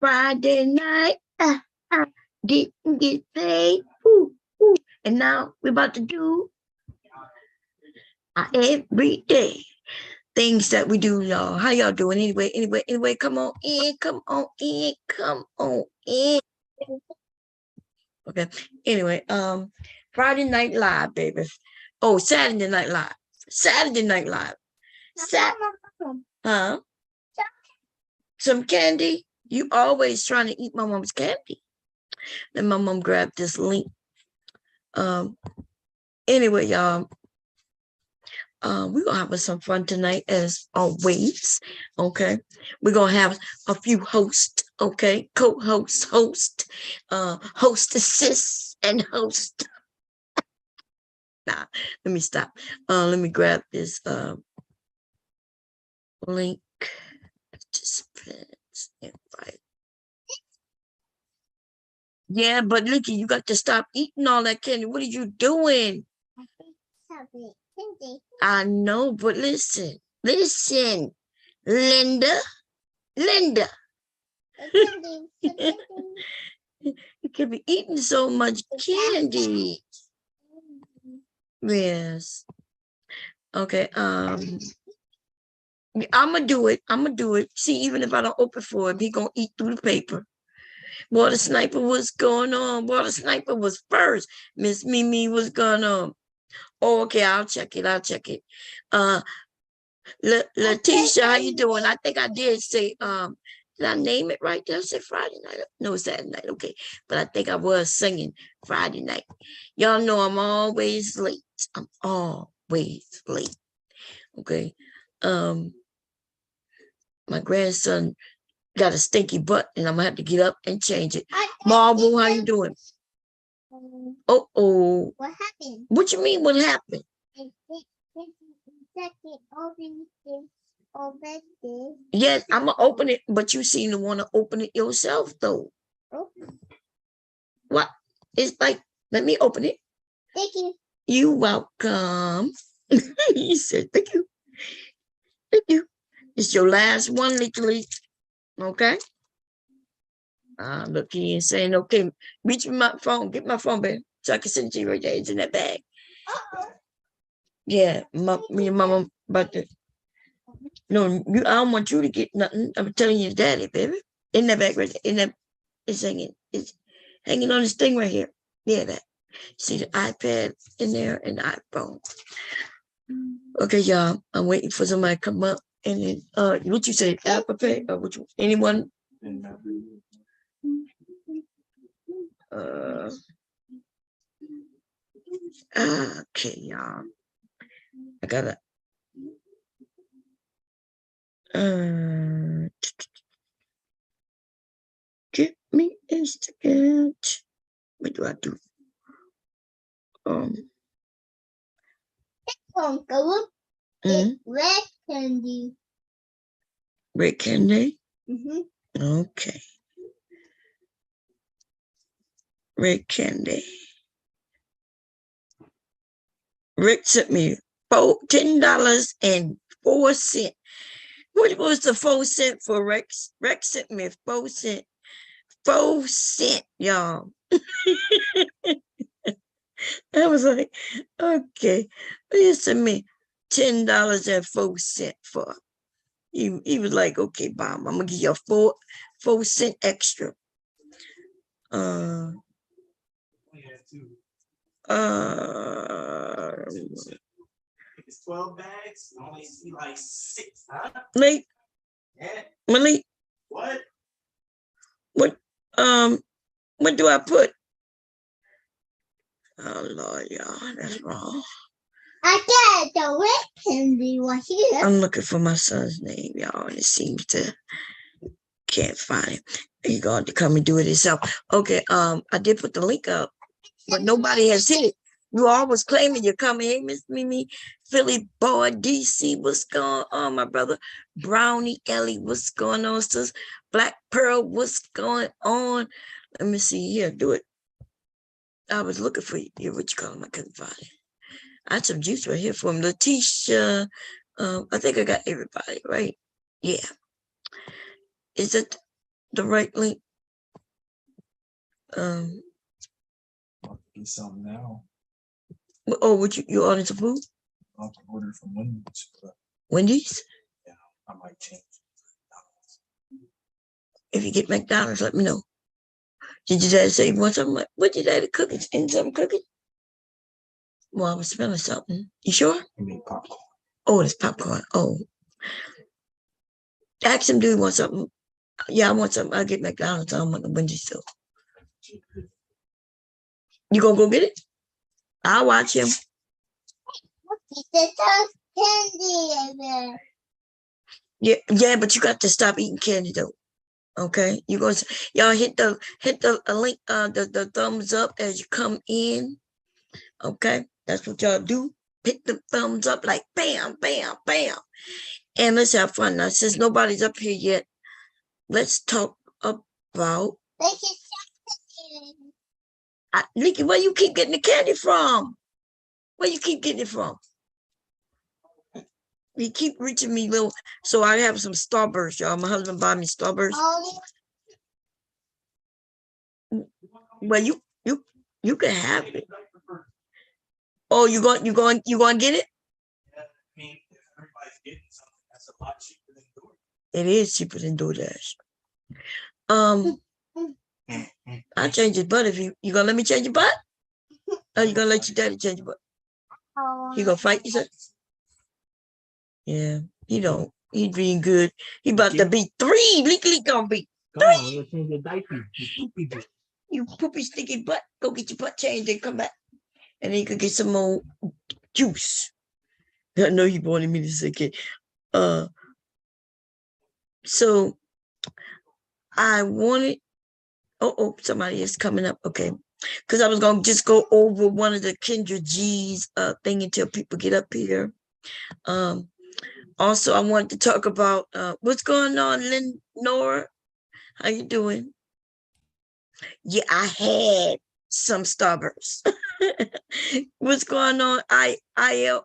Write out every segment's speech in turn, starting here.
Friday night, didn't get paid. Ooh, ooh. And now we're about to do every day things that we do, y'all. How y'all doing? Anyway, come on in, come on in, come on in. Okay. Anyway, Friday Night Live, baby. Oh, Saturday Night Live. Saturday Night Live. Huh? Some candy? You always trying to eat my mom's candy. Then my mom grabbed this link. Anyway, y'all, we're gonna have some fun tonight as always. Okay, we're gonna have a few hosts, okay, co-host, hostesses, and host. Nah, let me stop. Let me grab this link. Participants invite. Yeah, but Licky, you got to stop eating all that candy. What are you doing? I know, but listen, Linda. You can be eating so much candy. Yes. Okay. I'm gonna do it. See, even if I don't open for him, he gonna eat through the paper. Water Sniper, what's going on? Water Sniper was first. Miss Mimi was going on. Oh, okay, I'll check it. Letitia, how you doing? I think I did say, did I name it right? Did I say Friday night? No, Saturday night. Okay. But I think I was singing Friday night. Y'all know I'm always late. Okay. My grandson got a stinky butt and I'm gonna have to get up and change it. Marvel, how you doing? Oh. What happened? What you mean what happened? Yes, I'm gonna open it, but you seem to want to open it yourself though. What? It's like, let me open it. Thank you. You welcome. He said, thank you. It's your last one, literally. Okay. Look, he is saying, okay, reach me my phone, get my phone, babe, so I can send it to you right there. It's in that bag. Yeah, me and mama about to. No, I don't want you to get nothing. I'm telling you, daddy, baby. In that bag right there. It's hanging on this thing right here. Yeah, that. See the iPad in there and the iPhone. Okay, y'all. I'm waiting for somebody to come up and then what you say, Apple Pay or which anyone? Okay, y'all. I gotta get me Instagram. What do I do? Red candy. Red candy? Okay. Red candy. Rick sent me $10.04. What was the 4 cent for Rex? Rex sent me 4 cent. 4 cent, y'all. I was like, okay. He sent me $10.04 for. He was like, okay, Bob, I'm gonna give you a 4 cent extra. It's 12 bags. I only see like 6, huh? Malik. Yeah. Malik. What? What do I put? Oh Lord, y'all, that's wrong. I got the red candy right here. I'm looking for my son's name, y'all, and it seems to can't find it. You're going to come and do it yourself. Okay, I did put the link up, but nobody has hit it. You always claiming you're coming. Hey, Miss Mimi, Philly boy, DC, what's going on, my brother? Brownie Ellie, what's going on, sis? Black Pearl, what's going on? Let me see here. Do it. I was looking for you. What you call him? I couldn't find it. I had some juice right here for him. Letitia. I think I got everybody, right? Yeah. Is it the right link. I'll get something now. Oh, what you ordered some food? I'll order from Wendy's. Wendy's? Yeah, I might change. If you get McDonald's, let me know. Did your dad say you want something? What did your daddy cooking? And something cooking? Well, I was smelling something. You sure? I mean popcorn. Oh, it's popcorn. Oh. Ask him, do you want something? Yeah, I want something. I'll get McDonald's. I don't want the Wendy's too. You gonna go get it? I'll watch him. Yeah, but you got to stop eating candy though. Okay, you guys, y'all hit the link, the thumbs up as you come in. Okay, that's what y'all do. Hit the thumbs up like bam, bam, bam, and let's have fun. Now, since nobody's up here yet, let's talk about. Nikki, where you keep getting the candy from? Where you keep getting it from? You keep reaching me little, so I have some Starburst, y'all. My husband bought me Starburst. Well, you can have it. Oh, you going to get it? Yeah, I mean, if everybody's getting something, that's a lot cheaper than DoorDash. It is cheaper than DoorDash. I'll change your butt if you gonna let me change your butt? Or you gonna let your daddy change your butt? You gonna fight yourself? Yeah, he don't. He's being good. He about to be 3. Legally gonna be 3. Change your diaper. You poopy sticky butt. Go get your butt changed and come back. And then you could get some more juice. I know he wanted me to say it. So I wanted. Oh, somebody is coming up. Okay. Because I was gonna just go over one of the Kendra G's thing until people get up here. Also, I wanted to talk about what's going on, Lenora. How you doing? Yeah, I had some Starburst. What's going on? Ayo.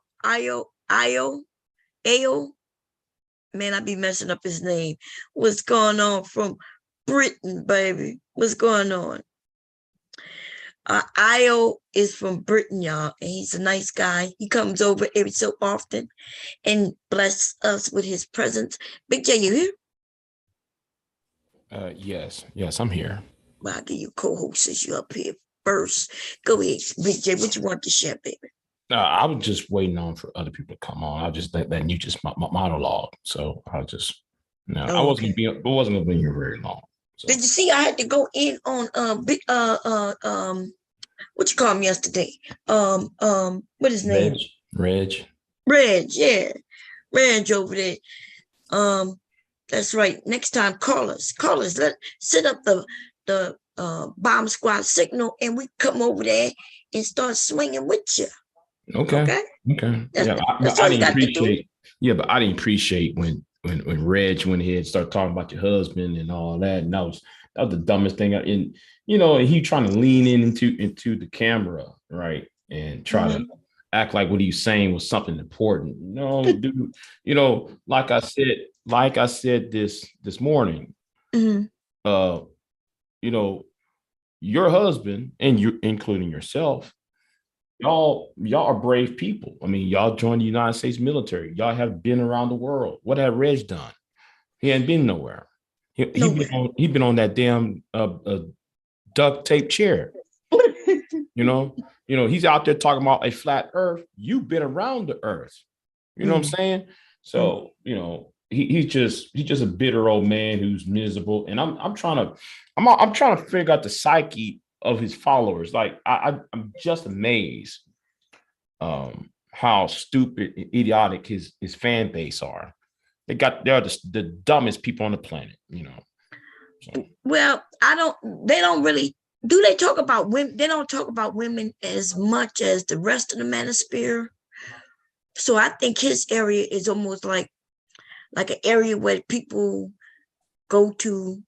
Man, I be messing up his name. What's going on from Britain, baby? What's going on? Io is from Britain, y'all, and he's a nice guy. He comes over every so often and bless us with his presence. Big J, you here? Yes, I'm here. Well, I'll give you co-host since you up here first. Go ahead, Big J. What you want to share, baby? I was just waiting on for other people to come on. I was just letting you just monologue. So I just I wasn't gonna be here very long. So. Did you see I had to go in on what you call him yesterday? What his name? Reg, yeah. Reg over there. That's right. Next time, call us. Let's set up the bomb squad signal, and we come over there and start swinging with you. Okay. That's I didn't appreciate. Yeah, but I didn't appreciate when Reg went ahead and started talking about your husband and all that, and that was the dumbest thing. And he trying to lean into the camera, right, and try to act like what he's saying was something important. No, dude. Like I said this morning. Your husband and you, including yourself, y'all are brave people. I mean, y'all joined the United States military. Y'all have been around the world. What have Reg done? He hadn't been nowhere. He been on that damn duct tape chair. He's out there talking about a flat earth. You've been around the earth. You know what I'm saying? So, he's just a bitter old man who's miserable. And I'm trying to figure out the psyche of his followers. Like I'm just amazed how stupid and idiotic his fan base are. They're the dumbest people on the planet, So. Well, they don't really do. They talk about women. They don't talk about women as much as the rest of the manosphere. So I think his area is almost like an area where people go to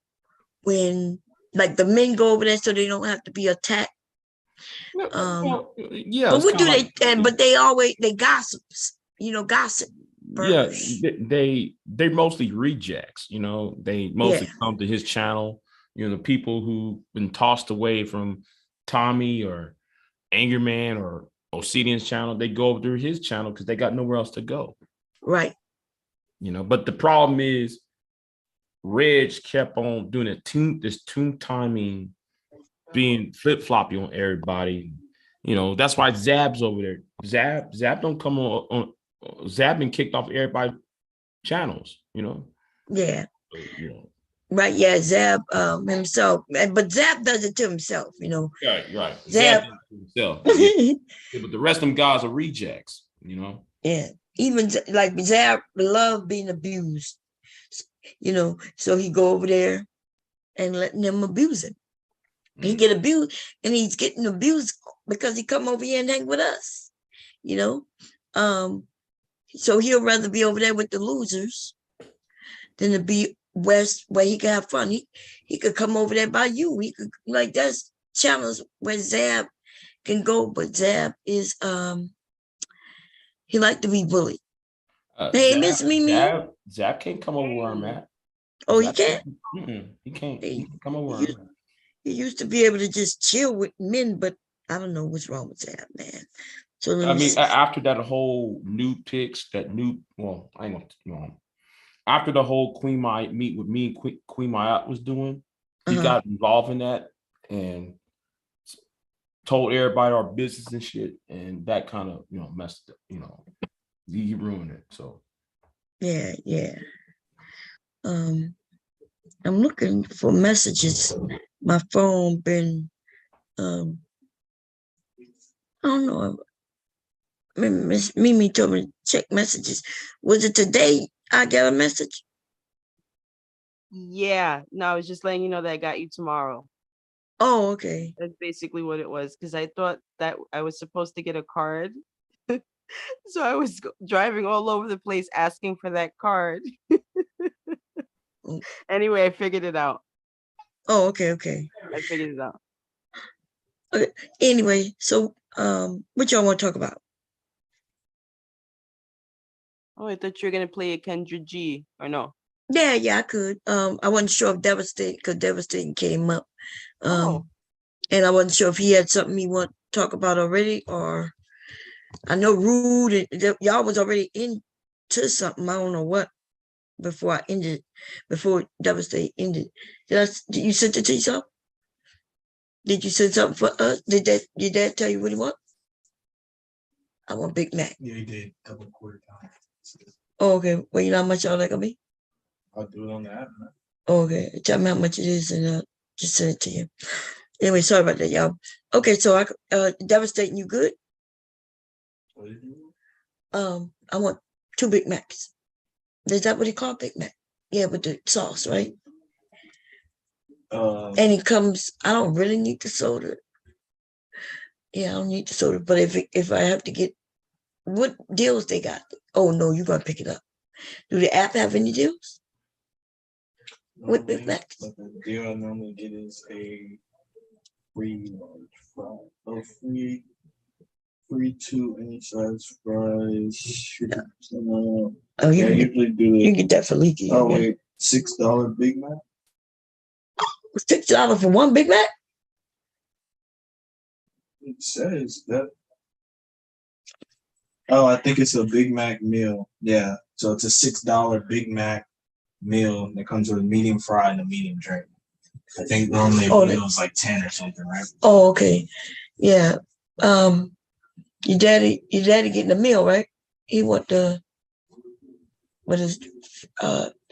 when, like, the men go over there so they don't have to be attacked. Yeah. But what do they? But they gossips. Gossip. burgers. Yeah, they're mostly rejects. You know, they mostly come to his channel. You know, the people who've been tossed away from Tommy or Anger Man or Obsidian's channel, they go over to his channel because they got nowhere else to go. Right. You know, but the problem is Reg kept on doing this tune timing, being flip-floppy on everybody. You know, that's why Zab's over there. Zab don't come on Zab been kicked off everybody's channels, you know. Yeah. So, you know. Right, yeah, Zab himself. But Zab does it to himself, you know. Right. Zab does it to himself. Yeah, but the rest of them guys are rejects, you know. Yeah. Even like Zab love being abused, you know, so he go over there and letting them abuse him. He get abused, and he's getting abused because he come over here and hang with us, you know. So he'll rather be over there with the losers than to be west where he can have fun. He could come over there by you. He could, like, that's channels where Zab can go, but Zab is he like to be bullied. Hey, Miss Mimi. Zab can't come over where I'm at. Oh, he can't? He can't. He can come over where I'm at. He used to be able to just chill with men, but I don't know what's wrong with Zab, man. So I mean, after that whole new picks, I ain't gonna, you know, after the whole Queen Maya meet with me and Queen Maya was doing, he got involved in that and told everybody our business and shit, and that kind of, you know, messed up, you know, he ruined it. So yeah. I'm looking for messages. My phone been I don't know. Miss Mimi told me to check messages. Was it today I got a message? Yeah. No, I was just letting you know that I got you tomorrow. Oh, okay. That's basically what it was, because I thought that I was supposed to get a card. So I was driving all over the place asking for that card. Anyway, I figured it out. Oh, okay. I figured it out. Okay. Anyway, so what y'all want to talk about? Oh, I thought you were gonna play a Kendra G, or no? Yeah, I could. I wasn't sure if Devastating, because Devastating came up. And I wasn't sure if he had something he want to talk about already, or I know Rude and y'all was already into something. I don't know what before Devastating ended. Did you send it to yourself? Did you send something for us? Did Dad tell you what he want? I want Big Mac. Yeah, he did. Double quarter pound. Oh, okay. Well, you know how much y'all that gonna be? I'll do it on the app, man. Oh, okay. Tell me how much it is, and just send it to you. Anyway, sorry about that, y'all. Okay, so Devastating, you good? What did you I want 2 Big Macs. Is that what he called Big Mac? Yeah, with the sauce, right? And it comes. I don't really need the soda. Yeah, I don't need the soda. But if I have to get, what deals they got? Oh no, you're gonna pick it up. Do the app have any deals with Big Macs? The deal I normally get is a free large fry. Oh, free 2 any size fries. Yeah. Oh, yeah, usually do it. You get that for Leaky. Oh wait, $6 Big Mac. $6 for 1 Big Mac? It says that. Oh, I think it's a Big Mac meal. Yeah, so it's a $6 Big Mac meal that comes with a medium fry and a medium drink. I think normally the meal is like 10 or something, right? Oh, okay. Yeah. Your daddy getting a meal, right? He want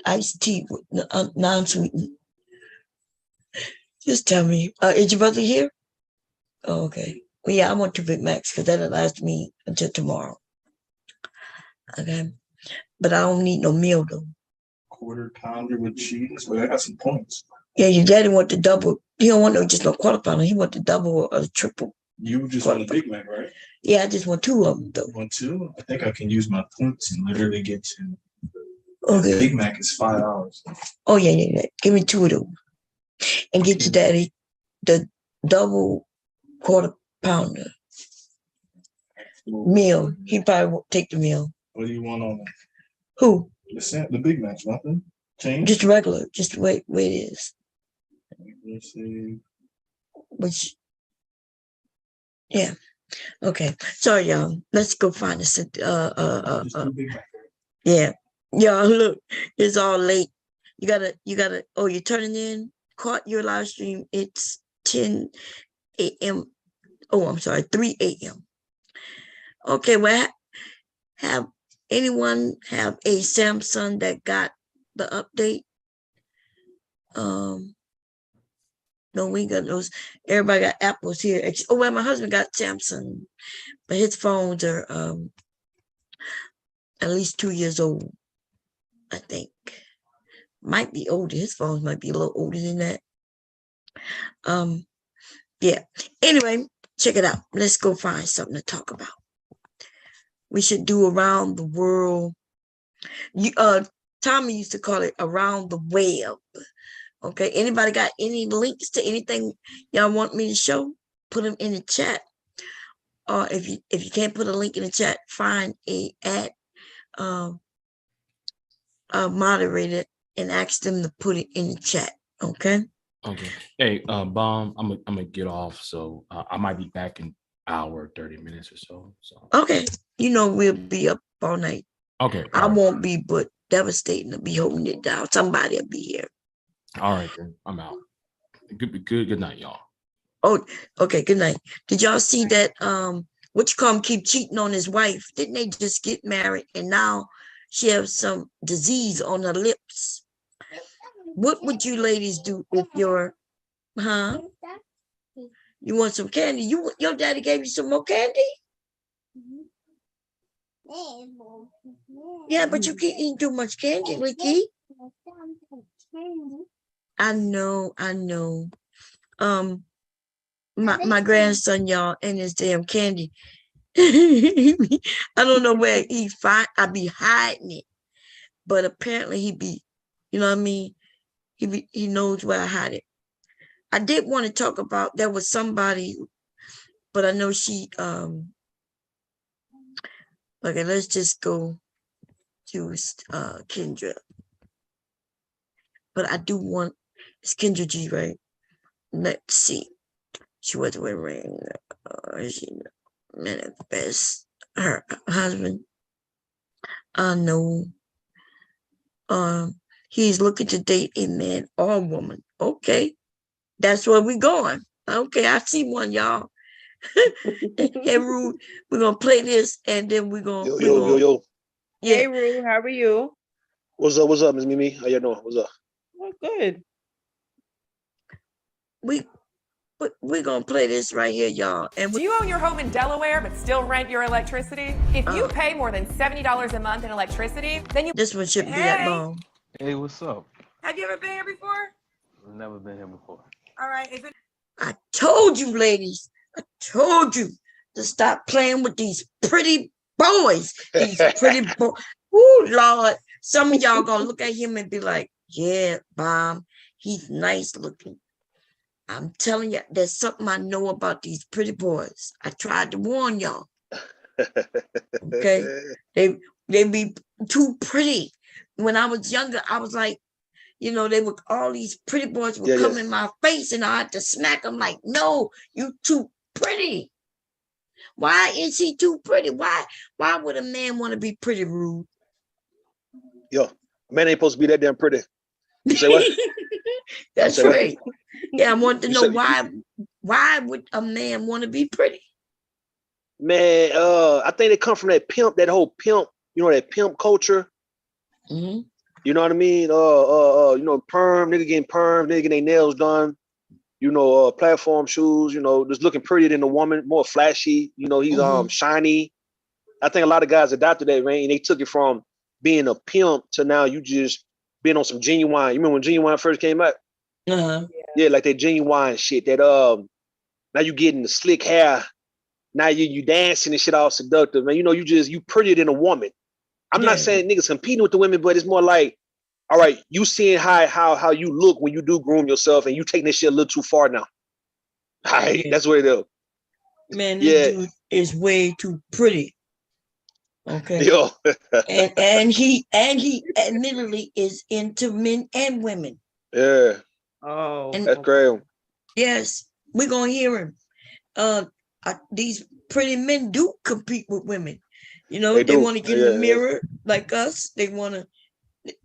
iced tea with non-sweetened. Just tell me. Is your brother here? Oh, okay. Well, yeah, I want 2 Big Macs because that'll last me until tomorrow. Okay. But I don't need no meal though. Quarter pounder with cheese. Well, I got some points. Yeah, your daddy want the double. He don't want just no quarter pounder. He want the double or the triple. You just want a Big Mac, right? Yeah, I just want 2 of them though. Want 2? I think I can use my points and literally get 2. Okay. Big Mac is $5. Oh yeah. Give me 2 of those. And get your daddy the double quarter pounder meal. He probably won't take the meal. What do you want on Who? The Big Macs, nothing changed. Just regular, just the way it is. Let's see. Which, yeah. Okay. Sorry, y'all. Let's go find us. Yeah. Y'all, look, it's all late. You gotta. Oh, you're turning in. Caught your live stream. It's 10 a.m. Oh, I'm sorry, 3 a.m. Okay. Well, have anyone have a Samsung that got the update? No, we got those. Everybody got Apples here. Oh, well, my husband got Samsung, but his phones are at least 2 years old, I think. Might be older. His phones might be a little older than that. Yeah. Anyway, check it out. Let's go find something to talk about. We should do around the world. Tommy used to call it around the web. Okay, anybody got any links to anything y'all want me to show? Put them in the chat. Or if you can't put a link in the chat, find a moderator and ask them to put it in the chat. Okay. Okay. Hey, Bomb, I'm gonna get off, so I might be back in an hour, 30 minutes or so. Okay. We'll be up all night. Okay. I won't be, but devastating to be holding it down. Somebody will be here. All right, then. I'm out. Good night, y'all. Oh, okay. Good night. Did y'all see that? Keep cheating on his wife? Didn't they just get married and now she has some disease on her lips? What would you ladies do if your, you want some candy? Your daddy gave you some more candy? Yeah, but you can't eat too much candy, Ricky. I know. My grandson, y'all, and his damn candy. I don't know where he find. I be hiding it, but apparently he be, you know what I mean. He knows where I hide it. I did want to talk about there was somebody, but I know she Okay, let's just go to Kendra. But I do want, it's Kendra G, right? Let's see. She was wearing, she manifest her husband. No. He's looking to date a man or woman. Okay. That's where we're going. Okay, I see one, y'all. Hey, Rude, we're going to play this and then we're going to... Yo. Yeah. Hey, Rude, how are you? What's up, Ms. Mimi? How you doing? What's up? Oh, good. We're going to play this right here, y'all. And do you own your home in Delaware but still rent your electricity? If you pay more than $70 a month in electricity, then you... This one shouldn't be that long. Hey, what's up? Have you ever been here before? I've never been here before. All right. I told you, ladies. I told you to stop playing with these pretty boys. These pretty boys. Ooh, Lord. Some of y'all gonna look at him and be like, yeah, Bomb, he's nice looking. I'm telling you, there's something I know about these pretty boys. I tried to warn y'all. Okay? They be too pretty. When I was younger, I was like, they would, all these pretty boys would come in my face and I had to smack them like, no, you too pretty. Why is he too pretty? Why would a man want to be pretty, Rude? Yo, a man ain't supposed to be that damn pretty. You say what? That's right. What? Yeah, I want to know why would a man want to be pretty? Man, I think they come from that whole pimp, that pimp culture. Mm-hmm. You know what I mean? Perm, nigga getting perm, nigga getting their nails done. Platform shoes, just looking prettier than a woman, more flashy. He's shiny. I think a lot of guys adopted that, man, and they took it from being a pimp to now you just being on some Genuine. You remember when Genuine first came out? Uh-huh. Yeah, like that Genuine shit. That now you getting the slick hair. Now you dancing and shit all seductive, man. You prettier than a woman. I'm not saying niggas competing with the women, but it's more like, all right, you seeing how you look when you do groom yourself, and you taking this shit a little too far now. All right, that's what it is. Man, this dude is way too pretty. Okay. Yo. and he admittedly is into men and women. Yeah. Oh, And that's crazy. Yes, we're gonna hear him. These pretty men do compete with women. You know, they want to get in the mirror like us. They want to.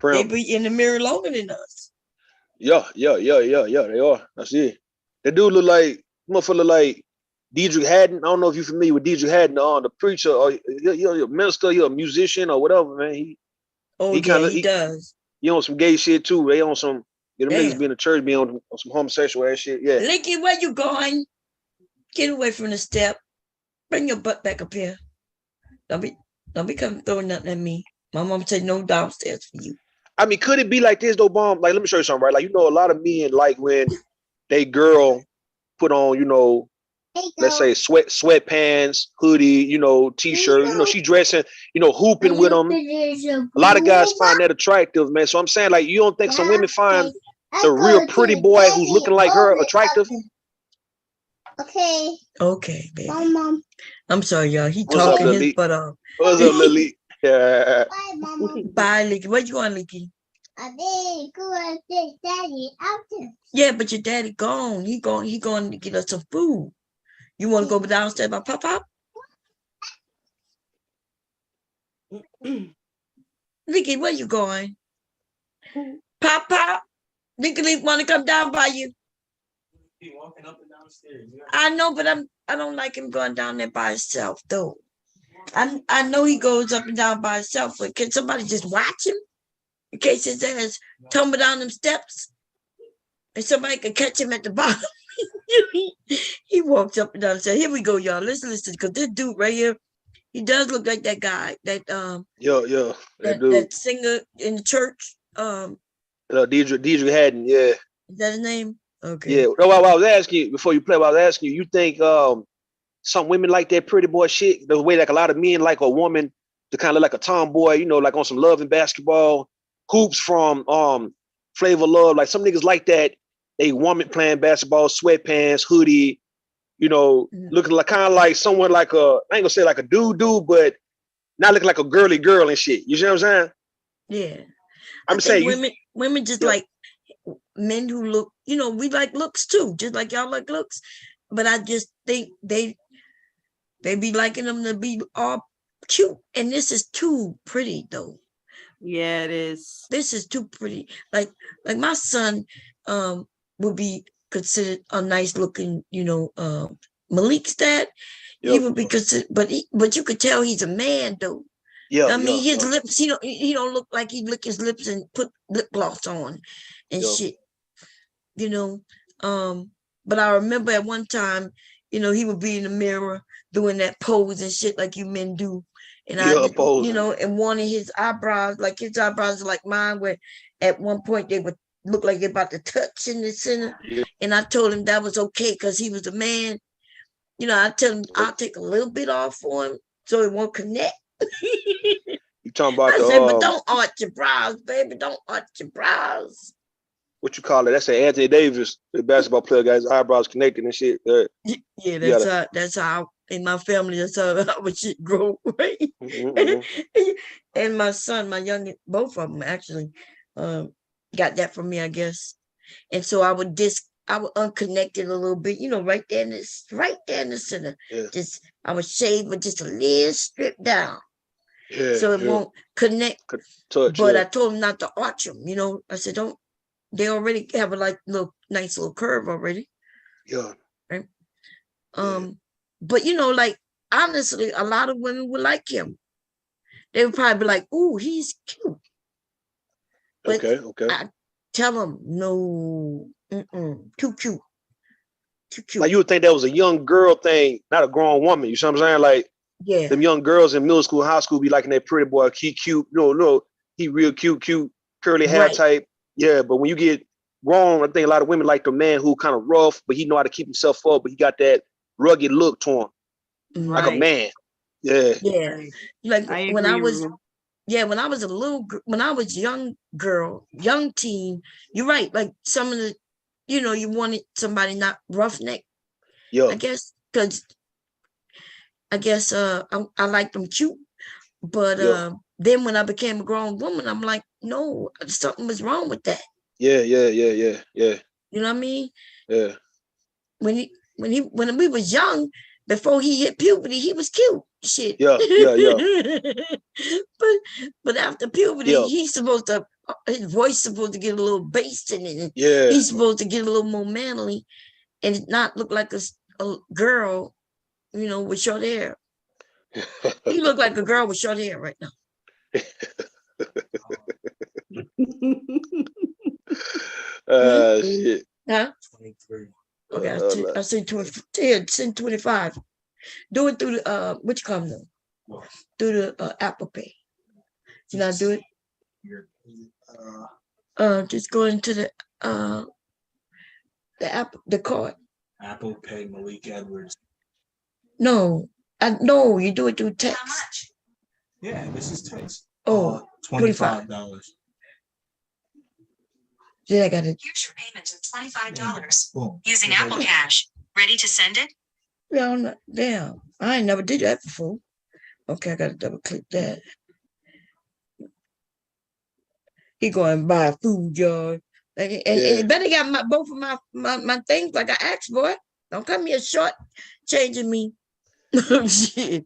They be in the mirror longer than us. Yeah. They are. I see. That dude look like motherfucker like Deidre Haddon. I don't know if you're familiar with Deidre Haddon, the preacher, or you're a minister, you're a musician, or whatever, man. He does. He on some gay shit too. They on some. Them niggas be in the church, be on some homosexual ass shit. Yeah. Linky, where you going? Get away from the step. Bring your butt back up here. Don't be coming throwing nothing at me. My mom said no downstairs for you. I mean, could it be like this though, Bomb? Like, let me show you something, right? Like, you know, a lot of men like when they girl put on, you know, let's say sweatpants, hoodie, you know, t-shirt, you know, she dressing, you know, hooping with them. A lot of guys find that attractive, man. So I'm saying, like, you don't think some women find the real pretty boy who's looking like her attractive? Okay, baby. Mom. I'm sorry, y'all. He What's talking up, his butt off. What's up, Lily? Yeah. Bye, Mama. Bye, Licky. Where you going, Licky? I did go and take Daddy out there. Yeah, but your daddy gone. He going to get us some food. You want to go downstairs by Pop? Licky, where you going? Pop? Licky want to come down by you. He walking up and down the stairs. I know, but I don't like him going down there by himself though. I know he goes up and down by himself, but can somebody just watch him in case his ass tumble down them steps and somebody can catch him at the bottom? He walks up and down and says, "Here we go, y'all. Listen, because this dude right here, he does look like that guy that that singer in the church. Deidre Haddon, yeah. Is that his name? Okay. Yeah. No, I was asking you before you play. I was asking you. You think some women like that pretty boy shit the way like a lot of men like a woman to kind of like a tomboy, you know, like on some Love and Basketball, hoops from Flavor Love. Like some niggas like that. A woman playing basketball, sweatpants, hoodie, you know, looking like kind of like someone like I ain't gonna say like a dude, but not looking like a girly girl and shit. You see what I'm saying? Yeah. I'm saying women just like men who look, you know, we like looks too, just like y'all like looks. But I just think they be liking them to be all cute. And this is too pretty though. Yeah, it is. This is too pretty. Like my son would be considered a nice looking, you know, Malik's dad. Yep. He would be considered, but you could tell he's a man though. Yeah. I mean, his lips, he don't look like he lick his lips and put lip gloss on and shit. You know, but I remember at one time, you know, he would be in the mirror doing that pose and shit like you men do. And you know, and wanting his eyebrows, like his eyebrows are like mine, where at one point they would look like they're about to touch in the center. Yeah. And I told him that was okay because he was a man. You know, I tell him I'll take a little bit off for him so it won't connect. You talking about I said, but don't arch your brows, baby. Don't arch your brows. What you call it? That's Anthony Davis, the basketball player, guys, eyebrows connected and shit. Yeah, that's how in my family, that's how our shit grow, right? Mm-hmm. And my son, my young, both of them actually got that from me, I guess. And so I would unconnect it a little bit, you know, right there in the center. Yeah. I would shave with just a little strip down. Yeah, so it won't connect. Touch, but I told him not to arch them, you know. I said, don't. They already have a nice little curve already. Yeah. Right. But you know, like honestly, a lot of women would like him. They would probably be like, "Ooh, he's cute." But okay. I tell them, no, too cute. Like you would think that was a young girl thing, not a grown woman. You see what I'm saying? Like, yeah, them young girls in middle school, high school be liking that pretty boy. He cute. No, he real cute, curly hair type. Yeah, but when you get grown, I think a lot of women like the man who kind of rough, but he know how to keep himself up, but he got that rugged look to him, like a man. Yeah. Yeah. Like when I was young teen, you're right. Like some of the, you know, you wanted somebody not roughneck. Yeah. I guess because I like them cute, But then when I became a grown woman, I'm like, no, something was wrong with that. Yeah. You know what I mean? Yeah. When we was young, before he hit puberty, he was cute. Shit. Yeah. but after puberty, he's supposed to, his voice supposed to get a little bass in it. He's supposed to get a little more manly and not look like a girl, with short hair. He look like a girl with short hair right now. Shit. Huh? 23. Okay, I said 25. Do it through the which company? Through the Apple Pay. Did I do it? Just go into the app, the card. Apple Pay Malik Edwards. No, you do it through text. How much? Yeah, this is text. Oh, $25. Then I got it. Here's your payment of $25 using Apple Cash. Ready to send it? Yeah, damn. I ain't never did that before. Okay, I gotta double click that. He going to buy food, y'all. And better got both of my things like I asked for. Don't come here short changing me. Shit.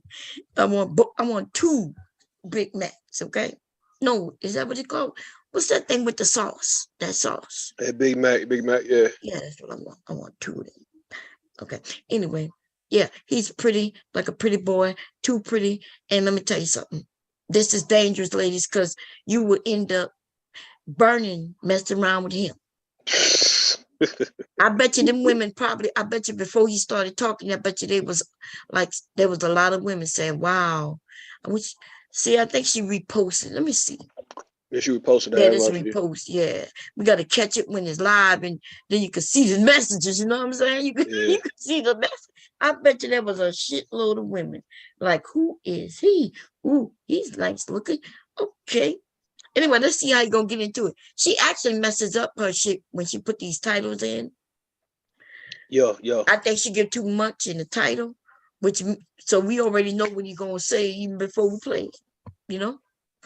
I want 2 Big Macs, okay? No, is that what it's called? What's that thing with the sauce? That sauce. Hey, Big Mac, yeah. Yeah, that's what I want. I want 2 of them. Okay. Anyway, yeah, he's pretty, like a pretty boy, too pretty. And let me tell you something. This is dangerous, ladies, because you will end up burning, messing around with him. I bet you them women I bet you before he started talking, I bet you there was a lot of women saying, wow. I think she reposted. Let me see. Yeah, she reposted that. Yeah, this repost. Yeah. We got to catch it when it's live and then you can see the messages. You know what I'm saying? You can see the message. I bet you there was a shitload of women. Like, who is he? Ooh, he's nice looking. Okay. Anyway, let's see how you're going to get into it. She actually messes up her shit when she put these titles in. Yeah. I think she give too much in the title, so we already know what you're going to say even before we play it,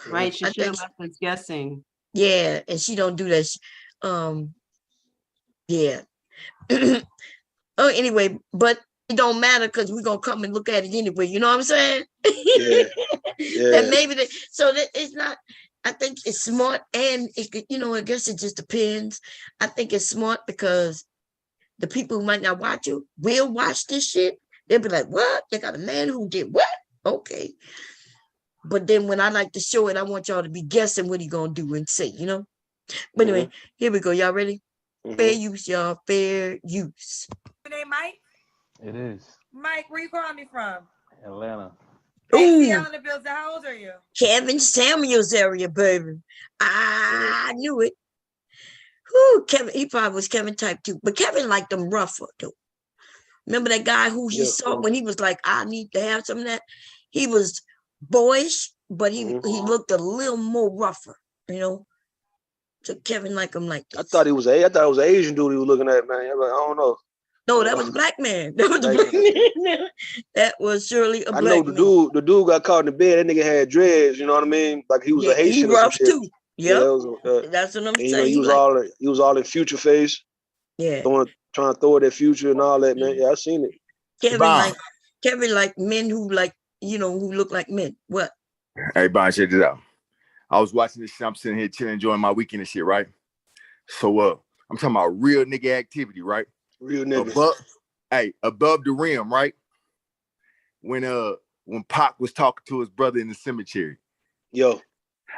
Right, she should have left us guessing. Yeah, and she don't do that. Yeah. Oh, anyway, but it don't matter because we're going to come and look at it anyway. You know what I'm saying? Yeah. And maybe it's not, I think it's smart and it could, I guess it just depends. I think it's smart because the people who might not watch you will watch this shit. They'll be like, what? They got a man who did what? Okay. But then when I like to show it, I want y'all to be guessing what he gonna do and say, But anyway, here we go. Y'all ready? Fair use, y'all. Fair use. Your name Mike? It is. Mike, where you calling me from? Atlanta. Hey, on the bills. How old are you? Kevin Samuels area, baby. I knew it. Who Kevin? He probably was Kevin type 2, but Kevin liked them rougher though. Remember that guy who he saw when he was like, I need to have some of that? He was boyish, but he looked a little more rougher, So Kevin liked him like this. I thought it was an Asian dude he was looking at, man. I don't know. No, that was a black man. That was a black man. That was surely a black man. I know the dude got caught in the bed. That nigga had dreads. You know what I mean? Like he was a Haitian. He rough too. Yep. That's what I'm saying. He was all in Future face. Yeah. Trying to throw it at Future and all that, man. Yeah, I seen it. Kevin like men who who look like men. What? Hey, Bon, check this out. I was watching this shit. I'm sitting here chilling, enjoying my weekend and shit, right? So I'm talking about real nigga activity, right? Real nigga. Above the rim, right? When Pac was talking to his brother in the cemetery. Yo.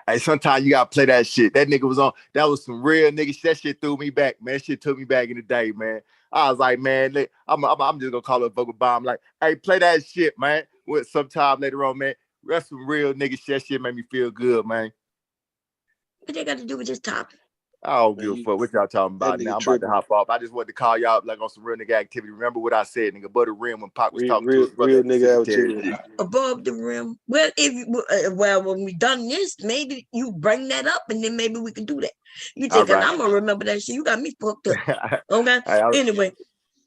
Hey, sometimes you gotta play that shit. That nigga was on. That was some real nigga. That shit threw me back, man. That shit took me back in the day, man. I was like, man, I'm just gonna call it a vocal bomb. Like, hey, play that shit, man. With sometime later on, man. That's some real nigga shit. That shit made me feel good, man. What they got to do with this topic? I don't give a fuck what y'all talking about now. I'm about to hop off. I just wanted to call y'all like on some real nigga activity. Remember what I said, nigga, above the rim when Pac was talking to his brother. Real nigga activity. Above the rim. Well, when we done this, maybe you bring that up and then maybe we can do that. You thinking I'm gonna remember that shit? You got me fucked up. Okay. Anyway,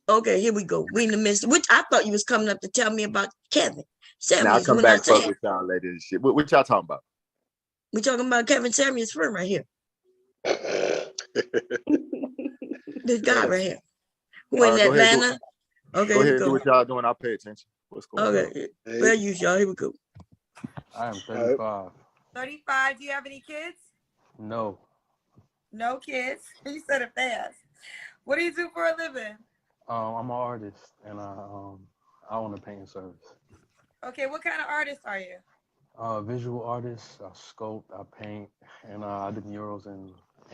okay, here we go. We in the midst, which I thought you was coming up to tell me about Kevin. Now I'll Samuels, come when I back fuck say with y'all later and shit. What y'all talking about? we talking about Kevin Samuels' friend right here. This guy right here. Who in Go ahead, Atlanta? Okay, go here we ahead and do go. what y'all doing. I'll pay attention. What's going on? Okay, well, you y'all. Here we go. I am 35. 35. Do you have any kids? No. No kids. You said it fast. What do you do for a living? I'm an artist, and I own a painting service. Okay, what kind of artist are you? Visual artist. I sculpt, I paint, and I do murals in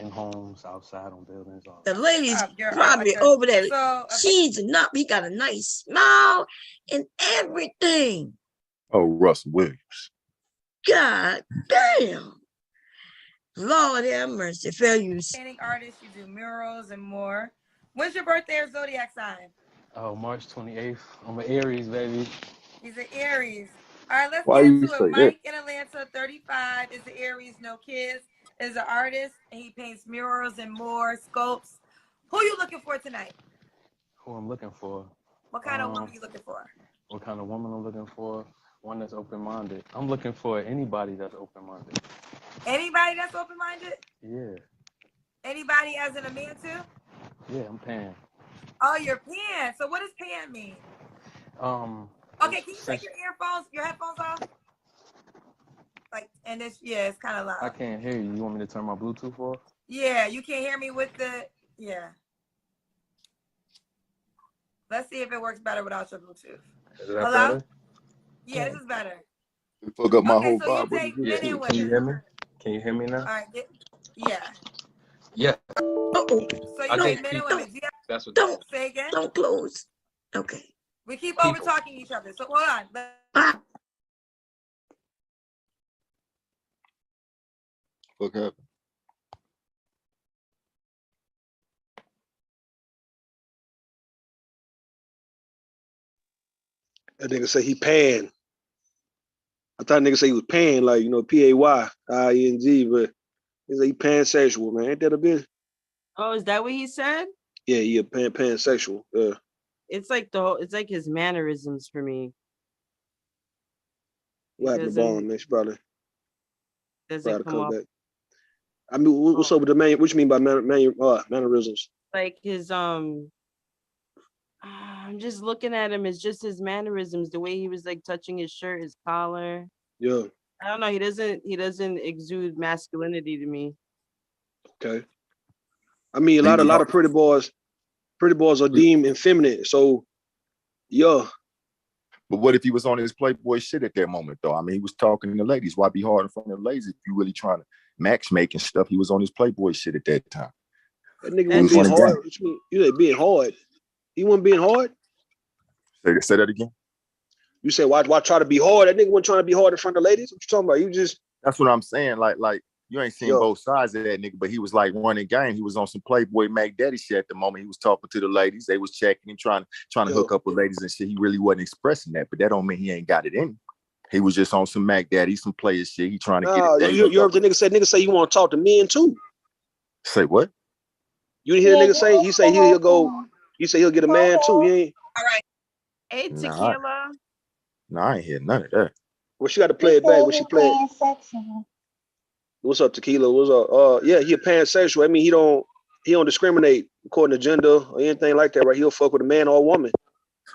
homes, outside on buildings. The lady's You're probably like over there. So, She's not. He got a nice smile and everything. Oh, Russell Williams. God damn. Lord have mercy. Failures. painting artist, you do murals and more. When's your birthday or zodiac sign? Oh, March 28th. I'm an Aries, baby. He's an Aries. All right, let's Why get you into say it. that? Mike in Atlanta, 35, is an Aries, no kids, is an artist, and he paints murals and more, sculpts. Who you looking for tonight? Who I'm looking for? What kind of woman you looking for? What kind of woman I'm looking for? One that's open-minded. I'm looking for anybody that's open-minded. Anybody that's open-minded? Yeah. Anybody as in a man too? Yeah, I'm pan. Oh, you're pan. So what does pan mean? Okay, can you take your headphones off? Like, and it's, yeah, it's kind of loud. I can't hear you. You want me to turn my Bluetooth off? Yeah, you can't hear me with the, yeah. Let's see if it works better without your Bluetooth. Is that Hello? better? Yeah, this is better. You fuck up my Okay, whole so you vibe. What take you men do? and Can you women. hear me? Can you hear me now? All right, yeah. Yeah. Uh-oh. So you take men and women. Do you have, That's what. Don't say again? don't close. Okay. We keep over talking each other. So hold on. Fuck happened? That nigga say he pan. I thought nigga say he was pan, like, you know, P-A-Y-I-N-G, but he say he pansexual, man. Ain't that a bitch? Oh, is that what he said? Yeah, he a pansexual. Yeah. It's like it's like his mannerisms for me. What happened to Bond, man? She probably Doesn't come off back. I mean, what's up with the man? What you mean by mannerisms? like his I'm just looking at him. It's just his mannerisms, the way he was like touching his shirt, his collar. Yeah. I don't know. He doesn't exude masculinity to me. Okay. I mean, a lot of pretty boys are deemed effeminate. So, yeah. But what if he was on his Playboy shit at that moment, though? I mean, he was talking to ladies. Why be hard in front of the ladies if you really trying to max make and stuff? He was on his Playboy shit at that time. That nigga was being hard. You said being hard. He wasn't being hard. Say that again. You said why try to be hard? That nigga wasn't trying to be hard in front of ladies. What you talking about? You just. That's what I'm saying. Like you ain't seen both sides of that nigga, but he was like running game. He was on some Playboy Mac Daddy shit at the moment. He was talking to the ladies. They was checking him, trying to hook up with ladies and shit. He really wasn't expressing that, but that don't mean he ain't got it in him. He was just on some Mac Daddy, some player shit. He trying to get it. You heard the nigga say? Nigga say you want to talk to men too. Say what? You didn't hear the nigga say? He say he'll go. You say he'll get a man too. He ain't. All right. Hey, Tequila. No, I ain't hear none of that. Well, she got to play it back when she played. What's up, Tequila? What's up? Yeah, he a pansexual. I mean, he don't discriminate according to gender or anything like that, right? He'll fuck with a man or a woman.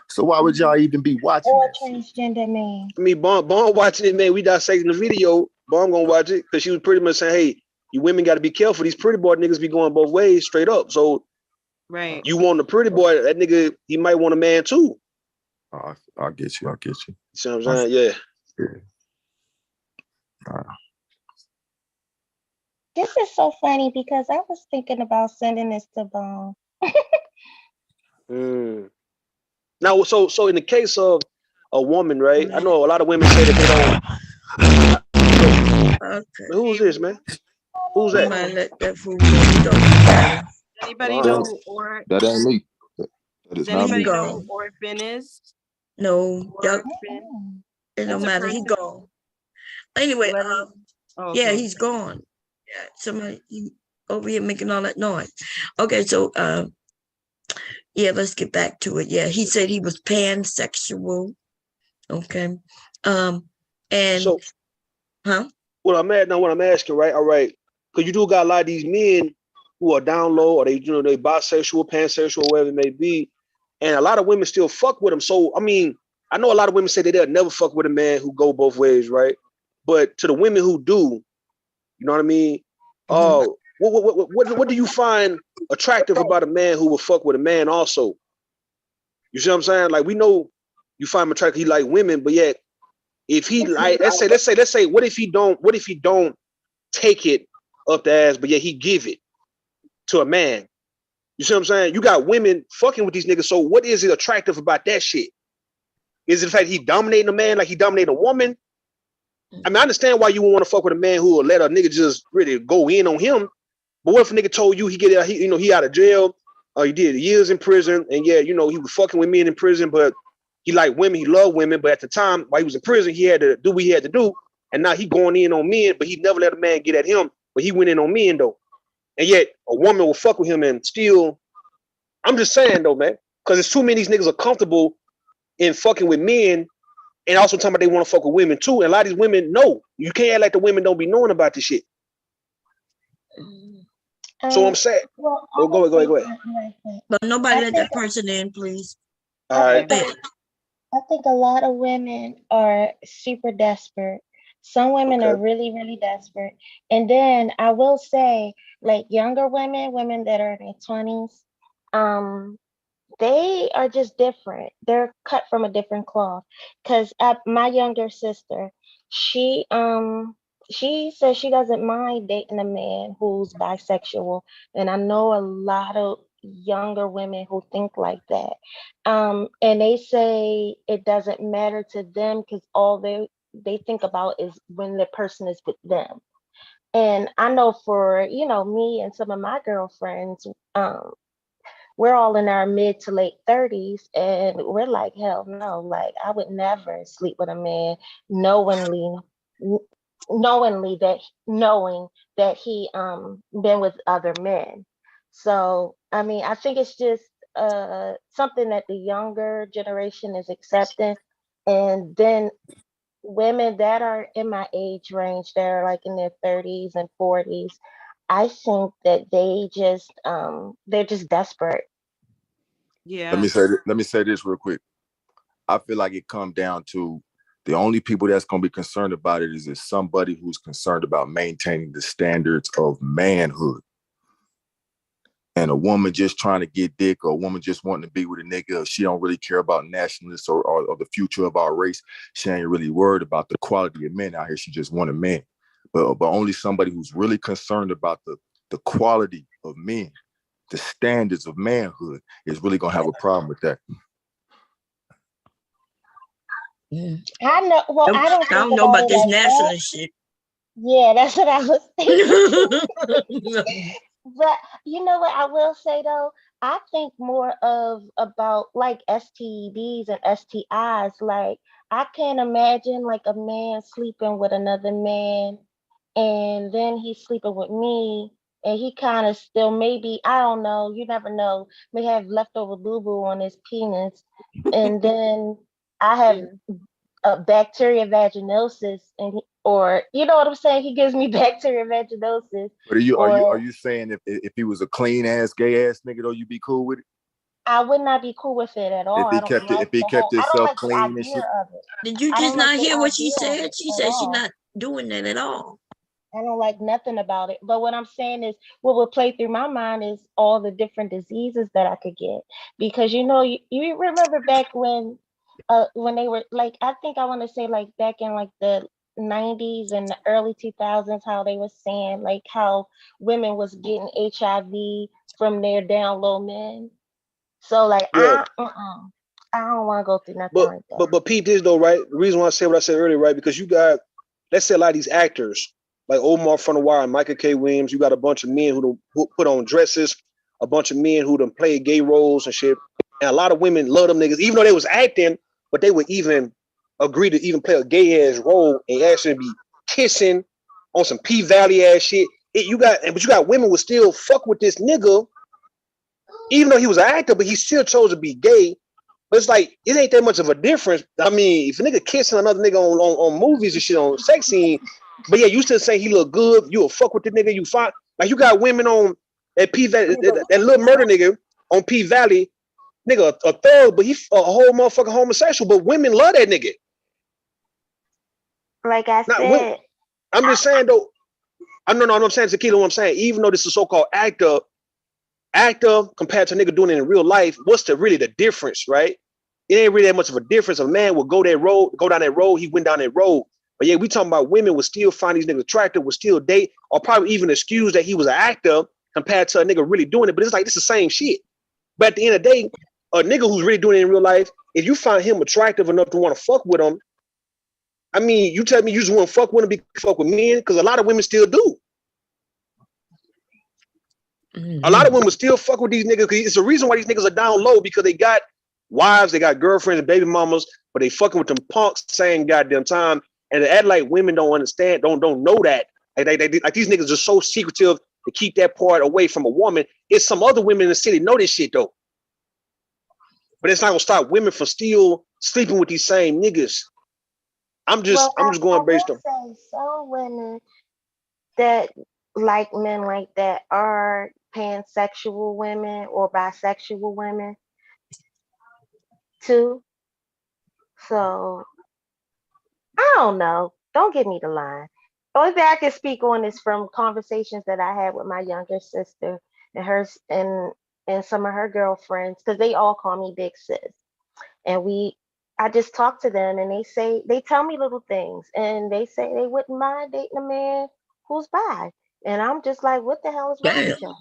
So why would y'all even be watching or that transgender man? I mean, Bond watching it, man. We dissecting the video. Bond gonna watch it because she was pretty much saying, "Hey, you women got to be careful. These pretty boy niggas be going both ways, straight up. So, right? You want a pretty boy? That nigga, he might want a man too." I'll get you. See what I'm saying? Yeah. This is so funny because I was thinking about sending this to Bone. Now, so in the case of a woman, right? I know a lot of women say that they don't. Okay. Who's this, man? Who's that? Let that fool go. Anybody know who or that ain't me? Does anybody know who Orphan is? No, it don't matter. He gone. Anyway, yeah, he's gone. Yeah, somebody over here making all that noise. Okay, so yeah, let's get back to it. Yeah, he said he was pansexual. Okay, And so, what I'm asking, right? All right, because you do got a lot of these men who are down low, or they bisexual, pansexual, whatever it may be, and a lot of women still fuck with them. So I mean, I know a lot of women say they'll never fuck with a man who go both ways, right? But to the women who do, you know what I mean? What do you find attractive about a man who will fuck with a man also? You see what I'm saying? Like, we know you find him attractive, he like women, but yet if he like, let's say, what if he don't take it up the ass, but yet he give it to a man? You see what I'm saying? You got women fucking with these niggas. So what is it attractive about that shit? Is it the fact he dominating a man like he dominating a woman? I mean, I understand why you would want to fuck with a man who will let a nigga just really go in on him. But what if a nigga told you he out of jail, he did years in prison, and yeah, he was fucking with men in prison, but he liked women, he loved women, but at the time while he was in prison, he had to do what he had to do, and now he going in on men, but he never let a man get at him, but he went in on men though. And yet a woman will fuck with him and still, I'm just saying though, man, because there's too many of these niggas are comfortable in fucking with men, and also talking about they want to fuck with women too. And a lot of these women know. You can't act like the women don't be knowing about this shit. So I'm saying, go ahead. But nobody let that person in, please. All right. I think a lot of women are super desperate. Some women are really, really desperate. And then I will say, like, younger women that are in their 20s, they are just different. They're cut from a different cloth. Because my younger sister, she says she doesn't mind dating a man who's bisexual. And I know a lot of younger women who think like that. And they say it doesn't matter to them because all they think about is when the person is with them. And I know for, me and some of my girlfriends, we're all in our mid to late 30s, and we're like, hell no, like I would never sleep with a man knowing that he been with other men. So I mean, I think it's just something that the younger generation is accepting, and then women that are in my age range, that are like in their 30s and 40s, I think that they're just desperate. Yeah. Let me say this real quick. I feel like it comes down to the only people that's going to be concerned about it is somebody who's concerned about maintaining the standards of manhood. And a woman just trying to get dick, or a woman just wanting to be with a nigga, she don't really care about nationalists or the future of our race. She ain't really worried about the quality of men out here. She just want a man. But only somebody who's really concerned about the quality of men, the standards of manhood, is really gonna have a problem with that. I know. Well, I don't know about this nationalist shit. Yeah, that's what I was thinking. But you know what I will say though? I think more about like STDs and STIs. Like, I can't imagine like a man sleeping with another man, and then he's sleeping with me, and he kind of still, maybe, I don't know, you never know, may have leftover boo-boo on his penis, and then I have a bacteria vaginosis, and or you know what I'm saying? He gives me bacteria vaginosis. But are you saying if he was a clean ass, gay ass nigga though, you'd be cool with it? I would not be cool with it at all. If he kept himself clean and shit. Did you just not hear what she said? She said she's not doing that at all. I don't like nothing about it. But what I'm saying is, what would play through my mind is all the different diseases that I could get. Because you remember back when they were like, I think I want to say like back in like the 90s and the early 2000s, how they were saying like how women was getting HIV from their down low men. So like, I don't want to go through nothing like that. But peep this though, right? The reason why I said what I said earlier, right? Because you got, let's say, a lot of these actors like Omar from the Wire and Michael K. Williams. You got a bunch of men who put on dresses, a bunch of men who done played gay roles and shit. And a lot of women love them niggas, even though they was acting, but they would even agree to even play a gay ass role and actually be kissing on some P Valley ass shit. But you got women who still fuck with this nigga, even though he was an actor, but he still chose to be gay. But it's like it ain't that much of a difference. I mean, if a nigga kissing another nigga on movies and shit on sex scene, but yeah, you still say he look good, you'll fuck with the nigga, you find like you got women on that P Valley, that little murder nigga on P Valley, nigga, a thug, but he a whole motherfucking homosexual, but women love that nigga. Like I said, I'm just saying though. I'm saying Tequila, what I'm saying, even though this is so-called actor compared to a nigga doing it in real life, what's really the difference, right? It ain't really that much of a difference. A man will go down that road, he went down that road. But yeah, we talking about women would still find these niggas attractive, would still date, or probably even excuse that he was an actor compared to a nigga really doing it. But it's like, this is the same shit. But at the end of the day, a nigga who's really doing it in real life, if you find him attractive enough to want to fuck with him, I mean, you tell me you just want to fuck with him, fuck with men, because a lot of women still do. A lot of women still fuck with these niggas, because it's the reason why these niggas are down low, because they got wives, they got girlfriends and baby mamas, but they fucking with them punks saying goddamn time, and they act like women don't understand, don't know that. Like these niggas are so secretive to keep that part away from a woman. It's some other women in the city know this shit though. But it's not gonna stop women from still sleeping with these same niggas. I'm just going based on some women that like men like that are pansexual women or bisexual women too. So I don't know. Don't give me the line. The only thing I can speak on is from conversations that I had with my younger sister and hers and some of her girlfriends, because they all call me Big Sis. And I just talk to them and they tell me little things, and they say they wouldn't mind dating a man who's bi. And I'm just like, what the hell is wrong with y'all?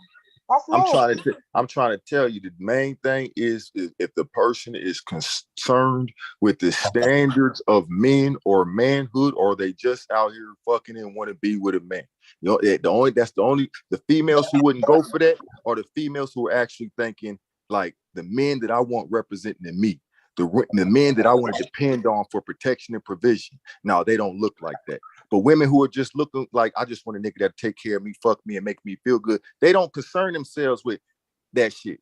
I'm trying to tell you, the main thing is if the person is concerned with the standards of men or manhood, or they just out here fucking and want to be with a man. You know, the females who wouldn't go for that are the females who are actually thinking like the men that I want representing me. The men that I want to depend on for protection and provision. No, they don't look like that. But women who are just looking like, I just want a nigga that take care of me, fuck me, and make me feel good. They don't concern themselves with that shit.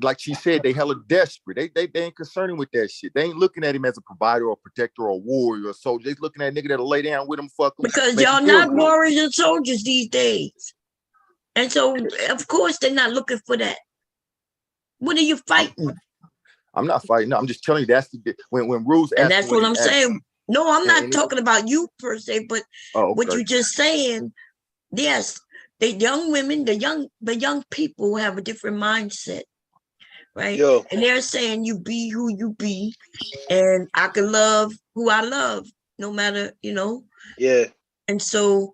Like she said, they hella desperate. They ain't concerning with that shit. They ain't looking at him as a provider or protector or a warrior or soldier. They looking at a nigga that'll lay down with him, fuck him. Because y'all not warriors and soldiers these days. And so, of course, they're not looking for that. What are you fighting? I'm not fighting. No, I'm just telling you that's when Rules. And that's what I'm saying. No, I'm not talking about you per se, but what you're just saying. Yes, the young women, the young people have a different mindset, right? Yo. And they're saying you be who you be, and I can love who I love, no matter, you know. Yeah. And so,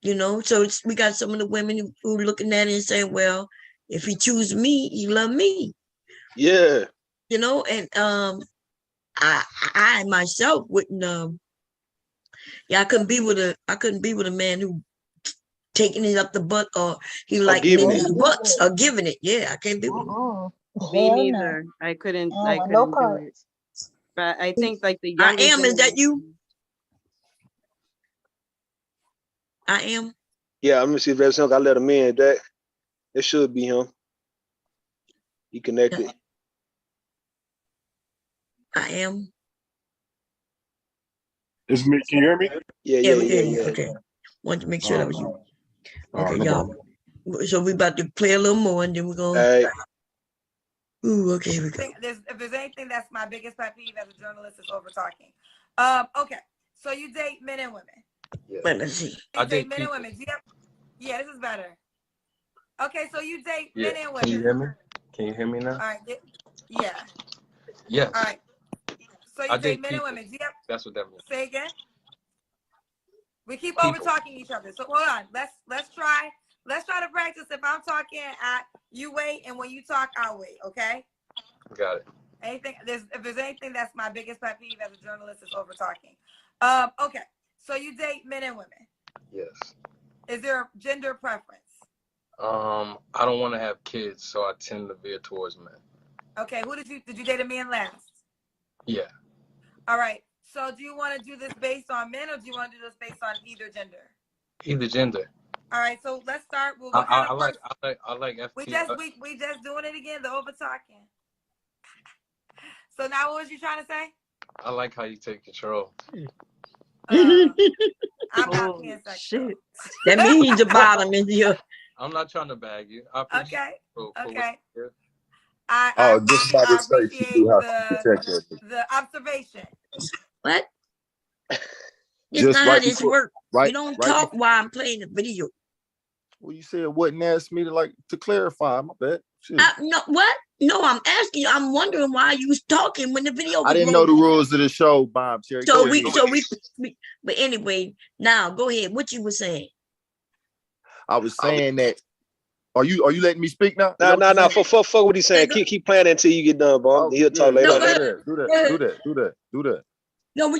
you know, we got some of the women who are looking at it and saying, well, if he choose me, he love me. Yeah. You know, and I myself wouldn't I couldn't be with a man who taking it up the butt, or he like men's butts or giving it. Yeah, I can't be with him. Me neither. I couldn't do it. But I think like the young is that you? I am. Yeah, I'm gonna see if that's him. I let him in. That it should be him. He connected. Yeah. I am. Is me? Can you hear me? Yeah. Okay. Wanted to make sure that was you. Okay, y'all. So we about to play a little more, and then we're gonna. All right. Ooh, okay. We go. If there's anything that's my biggest pet peeve as a journalist, is over talking. Okay. So you date men and women. Yeah. Let's see. You date men and women. Yep. Yeah, this is better. Okay, so you date men and women. Can you hear me? Can you hear me now? All right. Yeah. Yes. All right. So you date men and women. Yep. That's what that means. Say again. We keep over talking each other. So hold on. Let's try to practice. If I'm talking, you wait, and when you talk, I'll wait. Okay. Got it. If there's anything that's my biggest pet peeve as a journalist, is over talking. Okay. So you date men and women. Yes. Is there a gender preference? I don't want to have kids, so I tend to veer towards men. Okay. Did you date a man last? Yeah. All right. So do you want to do this based on men, or do you want to do this based on either gender? Either gender. All right. So let's start. I like FT. We just doing it again. The over talking. So now what was you trying to say? I like how you take control. I'm not being sexual. That means the bottom is you. I'm not trying to bag you. Okay. Okay. Just about to say she knew how to protect her. The observation. What? It's Just not right how this before- works. right- You don't right talk before- while I'm playing the video. Well, you said wouldn't ask me to clarify. My bad. Shit. No, what? No, I'm asking you. I'm wondering why you was talking when the video was I didn't know the rolling. rules of the show, Bob Cherry. So Go we, ahead. but anyway, now go ahead. What you were saying? I was saying that. Are you letting me speak now? No. Fuck what he's saying. Keep playing until you get done, Bob. He'll talk later. Do that. No,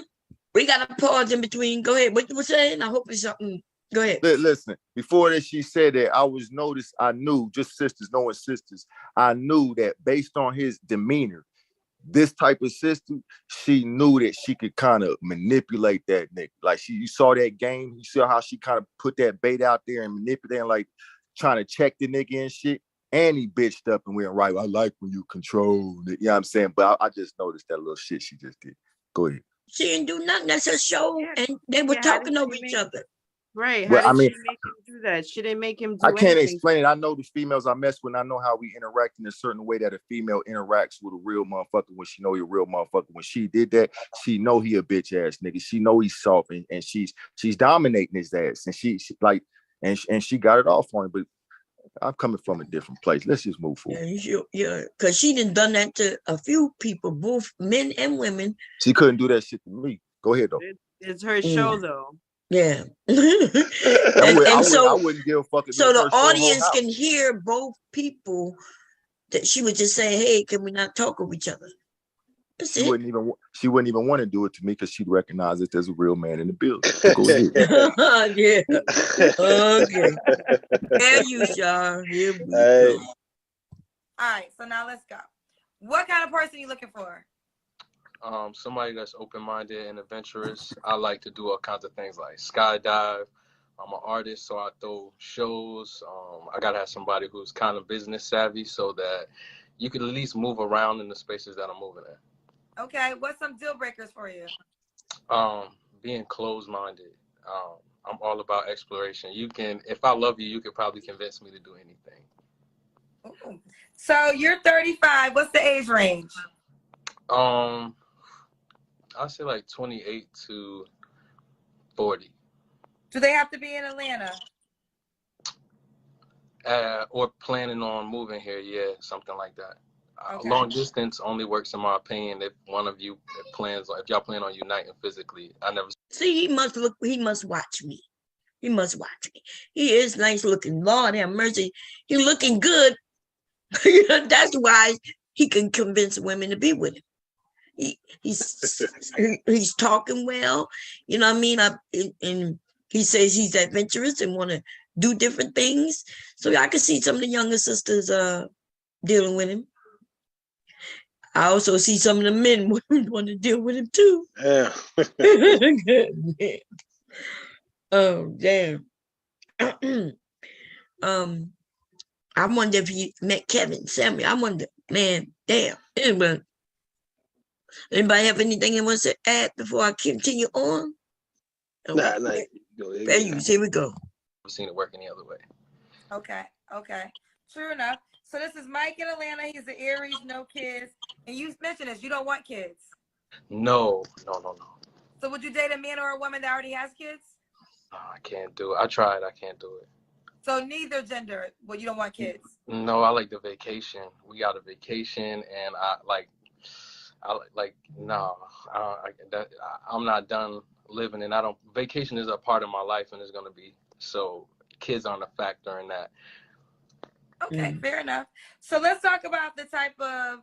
we got a pause in between. Go ahead. What you were saying? I hope it's something. Go ahead. Listen, before that, she said that I knew, just sisters, knowing sisters, I knew that based on his demeanor, this type of sister, she knew that she could kind of manipulate that nigga. Like you saw that game, you saw how she kind of put that bait out there and manipulate, and like trying to check the nigga and shit. And he bitched up and went right. I like when you control it. You know what I'm saying? But I just noticed that little shit she just did. Go ahead. She didn't do nothing. That's her show, and they were talking over each other. Right. Well, How did she make him do that? She didn't make him do I can't anything. explain it. I know the females I mess with, and I know how we interact in a certain way that a female interacts with a real motherfucker when she know he a real motherfucker. When she did that, she know he a bitch ass nigga. She know he's soft, and she's dominating his ass, and she like, and she got it off on him. But I'm coming from a different place. Let's just move forward. Yeah, because she done that to a few people, both men and women. She couldn't do that shit to me. Go ahead though. It's her show though. Yeah. I wouldn't give a fuck. So the audience can hear both people that she was just saying, hey, can we not talk with each other? She wouldn't even want to do it to me because she'd recognize it as a real man in the building. Go ahead. Yeah. Okay. There you are. Here we go. All right, so now let's go. What kind of person are you looking for? Somebody that's open-minded and adventurous. I like to do all kinds of things like skydive. I'm an artist, so I throw shows. I gotta have somebody who's kind of business savvy so that you could at least move around in the spaces that I'm moving in. Okay, what's some deal breakers for you? Being closed-minded. I'm all about exploration. If I love you, you could probably convince me to do anything. Ooh. So you're 35. What's the age range? I'd say like 28 to 40. Do they have to be in Atlanta? Or planning on moving here, yeah, something like that. Okay. Long distance only works, in my opinion, if one of you if y'all plan on uniting physically. See, he must watch me. He must watch me. He is nice looking. Lord have mercy. He looking good. That's why he can convince women to be with him. He's talking well, you know what I mean? And he says he's adventurous and want to do different things. So I can see some of the younger sisters dealing with him. I also see some of the men want to deal with him too. Yeah. Oh, damn. I wonder if you met Kevin Samuel. I wonder, man, damn. Anybody have anything they want to add before I continue on? Nah. Here we go. I've seen it work any other way. Okay. True enough. So this is Mike in Atlanta. He's an Aries, no kids. And you mentioned this, you don't want kids. No. So would you date a man or a woman that already has kids? No, I can't do it. I tried. I can't do it. So neither gender, well, you don't want kids. No, I like the vacation. We got a vacation, and I'm not done living, and vacation is a part of my life, and it's gonna be, so kids aren't a factor in that. Okay, fair enough. So let's talk about the type of,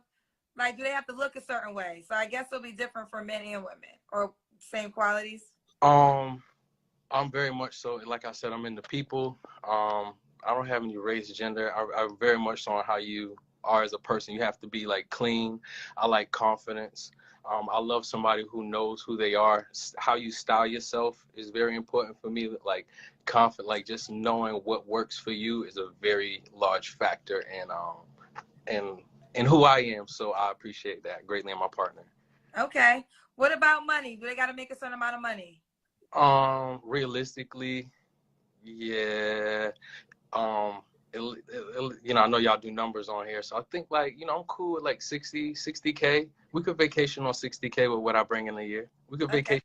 like, do they have to look a certain way? So I guess it'll be different for men and women, or same qualities? I'm very much so, like I said, I'm into people. I don't have any race, gender. I'm very much so on how you are as a person. You have to be like clean. I like confidence. I love somebody who knows who they are. How you style yourself is very important for me. Like confident, like just knowing what works for you is a very large factor in who I am. So I appreciate that greatly in my partner. Okay. What about money? Do they got to make a certain amount of money? Realistically, yeah. You know, I know y'all do numbers on here, so I think like, you know, I'm cool with like 60K. We could vacation on 60K with what I bring in a year. We could vacation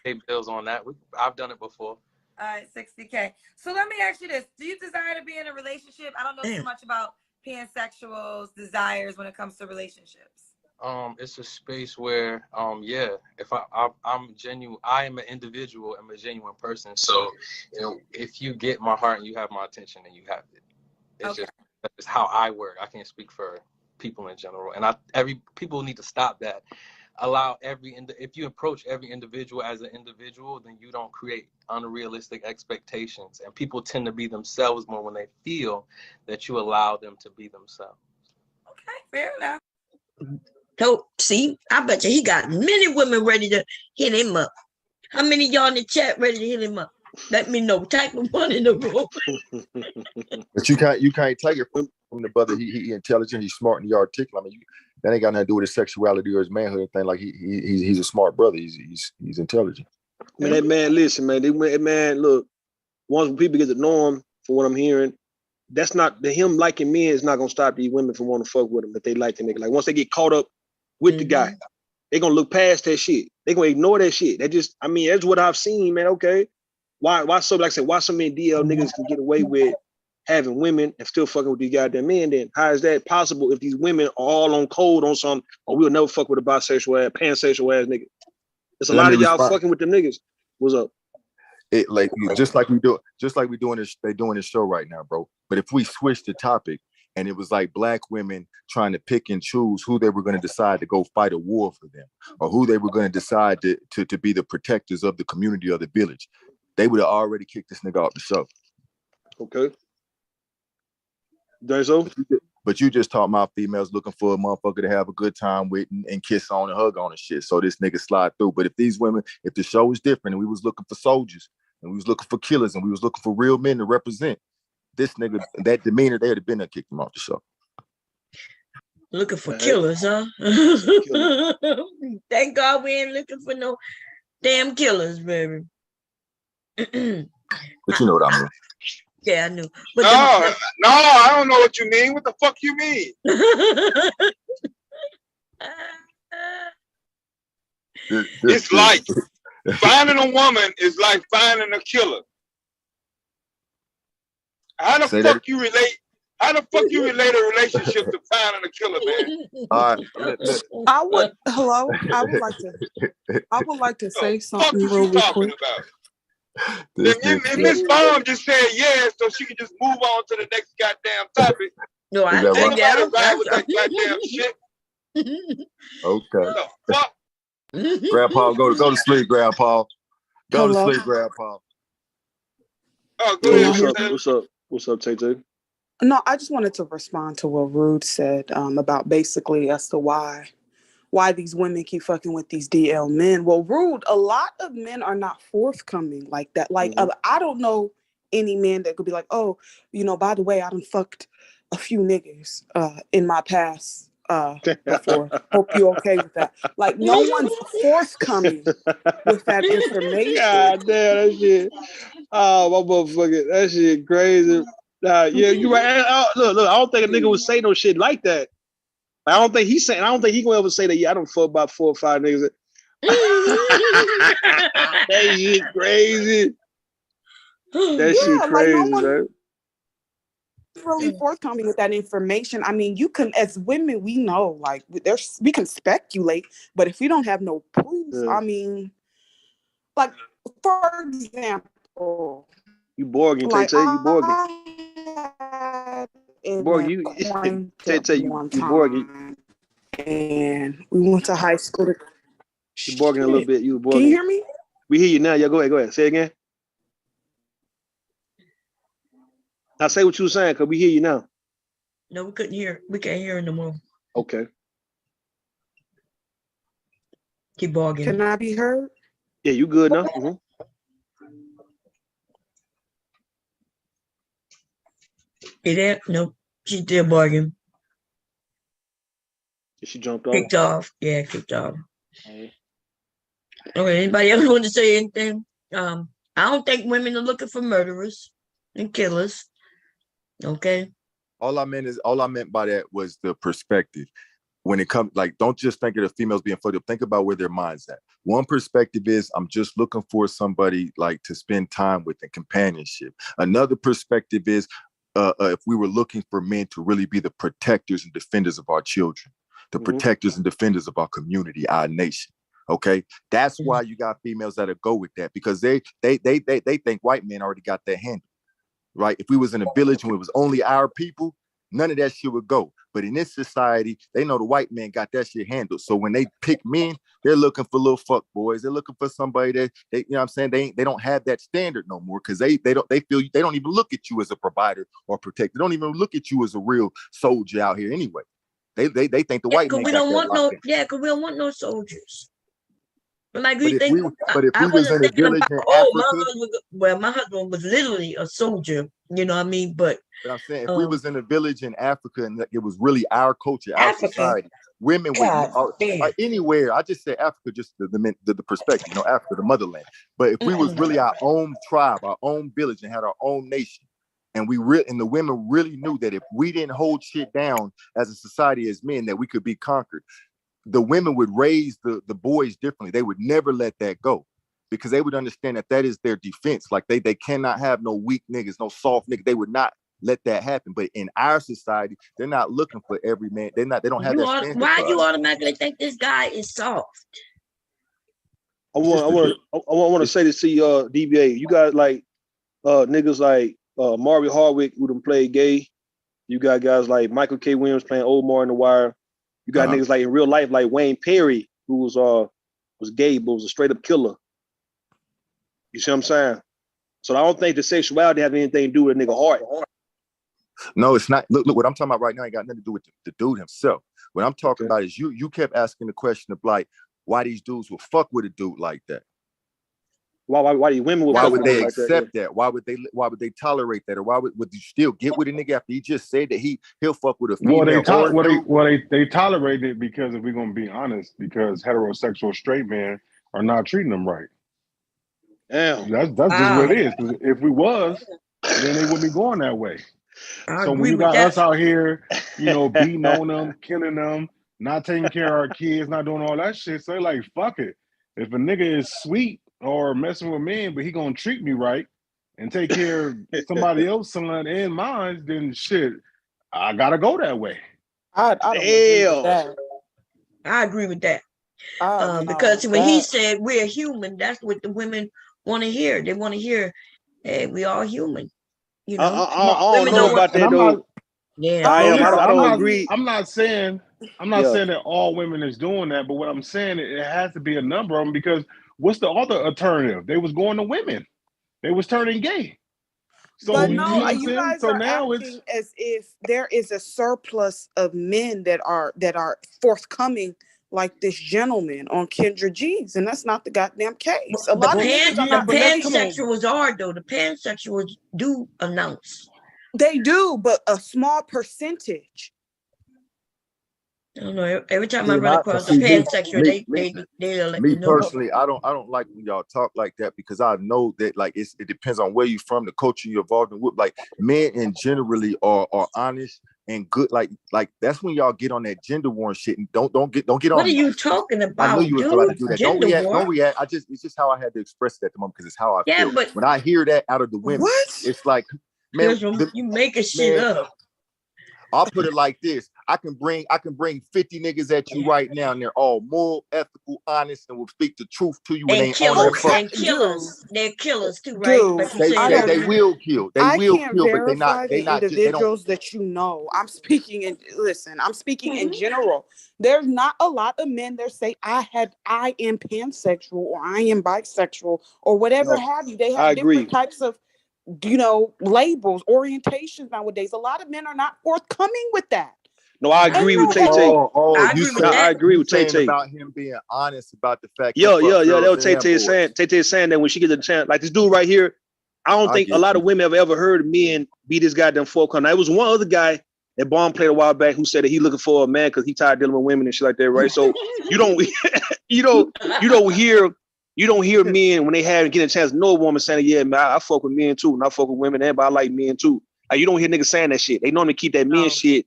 pay bills on that. I've done it before. All right, 60K. So let me ask you this. Do you desire to be in a relationship? I don't know too much about pansexuals' desires when it comes to relationships. It's a space where, yeah, if I'm genuine, I am an individual, I'm a genuine person. So, you know, if you get my heart and you have my attention, then you have it. It's just, that's how I work. I can't speak for people in general. And people need to stop that. If you approach every individual as an individual, then you don't create unrealistic expectations. And people tend to be themselves more when they feel that you allow them to be themselves. Okay, fair enough. So, see, I bet you he got many women ready to hit him up. How many of y'all in the chat ready to hit him up? Let me know. Type of one in the room. But you can't take it from the brother. He intelligent, he's smart, and he articulate. I mean, that ain't got nothing to do with his sexuality or his manhood thing. Like he's a smart brother. He's intelligent. Man, that man, listen, man. That man, look. Once people get to know him, for what I'm hearing, that's not him liking men is not gonna stop these women from wanting to fuck with him if they like the nigga. Like once they get caught up with the guy, they gonna look past that shit. They gonna ignore that shit. That's what I've seen, man. Okay, why so like I said, why so many DL niggas can get away with having women and still fucking with these goddamn men? Then how is that possible if these women are all on code on something? Or we'll never fuck with a bisexual ass, pansexual ass nigga. There's a lot of y'all fucking with them niggas. What's up? It like just like we doing this, they doing this show right now, bro. But if we switch the topic and it was like black women trying to pick and choose who they were going to decide to go fight a war for them, or who they were going to decide to be the protectors of the community or the village, they would have already kicked this nigga off the show. Okay. That's so. But you just talking about females looking for a motherfucker to have a good time with and kiss on and hug on and shit. So this nigga slide through. But if these women, if the show was different and we was looking for soldiers and we was looking for killers and we was looking for real men to represent, this nigga, that demeanor, they would have been there, kicked him off the show. Looking for killers, huh? Thank God we ain't looking for no damn killers, baby. But you know what I mean. Yeah, I knew. But no, I don't know what you mean. What the fuck you mean? It's like finding a woman is like finding a killer. How the fuck you relate a relationship to finding a killer, man? All right. I would like to say something really quick. If Miss Bomb just said yes, so she can just move on to the next goddamn topic. No, I ain't nobody ride with that goddamn shit. Okay. Grandpa, go to sleep, Grandpa. Go to sleep, Grandpa. Oh, go ahead. What's up, Tay-Tay? No, I just wanted to respond to what Rude said about basically as to why these women keep fucking with these DL men. Well, Rude, a lot of men are not forthcoming like that. Like, I don't know any man that could be like, oh, you know, by the way, I done fucked a few niggas in my past before. Hope you okay with that. Like, no one's forthcoming with that information. God damn, that shit. Oh, my motherfucker. That shit crazy. Yeah, you right. Look, I don't think a nigga would say no shit like that. I don't think he gonna ever say that. Yeah, I don't fuck about 4 or 5 niggas. That shit crazy. That shit crazy, like no man. Really forthcoming with that information. I mean, you can, as women, we know, like we can speculate, but if we don't have no proof, I mean, like for example, you Borgin, like, Tay-Tay, you Borgin. Tay-Tay, you Borgin. And we went to high school. You Borgin a little bit. You Borgin. Can you hear me? We hear you now. Yeah, go ahead. Say it again. I say what you were saying, because we hear you now. No, we couldn't hear. We can't hear no more. Okay. Keep bargaining. Can I be heard? Yeah, you good now. Mm-hmm. You there? No, she's still bargaining. She jumped off. Kicked off. Yeah, kicked off. Okay, anybody else want to say anything? I don't think women are looking for murderers and killers. Okay. All I meant by that was the perspective. When it comes, like, don't just think of the females being fucked up. Think about where their mind's at. One perspective is I'm just looking for somebody like to spend time with and companionship. Another perspective is if we were looking for men to really be the protectors and defenders of our children, the protectors and defenders of our community, our nation. Okay, that's why you got females that'll go with that, because they think white men already got that handled, right? If we was in a village and it was only our people, none of that shit would go. But in this society, they know the white man got that shit handled. So when they pick men, they're looking for little fuck boys. They're looking for somebody that they, you know what I'm saying? They don't have that standard no more, because they feel they don't even look at you as a provider or protector. They don't even look at you as a real soldier out here anyway. They think the white man. We don't want no. Yeah, because we don't want no soldiers. But like we think. But if we was in a village in Africa, my husband was literally a soldier. You know what I mean? But I'm saying, if we was in a village in Africa and it was really our culture, our society, women would anywhere. I just say Africa, just the perspective, Africa, the motherland. But if we was really our own tribe, our own village, and had our own nation, and the women really knew that if we didn't hold shit down as a society, as men, that we could be conquered, the women would raise the boys differently. They would never let that go, because they would understand that is their defense. Like they cannot have no weak niggas, no soft niggas. They would not let that happen. But in our society, they're not looking for every man. They don't have that standard. Why you automatically think this guy is soft? I want to say this to you, DBA. You got like niggas like Marvin Hardwick, who done played gay. You got guys like Michael K. Williams playing Omar in The Wire. You got niggas like in real life, like Wayne Perry, who was gay, but was a straight up killer. You see what I'm saying? So I don't think the sexuality have anything to do with a nigga heart. No, it's not. Look, what I'm talking about right now ain't got nothing to do with the dude himself. What I'm talking about is you kept asking the question of like, why these dudes will fuck with a dude like that? Why these women would why would they accept that? Why would they tolerate that? Or why would you still get with a nigga after he just said that he'll fuck with a female? They tolerate it because, if we're gonna be honest, because heterosexual straight men are not treating them right. Damn. That's just what it is. If we was, then they wouldn't be going that way. So when you got us out here, beating on them, killing them, not taking care of our kids, not doing all that shit, so they like, fuck it. If a nigga is sweet or messing with men, but he gonna treat me right and take care of somebody else, son and mine, then shit, I gotta go that way. I agree with that. Because when he said we're human, that's what the women want to hear. They want to hear, hey, we all human. I don't know about that though. Yeah, I don't agree. I'm not saying that all women is doing that, but what I'm saying, it has to be a number of them, because what's the other alternative? They was going to women. They was turning gay. So but no, you guys are acting as if there is a surplus of men that are forthcoming, like this gentleman on Kendra G's, and that's not the goddamn case. A lot of pansexuals are though. The pansexuals do announce. They do, but a small percentage. I don't know. Every time I run across a pansexual, they let me know. Personally, I don't like when y'all talk like that, because I know that like it depends on where you're from, the culture you're involved in. Like men in generally are honest and good. Like that's when y'all get on that gender war shit, and don't get on. What are you talking about? I knew you were about to do that. Don't react. It's just how I had to express it at the moment, because it's how I feel. But when I hear that out of the women, it's like, man, you making shit up. I'll put it like this. I can bring 50 niggas at you right now, and they're all moral, ethical, honest, and will speak the truth to you. And killers. They're killers too, right? Dude, they will kill. They will kill, but they not individuals that I'm speaking in. Listen, I'm speaking in general. There's not a lot of men that say I am pansexual or I am bisexual or whatever have you. They have different types of labels, orientations nowadays. A lot of men are not forthcoming with that. No, I agree with Tay Tay. I agree with Tay Tay about him being honest about the fact. That was Tay Tay saying. Tay Tay saying that when she gets a chance, like this dude right here, I don't think a lot of women have ever heard men be this goddamn forthcoming. There was one other guy that Bomb played a while back who said that he looking for a man because he tired dealing with women and shit like that, right? So you don't hear men when they get a chance to know a woman saying, yeah, man, I fuck with men too, and I fuck with women, and I like men too. Like you don't hear niggas saying that shit. They normally keep that men shit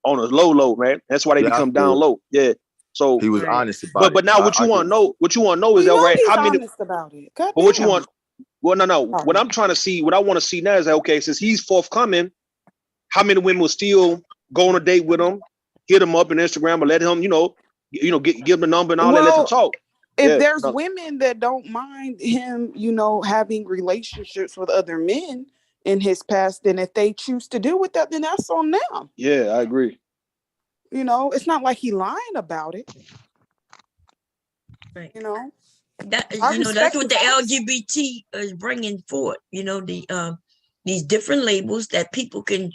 on a low, man. That's why they become down low. Yeah. So he was honest about it. But now what you want to know is that right? How many honest about it? God but what you damn. want? Well, no. What I'm trying to see, what I want to see now is that okay, since he's forthcoming, how many women will still go on a date with him, hit him up on Instagram, or let him, give him the number and all that, let them talk. If there's women that don't mind him, having relationships with other men in his past, then if they choose to deal with that, then that's on them. Yeah, I agree. It's not like he lying about it. Right. That's what the LGBT is bringing forth. These different labels that people can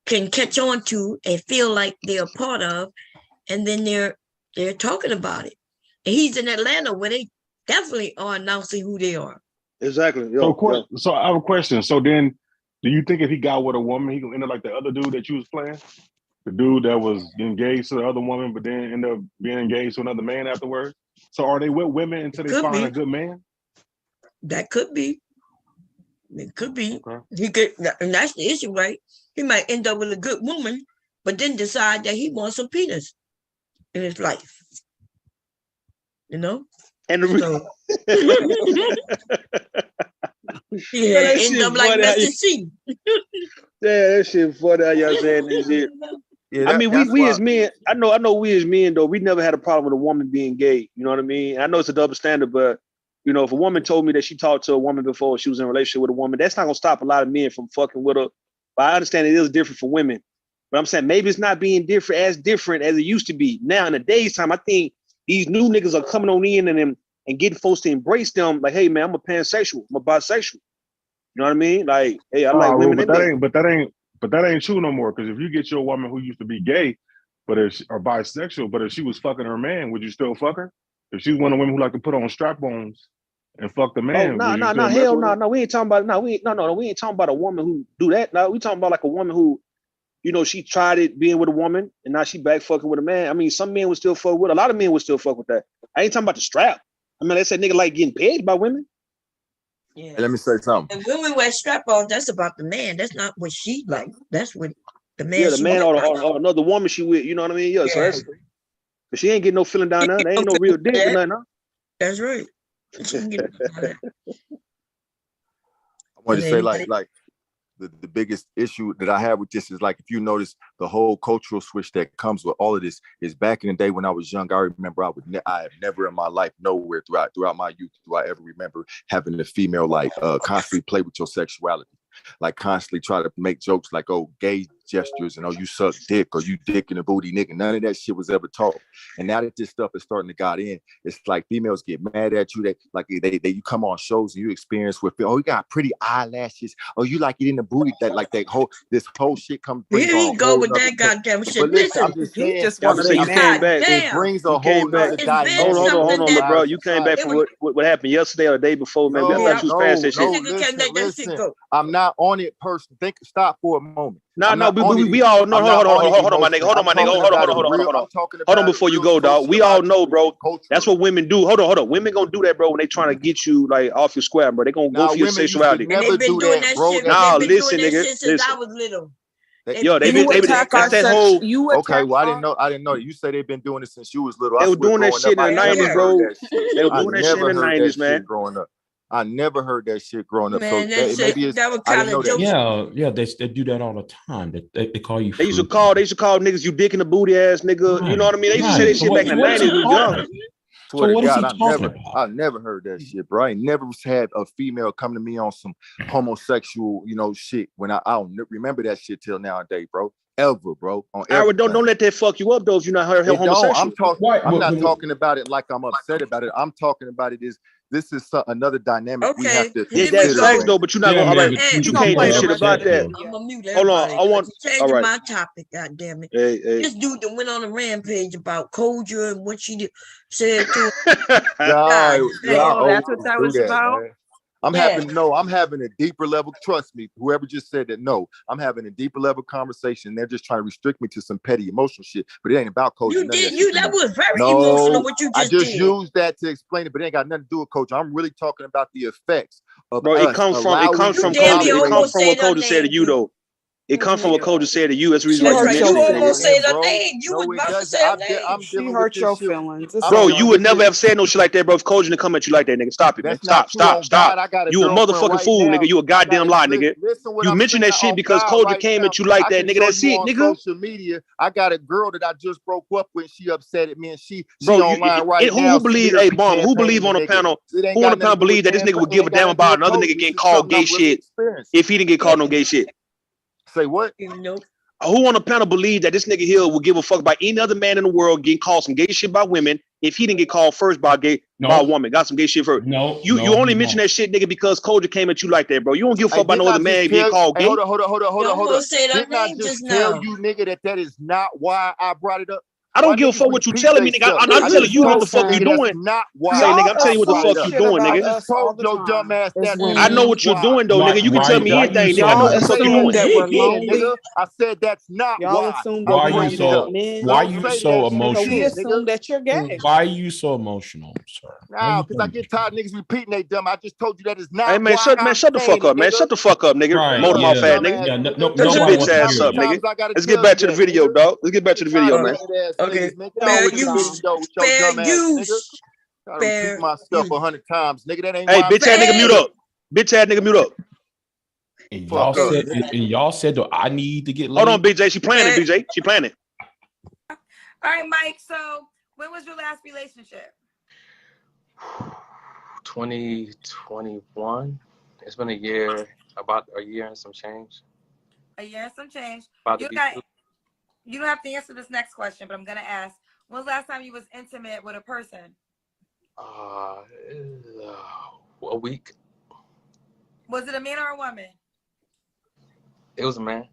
catch on to and feel like they're a part of, and then they're talking about it. And he's in Atlanta where they definitely are announcing who they are. Exactly. So I have a question. So then, do you think if he got with a woman, he gonna end up like the other dude that you was playing? The dude that was engaged to the other woman, but then end up being engaged to another man afterwards? So are they with women until they find a good man? That could be. It could be. Okay. He could, and that's the issue, right? He might end up with a good woman, but then decide that he wants some penis in his life. And end up like Mr. C. Yeah, that shit funny how y'all saying this shit. Yeah, I mean, we as men, I know we as men though, we never had a problem with a woman being gay. You know what I mean? I know it's a double standard, but if a woman told me that she talked to a woman before she was in a relationship with a woman, that's not gonna stop a lot of men from fucking with her. But I understand it is different for women. But I'm saying maybe it's not being different as it used to be. Now in the day's time, I think these new niggas are coming on in and getting folks to embrace them. Like, hey man, I'm a pansexual, I'm a bisexual. You know what I mean? Like, hey, I like women. But that ain't true no more. Because if you get your woman who used to be gay, or bisexual, but if she was fucking her man, would you still fuck her? If she's one of the women who like to put on strap-ons and fuck the man, hell no. We ain't talking about we ain't talking about a woman who do that. No, we talking about like a woman who, she tried it being with a woman and now she back fucking with a man. I mean, some men would still fuck with. A lot of men would still fuck with that. I ain't talking about the strap. I mean, they said nigga like getting paid by women. Yeah. Let me say something. And women wear strap-ons, that's about the man. That's not what she like. That's what the man. Yeah, the man or another woman she with. You know what I mean? Yeah. So that's. But she ain't getting no feeling down there. There ain't no real dick or nothing. Huh? That's right. I want to say like the biggest issue that I have with this is like, if you notice the whole cultural switch that comes with all of this is back in the day when I was young, I remember I have never in my life, nowhere throughout my youth, do I ever remember having a female like constantly play with your sexuality, like constantly try to make jokes like, oh, gay gestures and oh, you suck dick or you dick in the booty, nigga. None of that shit was ever taught. And now that this stuff is starting to got in, it's like females get mad at you. They you come on shows and you experience with, oh, you got pretty eyelashes. Oh, you like it in the booty. This whole shit comes. Here you go with that goddamn shit. Listen, he just want to you came back. It brings a whole other dynamic. Hold on, bro. You came back from what happened yesterday or the day before, man. I thought you was past that shit. Listen, I'm not on it personally. Stop for a moment. No, we all know. Hold on, my nigga. Hold on before you go, dog. We all know, bro. That's what women do. Hold on. Women gonna do that, bro, when they trying to get you like off your square, bro. They gonna go for your sexuality. And they've been doing that shit. Nah, listen, nigga. Since I was little. Yo, they that's that whole. Okay, well, I didn't know. You say they've been doing it since you was little. They were doing that shit in the 90s, bro. They were doing that shit in the 90s, man. Growing up. I never heard that shit growing up. Man, that was kind of joke. Yeah, they do that all the time. They call you. They used to call niggas you dick in the booty ass nigga. Right. You know what I mean? They used to say that shit back in the 90s. We young. So what is he talking about? I never heard that shit, bro. I never had a female come to me on some homosexual, shit. When I don't remember that shit till nowadays, bro. Ever, bro. Don't let that fuck you up though if you're not homosexual. I'm not talking about it like I'm upset about it. I'm talking about it is. This is another dynamic we have to. Yeah, that's facts though, but you're not gonna. Right, you can't do shit about that. I'm gonna mute Hold on, I want change my topic. God damn it! Hey. This dude that went on a rampage about Koja and what she said to. That's what that was about. I'm having a deeper level. Trust me, whoever just said that, no, I'm having a deeper level conversation. They're just trying to restrict me to some petty emotional shit, but it ain't about coaching. That was very emotional what you just did. I just used that to explain it, but it ain't got nothing to do with coaching. I'm really talking about the effects of it comes from what Coach said to you though. It comes from what Coach said to you. That's the reason why you almost said her name. You was about to say her name. She hurt your feelings. Bro, you would never have said no shit like that, bro. If Coach didn't come at you like that, nigga. Stop it, man. Stop. You a motherfucking fool, nigga. You a goddamn lie, nigga. You mentioned that shit because Coach came at you like that, nigga. That's it, nigga. Social media, I got a girl that I just broke up with. She upset at me, and she online right now. Who believe? Hey, Bomb. Who believe on the panel? Who on the panel believe that this nigga would give a damn about another nigga getting called gay shit if he didn't get called no gay shit? Say what? Nope. Who on the panel believe that this nigga here will give a fuck about any other man in the world getting called some gay shit by women if he didn't get called first by by a woman? Got some gay shit first. You only mention that shit, nigga, because Koja came at you like that, bro. You don't give a fuck about no other man getting called gay. Hold on. Didn't I just tell you, nigga, that is not why I brought it up? I don't give a fuck what you telling me, nigga. I'm not telling you what the fuck you doing. Not why. Say, nigga, I'm telling you what the fuck you doing, nigga. I know what you're doing, though, nigga. You can tell me anything, nigga. I know what the fuck you doing. I said that's not why. Why are you so emotional? We assume that you're gay. Why are you so emotional, sir? Nah, because I get tired of niggas repeating they dumb. I just told you that is not. Hey, man, shut the fuck up, man. Shut the fuck up, nigga. Motor mouth fat, nigga. Shut your bitch ass up, nigga. Let's get back to the video, dog. Let's get back to the video, man. Okay. Repeat my stuff 100 times, nigga. That ain't. Hey, bitch ass nigga, mute up. Bitch ass nigga, mute up. And y'all said that I need to get. Hold on, BJ. She playing it, BJ. She playing it. All right, Mike. So, when was your last relationship? 2021. It's been a year, about a year and some change. A year and some change. You don't have to answer this next question, but I'm gonna ask. When was the last time you was intimate with a person? A week. Was it a man or a woman? It was a man.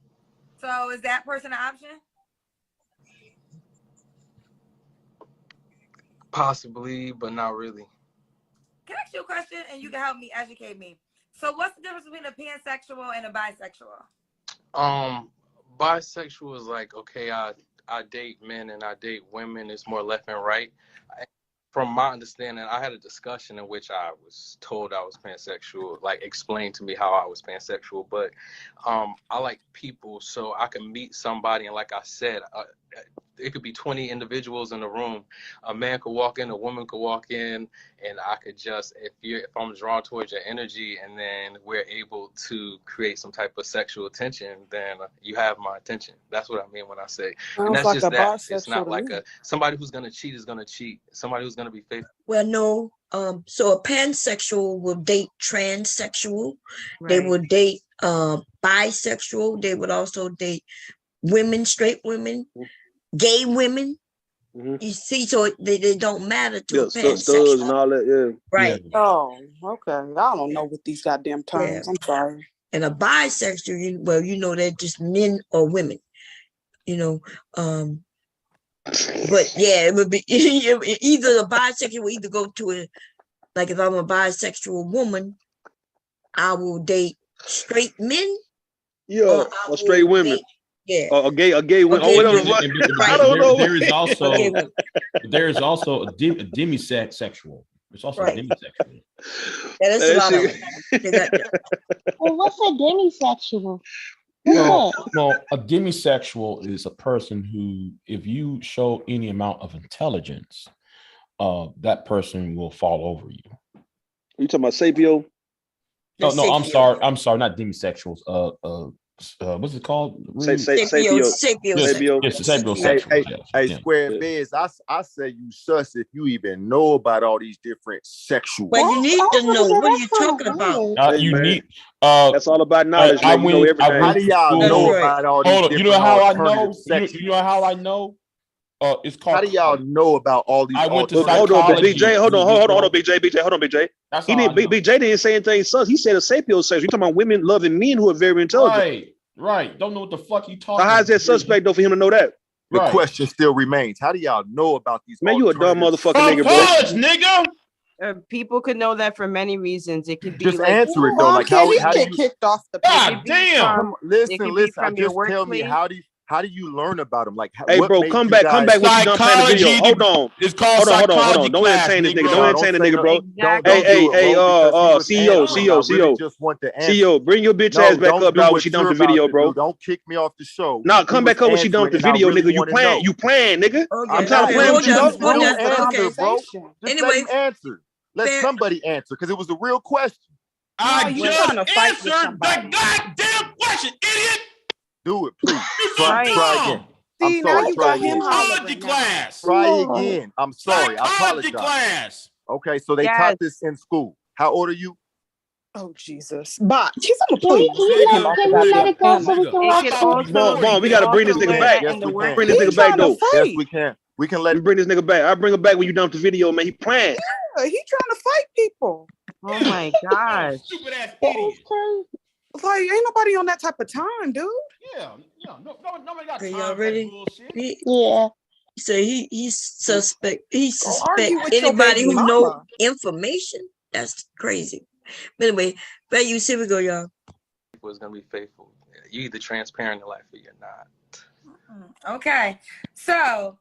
So is that person an option? Possibly, but not really. Can I ask you a question and you can help me educate me? So what's the difference between a pansexual and a bisexual? Bisexual is like, okay, I date men and I date women. It's more left and right. From my understanding, I had a discussion in which I was told I was pansexual, like explained to me how I was pansexual. But I like people, so I can meet somebody, and like I said, it could be 20 individuals in the room. A man could walk in, a woman could walk in, and I could just, if I'm drawn towards your energy, and then we're able to create some type of sexual attention, then you have my attention. That's what I mean when I say, and that's like just that. It's not like somebody who's gonna cheat is gonna cheat. Somebody who's gonna be faithful. Well, no. So a pansexual will date transsexual. Right. They will date bisexual. They would also date women, straight women. Gay women, you see, so they don't matter to a pansexual. And all that, yeah. Right. Yeah. Oh, okay. I don't know what these goddamn terms. Yeah. I'm sorry. And a bisexual, they're just men or women, But yeah, it would be either a bisexual will either go to like if I'm a bisexual woman, I will date straight men. Yeah, or straight women. Yeah, a gay woman. I don't know. There is also a demisexual. There's also a demisexual. Yeah, that's a lot of them. Well, what's a demisexual? No, a demisexual is a person who, if you show any amount of intelligence, that person will fall over you. You talking about sapio? No, I'm sorry, not demisexuals. What's it called? Sapio. Hey, Square Biz, I say you sus if you even know about all these different sexual. Well, you need to know. What are you talking about? That's all about knowledge. How do y'all know about all these different? You know how I know? You know how I know? It's called. How do y'all know about all these? I went to hold on, BJ. Hold on, BJ. Hold on, BJ. BJ didn't say anything sus. He said a sapio sex. You talking about women loving men who are very intelligent. Right. Don't know what the fuck you talking about. How is that suspect though for him to know that? The question still remains. How do y'all know about these? Man, you a dumb motherfucking nigga, bro. Nigga. People could know that for many reasons. It could be Just like answer it though. Like how do get you kicked off the God damn. listen? I from your just tell me workplace. how do you learn about them? Like Hey, what bro, made come you back guys- when you done playing the video. Hold on. It's called Hold on. psychology Don't class, entertain this nigga. Negro. Don't entertain the nigga, bro. Don't do it, Hey, bro, because he was answering. I really CEO. just want the answer. CEO, bring your bitch No, ass back don't up, do dog, when what she done you're with the about video, to bro. do. Don't kick me off the show. Nah, He come was back up when she done with the answering, and I video, really nigga. You wanna know. playing, nigga. Okay, I'm trying to okay, play hold with you, on, dog. hold on. Answer, bro. Just Anyway, let him answer. Let fair- somebody answer, because it was a real question. I you just trying to fight with answered the somebody. goddamn question, idiot. Do it, please. You Try so again. dumb. I'm See, now sorry. you Try got him again. Psychology hollering now. class. Try again. I'm sorry. I Psychology apologize. class. Okay, so they taught this in school. How old are you? Oh Jesus, Bot, he's on the Can we please. let it go so we can watch it? Vaughn, we gotta bring this nigga back. Yes, we can. Bring this nigga back, though. Yes, we can. We can let bring this nigga back. I'll bring him back when you done with the video, man. He playing. Yeah, he trying to fight people. Oh my gosh. Stupid ass idiot. Like, ain't nobody on that type of time, dude. Yeah, nobody got Okay, time y'all for that ready? bullshit. Yeah. So he suspect argue with your anybody baby who know mama. information. That's crazy. But anyway, values, here we go, y'all. People is gonna be faithful. You either transparent in life or you're not. Okay, so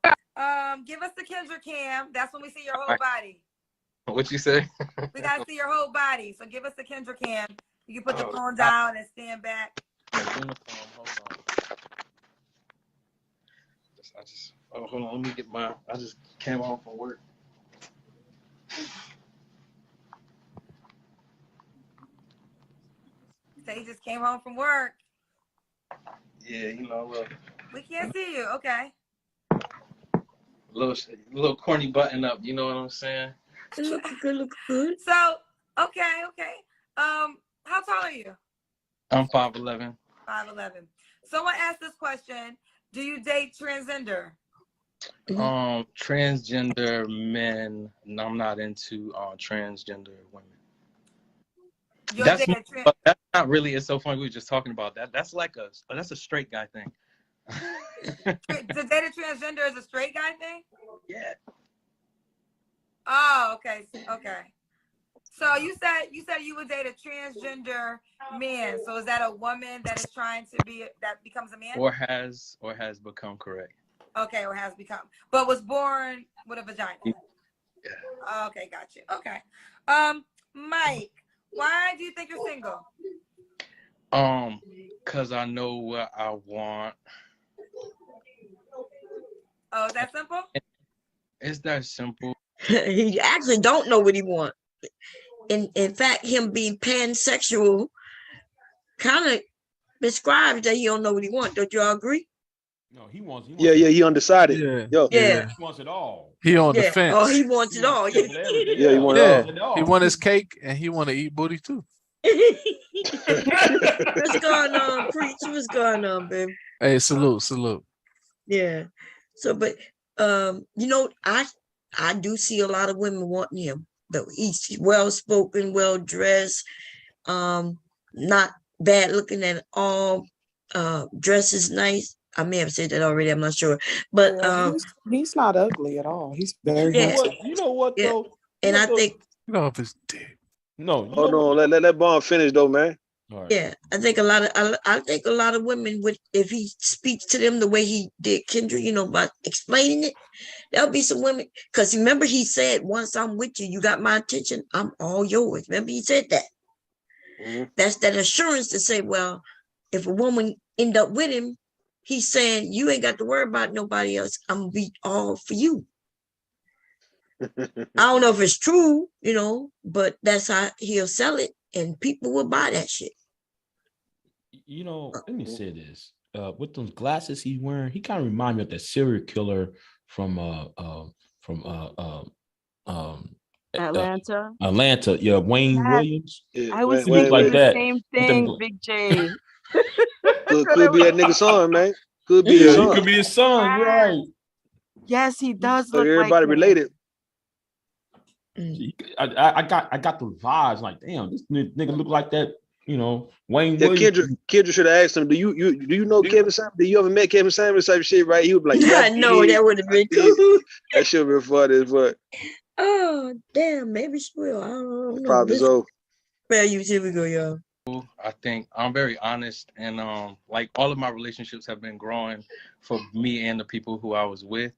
give us the Kendra cam. That's when we see your whole body. What you say? We gotta see your whole body. So give us the Kendra cam. You can put the phone down and stand back. Hold on. Let me get I just came home from work. So he just came home from work. Yeah, We can't see you. Okay. little corny button up. You know what I'm saying? Look good. So okay. How tall are you? I'm 5'11". 5'11". Someone asked this question: do you date transgender? Transgender men. No, I'm not into transgender women. That's not really. It's so funny. We were just talking about that. That's like that's a straight guy thing. To date a transgender is a straight guy thing? Yeah. Oh, okay. So you said you would date a transgender man. So is that a woman that is trying to becomes a man? Or has become correct. Okay, or has become, but was born with a vagina. Yeah. Okay, got you. Okay. Mike, why do you think you're single? Cause I know what I want. Oh, is that simple? It's that simple. He actually don't know what he wants. In fact, him being pansexual kind of describes that he don't know what he wants. Don't you all agree? No, he wants he undecided. Yeah. Yeah. He wants it all. He on the fence. Oh, he wants it all. Yeah, he wants it all. He want his cake and he want to eat booty too. What's going on, preach? What's going on, baby? Hey, salute. Yeah. So, but I do see a lot of women wanting him. Though he's well spoken, well dressed, not bad looking at all. Dresses nice. I may have said that already. I'm not sure, but he's not ugly at all. He's very handsome. You know what though? And I think his dick. No. Hold on. Let Bond finish though, man. Right. Yeah, I think a lot of women would, if he speaks to them the way he did Kendra, by explaining it, there'll be some women. Because remember, he said, "Once I'm with you, you got my attention. I'm all yours." Remember, he said that. Mm-hmm. That's that assurance to say, well, if a woman end up with him, he's saying, you ain't got to worry about nobody else. I'm gonna be all for you. I don't know if it's true, but that's how he'll sell it, and people will buy that shit. Let me say this. With those glasses he's wearing, he kind of reminds me of that serial killer from Atlanta. Atlanta, yeah, Wayne Williams. I was thinking like the that. same thing, Big J. Could be that nigga's son, man. Could be his son. He could be his son, right? Yes, he does So look everybody like related. I got the vibes like, damn, this nigga look like that, Wayne Yeah, Williams. Kendra should have asked him, do you know Kevin Samuels? Do you ever met Kevin Samuels type of shit, right? He would be like, I know that would have been cool. That should have been funny as fuck. Oh, damn, maybe she will. I don't know. Probably so. Well, here we go, y'all. I think I'm very honest, and like all of my relationships have been growing for me and the people who I was with.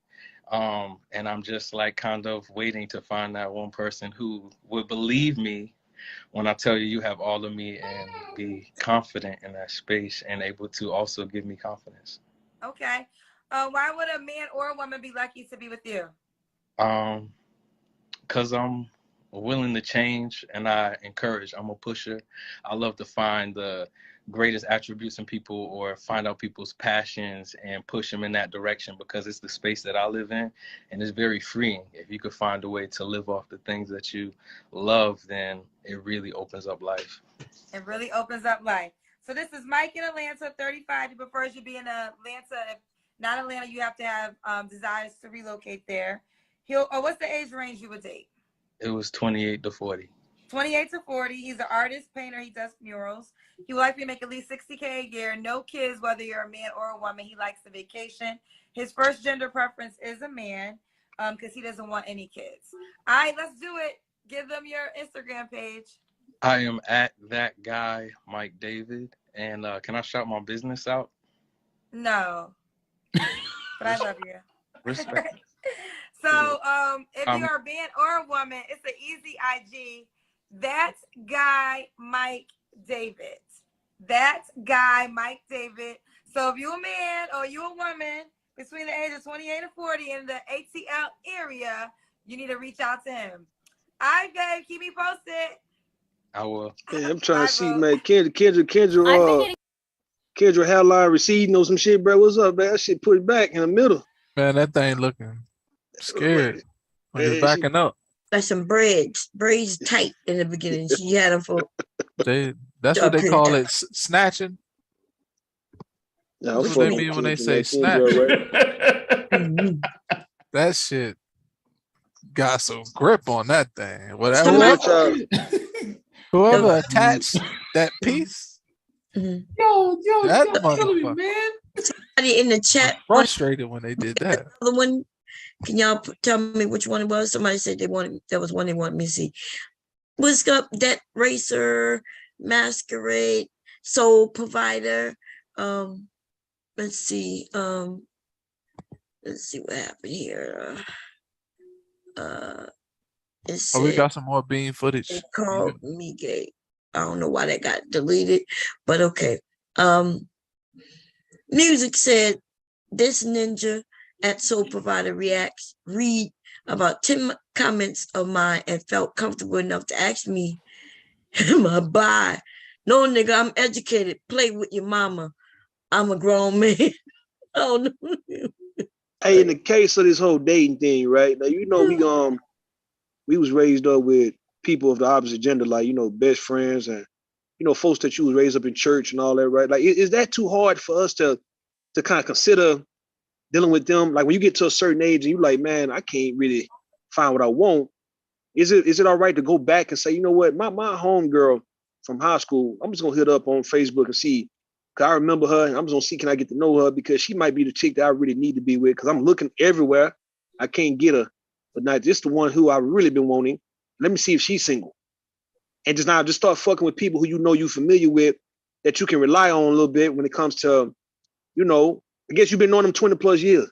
And I'm just like kind of waiting to find that one person who would believe me when I tell you have all of me and be confident in that space and able to also give me confidence. Okay. Why would a man or a woman be lucky to be with you? Because I'm willing to change and I encourage. I'm a pusher. I love to find the greatest attributes in people or find out people's passions and push them in that direction, because it's the space that I live in and it's very freeing. If you could find a way to live off the things that you love, then it really opens up life. It really opens up life. So this is Mike in Atlanta, 35. He prefers you be in Atlanta. If not Atlanta, you have to have desires to relocate there. What's the age range you would date? It was 28 to 40. 28 to 40. He's an artist, painter. He does murals. He will likely make at least $60K a year. No kids, whether you're a man or a woman. He likes to vacation. His first gender preference is a man, because he doesn't want any kids. All right, let's do it. Give them your Instagram page. I am at that guy, Mike David. And can I shout my business out? No. But I love you. Respect. So if you're a man or a woman, it's an easy IG. That's guy Mike David. That's guy Mike David. So if you're a man or you're a woman between the ages of 28 and 40 in the ATL area, you need to reach out to him. All right, babe, keep me posted. I will. Yeah, I'm trying to see, man. Kendra hairline receding or some shit, bro. What's up, man? That shit put it back in the middle. Man, that thing looking scared. I'm just backing up. Like some braids tight in the beginning. She had them for. That's what they call it, snatching. No, that's what they mean when they say snatch. That shit got some grip on that thing. Whoever attached that piece. Yo, that motherfucker. Man. Somebody in the chat frustrated when they did that. The one, can y'all tell me which one it was? Somebody said there was one they wanted me to see. What's up, Debt Racer, Masquerade, Soul Provider. Let's see what happened here. We got some more bean footage. They called me gay. I don't know why that got deleted, but okay. Music said, this ninja at Soul Provider read about 10 comments of mine and felt comfortable enough to ask me, am I bi? No, nigga, I'm educated. Play with your mama. I'm a grown man. Oh no. Hey, in the case of this whole dating thing, right? Now, you know, we was raised up with people of the opposite gender, like, you know, best friends and, you know, folks that you was raised up in church and all that, right? Like, is that too hard for us to kind of consider dealing with them? Like, when you get to a certain age and you're like, man, I can't really find what I want. Is it all right to go back and say, you know what, my homegirl from high school, I'm just gonna hit up on Facebook and see, because I remember her, and I'm just gonna see, can I get to know her, because she might be the chick that I really need to be with, because I'm looking everywhere. I can't get her, but not just the one who I've really been wanting. Let me see if she's single. And just start fucking with people who you know you're familiar with, that you can rely on a little bit when it comes to, you know, I guess you've been knowing them 20 plus years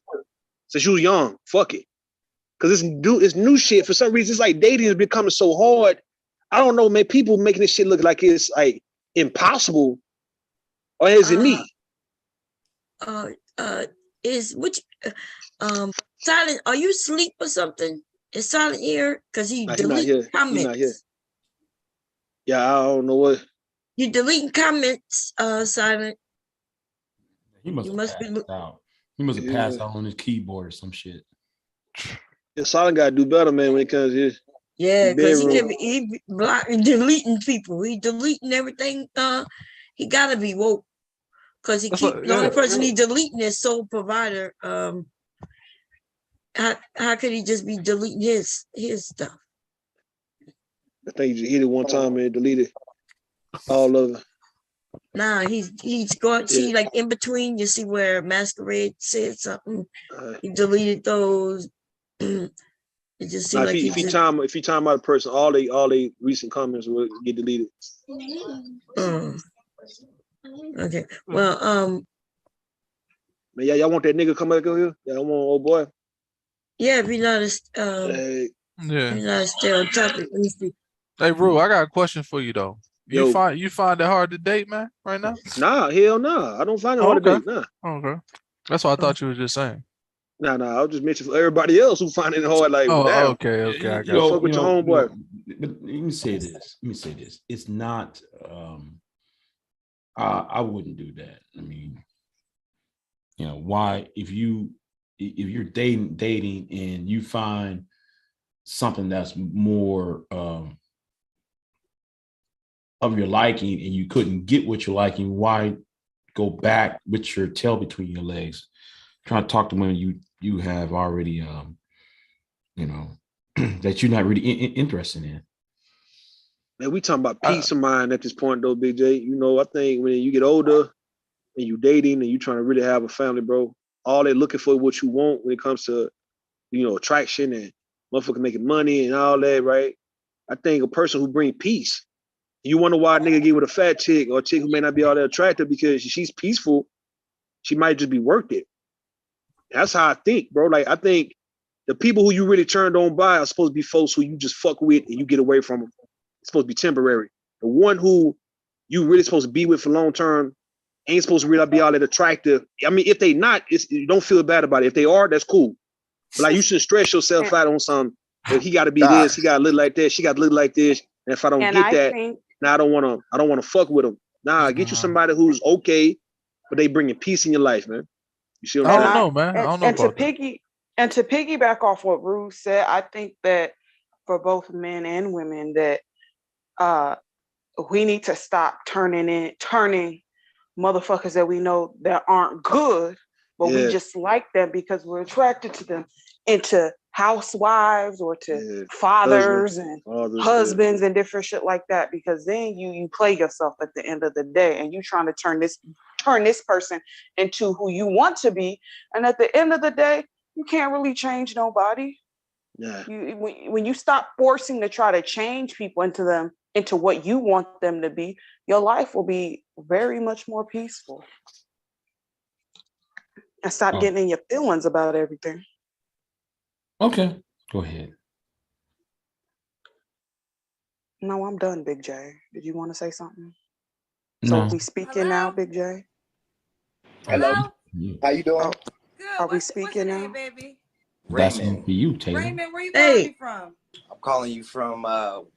since you was young. Fuck it. Because it's new shit. For some reason, it's like dating is becoming so hard. I don't know, man. People making this shit look like it's like impossible. Or is it me? Silent, are you asleep or something? Is Silent here? Because he deleted comments. He's not here. Yeah, I don't know what. You deleting comments, Silent. He must have passed out on his keyboard or some shit. Yeah, Silent gotta do better, man, when it comes to his. Yeah, because he deleting people. He deleting everything. He gotta be woke. Because the only person he deleting is Soul Provider. How could he just be deleting his stuff? I think he just hit it one time and deleted all of it. Nah, he's going. See, like in between, you see where Masquerade said something. He deleted those. It just Now, seemed like if you time out a person, all they recent comments will get deleted. Okay. Well, man, y'all want that nigga come back over here? Yeah, I want old boy. Yeah, if you're not a stereotypic. Let me see. Hey, Rue, I got a question for you though. You find it hard to date, man, right now? Nah, hell nah. I don't find it hard to date. Nah. Okay. That's what I thought you were just saying. Nah. I'll just mention for everybody else who find it hard. Like, damn. Okay. I got you. Fuck with your homeboy. But let me say this. It's not. I wouldn't do that. I mean, why? If you're dating and you find something that's more of your liking and you couldn't get what you're liking, why go back with your tail between your legs? Trying to talk to women you have already that you're not really interested in. Man, we talking about peace of mind at this point though, Big J. I think when you get older and you dating and you trying to really have a family, bro, all they're looking for is what you want when it comes to, attraction and motherfucker making money and all that, right? I think a person who bring peace, you wonder why a nigga get with a fat chick or a chick who may not be all that attractive because she's peaceful, she might just be worth it. That's how I think, bro. Like, I think the people who you really turned on by are supposed to be folks who you just fuck with and you get away from them. It's supposed to be temporary. The one who you really supposed to be with for long term ain't supposed to really be all that attractive. I mean, if they not, you don't feel bad about it. If they are, that's cool. But like, you shouldn't stress yourself out on something. If he got to be this, he got to look like that, she got to look like this. And if I don't get that, now I don't want to fuck with him. Nah, get you somebody who's okay, but they bringing peace in your life, man. You see what I'm saying? I don't know, man. I don't know about that. And to piggyback off what Rue said, I think that for both men and women that we need to stop turning motherfuckers that we know that aren't good, but we just like them because we're attracted to them into housewives or to fathers and husbands and different shit like that, because then you play yourself at the end of the day and you trying to turn this person into who you want to be, and at the end of the day you can't really change nobody. When you stop forcing to try to change people into what you want them to be, your life will be very much more peaceful. And stop getting in your feelings about everything. Okay, go ahead. No, I'm done, Big J. Did you want to say something? No. So are we speaking now, Big J? Hello. How you doing? Good. Are we speaking now, baby? That's one for you, Taylor. Raymond, where you calling me from? I'm calling you from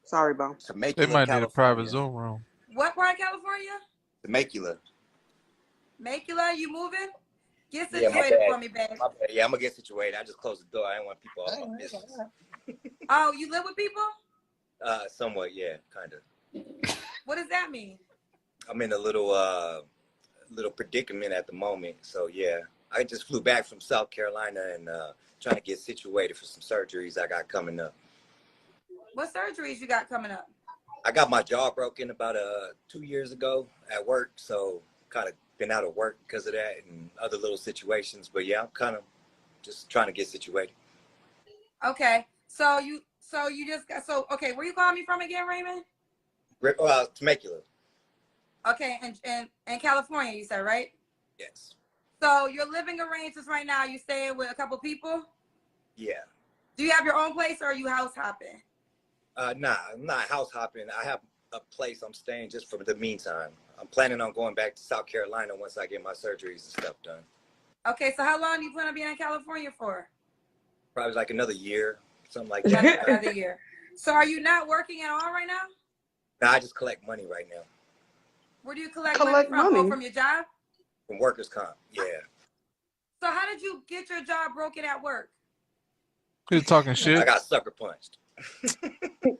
sorry, Bo. Temecula, They might need a private California. Zoom room. What part of California? Temecula. You moving? Get Yeah, my situated bad. for me, babe. My bad. Yeah, I'm gonna get situated. I just closed the door. I didn't want people all my business. Oh, you live with people? Somewhat, yeah, kind of. What does that mean? I'm in a little predicament at the moment. So yeah, I just flew back from South Carolina and trying to get situated for some surgeries I got coming up. What surgeries you got coming up? I got my jaw broken about 2 years ago at work, so kind of been out of work because of that and other little situations. But yeah, I'm kind of just trying to get situated. Okay, so you just got okay. Where you calling me from again, Raymond? Temecula. Okay, and California, you said, right? Yes. So your living arrangements right now, you staying with a couple people? Yeah. Do you have your own place or are you house hopping? Nah, I'm not house hopping. I have a place I'm staying just for the meantime. I'm planning on going back to South Carolina once I get my surgeries and stuff done. Okay, so how long do you plan on being in California for? Probably like another year, something like that. Another year. So are you not working at all right now? Nah, I just collect money right now. Where do you collect money from? Oh, from your job? From workers' comp, yeah. So how did you get your job broken at work? He was talking shit. I got sucker punched.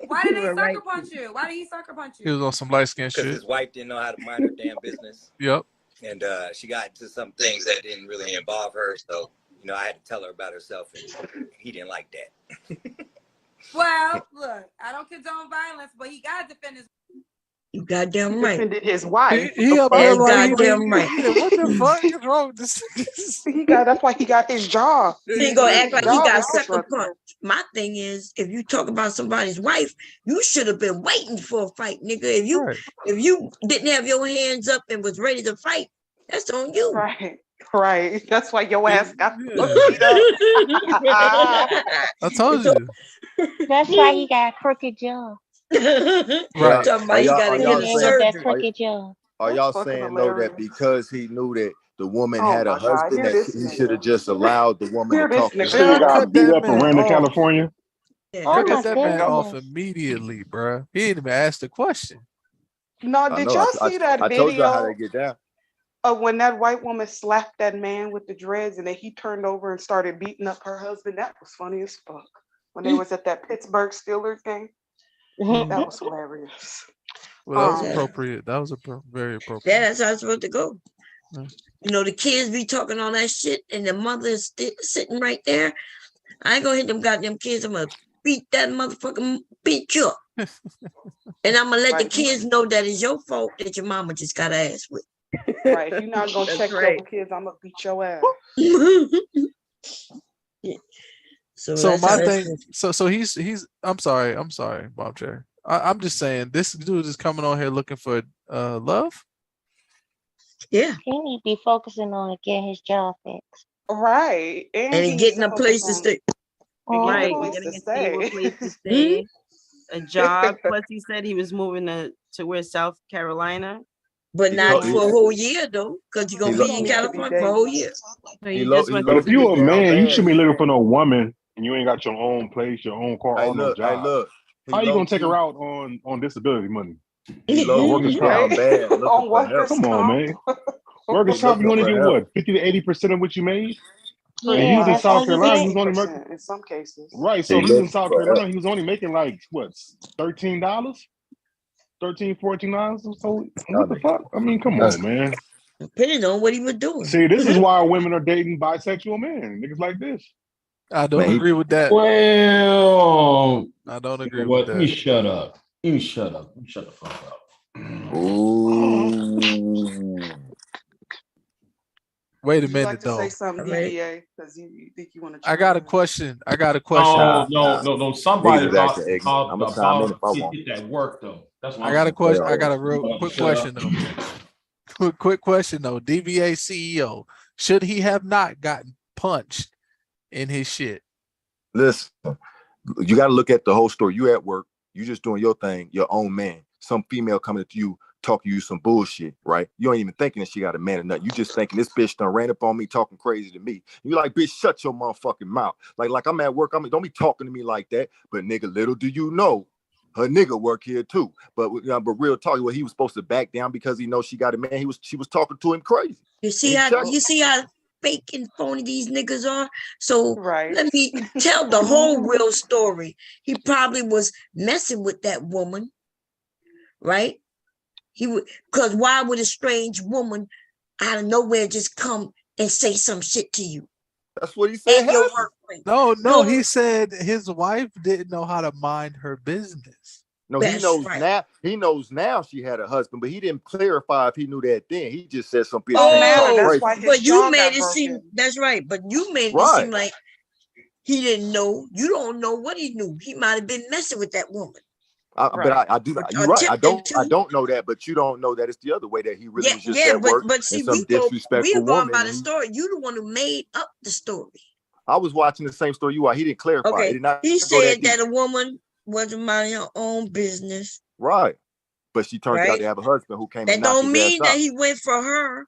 Why did they sucker punch you? Why did he sucker punch you? He was on some light skin shit. Because his wife didn't know how to mind her damn business. Yep. And she got into some things that didn't really involve her. So, I had to tell her about herself, and he didn't like that. Well, look, I don't condone violence, but he got to defend his. You goddamn right. Defended his wife. He up there like goddamn right. What the fuck is wrong with this? That's why he got his job. He gonna act like he got sucker punch. My thing is, if you talk about somebody's wife, you should have been waiting for a fight, nigga. If you didn't have your hands up and was ready to fight, that's on you. Right. That's why your ass got beat up. I told you. That's why he got a crooked jaw. Right. Somebody gotta get a surgery. Crooked jaw. Are y'all saying though that because he knew that the woman had a husband that he should have just allowed the woman to talk to Still got beat up and ran to California? Cut that man off immediately, bro. He didn't even ask the question. No, did y'all see that video? I told y'all how to get down. When that white woman slapped that man with the dreads and then he turned over and started beating up her husband? That was funny as fuck. When they was at that Pittsburgh Steelers game. That was hilarious. Well, that was appropriate. That was very appropriate. Yeah, that's how it's supposed to go. You know, the kids be talking all that shit and the mother is sitting right there. I ain't gonna hit them goddamn kids. I'm gonna beat that motherfucker, beat you up. And I'm gonna let the kids know that it's your fault that your mama just got her ass whipped. Right. If you're not gonna check your kids, I'm gonna beat your ass. So my thing, so he's I'm sorry, Bob Cherry. I'm just saying this dude is coming on here looking for love. Yeah. He need to be focusing on getting his job fixed. Right. And getting a place to stay. Right. Getting a stable place to stay. A job. Plus he said he was moving to where, South Carolina. But not for a whole year though, because you're gonna be in California for a whole year. But if you're a man, you shouldn't be looking for no woman and you ain't got your own place, your own car, or no job. How you gonna take her out on disability money? Workers' comp. Come on, man. Workers' comp, you only get what, 50 to 80% of what you made? Yeah, and he was in South Carolina, he was only making in some cases. Right. So he was in South Carolina, he was only making like what, $13? $13, $14. So what the fuck? I mean, come on, man. Depending on what he was doing. See, this is why women are dating bisexual men, niggas like this. I don't agree with that. Well, I don't agree with that. You shut up. You shut up. You shut the fuck up. Ooh. Wait a minute, like to though. say something, DBA, because you think you want to. I got a question. No. Somebody about I'm get that work though. That's what I got a question. I got a real quick question though. Quick question though. DBA CEO, should he have not gotten punched in his shit? Listen, you got to look at the whole story. You at work, you just doing your thing, your own man. Some female coming to you, talking to you some bullshit, right? You ain't even thinking that she got a man or nothing. You just thinking this bitch done ran up on me talking crazy to me. You like, bitch, shut your motherfucking mouth. Like I'm at work. Don't be talking to me like that. But nigga, little do you know, her nigga work here too. But real talk, he was supposed to back down because he knows she got a man. She was talking to him crazy. You see how fake and phony these niggas are. So let me tell the whole real story. He probably was messing with that woman, right? He would, because why would a strange woman out of nowhere just come and say some shit to you? That's what he said. No, he said his wife didn't know how to mind her business. No, he knows now. He knows now she had a husband, but he didn't clarify if he knew that then. He just said some bitch. But you made it seem that's right. But you made it seem like he didn't know. You don't know what he knew. He might have been messing with that woman. But I do. You're right. I don't know that, but you don't know that it's the other way that he really was just at work. But see, some disrespectful we're going woman. by the story. You the one who made up the story. I was watching the same story you are. He didn't clarify. Okay. He said that a woman wasn't minding her own business. Right. But she turned out to have a husband who came. That don't mean that he went for her.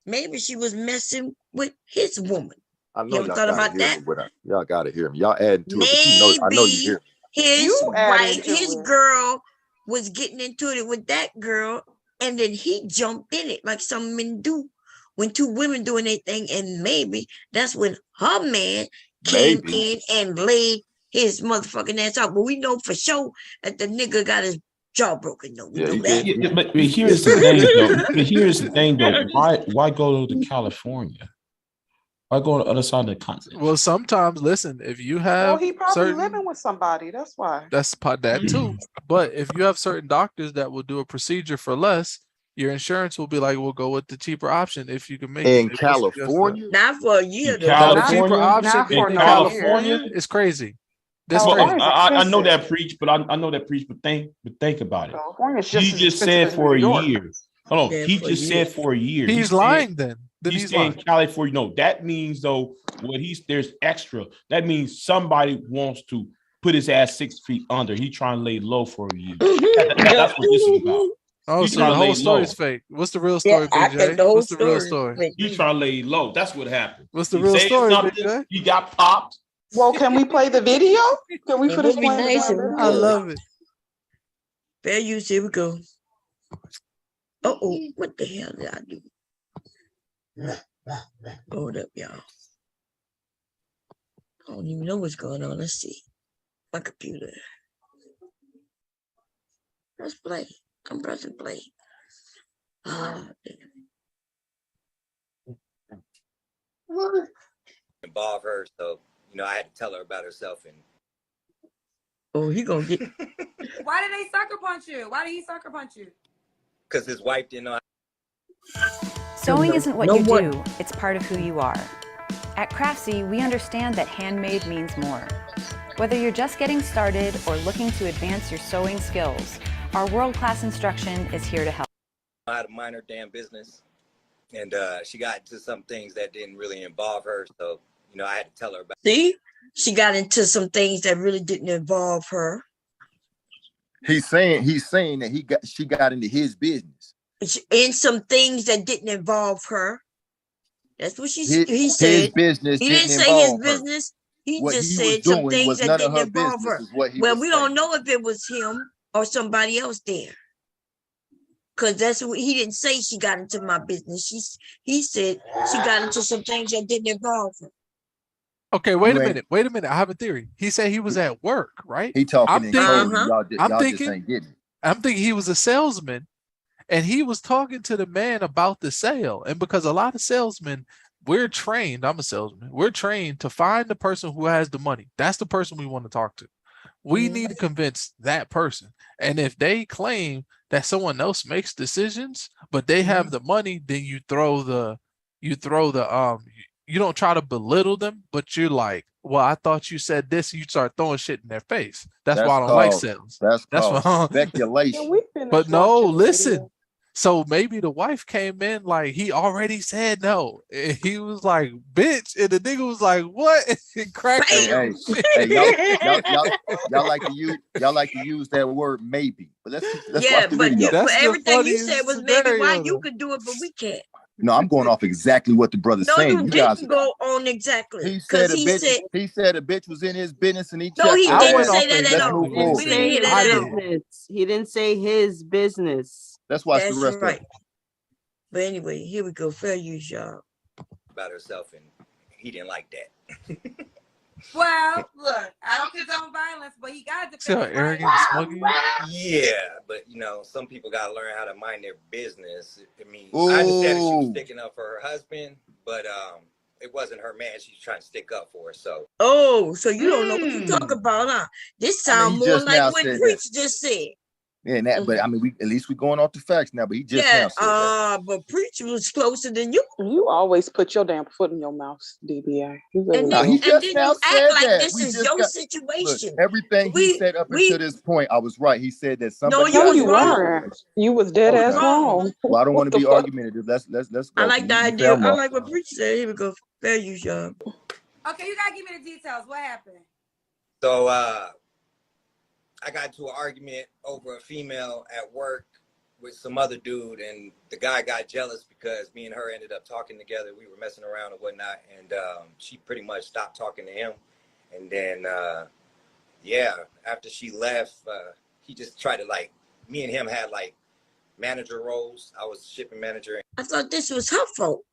Maybe she was messing with his woman. I know you thought about that. Y'all gotta hear me. Y'all adding to it. But I know you hear. His girl was getting into it with that girl, and then he jumped in it like some men do when two women doing their thing, and maybe that's when her man came in and laid his motherfucking ass out. But we know for sure that the nigga got his jaw broken. No, we know that. Yeah, but here's the thing, though. Why go to California? I go on the other side of the continent. Well, sometimes, listen, if you have Well, he probably living with somebody. That's why. that's that too. But if you have certain doctors that will do a procedure for less, your insurance will be like, we'll go with the cheaper option if you can make In it. California? Not for a year. In though. The cheaper California? option Not in for no California is crazy. That's Well, crazy. I know that preach, but I know that preach, but think about it. California's He just as just expensive said as for a New York. year. Hold on. Yeah, He for a just year. said for a year. He's lying then. He's lying. saying California. No, that means though there's extra. That means somebody wants to put his ass 6 feet under. He trying to lay low for a year. That's what this is about. Oh, He's so trying the to lay whole story is low. fake. What's the real story, I Big think J? the whole What's the real story. story? He's trying to lay low. That's what happened. What's the He real said story, Big something, J? he got popped. Well, can we play the video? Can we It finish would be playing the nice if video? we I could. love it. Fair use. Here we go. Oh, what the hell did I do? Hold up, y'all. I don't even know what's going on. Let's see. My computer. Let's play. I'm pressing play. Involve her, so I had to tell her about herself, and Oh, he gonna get. Why did they sucker punch you? Why did he sucker punch you? because his wife didn't know. Sewing isn't what no you one- do, it's part of who you are. At Craftsy, we understand that handmade means more. Whether you're just getting started or looking to advance your sewing skills, our world-class instruction is here to help. I had to mind her damn business, and she got into some things that didn't really involve her, so I had to tell her about. See, she got into some things that really didn't involve her. He's saying that she got into his business. In some things that didn't involve her. That's what he His said. business He didn't didn't say his involve her. business. He What just he was said some doing things was that none of didn't her involve business, her. is what he Well, was we saying. don't know if it was him or somebody else there. Because that's what he didn't say she got into my business. He said she got into some things that didn't involve her. Okay, wait a minute. I have a theory. He said he was at work, right? He talking in code. Y'all just ain't getting it. I'm thinking he was a salesman, and he was talking to the man about the sale. And because a lot of salesmen, we're trained. I'm a salesman. We're trained to find the person who has the money. That's the person we want to talk to. We need to convince that person. And if they claim that someone else makes decisions, but they have the money, then you don't try to belittle them, but you're like, well, I thought you said this, and you start throwing shit in their face. That's why I don't like sales. That's why called speculation. But no, listen. So maybe the wife came in like he already said no. And he was like, bitch. And the nigga was like, what? And cracked him. Hey, y'all like to use that word maybe. But let's Yeah, watch the but video. but everything you said was maybe why you could do it, but we can't. No, I'm going off exactly what the brother's No, saying. you didn't go on exactly. He said a bitch was in his business and he checked. No, he her didn't ass. say that at Let's all. move forward. He didn't say his business. He didn't say his business. Let's watch the That's rest right. of it. But anyway, here we go. Fair use, y'all. About herself, and he didn't like that. Well, look, I don't condone violence, but he got to See how arrogant and smug he is? Yeah, but some people gotta learn how to mind their business. I mean, I understand that she was sticking up for her husband, but it wasn't her man she was trying to stick up for. So So you don't know what you talk about, huh? This sounds more like what Preach just said. Yeah, but I mean, at least we're going off the facts now. But he just now said that. But Preach was closer than you. You always put your damn foot in your mouth, DBA. You really And No, then, he and just then now you said act like that. this We is just your got- situation. Look, everything he said up until this point, I was right. He said that somebody. you No, was you wrong. weren't. You was dead ass wrong. Well, I don't want to What be the fuck? argumentative. Let's go. I like the You idea. sound I wrong. like what Preach said. Here we go. Fair use, y'all. Okay, you gotta give me the details. What happened? So I got into an argument over a female at work with some other dude, and the guy got jealous because me and her ended up talking together. We were messing around and whatnot, and she pretty much stopped talking to him. And then, after she left, he just tried to me and him had manager roles. I was shipping manager. I thought this was her fault.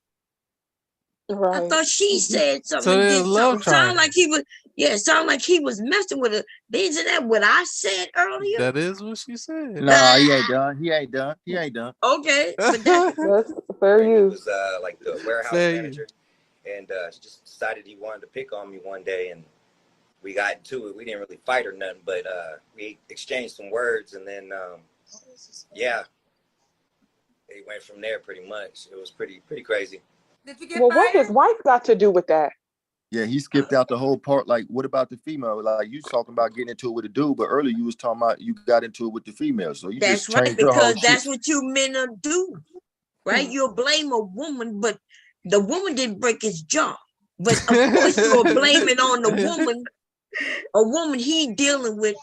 Right. I thought she said something. So and there's did love something. Sound triangle. like he was. Yeah, sound like he was messing with her. Isn't that what I said earlier? That is what she said. Nah, he ain't done. He ain't done. He ain't done. Okay, but that, That's fair He use. was the warehouse Fair manager, and she just decided he wanted to pick on me one day, and we got into it. We didn't really fight or nothing, but we exchanged some words, and then yeah, it went from there pretty much. It was pretty crazy. Did you get Well, fired? what his wife got to do with that? Yeah, he skipped out the whole part. Like, what about the female? Like, you talking about getting into it with a dude, but earlier you was talking about you got into it with the female. So you That's just right, changed your whole because that's shit. what you men are do, right? You'll blame a woman, but the woman didn't break his jaw. But of course you're blaming on the woman, a woman he dealing with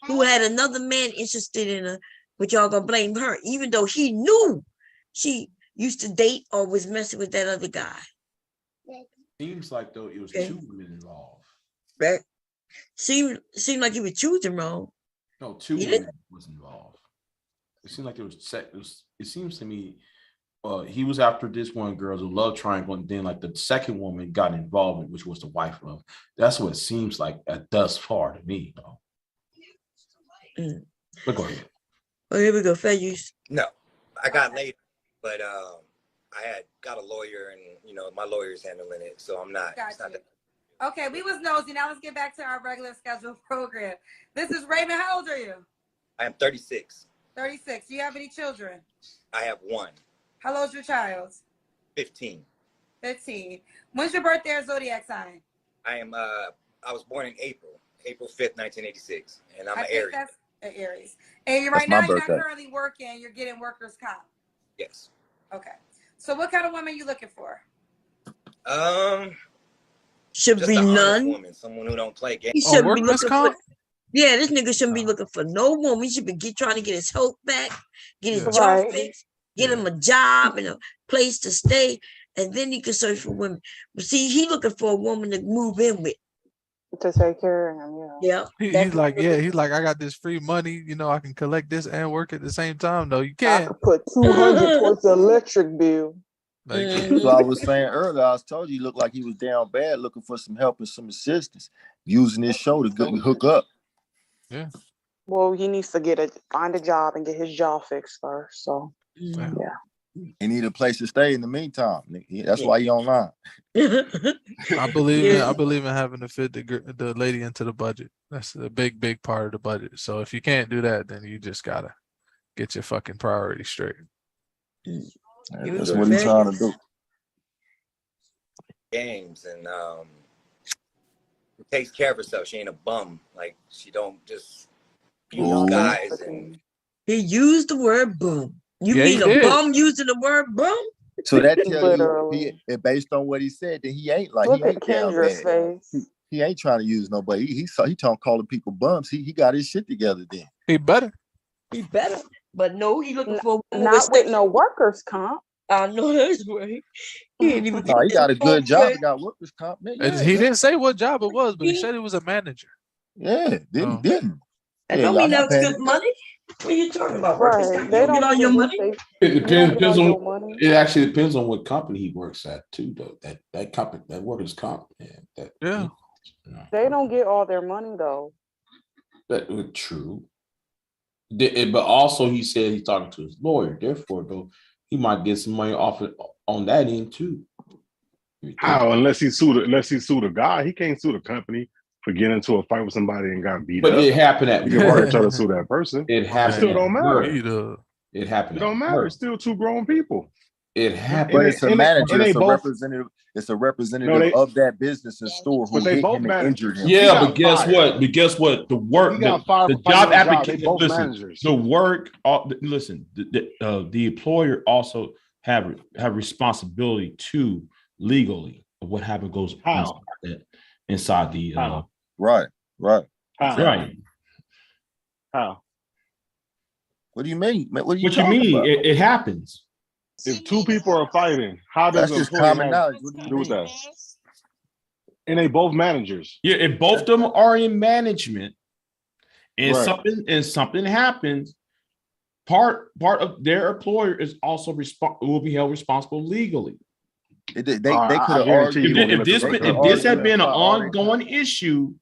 who had another man interested in her, but y'all gonna blame her, even though he knew she used to date or was messing with that other guy. Seems like though it was two women involved. Right? Seemed like he was choosing wrong. No, two women was involved. It seemed like there was sex. It seems to me he was after this one girl, the love triangle, and then like the second woman got involved, which was the wife of. That's what it seems like thus far to me, though. But go ahead. Oh, here we go, fair use. No, I got later, but I had got a lawyer, and my lawyer's handling it, so I'm not. It's not that. Okay, we was nosy. Now let's get back to our regular scheduled program. This is Raymond. How old are you? I am 36. 36. Do you have any children? I have one. How old's your child? 15. 15. When's your birthday or zodiac sign? I am. I was born in April 5th, 1986, and I'm an Aries. That's an Aries. And That's right now my you're not birthday. currently working. You're getting workers' comp. Yes. Okay. So what kind of woman are you looking for? Should just be an honest none. woman, someone who don't play games. He shouldn't be looking for. Yeah, this nigga shouldn't be looking for no woman. He should be trying to get his health back, get his jaw Right. fixed, get him a job and a place to stay, and then he can search for women. But see, he looking for a woman to move in with. To take care of him, Yeah. He's like, I got this free money, I can collect this and work at the same time. No, you can't. I could put 200 towards the electric bill. So I was saying earlier, I told you he looked like he was down bad, looking for some help and some assistance, using his show to hook up. Yeah. Well, he needs to find a job and get his jaw fixed first. So yeah. He need a place to stay in the meantime. That's why he online. I believe in having to fit the lady into the budget. That's a big part of the budget. So if you can't do that, then you just gotta get your fucking priorities straight. That's what he's trying to do. Games, and takes care of herself. She ain't a bum. Like, she don't just guys. And he used the word boom. You Yeah, mean he a did. bum using the word boom? So that tells you, based on what he said, that he ain't like Look he ain't at down Kendra's bad. face. He ain't trying to use nobody. He calling people bums. He got his shit together then. He better. He better. But no, he looking for a woman Not with no workers' comp. I know that's right. He ain't even. No, he got a good job. He got workers' comp. Man, He didn't say what job it was, but he said he was a manager. Yeah, didn't. That Yeah, don't mean y'all that was paying- good money. What are you talking about? Right. Workers' comp? They You don't get all your get money. what It depends get all your on. money. It actually depends on what company he works at too, though. That company, that workers' comp, Yeah. They don't get all their money though. That was true. But also, he said he's talking to his lawyer. Therefore, though, he might get some money off it on that end too. How? Unless he sued a guy, he can't sue the company for getting into a fight with somebody and got beat But up. it happened at He can probably try to sue that person. It happened. Still don't matter. It happened. It don't matter. It's still two grown people. It happened. But it's a manager. and they It's a both- representative. It's a representative of that business and store who But they hit both him and managers. injured him. Yeah, but guess what? But guess what? The work, He got fired the for fighting job on the job. They application. both Listen, managers. the work. Listen, the employer also have responsibility to legally of what happened goes inside the Right. right. How? What do you mean? What do you What you talking mean? about? It happens. If two people are fighting, how does That's an just employee common have knowledge. What do to you do with mean? that? And they both managers. Yeah, if both of them are in management, and Right. something happens, part of their employer is also will be held responsible legally. They could I have guarantee argued. you won't If let this the- if this had been an ongoing issue,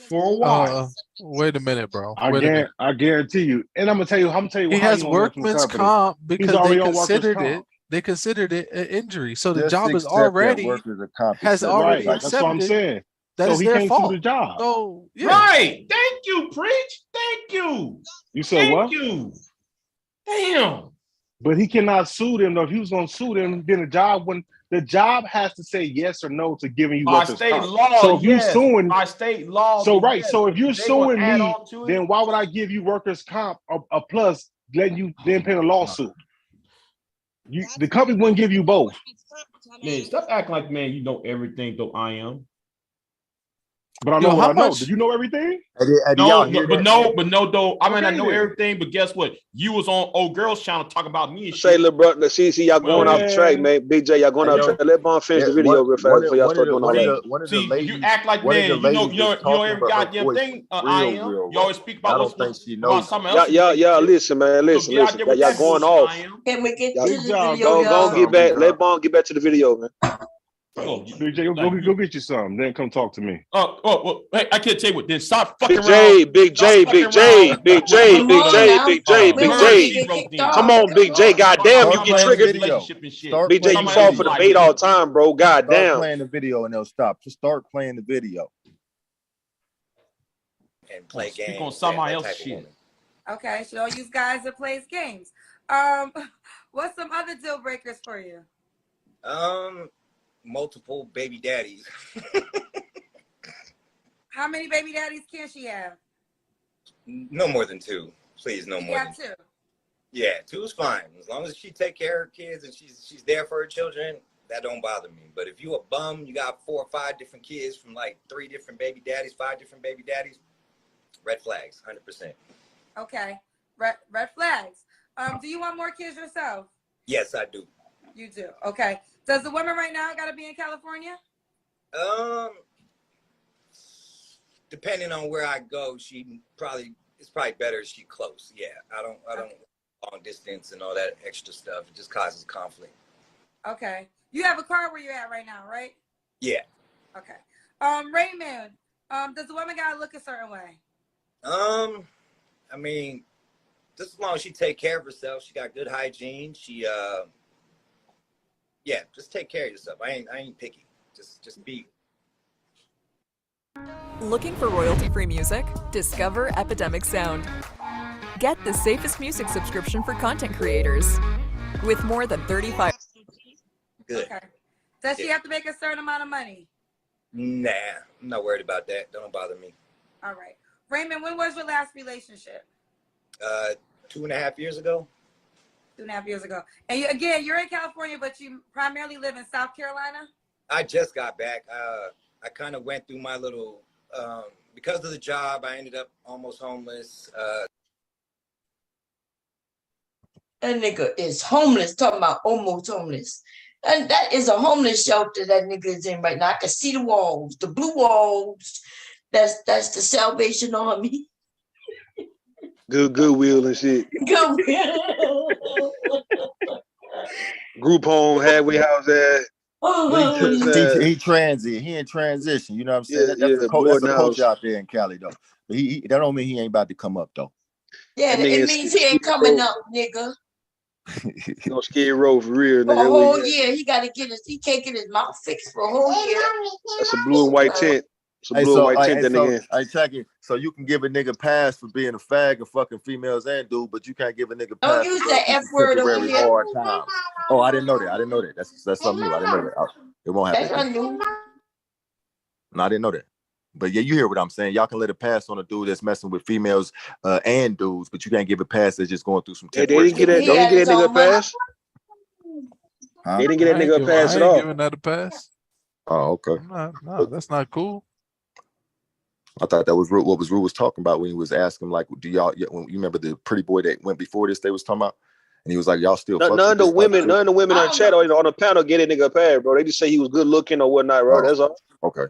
for a while. Wait a minute, bro. I guarantee you, and I'm gonna tell you why He has he won't work from the workman's company. comp He's because they already on workers' considered comp. it. They considered it an injury. So the Just job is accept that already workers are compensated. has already Right. That's what I'm accepted saying. that So it's he their can't fault. sue the job. So yeah. Right. Thank you, preach. Thank you. You said Thank what? you. Damn. But he cannot sue them though. If he was gonna sue them, then the job has to say yes or no to giving you By workers' state comp. law, So if you yes. suing, By state law, so right. yes. So if you're They gonna suing add me, on to it. then why would I give you workers' comp a plus, letting you then pay a lawsuit? The company wouldn't give you both. Man, stop acting like, man, you know everything, though I am. But I know what I know. Do you know everything? No, but no, though. I mean, I Okay, know then. everything, but guess what? You was on old girls channel talking about me and Say, shit. little brother, see, y'all going off the track, man. Big J, y'all going off the track. Let Bond finish the video real fast before y'all start doing all that. See, you act like, man, you know every goddamn thing I am. You always speak about about something else. Y'all listen, man. Listen. Y'all going off. Can we get to Y'all- the video, Go get back. Let Bond get back to the video, man. Big J, go get you some. Then come talk to me. Well, hey, I can't tell you what. Then stop fucking Big around. Big J. Come on, Big J. Goddamn, you get triggered. Big J, you fall for the bait all the time, bro. Start Goddamn. playing the video and they'll stop. Just start playing the video. And play games. Speak on somebody else's shit. Okay, she don't use guys that plays games. What's some other deal breakers for you? Multiple baby daddies. How many baby daddies can she have? No more than 2. Please, no more than 2. Yeah, 2 is fine. As long as she take care of her kids and she's there for her children, that don't bother me. But if you a bum, you got 4 or 5 different kids from like 3 different baby daddies, 5 different baby daddies, red flags, 100%. Okay, red flags. Do you want more kids yourself? Yes, I do. You do. Okay. Does the woman right now gotta be in California? Depending on where I go, it's probably better if she close. Yeah, I don't long distance and all that extra stuff. It just causes conflict. Okay. You have a car where you're at right now, right? Yeah. Okay. Raymond, does the woman gotta look a certain way? I mean, just as long as she take care of herself, she got good hygiene. She yeah, just take care of yourself. I ain't picky. Just be. Looking for royalty-free music? Discover Epidemic Sound. Get the safest music subscription for content creators. With more than 35. Good. Okay. Does she have to make a certain amount of money? Nah, I'm not worried about that. Don't bother me. All right. Raymond, when was your last relationship? 2.5 years ago. 2.5 years ago. And you're in California, but you primarily live in South Carolina? I just got back. I kind of went through my little, because of the job, I ended up almost homeless. That nigga is homeless, talking about almost homeless. And that is a homeless shelter that nigga is in right now. I can see the walls, the blue walls. That's the Salvation Army. Goodwill and shit. Goodwill. Group home, halfway house at. He transit. He in transition. You know what I'm saying? That's the coach out there in Cali, though. But that don't mean he ain't about to come up, though. Yeah, it means he ain't coming up, nigga. No Skid Row for real, nigga. For a whole year, he can't get his mouth fixed for a whole year. That's a blue and white tent. Hey, check it. So you can give a nigga pass for being a fag and fucking females and dude, but you can't give a nigga pass. Don't use that F word over here. Hard times. Oh, I didn't know that. That's something new. I didn't know that. It won't happen. That's not new. No, I didn't know that. But yeah, you hear what I'm saying. Y'all can let a pass on a dude that's messing with females and dudes, but you can't give a pass that's just going through some. Hey, they didn't get that nigga a pass. Huh? They didn't get that nigga a pass at all. Giving that a pass. Oh, okay. No, that's not cool. I thought that was what Ru was talking about when he was asking, like, do y'all? When you remember the pretty boy that went before this, they was talking about, and he was like, y'all still. None of the women on the chat or on the panel get a nigga a pass, bro. They just say he was good looking or whatnot, bro. That's all. Okay.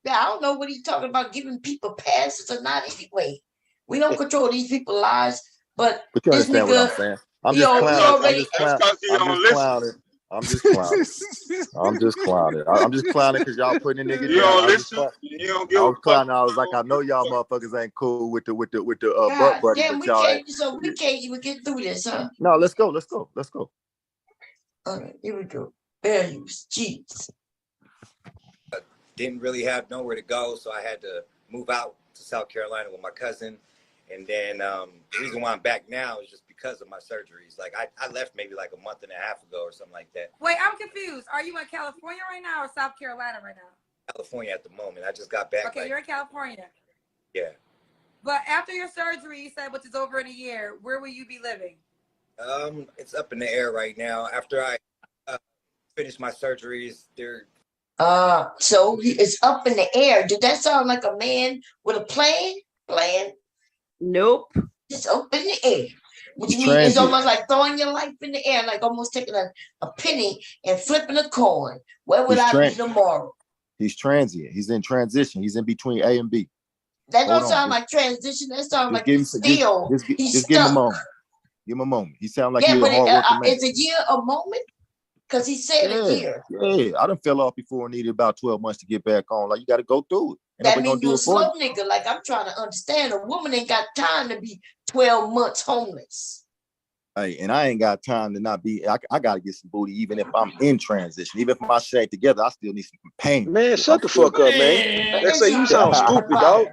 Yeah, I don't know what he's talking about giving people passes or not anyway. We don't control these people's lives, but you this understand nigga, what I'm saying? I'm just clowning. I'm just clowning because y'all putting a nigga You down. don't listen. You don't give I a was clowning. I was like, I know y'all motherfuckers ain't cool with the butt buddy. damn, but y'all we can't even get through this, huh? No, let's go. All right, here we go. Values, jeez. Didn't really have nowhere to go, so I had to move out to South Carolina with my cousin. And then the reason why I'm back now is just because of my surgeries. Like I left maybe like a month and a half ago or something like that. Wait, I'm confused. Are you in California right now or South Carolina right now? California at the moment. I just got back. Okay, you're in California. Yeah. But after your surgery, you said, which is over in a year, where will you be living? It's up in the air right now. After I finish my surgeries, they're so it's up in the air. Did that sound like a man with a plane? Nope. It's up in the air. Which means it's almost like throwing your life in the air, like almost taking a penny and flipping a coin. Where would I be tomorrow? He's transient. He's in transition. He's in between A and B. That don't sound like transition. That sounds like he's still. Just give him a moment. Give him a moment. He sounds like he's a hard working man. Is a year a moment? Because he said a year. Yeah, I done fell off before and needed about 12 months to get back on. Like, you got to go through it. And that means you're a slow nigga. Like, I'm trying to understand. A woman ain't got time to be 12 months homeless. Hey, and I ain't got time to not be. I got to get some booty, even if I'm in transition. Even if my shit ain't together, I still need some pain. Man, shut the fuck up, man. That's you sound stupid, dog.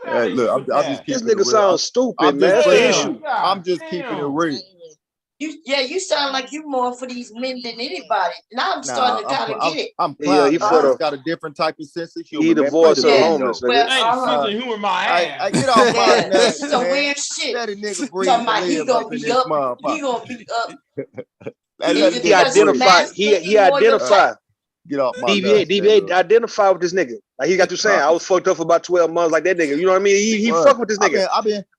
Hey, look, I'm just this nigga sounds stupid, man. That's the issue. I'm just keeping it real. You sound like you more for these men than anybody. Now I'm starting to kind of get it. I'm proud. He got a different type of sense of humor. He the voice of homeless. Well, sense of humor, my ass. I get off my ass. This is a weird shit. Let a nigga breathe. Talking about he gonna be up. He gonna be up. He identified. He identified. Get off my DBA identify with this nigga. Like he got you saying, I was fucked up for about 12 months like that nigga. You know what I mean? He fuck with this nigga.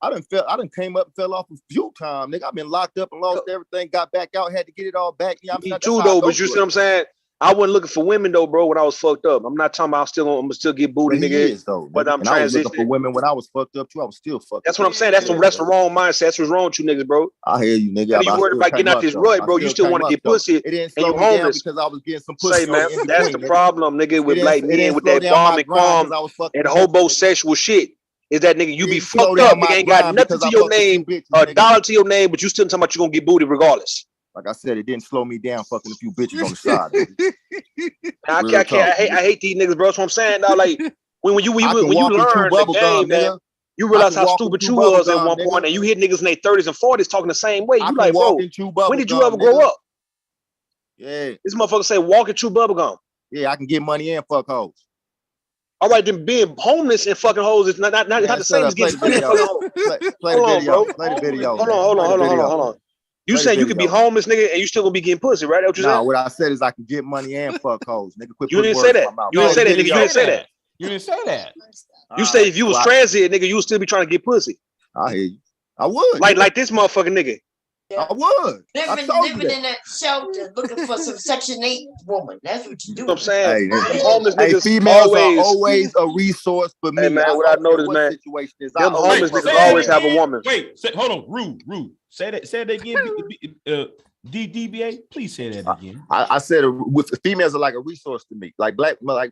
I done came up and fell off a few times. Nigga, I've been locked up and lost everything, got back out, had to get it all back. Yeah, me too though, but you see what I'm saying? I wasn't looking for women though, bro, when I was fucked up. I'm not talking about I'm still get booty, nigga. But I'm transitioning. I was looking for women when I was fucked up too. I was still fucked up. That's what I'm saying. That's the wrong mindset. That's what's wrong with you niggas, bro. I hear you, nigga. You worried about getting out this rut, bro. You still want to get pussy. It didn't slow me down because I was getting some pussy. Say, man, that's the problem, nigga, with like men with that bomb and calm and homosexual shit. Is that nigga, you be fucked up, nigga, ain't got nothing to your name, a dollar to your name, but you still talking about you gonna get booty regardless. Like I said, it didn't slow me down fucking a few bitches on the side. I can't. I hate these niggas, bro. That's what I'm saying. Now, like when you learn the game, man, you realize how stupid you was at one point, and you hit niggas in their 30s and 40s talking the same way. You like, bro, when did you ever grow up? Yeah, this motherfucker say walk and chew bubblegum. Yeah, I can get money and fuck hoes. All right, then being homeless and fucking hoes is not the same as getting money and fucking hoes. Play the video. Play the video. Hold on. You saying you could be homeless, nigga, and you still gonna be getting pussy, right? That's what you saying? No, what I said is I can get money and fuck hoes, nigga. You didn't say that. You didn't say that, nigga. You didn't say that. You didn't say that. You say if you was transient, nigga, you would still be trying to get pussy. I hear you. I would. Like this motherfucking nigga. I would. Living in that shelter, looking for some Section 8 woman. That's what you do. I'm saying. Homeless niggas females are always a resource for me. Hey, man, what I noticed, man, them homeless niggas always have a woman. Wait, hold on. Rude. Say that again. DBA, please say that again. I said with females are like a resource to me. Like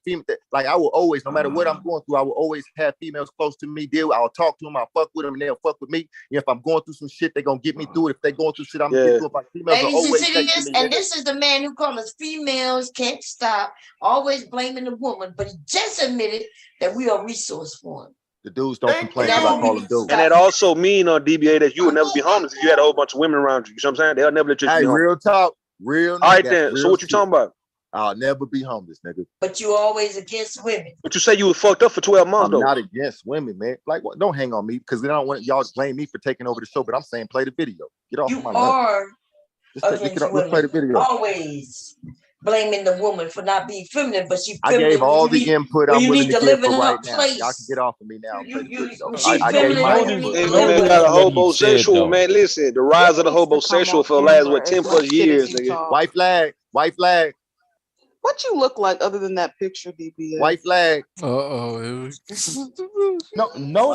female, like I will always, no matter what I'm going through, I will always have females close to me. I'll talk to them, I'll fuck with them, and they'll fuck with me. If I'm going through some shit, they're gonna get me through it. If they're going through shit, I'm gonna get through it. Like, females are always and this is the man who calls us females can't stop, always blaming the woman, but he just admitted that we are a resource for him. The dudes don't complain because I call them dudes. And it also mean on DBA that you would never be homeless if you had a whole bunch of women around you. You know what I'm saying? They'll never let you be homeless. Real talk. All right then. So what you talking about? I'll never be homeless, nigga. But you always against women. But you say you was fucked up for 12 months, though. I'm not against women, man. Like, what? Don't hang on me because then I don't want y'all to blame me for taking over the show. But I'm saying play the video. Get off my are let's play the video. Always blaming the woman for not being feminine, but she. I gave all the input I'm willing to give for right now. Y'all can get off of me now. I gave man got a homosexual, man. Listen, the rise of the homosexual for the last 10 plus years, nigga. White flag. What you look like other than that picture, DBA? White flag. No,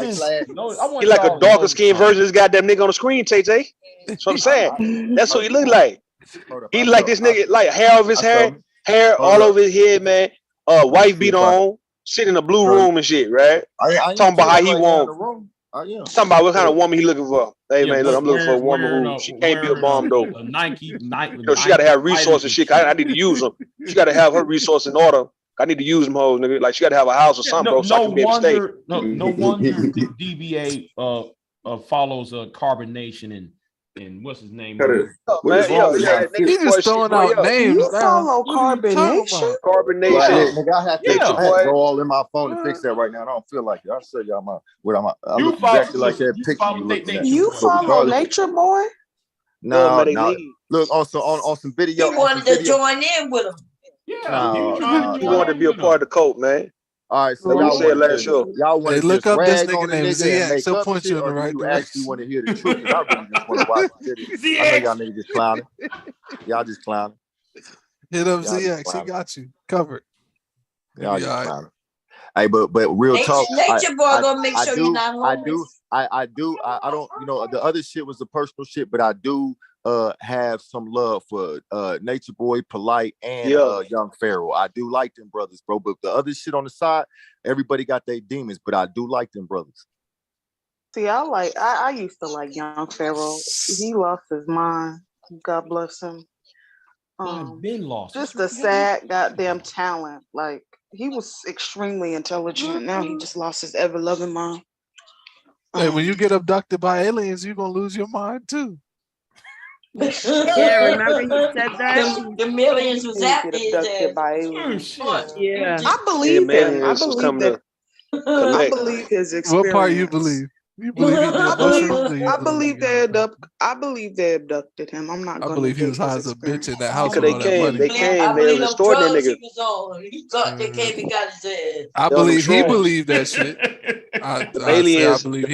he like a darker skinned version of this goddamn nigga on the screen, Tay. That's what I'm saying. That's what he look like. He like this nigga, like hair over his hair all over his head, man. Wife beat on, sit in a blue room and shit, right? Talking about how he want. Yeah. Talking about what kind of woman he looking for. Hey man, look, I'm looking for a woman who she can't be a bomb though. Nike. You know, she got to have resources. I need to use them. She got to have her resources in order. I need to use them hoes, nigga. Like she got to have a house or something, bro. So I can be able to stay. No wonder DBA follows Carbonation and what's his name? He just throwing out names. You follow Carbonation? Carbonation. Nigga, I had to go all in my phone to fix that right now. I don't feel like it. I'll show y'all I look exactly like that picture you looking at. You follow Nature Boy? No. Look, also on some video. He wanted to join in with him. Yeah, he wanted to be a part of the cult, man. All right, so y'all said last show. Y'all want to look up this nigga named ZX. He'll point you in the right direction. You direction. actually want to hear the truth? I really just want to watch the video. I know y'all niggas just clowning. Y'all just clowning. Hit up ZX. He got you covered. Y'all just clowning. Hey, but real talk. Nature Boy gonna make sure you're not homeless. I don't. You know, the other shit was the personal shit, but I do have some love for Nature Boy, Polite, and Young Pharaoh. I do like them brothers, bro. But the other shit on the side, everybody got their demons, but I do like them brothers. See, I used to like Young Pharaoh. He lost his mind. God bless him. Been lost. Just a sad goddamn talent. Like he was extremely intelligent. Now he just lost his ever loving mind. Hey, when you get abducted by aliens, you're gonna lose your mind too. Yeah, remember you said that? The millions was after his ass. Yeah. I believe him. I believe that. I believe his experience. What part you believe? You believe he did mushrooms? I believe they abducted him. I'm not. I believe he was high as a bitch in that house. They came. They restored that nigga. He was on. He thought they came and got his ass. I believe he believed that shit.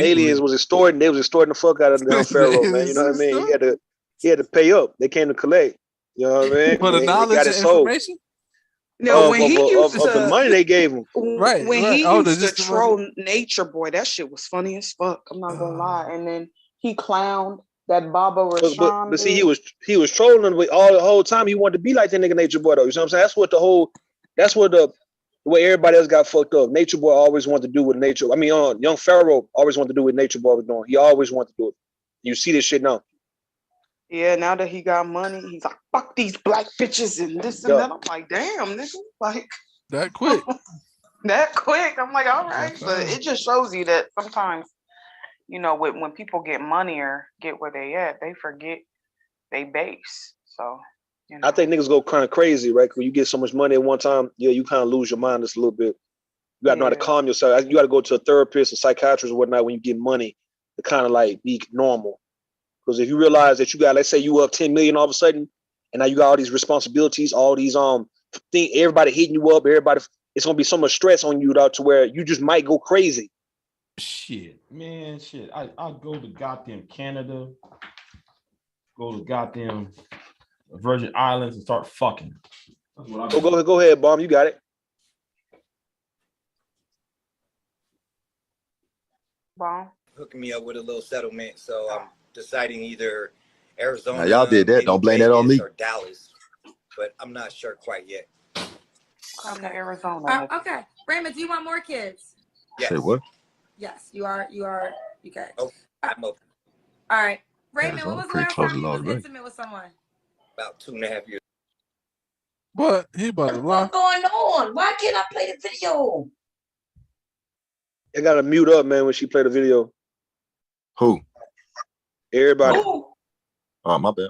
Aliens was extorting. They was extorting the fuck out of the Pharaoh, man. You know what I mean? He had to pay up. They came to collect. You know what I mean? For the knowledge and information. No, when he used of the money they gave him. Right. When he used to troll Nature Boy, that shit was funny as fuck. I'm not gonna lie. And then he clowned that Baba Rashawn. But see, he was trolling them the whole time. He wanted to be like that nigga Nature Boy though. You know what I'm saying? That's what the way everybody else got fucked up. Nature Boy always wanted to do what Nature. I mean, Young Pharaoh always wanted to do what Nature Boy was doing. He always wanted to do it. You see this shit now. Yeah, now that he got money, he's like, fuck these black bitches and this and that. I'm like, damn, nigga. Like that quick. That quick. I'm like, all right. But it just shows you that sometimes, you know, when people get money or get where they at, they forget they base. So you know. I think niggas go kind of crazy, right? When you get so much money at one time, you kind of lose your mind just a little bit. You gotta know how to calm yourself. You gotta go to a therapist, a psychiatrist, or whatnot when you get money to kind of like be normal. Because if you realize that you got, let's say you up 10 million all of a sudden, and now you got all these responsibilities, all these everybody hitting you up, it's gonna be so much stress on you to where you just might go crazy. Shit. I'll go to goddamn Canada, go to goddamn Virgin Islands and start fucking. Go ahead, Bomb. You got it. Bomb. Hooking me up with a little settlement, so I'm deciding either Arizona. Now, y'all did that. Don't blame that on me. Or Dallas, but I'm not sure quite yet. Come to Arizona. Okay, Raymond, do you want more kids? Yes. Say what? Yes, you are. Okay. Oh, I'm open. All right, Raymond. When was the last time you was intimate with someone? About 2.5 years. What? He about to lie. What's going on? Why can't I play the video? I gotta mute up, man, when she played the video. Who? Everybody. Oh, My bad.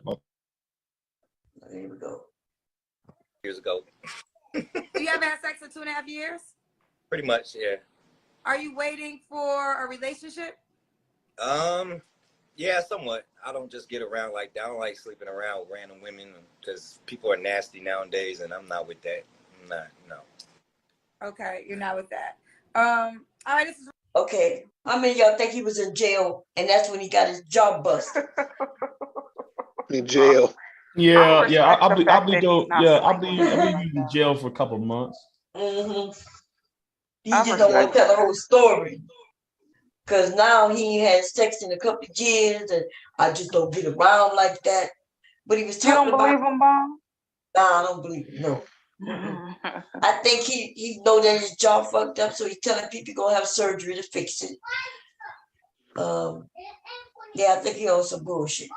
here we go. Years ago. Do you ever had sex for 2.5 years? Pretty much, yeah. Are you waiting for a relationship? Yeah, somewhat. I don't just get around like that. I don't like sleeping around with random women because people are nasty nowadays, and I'm not with that. I'm not. No. Okay, you're not with that. All right, this is okay. How many of y'all think he was in jail and that's when he got his job busted? In jail. Yeah. I'll be in jail for a couple of months. Mm-hmm. He just don't want to tell the whole story. Because now he has sex in a couple of years and I just don't get around like that. But he was talking about. You don't believe him, Bomb? Nah, I don't believe him, no. I think he know that his jaw fucked up, so he's telling people he's gonna have surgery to fix it. Yeah, I think he on some bullshit.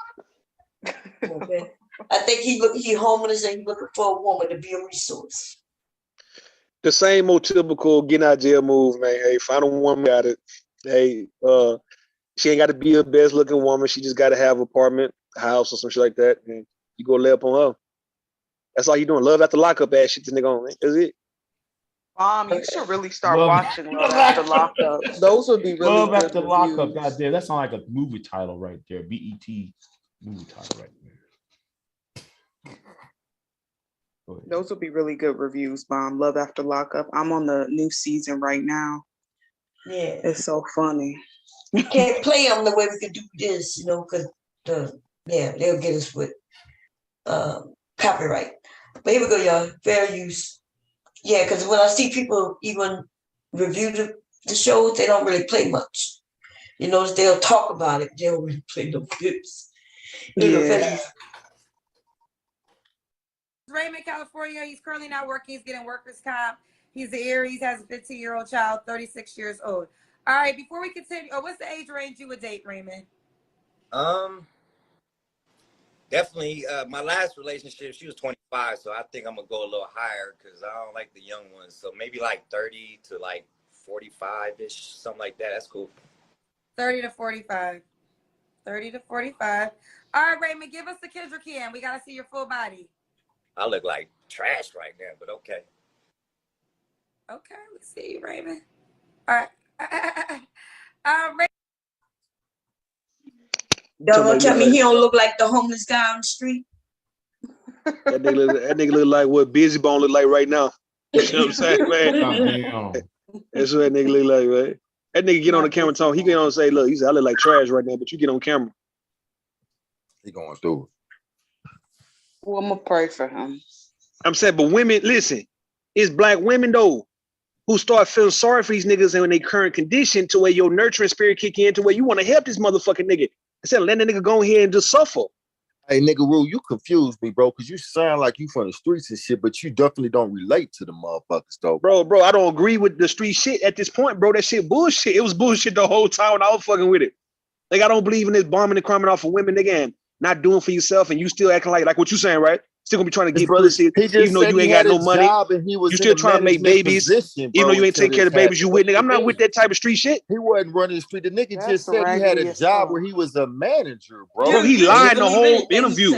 Okay. I think he homeless and he looking for a woman to be a resource. The same old typical getting out of jail move, man. Hey, find a woman, got it. Hey, she ain't got to be a best looking woman. She just got to have an apartment, house, or some shit like that. And you go lay up on her. That's all you doing. Love after lockup ass shit this nigga on, man. That's it. You should really start watching Love After Lockup. Those would be really Love good After reviews. Lockup. Goddamn, that sounds like a movie title right there. BET movie title right there. Those would be really good reviews, Bomb. Love After Lockup. I'm on the new season right now. Yeah. It's so funny. We can't play them the way we could do this, because they'll get us with copyright. But here we go, y'all. Fair use. Yeah, because when I see people even review the shows, they don't really play much. They'll talk about it. They don't really play no clips. Yeah. Raymond, California. He's currently not working. He's getting workers' comp. He's the Aries, has a 15-year-old child, 36 years old. All right, before we continue, what's the age range you would date, Raymond? Definitely. My last relationship, she was 25, so I think I'm gonna go a little higher because I don't like the young ones. So maybe like 30 to like 45-ish, something like that. That's cool. 30 to 45. 30 to 45. All right, Raymond, give us the Kendrick Cam. We gotta see your full body. I look like trash right now, but okay. Okay, let's see you, Raymond. All right. Raymond. Don't tell me he don't look like the homeless guy on the street. That nigga look like what Busy Bone look like right now. You know what I'm saying, man? That's what that nigga look like, man. That nigga get on the camera and talk. He get on and say, look, he said, I look like trash right now, but you get on camera. He going through it. Well, I'm gonna pray for him. I'm saying, but women, listen, it's black women though who start feeling sorry for these niggas in their current condition to where your nurturing spirit kick in to where you want to help this motherfucking nigga instead of letting the nigga go in here and just suffer. Hey, nigga, Rue, you confused me, bro, because you sound like you from the streets and shit, but you definitely don't relate to the motherfuckers, though. Bro, I don't agree with the street shit at this point, bro. That shit bullshit. It was bullshit the whole time when I was fucking with it. Like, I don't believe in this bombing and crumbing off of women, nigga, and not doing for yourself, and you still acting like what you saying, right? Still gonna be trying to get pussy, even though you ain't got no money. You still trying to make babies, even though you ain't taking care of the babies you with, nigga. I'm not with that type of street shit. He wasn't running the street. The nigga just said he had a job where he was a manager, bro. Bro, he lied the whole interview.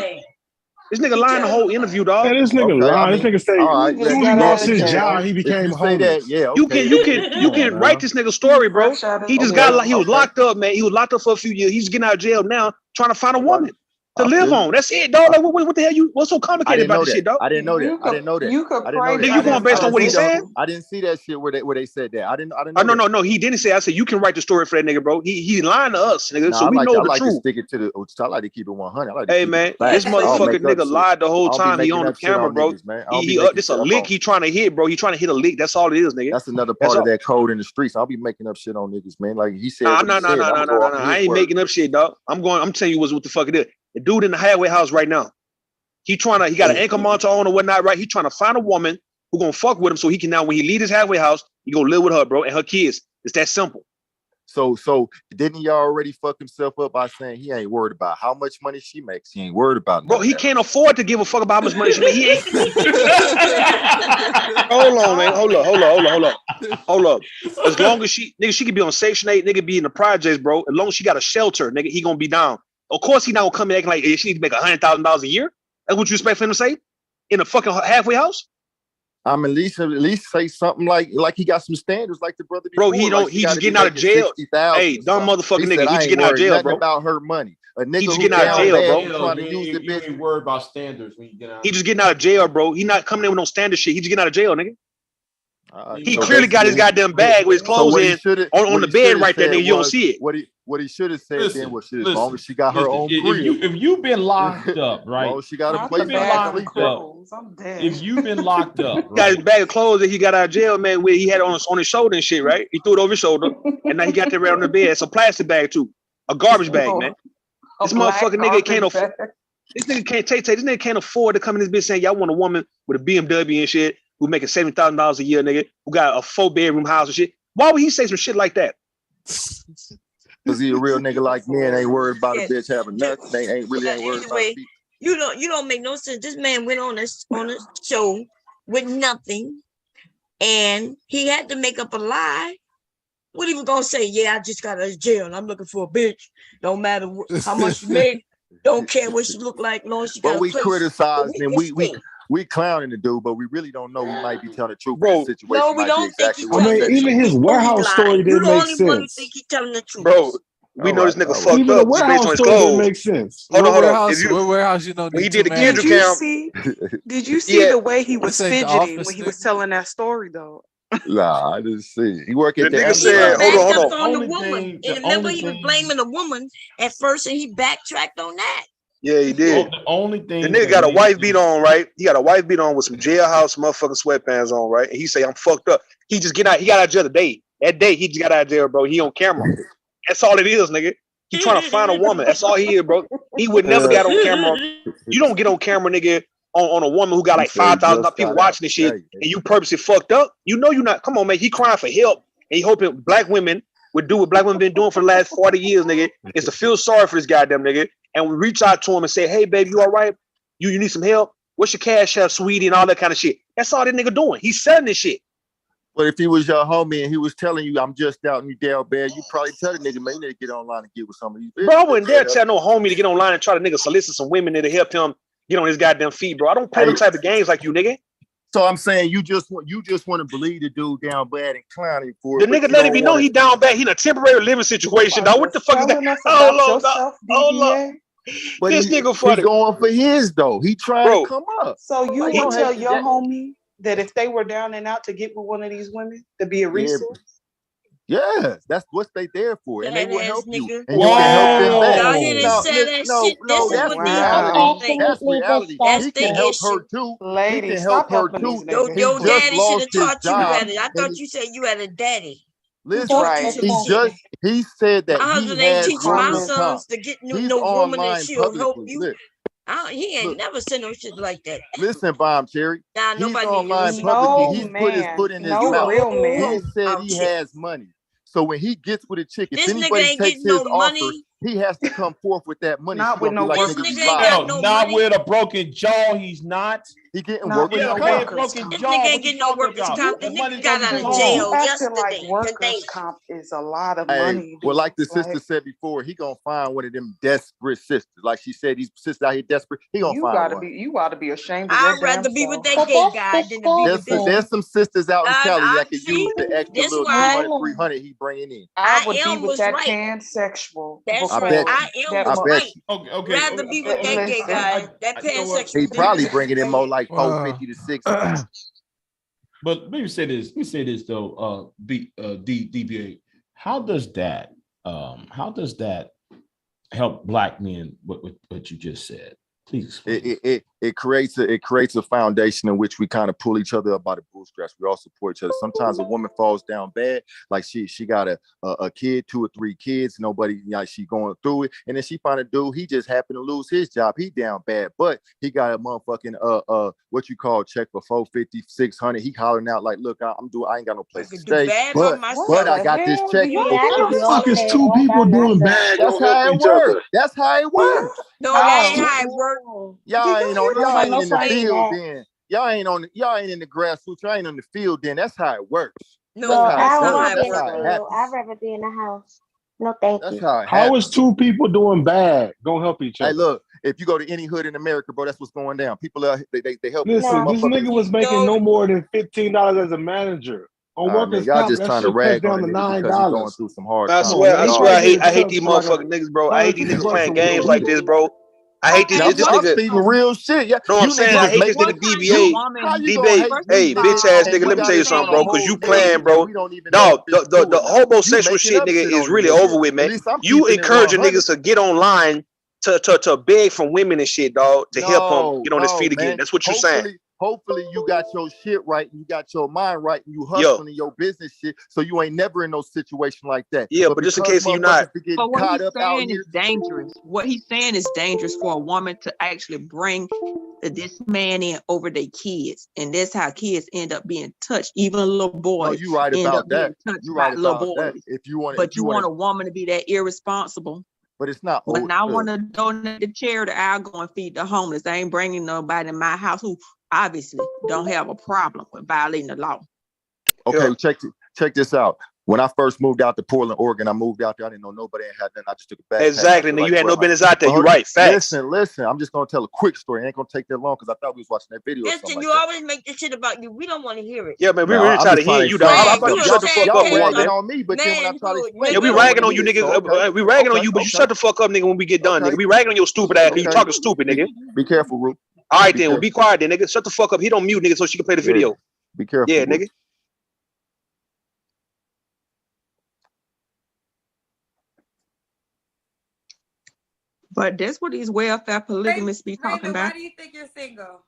This nigga lying the whole interview, dog. Yeah, this nigga lying. This nigga say as soon as he lost his job, he became homeless. Yeah, you can write this nigga's story, bro. He just he was locked up, man. He was locked up for a few years. He's getting out of jail now, trying to find a woman to live on. That's it, dog. Like, what the hell what's so complicated about this shit, dog? I didn't know that. You could pray. Nigga, you going based on what he said? I didn't see that shit where they said that. I didn't know. No, he didn't say. I said you can write the story for that nigga, bro. He lying to us, nigga. So we know the truth. To stick it to I like to keep it 100. Hey man, this motherfucking nigga lied the whole time. He on the camera, bro. This a lick he trying to hit, bro. He trying to hit a lick. That's all it is, nigga. That's another part of that code in the streets. I'll be making up shit on niggas, man. Like he said. No. I ain't making up shit, dog. I'm telling you what the fuck it is. The dude in the halfway house right now, he got an ankle monitor on or whatnot, right? He trying to find a woman who gonna fuck with him so he can now, when he leave his halfway house, he gonna live with her, bro, and her kids. It's that simple. So didn't he already fuck himself up by saying he ain't worried about how much money she makes? He ain't worried about bro. He can't afford to give a fuck about how much money she makes. He ain't. Hold on, man. Hold up. As long as she could be on Section 8, nigga, be in the projects, bro. As long as she got a shelter, nigga, he gonna be down. Of course, he not gonna come in acting like she need to make $100,000 a year. That's what you expect for him to say in a fucking halfway house. I'm at least say something like he got some standards, like the brother. Bro, he don't. He just getting out of jail. Hey, dumb motherfucking nigga. He just getting out of jail, bro. About her money. A nigga he just getting out of jail, bro. You ain't worried about standards when you get out. He just getting out of jail, bro. He not coming in with no standard shit. He just getting out of jail, nigga. He clearly got his goddamn bag with his clothes in on the bed right there, nigga. You don't see it. What he should have said then was, as long as she got her own crib. If you've been locked up, right? Well, she got a place to sleep up. If you've been locked up, he got his bag of clothes that he got out of jail, man, where he had on his shoulder and shit, right? He threw it over his shoulder, and now he got that right on the bed. It's a plastic bag too, a garbage bag, man. This motherfucking nigga can't afford. This nigga can't afford to come in this bitch saying, y'all want a woman with a BMW and shit who making $70,000 a year, nigga, who got a 4-bedroom house and shit. Why would he say some shit like that? Cause he a real nigga like me and ain't worried about a bitch having nothing. They ain't worried about Anyway, you don't make no sense. This man went on a show with nothing, and he had to make up a lie. What he was gonna say? Yeah, I just got out of jail and I'm looking for a bitch. Don't matter how much she make. Don't care what she look like. Long she got. But we criticized him. We clowning the dude, but we really don't know. He might be telling the truth. Bro, situation no, we don't think he's telling the truth. Even his warehouse story didn't make sense. You the only one who think he's telling the truth, bro. We know this nigga fucked up. Even the warehouse story didn't make sense. Hold on. What warehouse? You know, when he did the Kendrick count. Did you see the way he was fidgeting when he was telling that story though? Nah, I didn't see. He worked at the nigga said, hold on. On the woman. And remember, he was blaming the woman at first, and he backtracked on that. Yeah, he did. The only thing the nigga got a wife beat on, right? He got a wife beat on with some jailhouse motherfucking sweatpants on, right? And he say, I'm fucked up. He just got out of jail the day. That day, he just got out of jail, bro. He on camera. That's all it is, nigga. He trying to find a woman. That's all he is, bro. He would never get on camera. You don't get on camera, nigga, on a woman who got like 5,000 people watching this shit, and you purposely fucked up. You know you're not. Come on, man. He crying for help, and he hoping black women would do what black women been doing for the last 40 years, nigga, is to feel sorry for this goddamn nigga, and we reach out to him and say, hey, baby, you all right? You need some help? What's your cash app, sweetie, and all that kind of shit. That's all that nigga doing. He's selling this shit. But if he was your homie and he was telling you, I'm just out and you down bad, you probably tell the nigga, man, you need to get online and get with some of these bitches. Bro, I wouldn't dare tell no homie to get online and try to nigga solicit some women to help him get on his goddamn feet, bro. I don't play them type of games like you, nigga. So I'm saying you just want to believe the dude down bad and clowning for it. The nigga let him know he down bad. He in a temporary living situation. Now what the fuck is that? Hold on. But this nigga funny. He going for his though. He trying to come up. So you would tell your homie that if they were down and out to get with one of these women to be a resource? Yeah, that's what they there for, and they will help you. And you can help them back. Y'all hear this say that shit? No, that's reality. He can help her too. Ladies, he can help her too. Your daddy should have taught you better. I thought you said you had a daddy. Listen, he said that my husband ain't teach my sons to get no woman and she'll help you. He ain't never said no shit like that. Listen, Bomb Cherry. Nah, nobody online publicly. He's put his foot in his mouth. He said he has money. So when he gets with a chick, if anybody takes his offer, he has to come forth with that money. Not with no work. Not with a broken jaw. He's not. He getting work. This nigga ain't getting no workers' comp. The nigga got out of jail yesterday. Workers' comp is a lot of money. Well, like the sister said before, he gonna find one of them desperate sisters. Like she said, these sisters out here desperate. He gonna find one. You ought to be ashamed of I'd rather be with that gay guy than to be with this. There's some sisters out in Cali that can use the extra little 200, 300 he bringing in. I would be with that pansexual. I am right. Okay. Rather be with that gay guy, that pansexual. He probably bringing in more like 450 to 600. But let me say this. Though, DBA. How does that help black men? What you just said? Please. It creates a foundation in which we kind of pull each other up by the bootstraps. We all support each other. Sometimes a woman falls down bad, like she got a kid, 2 or 3 kids, nobody, like she going through it, and then she find a dude, he just happened to lose his job, he down bad, but he got a motherfucking what you call check for 450, 600. He hollering out like, look, I ain't got no place to stay, but I got this check. What the fuck is 2 people doing bad? That's how it works. That's how it works. No, that ain't how it works. Y'all ain't in the field then. Y'all ain't in the grassroots. Y'all ain't in the field then. That's how it works. No, I'd rather be in the house. No, thank you. How is 2 people doing bad gonna help each other? Hey, look, if you go to any hood in America, bro, that's what's going down. People are they help. Listen, this nigga was making no more than $15 as a manager. On workers' y'all just trying to rag on the $9. Going through some hard I swear, I hate these motherfucking niggas, bro. I hate these niggas playing games like this, bro. I hate this nigga. Speaking real shit. Yeah. No, I'm saying I hate this nigga DBA. Hey, bitch ass nigga, let me tell you something, bro, because you playing, bro. No, the homosexual shit, nigga, is really over with, man. You encouraging niggas to get online to beg from women and shit, dog, to help them get on his feet again. That's what you're saying. hopefully you got your shit right and you got your mind right and you hustling in your business shit, so you ain't never in no situation like that. Yeah, but just in case you're not. But what he's saying is dangerous. What he's saying is dangerous for a woman to actually bring this man in over their kids, and that's how kids end up being touched. Even little boys. Oh, you right about that. You right about that. If you want, but you want a woman to be that irresponsible. But it's not. When I want to donate the charity, I'll go and feed the homeless. I ain't bringing nobody in my house who obviously don't have a problem with violating the law. Okay, check this out. When I first moved out to Portland, Oregon, I moved out there. I didn't know nobody had nothing. I just took a bag. Exactly. And you had no business out there. You're right. Facts. Listen. I'm just gonna tell a quick story. It ain't gonna take that long because I thought we was watching that video. Listen, you always make this shit about you. We don't want to hear it. Yeah, man, we really try to hear you, dog. I'm about to shut the fuck up, ragging on me, but then when I try to explain, yeah, we ragging on you, nigga. We ragging on you, but you shut the fuck up, nigga. When we get done, nigga, we ragging on your stupid ass. You talking stupid, nigga. Be careful, Ru. All right, then. Well, be quiet, then, nigga. Shut the fuck up. He don't mute, nigga, so she can play the video. Be careful. Yeah, nigga. But that's what these welfare polygamists be talking about. Why do you think you're single?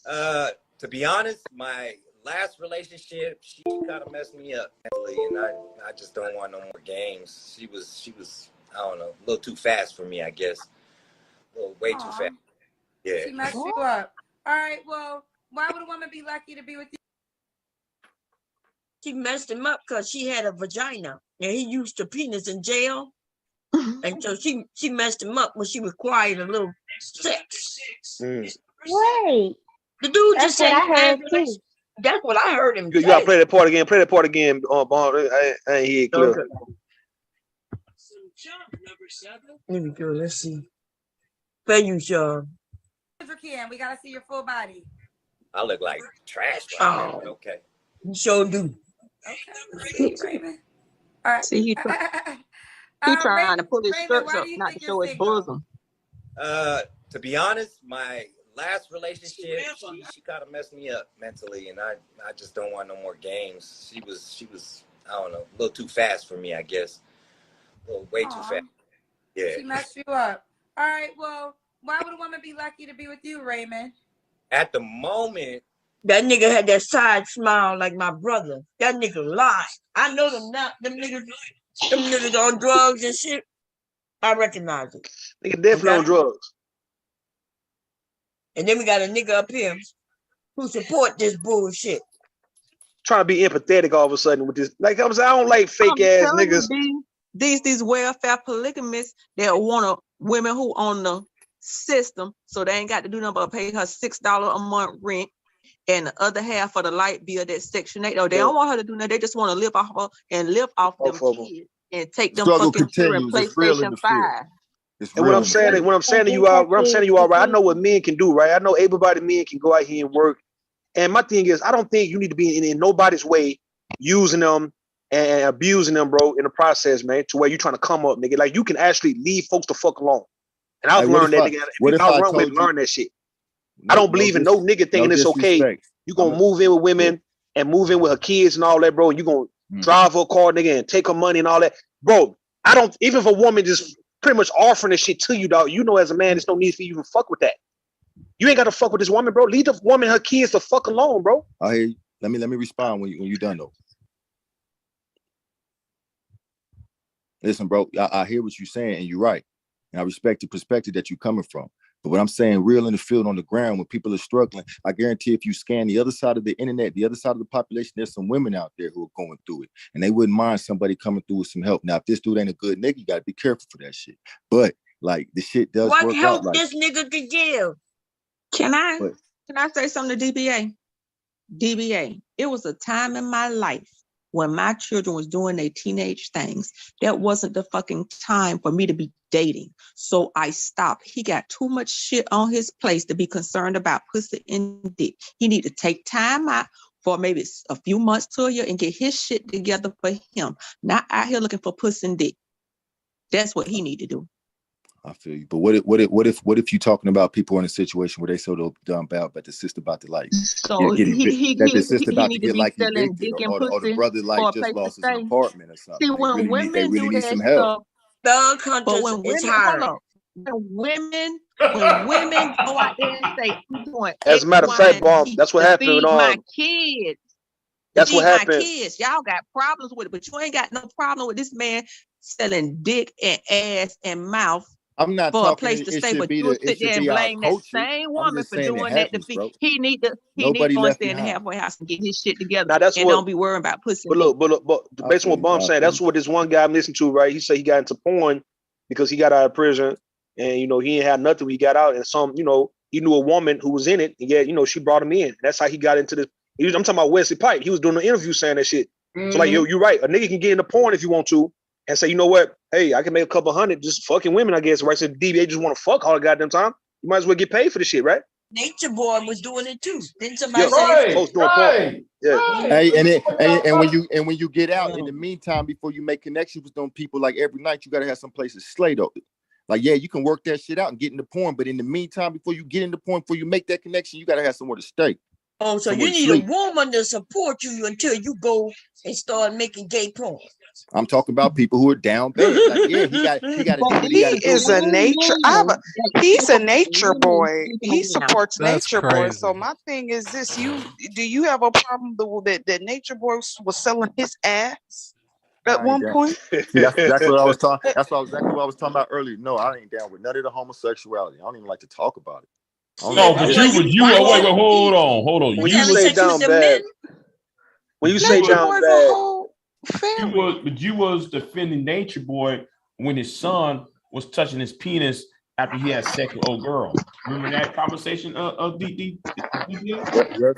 To be honest, my last relationship, she kind of messed me up mentally, and I just don't want no more games. She was I don't know, a little too fast for me, I guess. A little way too fast. Yeah. She messed you up. All right, well, why would a woman be lucky to be with you? She messed him up because she had a vagina and he used her penis in jail. And so she messed him up when she required a little sex. Wait. The dude That's just said what I heard too. That's what I heard him say. You gotta play that part again. Play that part again. I ain't hear it clear. Okay. Let me go. Let's see. Play you, Sean. We gotta see your full body. I look like trash right now. Okay. You sure do. Okay. Raymond. All right. See, he trying to pull his skirts up, not to show his bosom. To be honest, my last relationship, she kind of messed me up mentally, and I just don't want no more games. She was I don't know, a little too fast for me, I guess. A little way too fast. Yeah. She messed you up. All right, well, why would a woman be lucky to be with you, Raymond? At the moment, that nigga had that side smile like my brother. That nigga lied. I know them now. Them niggas on drugs and shit. I recognize it. Nigga definitely on drugs. And then we got a nigga up here who support this bullshit. Trying to be empathetic all of a sudden with this. Like I'm saying, I don't like fake ass niggas. These welfare polygamists that want women who own the system, so they ain't got to do nothing but pay her $6 a month rent. And the other half of the light bill, that Section 8. They don't want her to do that. They just want to live off her and live off them kids and take them fucking to PlayStation 5. And what I'm saying to you all right, I know what men can do, right? I know able-bodied men can go out here and work. And my thing is, I don't think you need to be in nobody's way using them and abusing them, bro, in the process, man, to where you trying to come up, nigga. Like, you can actually leave folks the fuck alone. And I've learned that, nigga. I've learned that shit. I don't believe in no nigga thinking it's okay. You gonna move in with women and move in with her kids and all that, bro. You gonna drive her car, nigga, and take her money and all that, bro. I don't. Even if a woman just pretty much offering this shit to you, dog, you know, as a man, there's no need for you to even fuck with that. You ain't got to fuck with this woman, bro. Leave the woman, her kids, the fuck alone, bro. I hear you. Let me respond when you done though. Listen, bro, I hear what you're saying, and you're right, and I respect the perspective that you're coming from. But what I'm saying, real in the field on the ground, when people are struggling, I guarantee if you scan the other side of the internet, the other side of the population, there's some women out there who are going through it. And they wouldn't mind somebody coming through with some help. Now, if this dude ain't a good nigga, you got to be careful for that shit. But, like, the shit does work out. What help like, this nigga could give? Can I say something to DBA? DBA, it was a time in my life when my children was doing their teenage things. That wasn't the fucking time for me to be dating. So I stopped. He got too much shit on his place to be concerned about pussy and dick. He need to take time out for maybe a few months to a year and get his shit together for him. Not out here looking for pussy and dick. That's what he need to do. I feel you. But what if you talking about people in a situation where they so dumb bad, but the sister about to like the sister about to get like evicted, or the brother like just lost his apartment or something. See, when women they really do need that some help. Thug hunters is hard. When women When women go out there and say, I'm doing As a matter of fact, Bob, that's what to happened. feed my kids. That's what Feed my happened. kids. Y'all got problems with it, but you ain't got no problem with this man selling dick and ass and mouth I'm not for a talking. place to It stay. should But be you'll the. It sit should there and be our blame that culture. same I'm woman just for saying it doing that to happens, feed. bro. He need to Nobody go and left stay in the behind. halfway house and get his shit together. Now that's and what. don't be worrying about pussy. But look, based on what Bomb saying, that's what this one guy I'm listening to, right? He said he got into porn because he got out of prison, and he ain't had nothing when he got out, and he knew a woman who was in it, and yet she brought him in. That's how he got into this. I'm talking about Wesley Pike. He was doing an interview saying that shit. So like, you're right. A nigga can get into porn if you want to, and say, you know what? Hey, I can make a couple hundred just fucking women, I guess. Right? So DBA just want to fuck all the goddamn time. You might as well get paid for the shit, right? Nature Boy was doing it too. Didn't somebody say? Right. Yeah. Hey, and when you get out, in the meantime, before you make connections with them people, like every night, you gotta have some place to slay though. Like, yeah, you can work that shit out and get into porn, but in the meantime, before you get into porn, before you make that connection, you gotta have somewhere to stay. Oh, so you need a woman to support you until you go and start making gay porn. I'm talking about people who are down bad. Like, yeah, he got to do what he got to do. He's a nature boy. He supports That's nature boy. crazy. So my thing is this: do you have a problem that nature boy was selling his ass at one point? See, that's what I was talking. That's exactly what I was talking about earlier. No, I ain't down with none of the homosexuality. I don't even like to talk about it. No, but you wait, hold on. When you say down bad, when you say down bad, you was defending Nature Boy when his son was touching his penis after he had sex with old girl. Remember that conversation? Yes,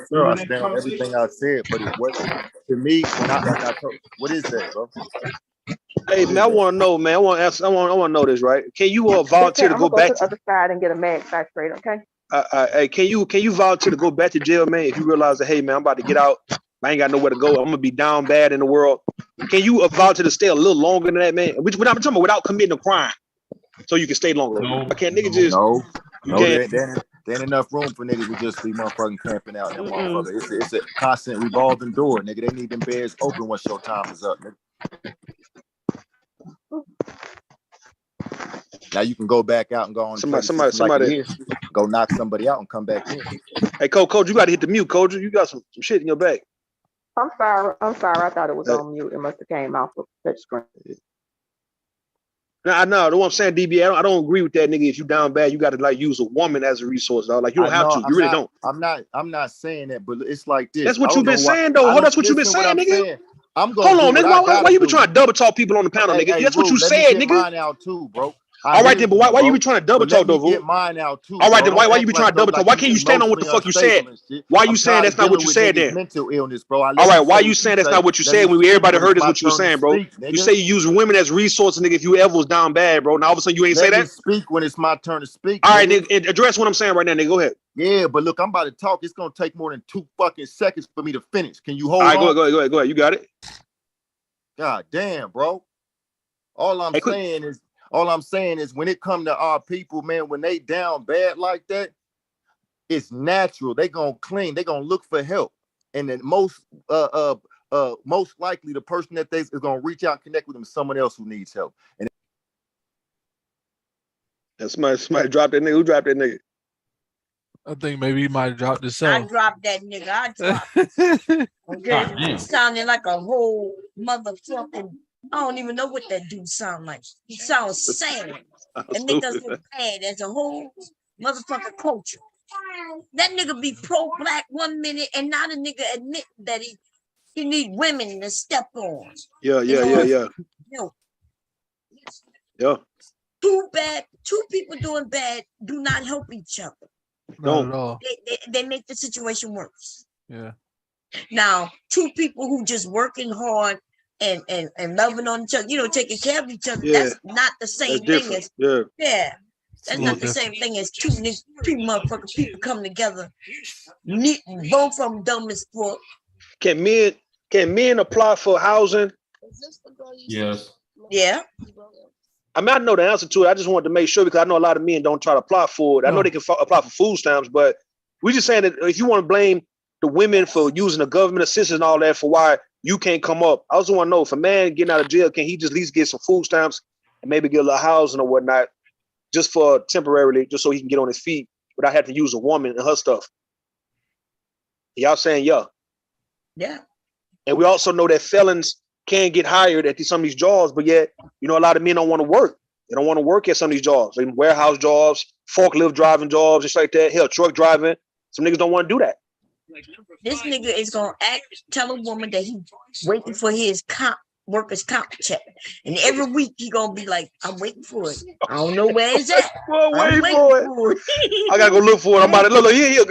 sir. I stand on everything I said, but it wasn't to me. What is that, bro? Hey man, I want to know, man. I want to ask. I want to know this, right? Can you volunteer to go back to the other side and get a mag back straight? Okay. Hey, can you volunteer to go back to jail, man? If you realize that, hey, man, I'm about to get out, I ain't got nowhere to go. I'm gonna be down bad in the world. Can you volunteer to stay a little longer than that, man? Which I'm talking about without committing a crime, so you can stay longer. I can't, nigga, just there ain't enough room for niggas to just be motherfucking camping out in that motherfucker. It's a constant revolving door, nigga. They need them beds open once your time is up, nigga. Now you can go back out and go on. Somebody, go knock somebody out and come back in. Hey, Coach, you got to hit the mute, Coach. You got some shit in your bag. I'm sorry. I thought it was on mute. It must have came off the touch screen. No, the one I'm saying, DB, I don't agree with that, nigga. If you down bad, you got to like use a woman as a resource, dog. Like you don't have to. You really don't. I'm not saying that, but it's like this. That's what you've been saying, though. That's what you've been saying, nigga. Hold on, nigga. Why you been trying to double talk people on the panel, nigga? That's what you said, nigga. Mine out too, bro. All right, then, but why you be trying to double talk, though, get mine out too. All right, then, why you be trying to double talk? Why can't you stand on what the fuck you said? Why you saying that's not what you said then? Mental illness, bro. All right, why you saying that's not what you said when everybody heard is what you were saying, bro? You say you use women as resources, nigga, if you ever was down bad, bro. Now all of a sudden you ain't say that? Speak when it's my turn to speak. All right, nigga, address what I'm saying right now, nigga. Go ahead. Yeah, but look, I'm about to talk. It's gonna take more than 2 fucking seconds for me to finish. Can you hold on? All right, go ahead. You got it. God damn, bro. All I'm saying is when it come to our people, man, when they down bad like that, it's natural. They gonna clean. They gonna look for help. And then most likely the person that is gonna reach out and connect with them is someone else who needs help. And somebody dropped that nigga. Who dropped that nigga? I think maybe he might have dropped himself. I dropped that nigga. I dropped it. Okay. It sounded like a whole motherfucking. I don't even know what that dude sound like. He sounds sad and make us look bad as a whole motherfucking culture. That nigga be pro-black 1 minute and now the nigga admit that he need women to step on. Yeah. Two people doing bad do not help each other. Not at all. They make the situation worse. Yeah. Now, 2 people who just working hard and loving on each other, taking care of each other. Yeah. That's not the same thing as that's not the same thing as two motherfucking people come together. Both of them dumb as fuck. Can men apply for housing? Yes. Yeah. I mean, I know the answer to it. I just wanted to make sure because I know a lot of men don't try to apply for it. I know they can apply for food stamps, but we're just saying that if you want to blame the women for using the government assistance and all that for why you can't come up. I also want to know if a man getting out of jail, can he just at least get some food stamps and maybe get a little housing or whatnot? just for temporarily, just so he can get on his feet without having to use a woman and her stuff. Y'all saying yeah. Yeah. And we also know that felons can get hired at some of these jobs, but yet, you know, a lot of men don't want to work. They don't want to work at some of these jobs, like warehouse jobs, forklift driving jobs, just like that. Hell, truck driving. Some niggas don't want to do that. This nigga is gonna tell a woman that he's waiting for his workers' comp check, and every week he gonna be like, "I'm waiting for it. I don't know where it's at. I'm waiting for it. I gotta go look for it. I'm about to look. He'll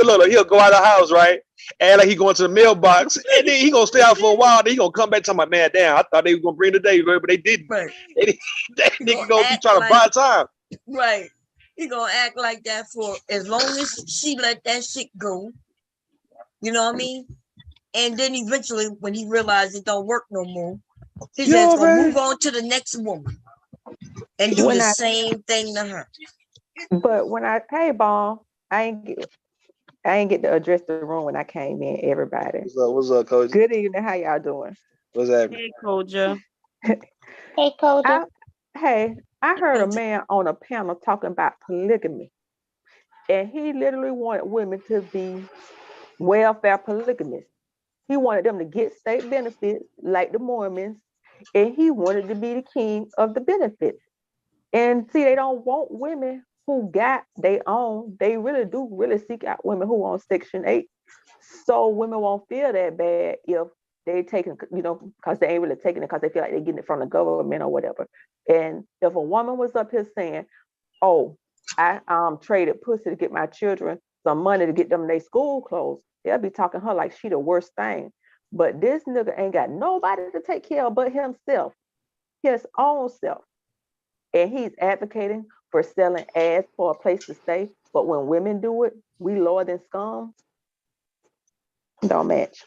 go out of the house, right? And like he going to the mailbox, and then he gonna stay out for a while. Then he gonna come back talking about, man, damn, I thought they were gonna bring today, but they didn't. Right. That nigga gonna be trying to buy time. Right. He gonna act like that for as long as she let that shit go. You know what I mean? And then eventually, when he realizes it don't work no more, he's just gonna move on to the next woman and do the same thing to her. But when hey, Ball, I ain't get to address the room when I came in. Everybody, what's up, Coach? Good evening. How y'all doing? What's that? Hey, Koja. Hey, Koja. I heard a man on a panel talking about polygamy, and he literally wanted women to be welfare polygamists. He wanted them to get state benefits like the Mormons, and he wanted to be the king of the benefits. And see, they don't want women who got their own. They really do seek out women who on Section 8. So women won't feel that bad if they taking, because they ain't really taking it because they feel like they're getting it from the government or whatever. And if a woman was up here saying, "Oh, I traded pussy to get my children some money to get them their school clothes," they'll be talking her like she the worst thing. But this nigga ain't got nobody to take care of but himself, his own self. And he's advocating for selling ass for a place to stay. But when women do it, we lower than scum. Don't match.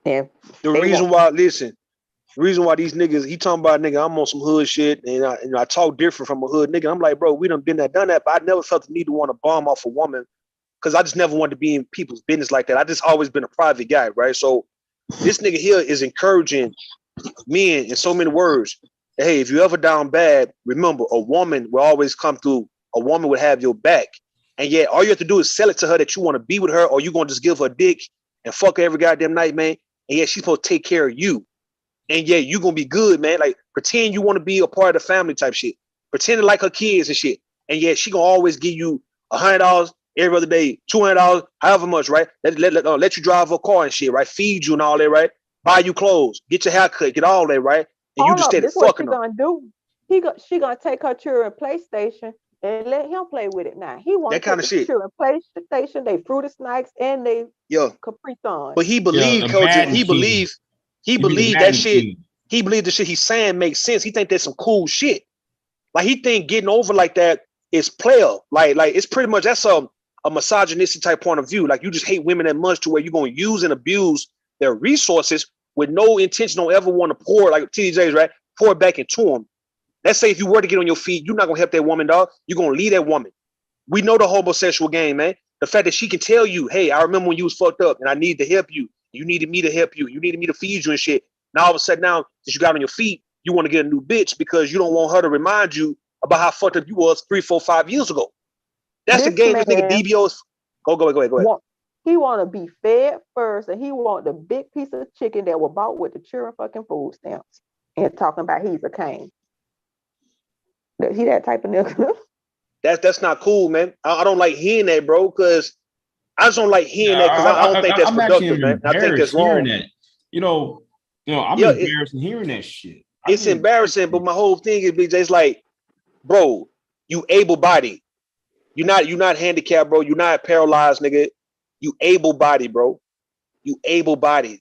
And the reason why these niggas, he talking about, nigga, I'm on some hood shit, and I talk different from a hood nigga. I'm like, bro, we done been there, done that, but I never felt the need to want to bomb off a woman because I just never wanted to be in people's business like that. I just always been a private guy, right? So this nigga here is encouraging men in so many words. Hey, if you ever down bad, remember, a woman will always come through. A woman will have your back. And yet all you have to do is sell it to her that you want to be with her, or you going to just give her dick and fuck her every goddamn night, man. And yeah, she's supposed to take care of you. And yeah, you gonna be good, man. Like, pretend you want to be a part of the family type shit. Pretending like her kids and shit. And yeah, she gonna always give you $100 every other day, $200, however much, right? Let you drive her car and shit, right? Feed you and all that, right? Buy you clothes, get your hair cut, get all that, right? And you just stay fucking her. She gonna take her children PlayStation and let him play with it now. He wants that kind of shit. Children PlayStation, they Fruity Snacks, and they Capri Sun. But he believed, Coach, he believed that shit. He believed the shit he's saying makes sense. He think that's some cool shit. Like, he think getting over like that is player. Like it's pretty much, that's a misogynistic type point of view. Like, you just hate women that much to where you're gonna use and abuse their resources with no intention on ever want to pour, like TDJs, right? Pour it back into them. Let's say if you were to get on your feet, you're not gonna help that woman, dog. You're gonna leave that woman. We know the homosexual game, man. The fact that she can tell you, hey, I remember when you was fucked up and I need to help you. You needed me to help you. You needed me to feed you and shit. Now all of a sudden, now that you got on your feet, you want to get a new bitch because you don't want her to remind you about how fucked up you was 3, 4, 5 years ago. That's the game. This nigga DBO is. Go ahead. He want to be fed first, and he want the big piece of chicken that was bought with the children fucking food stamps, and talking about he's a king. He that type of nigga. That's not cool, man. I don't like hearing that, bro, because I just don't like hearing that because I don't think that's productive, man. I think that's wrong. That. I'm embarrassed hearing that shit. It's embarrassing, but my whole thing is, BJ, it's like, bro, you able-bodied. You're not handicapped, bro. You're not paralyzed, nigga. You able-bodied, bro. You able-bodied.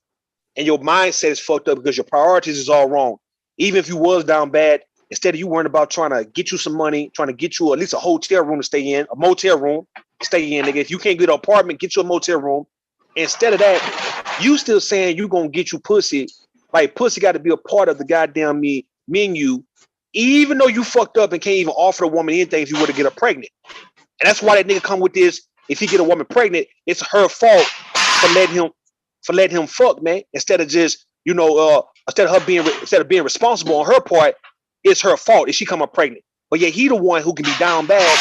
And your mindset is fucked up because your priorities is all wrong. Even if you was down bad, instead of you worrying about trying to get you some money, trying to get you at least a hotel room to stay in, a motel room to stay in, nigga. If you can't get an apartment, get you a motel room. Instead of that, you still saying you gonna get you pussy. Like, pussy got to be a part of the goddamn menu, even though you fucked up and can't even offer a woman anything if you were to get her pregnant. And that's why that nigga come with this. If he get a woman pregnant, it's her fault for letting him fuck, man. Instead of just, instead of being responsible on her part, it's her fault if she come up pregnant. But yeah, he the one who can be down bad.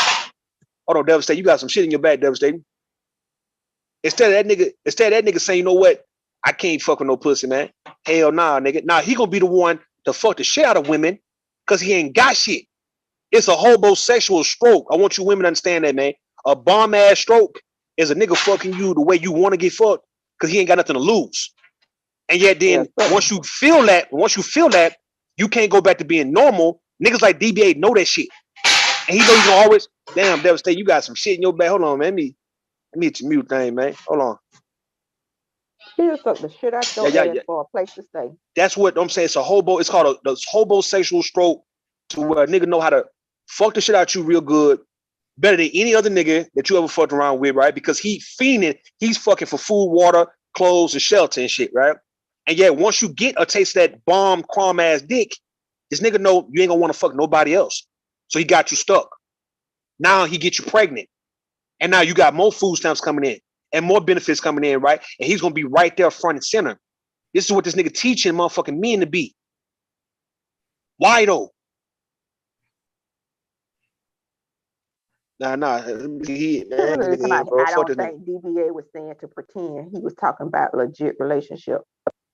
Hold on, Devastating, you got some shit in your back, Devastating. Instead of that nigga saying, you know what? I can't fuck with no pussy, man. Hell nah, nigga. Nah, he gonna be the one to fuck the shit out of women because he ain't got shit. It's a homosexual stroke. I want you women to understand that, man. A bomb ass stroke is a nigga fucking you the way you want to get fucked because he ain't got nothing to lose. And yet then once you feel that, you can't go back to being normal. Niggas like DBA know that shit. And he know you gonna always, damn, Devastate, you got some shit in your back. Hold on, man. Let me hit your mute thing, man. Hold on. He'll suck the shit out your ass for a place to stay. That's what I'm saying. It's a hobo. It's called the homosexual stroke, to where a nigga know how to fuck the shit out you real good, better than any other nigga that you ever fucked around with, right? Because he's fucking for food, water, clothes, and shelter and shit, right? And yet, once you get a taste of that bomb crumb ass dick, this nigga know you ain't gonna want to fuck nobody else. So he got you stuck. Now he get you pregnant. And now you got more food stamps coming in and more benefits coming in, right? And he's gonna be right there front and center. This is what this nigga teaching motherfucking men to be. Why though? Nah. I don't think DBA was saying to pretend he was talking about legit relationship.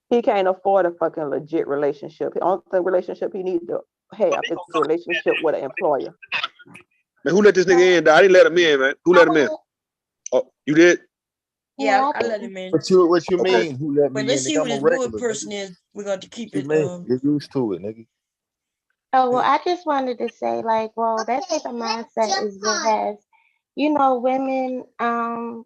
He can't afford a fucking legit relationship. The only relationship he needs to have is a relationship with an employer. Man, who let this nigga in? I didn't let him in, man. Who let him in? Oh, you did? Yeah, I let him in. What you mean? Who let me But in? let's see Nigga, who I'm a this regular, wood person nigga. is. We're going to keep it. Get used to it, nigga. Oh, well, I just wanted to say, like, well, that type of mindset is what has, women on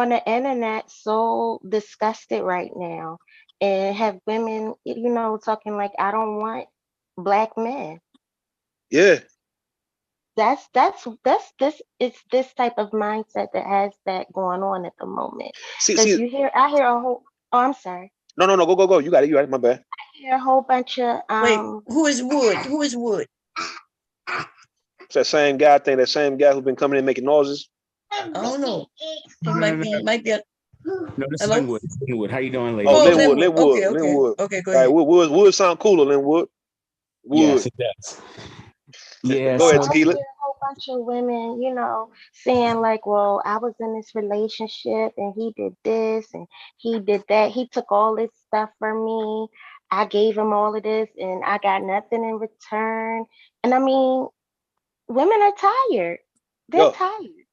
the internet so disgusted right now, and have women, talking like, I don't want black men. Yeah. It's this type of mindset that has that going on at the moment. I hear a whole. Oh, I'm sorry. No. Go. You got it. My bad. I hear a whole bunch of. Wait, who is Wood? Who is Wood? It's that same guy. I think that same guy who's been coming in making noises. I don't know. It might be a. No, this Hello? is Linwood. How you doing, lady? Oh, Linwood. Linwood. Okay, go ahead. ahead. Wood sound cooler, Linwood. Yes, it does. Yeah. Go ahead, I Tequila. hear a whole bunch of women, saying like, well, I was in this relationship and he did this and he did that. He took all this stuff from me. I gave him all of this and I got nothing in return. And I mean, women are tired. They're tired.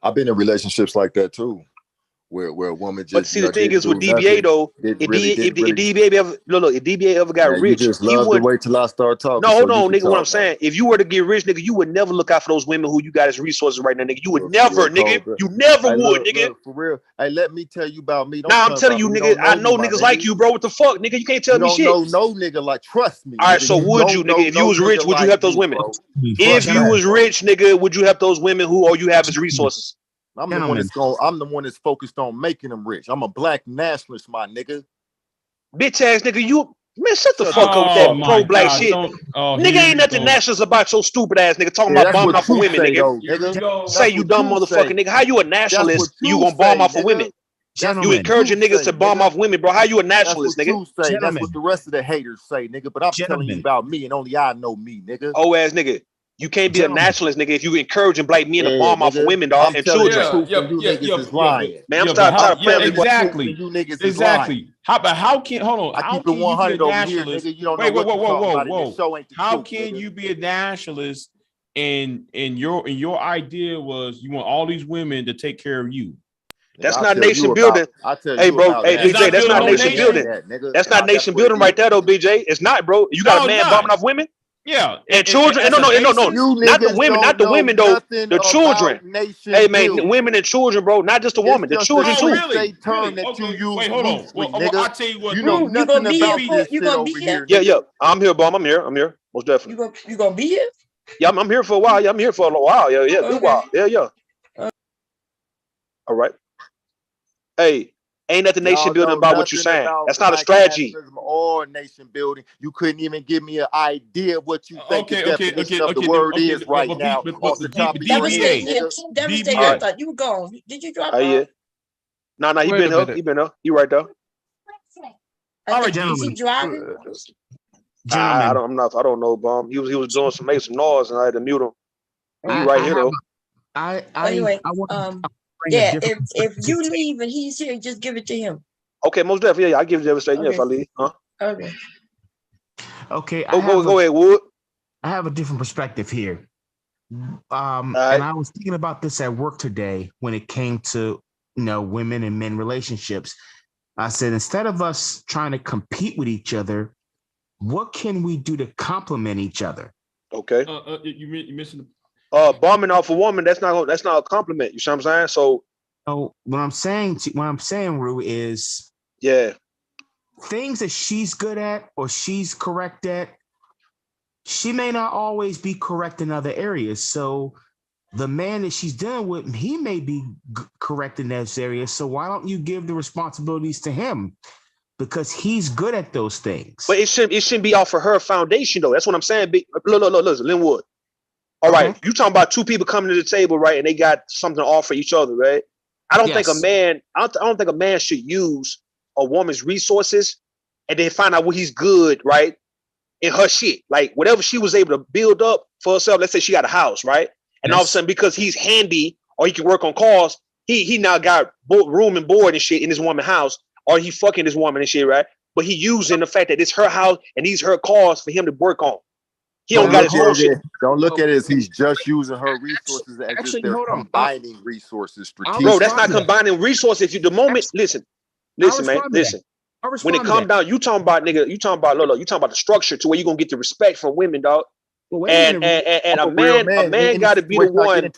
I've been in relationships like that too, where a woman just. But see, the thing is with DBA though, if DBA ever got rich, you just he love would to wait till I start talking. No, hold so on, nigga. What I'm saying, if you were to get rich, nigga, you would never look out for those women who you got as resources right now, nigga. You would never, nigga. You never would, nigga. Look, for real. Hey, let me tell you about me. Nah, I'm telling you, nigga. I know niggas like you, bro. What the fuck, nigga? You can't tell me shit. No nigga, like, trust me. All right, so would you, nigga? If you was rich, would you help those women? If you was rich, nigga, would you help those women who all you have is resources? I'm the one that's focused on making them rich. I'm a black nationalist, my nigga. Bitch ass nigga, man, shut the fuck up with that pro-black shit. Nigga ain't nothing nationalist about your stupid ass nigga talking about bombing off for women, nigga. Say you dumb motherfucker, nigga. How you a nationalist? You gonna bomb off for women? You encouraging niggas to bomb off women, bro. How you a nationalist, nigga? That's what the rest of the haters say, nigga. But I'm telling you about me, and only I know me, nigga. Oh ass nigga. You can't be a nationalist, nigga, if you encouraging black men to bomb off of women, dog, and children. You niggas is lying. Man, I'm tired of playing with exactly. You niggas is lying. How can hold on? I keep it 100 over here, nigga. You don't know what you're talking about. This show ain't the How truth, can nigga. you be a nationalist and your idea was you want all these women to take care of you? That's not nation building. Hey, bro. Hey, BJ, that's not nation building. That's not nation building right there, though, BJ. It's not, bro. You got a man bombing off women? Yeah, and children. No, not the women, though. The children. Hey, man, women and children, bro. Not just a woman. The children too. Really? Wait, hold on. Well, I tell you what. You know nothing about this shit over here. Yeah. I'm here, Bum. I'm here. Most definitely. You gonna be here? Yeah, I'm here for a while. Yeah, I'm here for a while. Yeah, good while. Yeah. All right. Hey. Ain't nothing nation building about what you're saying. That's not a strategy. Or nation building. You couldn't even give me an idea of what you think the definition of the word is right now. Off the top of your head. Devastating. I thought you were gone. Did you drop off? Yeah. No, he been here. He been here. He right there. All right, gentlemen. Is he driving? I don't know, Bomb. He was doing making some noise, and I had to mute him. You right here though. Anyway, if you leave and he's here, just give it to him. Okay, most definitely. Yeah, I give you everything. Okay. If I leave, huh? Okay. Okay. Go ahead, Wood. I have a different perspective here. And I was thinking about this at work today when it came to women and men relationships. I said, instead of us trying to compete with each other, what can we do to complement each other? Okay. You missing bombing off a woman, that's not a compliment. You see what I'm saying? So what I'm saying, Rue, is things that she's good at or she's correct at, she may not always be correct in other areas. So the man that she's dealing with, he may be correct in those areas. So why don't you give the responsibilities to him? Because he's good at those things. But it shouldn't be off of her foundation though. That's what I'm saying. Look, listen, Linwood. All right, you talking about two people coming to the table, right? And they got something to offer each other, right? I don't think a man should use a woman's resources and then find out what he's good, right? In her shit. Like whatever she was able to build up for herself, let's say she got a house, right? And all of a sudden, because he's handy or he can work on cars, he now got room and board and shit in his woman's house, or he fucking this woman and shit, right? But he using the fact that it's her house and these her cars for him to work on. He don't got his whole shit. Don't look at it as he's just using her resources as just they're combining resources strategically. Bro, that's not combining resources. If you listen, man, listen. When it comes down, you talking about the structure to where you're gonna get the respect from women, dog. Well, and a man got to be the one.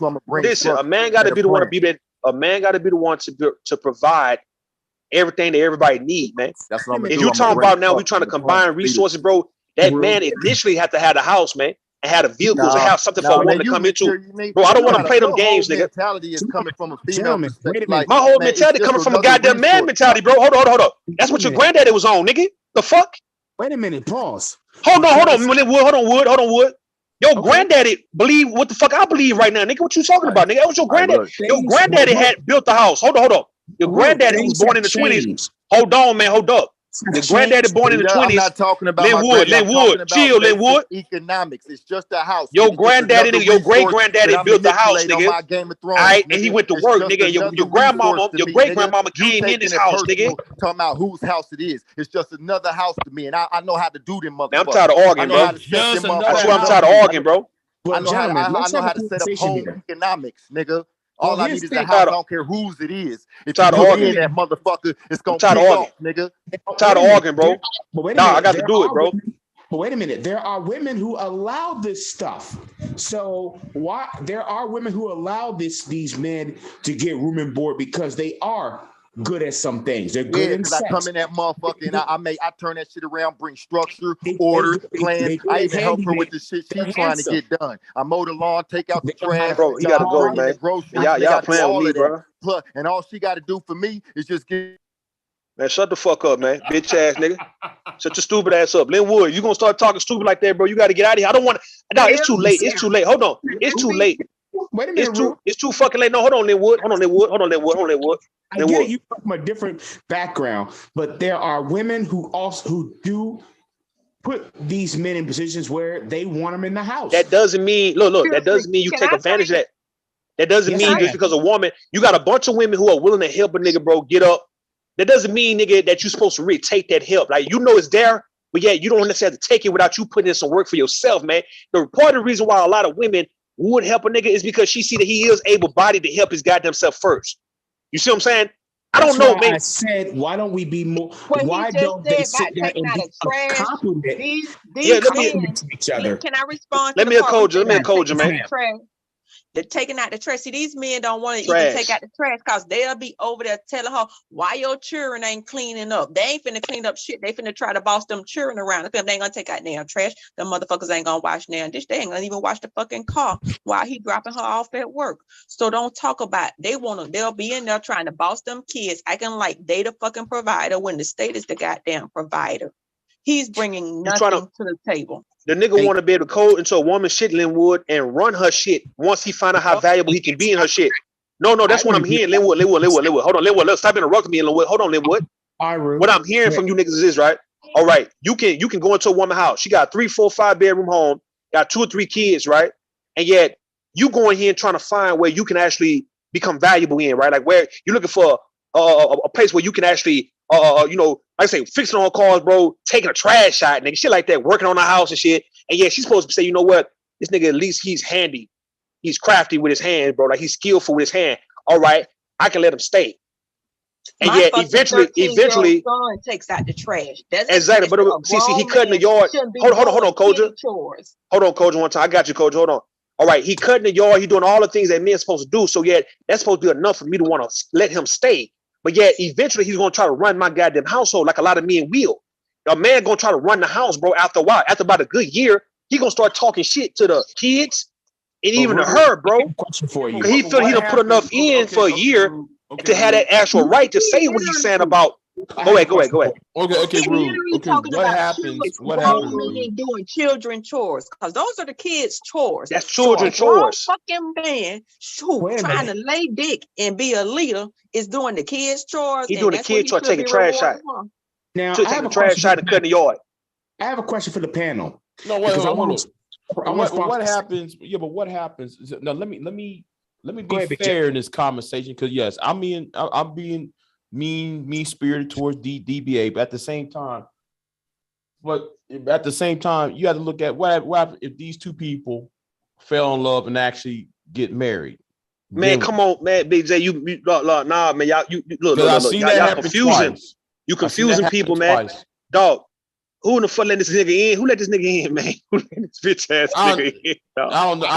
Listen, a man got to be the one to be that. A man got to be the one to provide everything that everybody need, man. That's what I'm if you talking about now, we trying to combine resources, bro. That man initially had to have a house, man, and had a vehicle to have something for a woman to come into. Bro, I don't want to play them games, nigga. Mentality is coming from a female perspective. My whole mentality coming from a goddamn man mentality, bro. Hold on. That's what your granddaddy was on, nigga. The fuck? Wait a minute, pause. Hold on, Wood. Your granddaddy believe what the fuck I believe right now, nigga. What you talking about, nigga? That was your granddaddy. Your granddaddy had built the house. Hold on. Your granddaddy was born in the 20s. Hold on, man. Hold up. Your granddaddy born in the 20s. I'm not talking about Linwood. Chill, Linwood. Economics. It's just a house. Your granddaddy, nigga, your great granddaddy built the house, nigga. All right, and he went to work, nigga. Your grandmama, your great grandmama came in this house, nigga. Talking about whose house it is. It's just another house to me, and I know how to do them motherfuckers. I'm tired of arguing, bro. That's why I'm tired of arguing, bro. I know how to set up home economics, nigga. All I need is a house. I don't care whose it is. If you put in that motherfucker, it's gonna kick off, nigga. I'm tired of arguing, bro. Nah, I got to do it, bro. But wait a minute. There are women who allow this stuff. So why there are women who allow these men to get room and board because they are good at some things. They're good in sex. I come in that motherfucker and I turn that shit around, bring structure, order, plans. I even help her with the shit she's trying to get done. I mow the lawn, take out the trash. Bro, you gotta go, man. Y'all playing with me, bro. And all she got to do for me is just get. Man, shut the fuck up, man. Bitch ass nigga. Shut your stupid ass up. Linwood, you gonna start talking stupid like that, bro. You gotta get out of here. I don't want to. No, it's too late. It's too late. Hold on. It's too late. Wait a minute. It's too fucking late. No, hold on, Linwood. I get it. You come from a different background, but there are women who do put these men in positions where they want them in the house. That doesn't mean look. That doesn't mean you take advantage of that. That doesn't mean just because a woman, you got a bunch of women who are willing to help a nigga, bro, get up. That doesn't mean, nigga, that you're supposed to really take that help. Like, you know it's there, but yeah, you don't necessarily have to take it without you putting in some work for yourself, man. The part of the reason why a lot of women would help a nigga is because she see that he is able-bodied to help his goddamn self first. You see what I'm saying? I don't know, man. I said, why don't we be more? Why don't they sit down and compliment each other? Can I respond? Let me encourage you, man. They're taking out the trash. See, these men don't want to even take out the trash because they'll be over there telling her why your children ain't cleaning up. They ain't finna clean up shit. They finna try to boss them children around. They ain't gonna take out damn trash. Them motherfuckers ain't gonna wash damn dish. They ain't gonna even wash the fucking car while he dropping her off at work. So don't talk about they'll be in there trying to boss them kids, acting like they the fucking provider when the state is the goddamn provider. He's bringing nothing to the table. The nigga want to be able to code into a woman's shit, Linwood, and run her shit once he find out how valuable he can be in her shit. No, that's what I'm hearing, Linwood. Hold on, Linwood. Stop interrupting me, Linwood. Hold on, Linwood. What I'm hearing from you niggas is this, right? All right, you can go into a woman's house. She got 3, 4, 5 bedroom home, got 2 or 3 kids, right? And yet you going here and trying to find where you can actually become valuable in, right? Like where you're looking for a place where you can actually, you know, like I say, fixing on cars, bro, taking a trash out, nigga, shit like that, working on the house and shit. And yeah, she's supposed to say, you know what, this nigga at least he's handy, he's crafty with his hands, bro. Like he's skillful with his hand. All right, I can let him stay. And yet, eventually, son takes out the trash. That's exactly. But see, he cut in the yard. Hold on, Koja. Hold on, Koja. One time, I got you, Koja. Hold on. All right, he cut in the yard. He doing all the things that men are supposed to do. So yet, that's supposed to be enough for me to want to let him stay. But yet, eventually, he's gonna try to run my goddamn household like a lot of men will. A man gonna try to run the house, bro. After a while, after about a good year, he gonna start talking shit to the kids and even to her, bro. Question for you. He feel he don't put enough in for a year. To have that actual right to say what he's saying about. Go ahead. Okay, Rude. Okay, what happens? What happens? Doing children chores, because those are the kids' chores. That's children chores. Fucking man who trying to lay dick and be a leader is doing the kids' chores. He's doing the kids' chores, taking trash out. Now, taking trash out and cutting the yard. I have a question for the panel. No, wait, hold on. What happens? Yeah, but what happens? No, let me be fair in this conversation, because yes, I'm being mean-spirited towards DBA, but at the same time, you have to look at what happens if these two people fell in love and actually get married. Man, come on, man, Big J, nah, man, y'all, y'all confusing. You confusing people, man. Dog. Who in the fuck let this nigga in? Who let this nigga in, man? Who let this bitch ass nigga in? I don't know.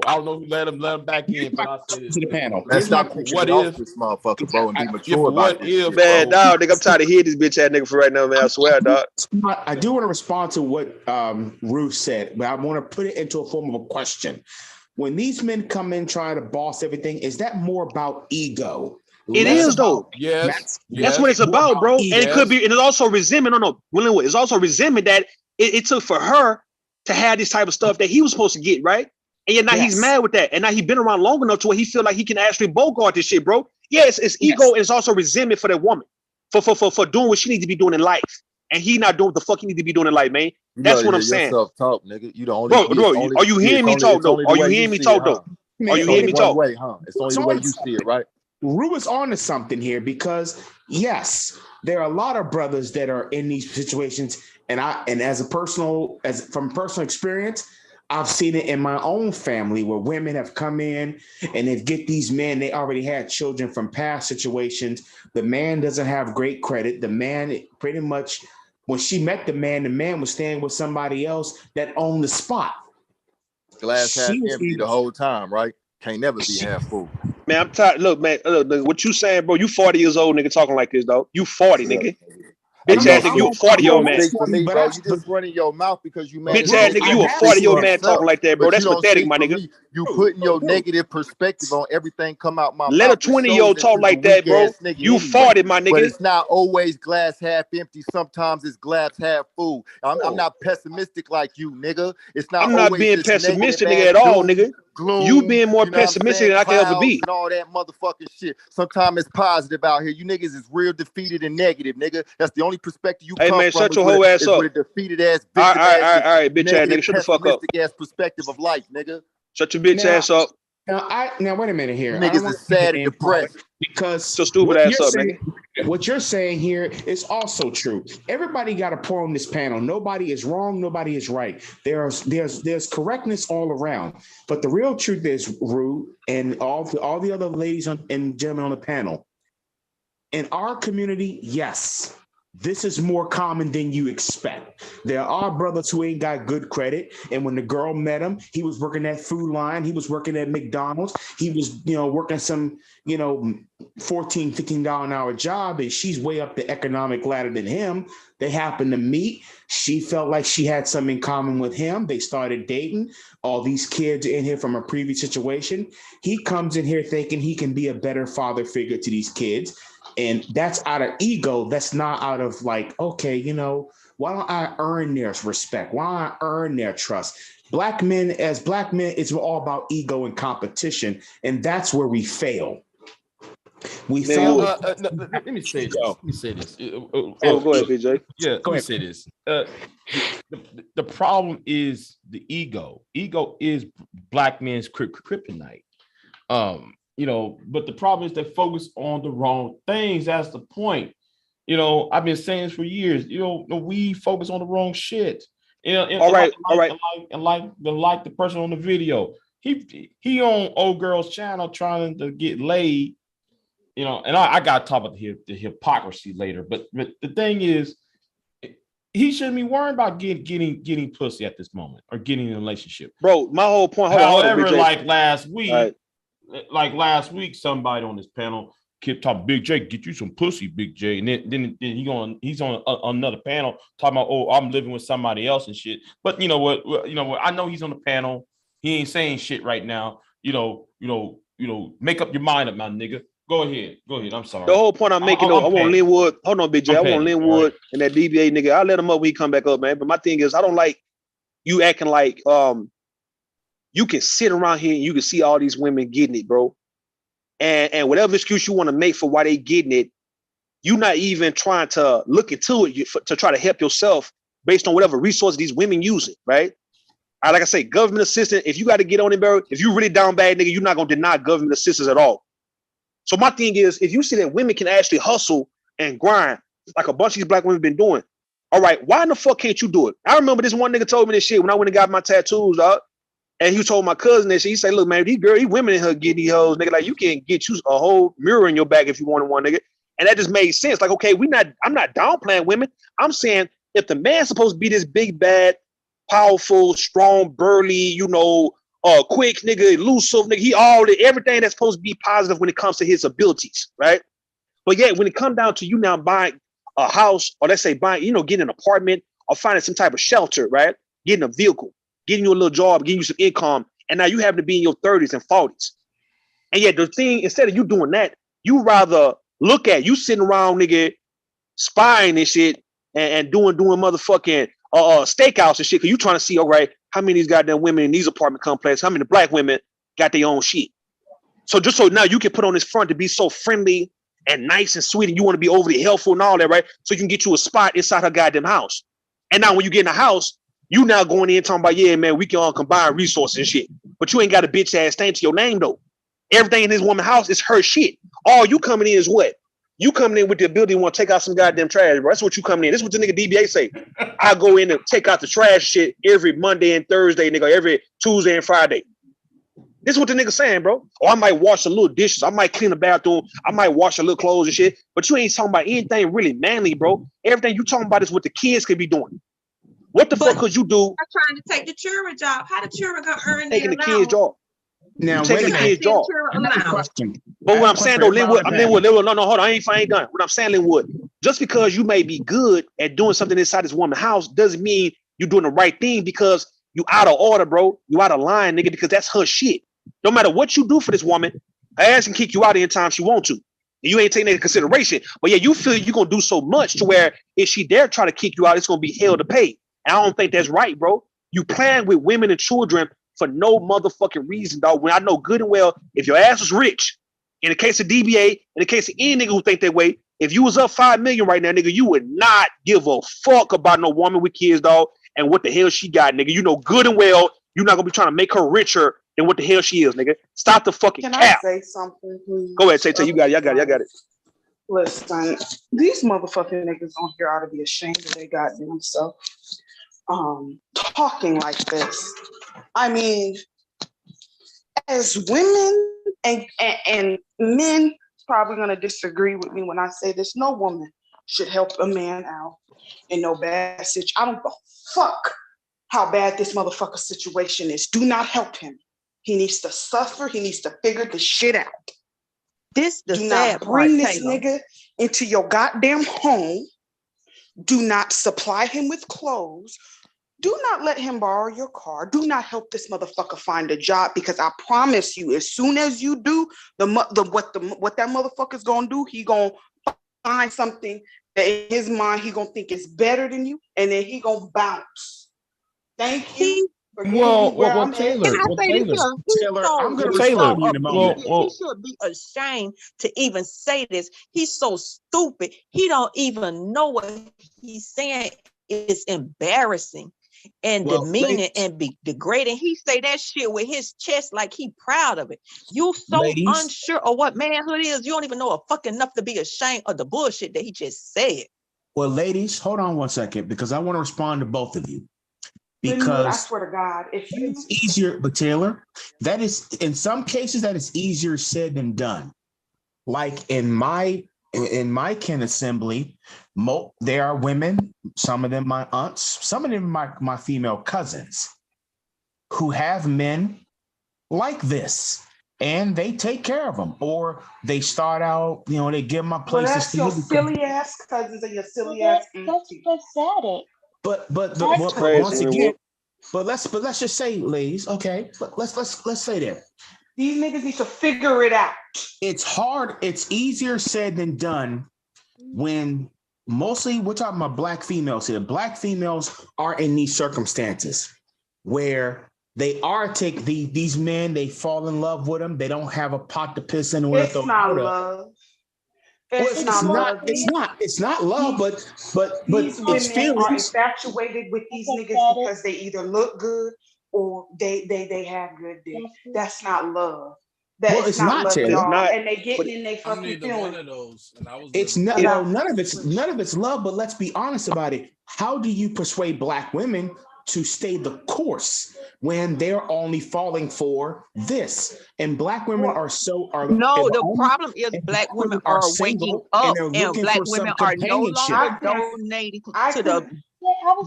I don't know who let him back in. But I said to the panel. Let's not what if this motherfucker, bro, and be mature about it. Man, dog, nigga, I'm tired of hearing this bitch ass nigga for right now, man. I swear, dog. I do want to respond to what Ruth said, but I want to put it into a form of a question. When these men come in trying to boss everything, is that more about ego? It is though. Yes. That's what it's about, bro. And it could be, and it's also resentment. It's also resentment that it took for her to have this type of stuff that he was supposed to get, right? And yet now he's mad with that. And now he's been around long enough to where he feel like he can actually bogart this shit, bro. Yes, it's ego, and it's also resentment for that woman for doing what she needs to be doing in life. And he not doing what the fuck he need to be doing in life, man. That's what I'm saying. Self-talk, nigga. You the only bro. Are you hearing me talk though? Are you hearing me talk though? Are you hearing me talk? It's the only way you see it, right? Rue is on to something here, because yes, there are a lot of brothers that are in these situations, and from personal experience, I've seen it in my own family where women have come in and they get these men. They already had children from past situations. The man doesn't have great credit. The man pretty much, when she met the man was staying with somebody else that owned the spot. Glass half empty the whole time, right? Can't never be half full. Man, I'm tired. Look, man, what you saying, bro? You 40 years old, nigga, talking like this, though. You 40, nigga. Bitch ass nigga, you a 40-year-old man. Bro, you just running your mouth because you mad. Bitch ass nigga, you a 40-year-old man talking like that, bro. That's pathetic, my nigga. You putting your negative perspective on everything come out my mouth. Let a 20-year-old talk like that, bro. You 40, my nigga. But it's not always glass half empty. Sometimes it's glass half full. I'm not pessimistic like you, nigga. It's not. I'm not being pessimistic, nigga, at all, nigga. Gloom, you being more pessimistic than I can ever be. And all that motherfucking shit. Sometimes it's positive out here. You niggas is real defeated and negative, nigga. That's the only perspective you come from. Hey man, shut your whole ass up. With a defeated ass, all right, bitch ass nigga, shut the fuck up. Ass perspective of life, nigga. Shut your bitch ass up. Now wait a minute here. Niggas is sad and depressed because so stupid ass up, nigga. What you're saying here is also true. Everybody got a point on this panel. Nobody is wrong. Nobody is right. There's correctness all around. But the real truth is, Rue, and all the other ladies and gentlemen on the panel, in our community, yes, this is more common than you expect. There are brothers who ain't got good credit. And when the girl met him, he was working at Food Line. He was working at McDonald's. He was, working some, $14, $15 an hour job. And she's way up the economic ladder than him. They happened to meet. She felt like she had something in common with him. They started dating. All these kids in here from a previous situation. He comes in here thinking he can be a better father figure to these kids. And that's out of ego. That's not out of like, okay, why don't I earn their respect? Why don't I earn their trust? Black men, it's all about ego and competition. And that's where we fail. We failed. Let me say this. Let me say this. Go ahead, BJ. Yeah, let me say this. The problem is the ego. Ego is black men's kryptonite. But the problem is they focus on the wrong things. That's the point. I've been saying this for years. We focus on the wrong shit. All right. And like the person on the video, he on old girl's channel trying to get laid. And I got to talk about the hypocrisy later. But the thing is, he shouldn't be worrying about getting pussy at this moment or getting in a relationship. Bro, my whole point. However, like last week, somebody on this panel kept talking, Big J, get you some pussy, Big J. And then he's on another panel talking about, oh, I'm living with somebody else and shit. But you know what? I know he's on the panel. He ain't saying shit right now. Make up your mind up, my nigga. Go ahead. I'm sorry. The whole point I'm making, I want Linwood. Hold on, Big J. I want Linwood and that DBA nigga. I'll let him up when he come back up, man. But my thing is, I don't like you acting like you can sit around here and you can see all these women getting it, bro. And whatever excuse you want to make for why they getting it, you're not even trying to look into it to try to help yourself based on whatever resources these women using, right? Like I say, government assistance, if you got to get on it, bro, if you really down bad, nigga, you're not going to deny government assistance at all. So my thing is, if you see that women can actually hustle and grind, like a bunch of these black women been doing, all right, why in the fuck can't you do it? I remember this one nigga told me this shit when I went and got my tattoos, dog. And he told my cousin that shit. He said, look, man, these women in here getting these hoes, nigga, like you can get you a whole mirror in your back if you wanted one, nigga. And that just made sense. Like, okay, I'm not downplaying women. I'm saying if the man's supposed to be this big, bad, powerful, strong, burly, quick nigga, elusive nigga, everything that's supposed to be positive when it comes to his abilities, right? But yet when it comes down to you now buying a house, or let's say getting an apartment or finding some type of shelter, right? Getting a vehicle, getting you a little job, getting you some income, and now you happen to be in your 30s and 40s. And yet the thing, instead of you doing that, you rather look at you sitting around, nigga, spying and shit and doing motherfucking stakeouts and shit, because you trying to see, all right, how many of these goddamn women in these apartment complexes, how many black women got their own shit. So just so now you can put on this front to be so friendly and nice and sweet, and you want to be overly helpful and all that, right? So you can get you a spot inside her goddamn house. And now when you get in the house, you now going in talking about, yeah, man, we can all combine resources and shit. But you ain't got a bitch ass thing to your name though. Everything in this woman's house is her shit. All you coming in is what? You coming in with the ability to want to take out some goddamn trash, bro. That's what you coming in. This is what the nigga DBA say. I go in and take out the trash shit every Monday and Thursday, nigga, every Tuesday and Friday. This is what the nigga saying, bro. Or I might wash a little dishes. I might clean the bathroom. I might wash a little clothes and shit. But you ain't talking about anything really manly, bro. Everything you talking about is what the kids could be doing. What the fuck could you do? I'm trying to take the children job. How the children gonna earn taking the kid's job? Now, taking the kid's job. Question. But what I'm saying though, Linwood, no, hold on, I ain't done. What I'm saying, Linwood, just because you may be good at doing something inside this woman's house doesn't mean you're doing the right thing, because you out of order, bro. You out of line, nigga, because that's her shit. No matter what you do for this woman, her ass can kick you out anytime she want to. You ain't taking that into consideration. But yeah, you feel you're gonna do so much to where if she dare try to kick you out, it's gonna be hell to pay. And I don't think that's right, bro. You playing with women and children for no motherfucking reason, dog. When I know good and well, if your ass was rich, in the case of DBA, in the case of any nigga who think that way, if you was up $5 million right now, nigga, you would not give a fuck about no woman with kids, dog, and what the hell she got, nigga. You know good and well you're not gonna be trying to make her richer than what the hell she is, nigga. Stop the fucking cap. Can I say something, please? Go ahead, say you got it. I got it. Listen, these motherfucking niggas on here ought to be ashamed of their goddamn self. Talking like this. I mean, as women and men probably gonna disagree with me when I say this. No woman should help a man out in no bad situation. I don't give a fuck how bad this motherfucker situation is. Do not help him. He needs to suffer. He needs to figure this shit out. This the Do sad not part, bring this Taylor. nigga into your goddamn home. Do not supply him with clothes. Do not let him borrow your car. Do not help this motherfucker find a job, because I promise you, as soon as you do, what that motherfucker's gonna do, he gonna find something that in his mind he gonna think is better than you, and then he gonna bounce. Thank you. Well, Taylor. Can I say this here? Taylor, I'm going to Taylor. respond to you in a moment. He should be ashamed to even say this. He's so stupid. He don't even know what he's saying is embarrassing and demeaning and be degrading. He say that shit with his chest like he proud of it. You so unsure of what manhood is. You don't even know a fucking enough to be ashamed of the bullshit that he just said. Well, ladies, hold on one second because I want to respond to both of you. Because I swear to God, if it's easier, but Taylor, that is in some cases that is easier said than done. Like in my kin assembly, there are women, some of them my aunts, some of them my female cousins, who have men like this, and they take care of them, or they start out, they give them a place to stay. Your silly ass cousins and your silly ass aunties. That's pathetic. But once again, but let's just say, ladies, okay, let's say that these niggas need to figure it out. It's hard. It's easier said than done when mostly we're talking about black females here. Black females are in these circumstances where they are these men. They fall in love with them. They don't have a pot to piss in. It's not love. It's not love, but these it's women are infatuated with these niggas because they either look good or they have good dick. That's not love. It's not love, y'all. And they getting in their fucking feelings. It's not. None of it's love. But let's be honest about it. How do you persuade black women to stay the course when they're only falling for this? And black women the problem is black women are waking up and black women are no longer donating to the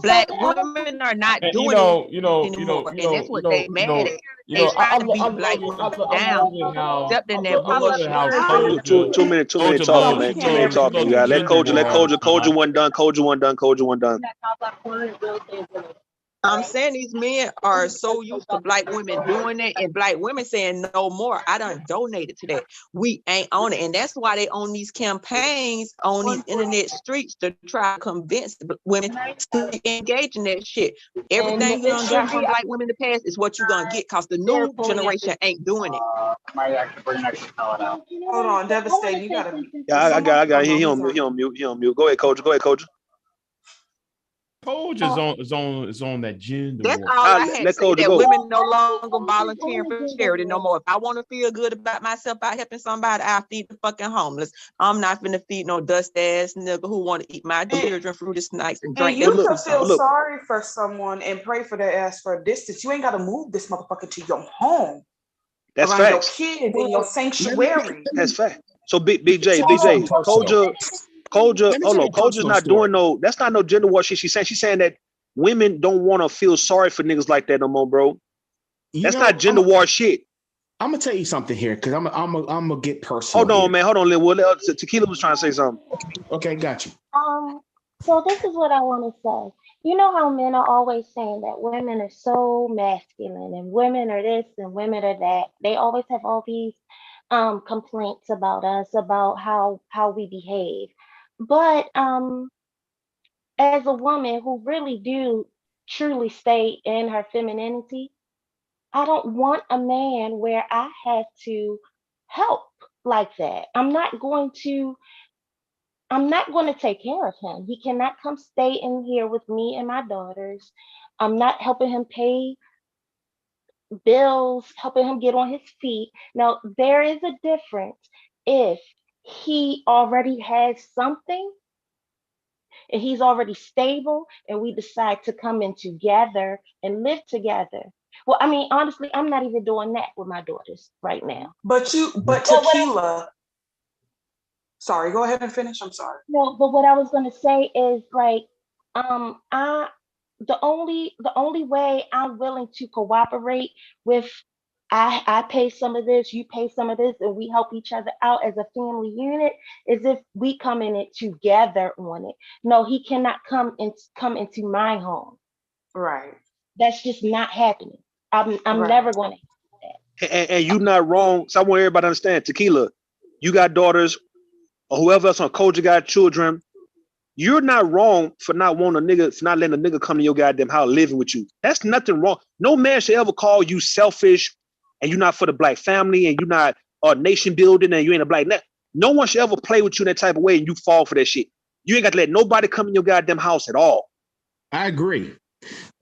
black women are not doing it anymore. And that's what they mad at. They trying to beat black women down, accepting that bullshit. 2 minutes talking, man. 2 minutes talking. Yeah, let Koja one done. I'm saying these men are so used to black women doing it and black women saying no more. I done donated to that. We ain't on it. And that's why they on these campaigns on these internet streets to try to convince women to engage in that shit. Everything you done got from black women in the past is what you're going to get because the new generation ain't doing it. Hold on, Devastating. You got to. Yeah, I got it. He on mute. Go ahead, Koja. Coach is on that gender. That's all I had to say. That women no longer volunteering for charity no more. If I want to feel good about myself by helping somebody, I'll feed the fucking homeless. I'm not finna feed no dust ass nigga who want to eat my children fruity snacks and drink. You can feel sorry for someone and pray for their ass for a distance. You ain't got to move this motherfucker to your home. That's facts. Your kids in your sanctuary. That's fact. So Big J, Koja, hold on. Koja's not doing that's not no gender war shit. She's saying that women don't want to feel sorry for niggas like that no more, bro. That's not gender war shit. I'm gonna tell you something here because I'm gonna get personal. Hold on, Lil. Tequila was trying to say something. Okay, got you. So this is what I want to say. You know how men are always saying that women are so masculine and women are this and women are that. They always have all these complaints about us, about how we behave. But as a woman who really do truly stay in her femininity, I don't want a man where I have to help like that. I'm not going to take care of him. He cannot come stay in here with me and my daughters. I'm not helping him pay bills, helping him get on his feet. Now, there is a difference if he already has something and he's already stable and we decide to come in together and live together. Well, I mean, honestly, I'm not even doing that with my daughters right now. But Tequila, sorry, go ahead and finish. I'm sorry. No, but what I was going to say is like, the only way I'm willing to cooperate with, I pay some of this, you pay some of this, and we help each other out as a family unit, is if we come in it together on it. No, he cannot come into my home. Right. That's just not happening. I'm never going to do that. And you're not wrong. So I want everybody to understand, Tequila, you got daughters, or whoever else on Koja got children. you're not wrong for not wanting a nigga, for not letting a nigga come to your goddamn house living with you. That's nothing wrong. No man should ever call you selfish and you're not for the black family and you're not nation building and you ain't a black. No one should ever play with you in that type of way and you fall for that shit. You ain't got to let nobody come in your goddamn house at all. I agree.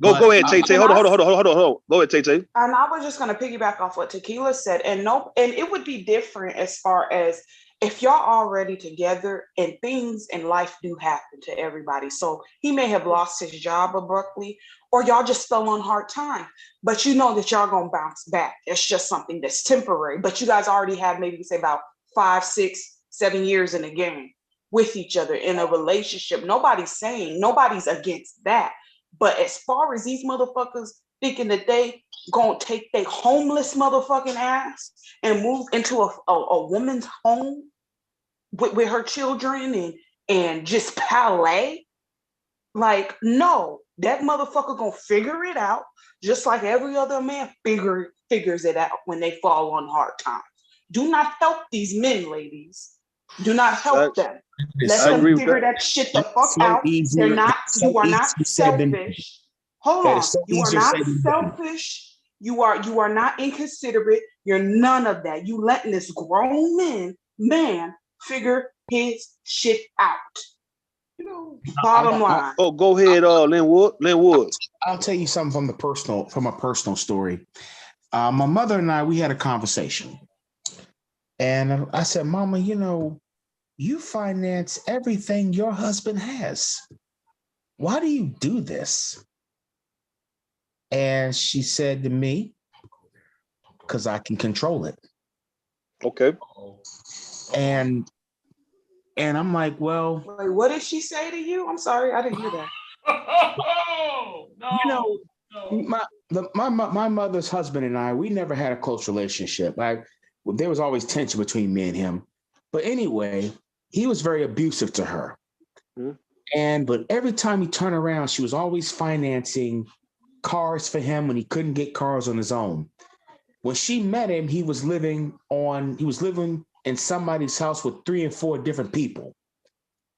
Go ahead, Tay Tay. Hold on. Go ahead, Tay Tay. And I was just gonna piggyback off what Tequila said, and it would be different as far as if y'all already together and things in life do happen to everybody. So he may have lost his job abruptly, or y'all just fell on hard time. But you know that y'all gonna bounce back. It's just something that's temporary. But you guys already had maybe say about 5, 6, 7 years in the game with each other in a relationship. Nobody's against that. But as far as these motherfuckers thinking that they gonna take their homeless motherfucking ass and move into a woman's home with her children and just pallet, like, no, that motherfucker gonna figure it out just like every other man figures it out when they fall on hard times. Do not help these men, ladies. Do not help them. Let them figure that shit the fuck out. They're not. You are not selfish. Hold on. You are not selfish. You are not inconsiderate. You're none of that. You letting this grown man figure his shit out. Bottom line. Oh, go ahead, Linwood. I'll tell you something from a personal story. My mother and I, we had a conversation. And I said, Mama, you finance everything your husband has. Why do you do this? And she said to me, because I can control it. Okay. And I'm like, well. Wait, what did she say to you? I'm sorry, I didn't hear that. My mother's husband and I, we never had a close relationship. There was always tension between me and him. But anyway, he was very abusive to her. Mm-hmm. But every time he turned around, she was always financing cars for him when he couldn't get cars on his own. When she met him, he was living in somebody's house with 3 and 4 different people.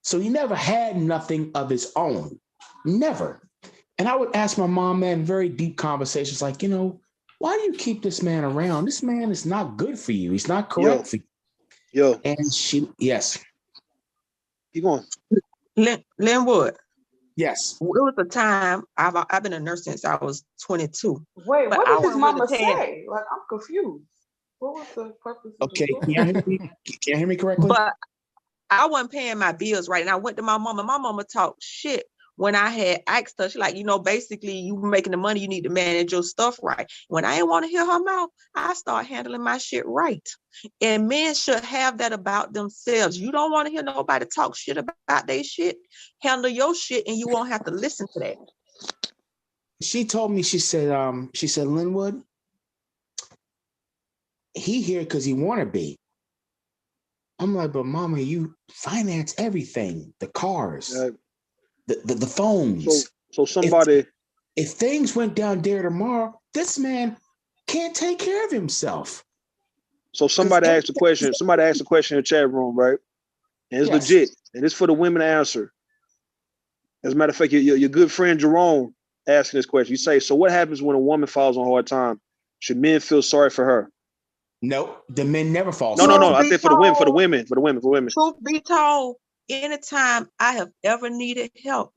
So he never had nothing of his own. Never. And I would ask my mom, man, very deep conversations like, why do you keep this man around? This man is not good for you. He's not correct for you. Yo. And yes. Keep going. Linwood. Yes. It was a time, I've been a nurse since I was 22. Wait, what did his mama say? Like, I'm confused. What was the purpose of Okay, can you hear me correctly? But I wasn't paying my bills right. And I went to my mama. My mama talked shit when I had asked her. She's like, basically you making the money, you need to manage your stuff right. When I didn't want to hear her mouth, I start handling my shit right. And men should have that about themselves. You don't want to hear nobody talk shit about their shit. Handle your shit and you won't have to listen to that. She told me, she said, Linwood, he here because he want to be. I'm like, but Mama, you finance everything, the cars, the phones. So somebody, if things went down there tomorrow, this man can't take care of himself. So somebody asked a question. Somebody asked a question in the chat room, right? And it's legit, and it's for the women to answer. As a matter of fact, your good friend Jerome asking this question. You say, so what happens when a woman falls on hard time? Should men feel sorry for her? No, the men never fall. No. I said for the women. Truth be told, anytime I have ever needed help,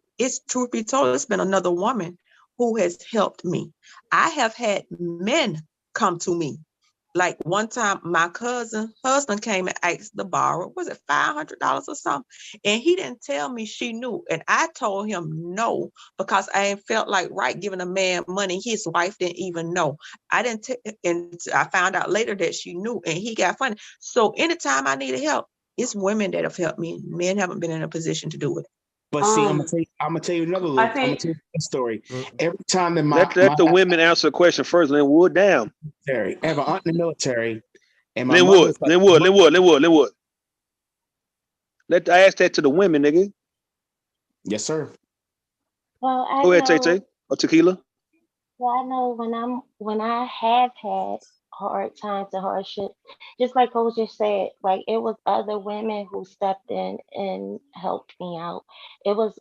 truth be told, it's been another woman who has helped me. I have had men come to me. Like one time, my cousin husband came and asked to borrow, was it $500 or something? And he didn't tell me she knew. And I told him no, because I ain't felt like giving a man money. His wife didn't even know. And I found out later that she knew, and he got funny. So anytime I needed help, it's women that have helped me. Men haven't been in a position to do it. But see, I'm gonna tell you another story. Every time that let the women answer the question first. Linwood, damn. I have an aunt in the military, and my Linwood. I ask that to the women, nigga. Yes, sir. Well, go ahead, Tay Tay or Tequila. Well, I know when I have had hard times and hardship, just like Coach just said, like it was other women who stepped in and helped me out. It was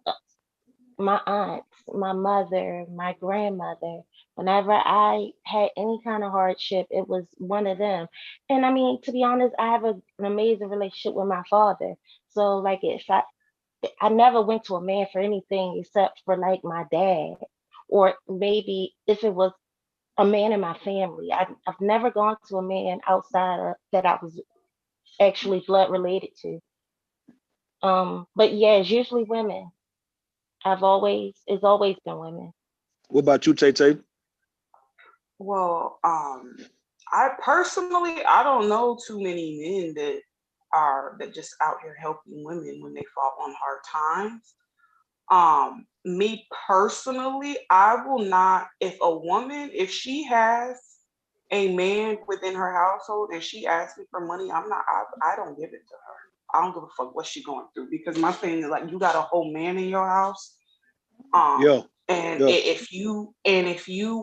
my aunts, my mother, my grandmother. Whenever I had any kind of hardship, it was one of them. And I mean, to be honest, I have an amazing relationship with my father. So like if I never went to a man for anything except for like my dad, or maybe if it was a man in my family. I've never gone to a man outside of that I was actually blood related to. But yeah, it's usually women. It's always been women. What about you, Tay Tay? Well, I personally, I don't know too many men that just out here helping women when they fall on hard times. Me personally, I will not, if she has a man within her household and she asks me for money, I don't give it to her. I don't give a fuck what she's going through, because my thing is like, you got a whole man in your house. If you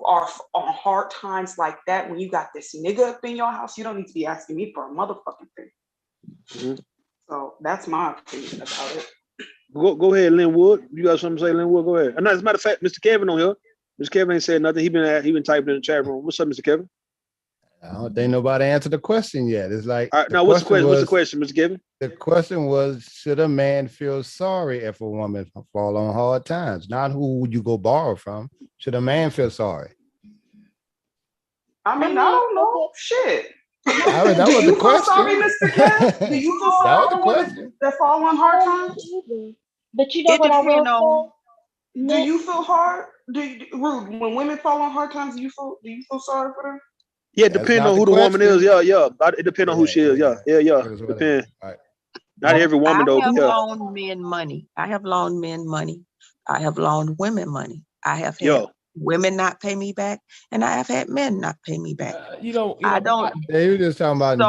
are on hard times like that, when you got this nigga up in your house, you don't need to be asking me for a motherfucking thing. Mm-hmm. So that's my opinion about it. Go ahead, Linwood. You got something to say, Linwood? Go ahead. No, as a matter of fact, Mr. Kevin on here. Mr. Kevin ain't said nothing. He been typing in the chat room. What's up, Mr. Kevin? I don't think nobody answered the question yet. It's like, all right, now what's the question? What's the question, Mr. Kevin? The question was, should a man feel sorry if a woman fall on hard times? Not who would you go borrow from. Should a man feel sorry? I mean, I don't know. Shit. That was the question. Sorry, Mr. Kevin? Do you feel sorry for women that fall on hard times? But you know what I will say? Do you feel hard? Rude, when women fall on hard times, do you feel sorry for them? Yeah, it depends on who the woman is. Yeah. It depends on who she is. Yeah. Depends. Right. Not every woman though. I have loaned men money. I have loaned men money. I have loaned women money. I have had women not pay me back, and I have had men not pay me back. I don't. They were just talking about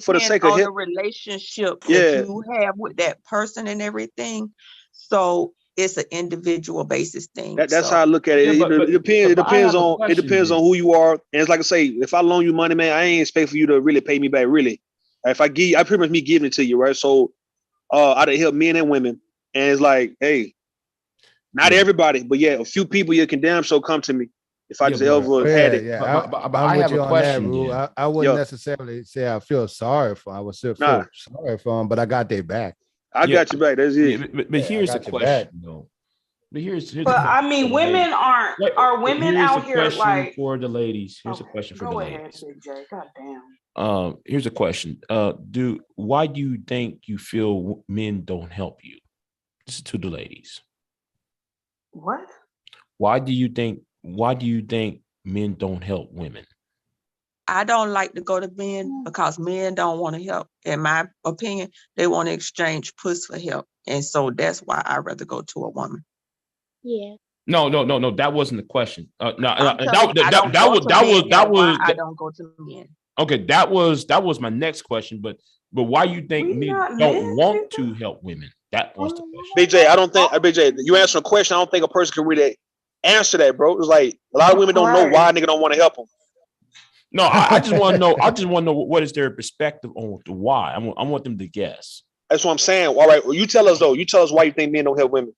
for the sake of the relationship that you have with that person and everything. So it's an individual basis thing. That's how I look at it. It depends on who you are. And it's like I say, if I loan you money, man, I ain't expect for you to really pay me back. Really, if I give, I pretty much me giving it to you, right? So, I done help men and women, and it's like, hey, not everybody, but yeah, a few people you can damn so come to me if I just ever had it. Yeah, I have a question. I wouldn't necessarily say I feel sorry for. I would still feel sorry for them, but I got their back. I got you back. That's it. But here's the question, though. But I mean, women are women out here like for the ladies. Here's a question for the ladies. God damn. Here's a question. Why do you think you feel men don't help you? This is to the ladies. What? Why do you think men don't help women? I don't like to go to men because men don't want to help. In my opinion, they want to exchange puss for help. And so that's why I'd rather go to a woman. Yeah. No. That wasn't the question. I don't go to men. Okay, that was my next question. But why you think men don't want to help women? That was the question. BJ, I don't think BJ, you answer a question. I don't think a person can really answer that, bro. It's like a lot of women don't know why a nigga don't want to help them. No, I just want to know. I just want to know what is their perspective on the why. I want them to guess. That's what I'm saying. All right, well, you tell us though. You tell us why you think men don't help women.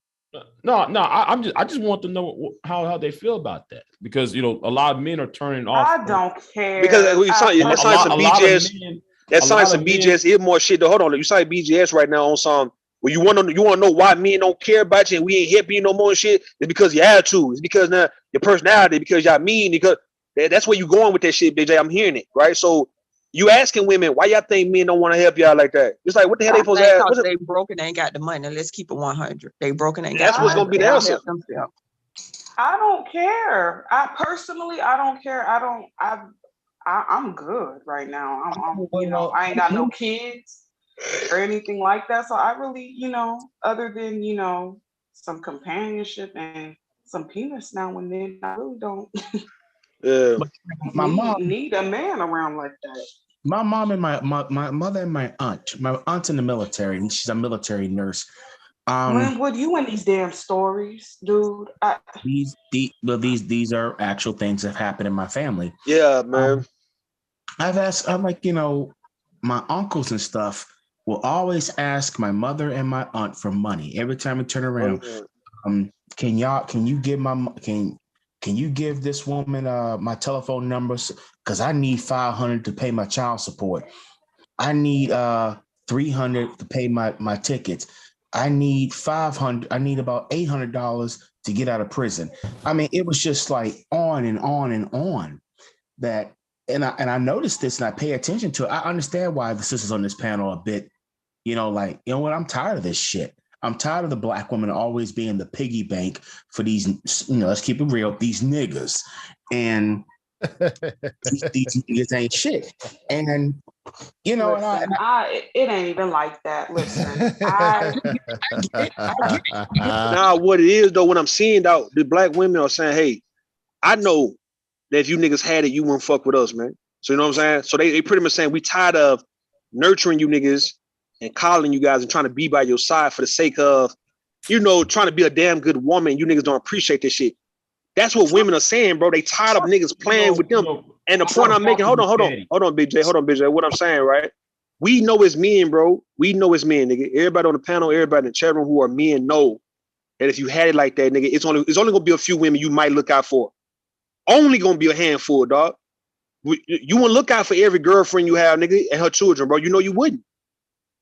No. I just want to know how they feel about that, because a lot of men are turning off. I don't care because that sounds some BJS. That sounds some BJS. Even more shit. Though. Hold on, you sound BJS right now on some. Well, you want to know why men don't care about you and we ain't helping you no more and shit. It's because your attitude. It's because now your personality. Because y'all mean. Because that's where you going with that shit, BJ. I'm hearing it, right? So you asking women why y'all think men don't want to help y'all like that? It's like, what the hell they supposed to have? They broke and ain't got the money. Let's keep it 100. They broke and ain't got. That's what's gonna be the answer. I don't care. I don't care. I'm good right now. I ain't got no kids or anything like that. So I really, other than some companionship and some penis now and then, I really don't. My mom need a man around like that. My mom and my mother and my aunt's in the military, and she's a military nurse. What you in these damn stories, dude? These are actual things that have happened in my family. Yeah, man. I'm like, my uncles and stuff will always ask my mother and my aunt for money every time we turn around. Can you give this woman my telephone numbers? Because I need $500 to pay my child support. I need $300 to pay my tickets. I need $500. I need about $800 to get out of prison. I mean, it was just like on and on and on. That and I noticed this and I pay attention to it. I understand why the sisters on this panel are a bit, like, you know what? I'm tired of this shit. I'm tired of the black women always being the piggy bank for these, let's keep it real, these niggas. And these niggas ain't shit. And, listen, it ain't even like that. Listen, Now, what it is, though, when I'm seeing out, the black women are saying, hey, I know that if you niggas had it, you wouldn't fuck with us, man. So, you know what I'm saying? So they pretty much saying we tired of nurturing you niggas and calling you guys and trying to be by your side for the sake of, trying to be a damn good woman. You niggas don't appreciate this shit. That's what women are saying, bro. They tired of niggas playing with them. And the point I'm making, hold on, Big J. What I'm saying, right? We know it's men, bro. We know it's men, nigga. Everybody on the panel, everybody in the chat room who are men know that if you had it like that, nigga, it's only gonna be a few women you might look out for. Only gonna be a handful, dog. You wouldn't look out for every girlfriend you have, nigga, and her children, bro. You wouldn't.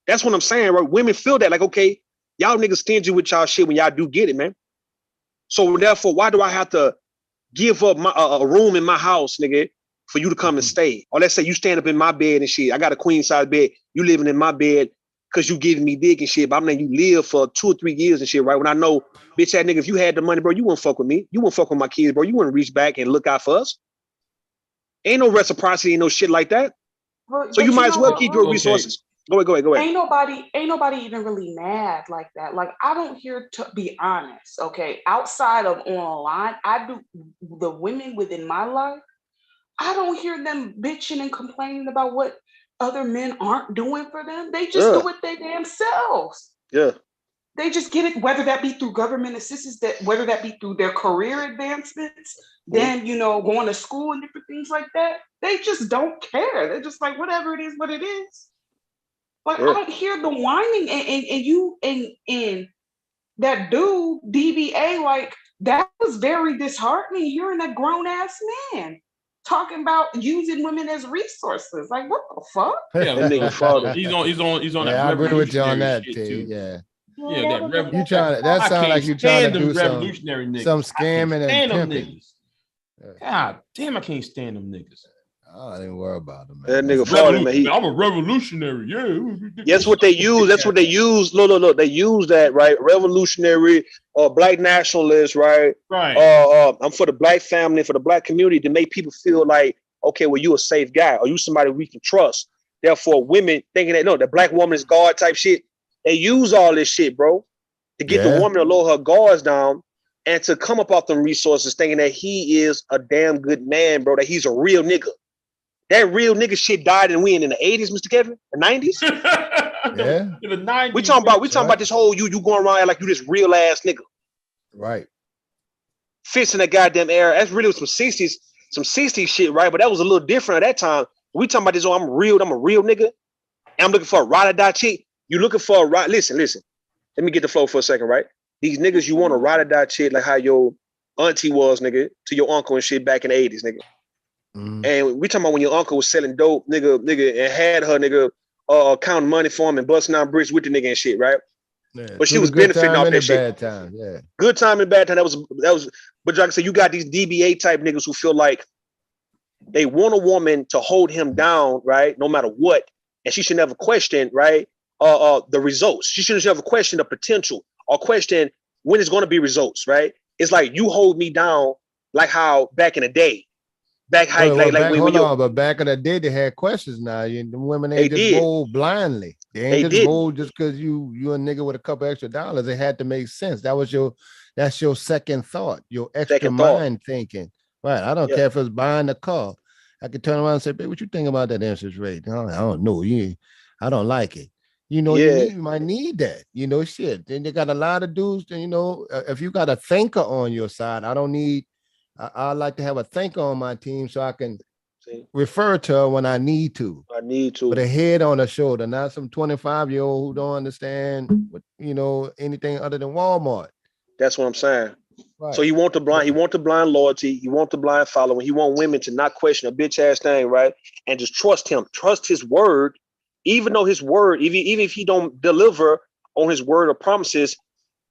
That's what I'm saying, right? Women feel that, like, okay, y'all niggas stingy with y'all shit when y'all do get it, man. So therefore, why do I have to give up my a room in my house, nigga, for you to come and stay? Or let's say you stand up in my bed and shit. I got a queen size bed. You living in my bed because you giving me dick and shit. But I'm letting you live for 2 or 3 years and shit, right? When I know, bitch, that nigga, if you had the money, bro, you wouldn't fuck with me. You wouldn't fuck with my kids, bro. You wouldn't reach back and look out for us. Ain't no reciprocity, ain't no shit like that. So you might as well keep your resources. Go ahead. Ain't nobody even really mad like that. Like, I don't hear, to be honest, okay, outside of online, the women within my life, I don't hear them bitching and complaining about what other men aren't doing for them. They just do it they damn selves. Yeah. They just get it, whether that be through government assistance, whether that be through their career advancements, then, going to school and different things like that. They just don't care. They're just like, whatever it is, what it is. Like, I don't hear the whining and that dude, DBA, like, that was very disheartening. You're a grown ass man talking about using women as resources. Like, what the fuck? Yeah, that nigga father. He's on. Yeah, I agree with you on that, T. Yeah. Yeah, that sounds like you trying to do some scamming and pimping. God damn, I can't stand them niggas. Oh, I didn't worry about them, man. That nigga father, man. I'm a revolutionary. Yeah. That's what they use. That's what they use. Look. They use that, right? Revolutionary or black nationalist, right? Right. I'm for the black family, for the black community, to make people feel like, okay, well, you a safe guy, or you somebody we can trust. Therefore, women thinking that, no, the black woman is God type shit. They use all this shit, bro, to get the woman to lower her guards down and to come up off them resources thinking that he is a damn good man, bro, that he's a real nigga. That real nigga shit died and we in the 80s, Mr. Kevin? The 90s? Yeah. In the 90s. We talking about this whole you going around like you this real ass nigga. Right. Fits in that goddamn era. That's really some 60s shit, right? But that was a little different at that time. We talking about this, I'm a real nigga. And I'm looking for a ride or die chick. You looking for a ride. Listen. Let me get the flow for a second, right? These niggas, you want a ride or die chick like how your auntie was, nigga, to your uncle and shit back in the 80s, nigga. And we talking about when your uncle was selling dope, nigga, and had her nigga counting money for him and busting out bricks with the nigga and shit, right? Yeah, but she was benefiting off that shit. Bad time, yeah. Good time and bad time. That was. But like I said, you got these DBA type niggas who feel like they want a woman to hold him down, right? No matter what, and she should never question, right? The results. She shouldn't ever question the potential or question when it's going to be results, right? It's like you hold me down, like how back in the day. But back in the day, they had questions. Now, the women ain't just roll blindly. They ain't just roll just because you a nigga with a couple extra dollars. It had to make sense. That's your second thought, your extra mind thinking. Right. I don't care if it's buying the car. I could turn around and say, babe, what you think about that interest rate? I don't know. I don't like it. You might need that. Shit. Then you got a lot of dudes. If you got a thinker on your side, I like to have a thinker on my team so I can refer to her when I need to. I need to. With a head on her shoulder, not some 25-year-old who don't understand, anything other than Walmart. That's what I'm saying. Right. So he want the blind loyalty. He want the blind following. He want women to not question a bitch ass thing, right? And just trust him. Trust his word, even though his word, even if he don't deliver on his word or promises,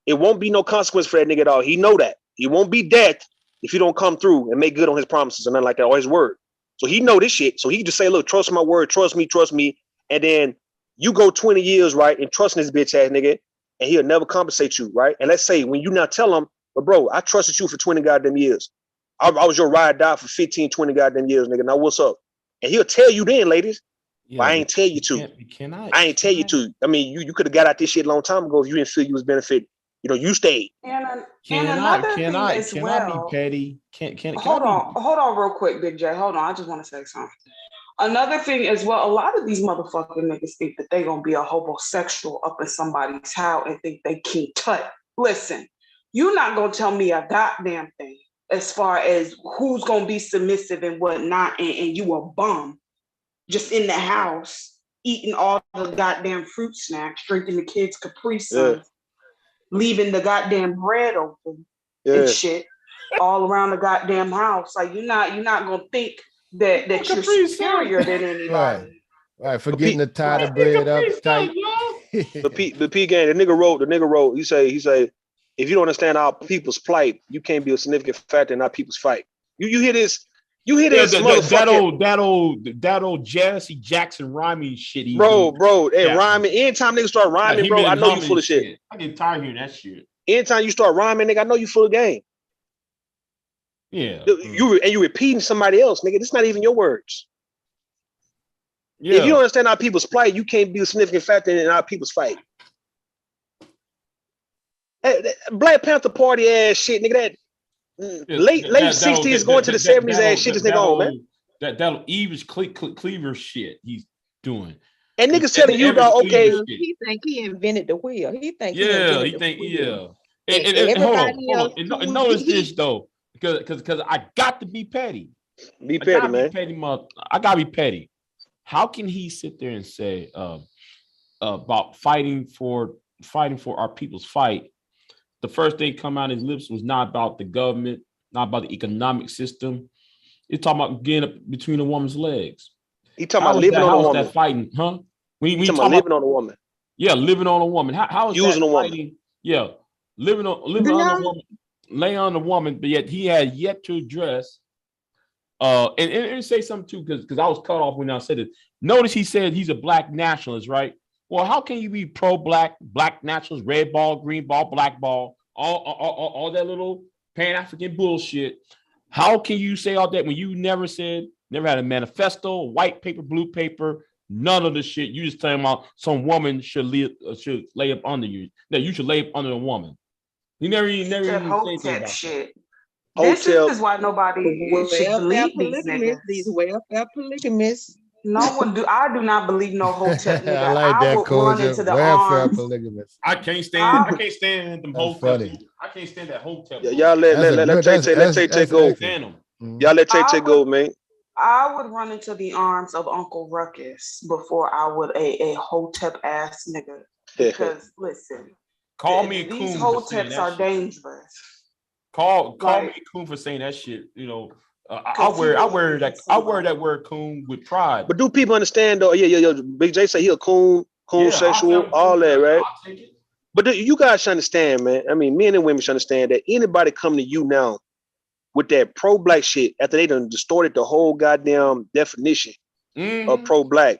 it won't be no consequence for that nigga at all. He know that. He won't be dead if he don't come through and make good on his promises and nothing like that, or his word. So he know this shit. So he just say, look, trust my word, trust me. And then you go 20 years, right, and trusting this bitch ass nigga, and he'll never compensate you, right? And let's say when you now tell him, but bro, I trusted you for 20 goddamn years. I was your ride or die for 15, 20 goddamn years, nigga. Now what's up? And he'll tell you then, ladies. Yeah, but I ain't tell you to. I ain't tell you to. I mean, you could have got out this shit a long time ago if you didn't feel you was benefited. You stayed. Can I be petty? Hold on real quick, Big J. Hold on. I just want to say something. Another thing as well, a lot of these motherfucking niggas think that they gonna be a homosexual up in somebody's house and think they can't touch. Listen, you're not gonna tell me a goddamn thing as far as who's gonna be submissive and whatnot, and you a bum just in the house eating all the goddamn fruit snacks, drinking the kids' Capri Suns, leaving the goddamn bread open and shit all around the goddamn house. Like you're not gonna think that you're superior than anybody. Right. Forgetting to tie the bread up tight. The P gang, the nigga wrote, he say, if you don't understand our people's plight, you can't be a significant factor in our people's fight. You hear this? You hear this? That old Jesse Jackson rhyming shit. Bro, rhyming. Anytime niggas start rhyming, bro, I know you full of shit. I get tired of hearing that shit. Anytime you start rhyming, nigga, I know you full of game. Yeah. You repeating somebody else, nigga. This not even your words. Yeah. If you don't understand our people's plight, you can't be a significant factor in our people's fight. Black Panther Party ass shit, nigga. Late 60s going to the 70s ass shit. This nigga on, man. That'll Eves Cleaver shit he's doing. And niggas telling you about okay. He think he invented the wheel. He think And hold on. And notice this though, because I got to be petty. Be petty, man. I gotta be petty. How can he sit there and say about fighting for our people's fight? The first thing come out of his lips was not about the government, not about the economic system. He's talking about getting up between a woman's legs. He talking about living on a woman. That fighting, huh? He talking about living on a woman. Yeah, living on a woman. How is using that a woman? Fighting? Yeah, living on a woman, laying on a woman, but yet he had yet to address. And say something too, because I was cut off when I said it. Notice he said he's a black nationalist, right? Well, how can you be pro-black, black nationalist, red ball, green ball, black ball, all that little Pan-African bullshit? How can you say all that when you never had a manifesto, white paper, blue paper, none of the shit? You just talking about some woman should lay up under you. That you should lay up under a woman. You never even say anything about shit. This is why nobody should believe these niggas. These welfare polygamists. No one do. I do not believe no hotel nigga. I like that code. Welfare polygamist. I can't stand them hotel. I can't stand that hotel. Y'all let Tay go. Y'all let Tay go, man. I would run into the arms of Uncle Ruckus before I would a hotep ass nigga. Because listen, these hoteps are dangerous. Call me coon for saying that shit. I wear that word coon with pride. But do people understand though? Yeah. Big J say he a coon sexual, all that, right? But you guys should understand, man. I mean, men and women should understand that anybody come to you now with that pro-black shit after they done distorted the whole goddamn definition of pro-black.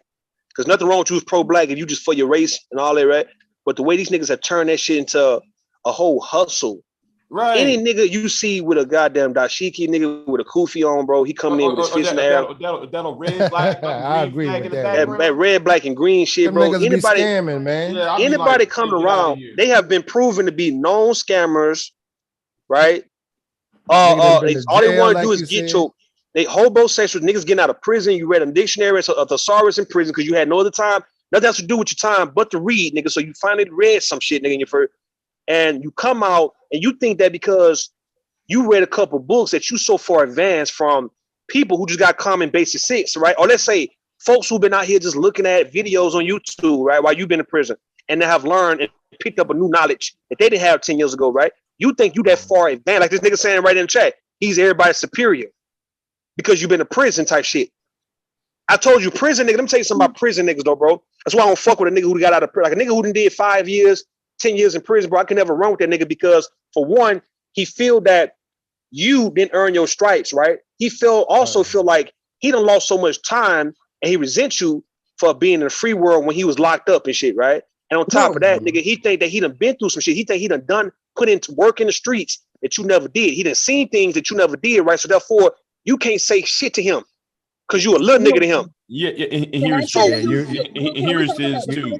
Because nothing wrong with you as pro-black if you just for your race and all that, right? But the way these niggas have turned that shit into a whole hustle. Right. Any nigga you see with a goddamn dashiki nigga with a kufi on, bro, he coming in with his fist in the air. That red, black, I agree with that. That red, black, and green shit, bro. Anybody scamming, man. Yeah, anybody coming around, they have been proven to be known scammers, right? All they want to do is get your hobosexual niggas getting out of prison. You read a dictionary of thesaurus in prison because you had no other time, nothing else to do with your time but to read, nigga. So you finally read some shit, nigga, in your first. And you come out and you think that because you read a couple books that you so far advanced from people who just got common basic sense, right? Or let's say folks who've been out here just looking at videos on YouTube, right, while you've been in prison, and they have learned and picked up a new knowledge that they didn't have 10 years ago, right? You think you that far advanced, like this nigga saying right in the chat, he's everybody's superior because you've been in prison type shit. I told you prison nigga, let me tell you something about prison niggas though, bro. That's why I don't fuck with a nigga who got out of prison. Like a nigga who done did 5 years, 10 years in prison, bro. I can never run with that nigga because for one, he feel that you didn't earn your stripes, right? He also feel like he done lost so much time and he resents you for being in the free world when he was locked up and shit, right? And on top of that, nigga, he think that he done been through some shit. He think he done put into work in the streets that you never did. He done seen things that you never did, right? So therefore, you can't say shit to him because you a little nigga to him. Yeah, and here's this too.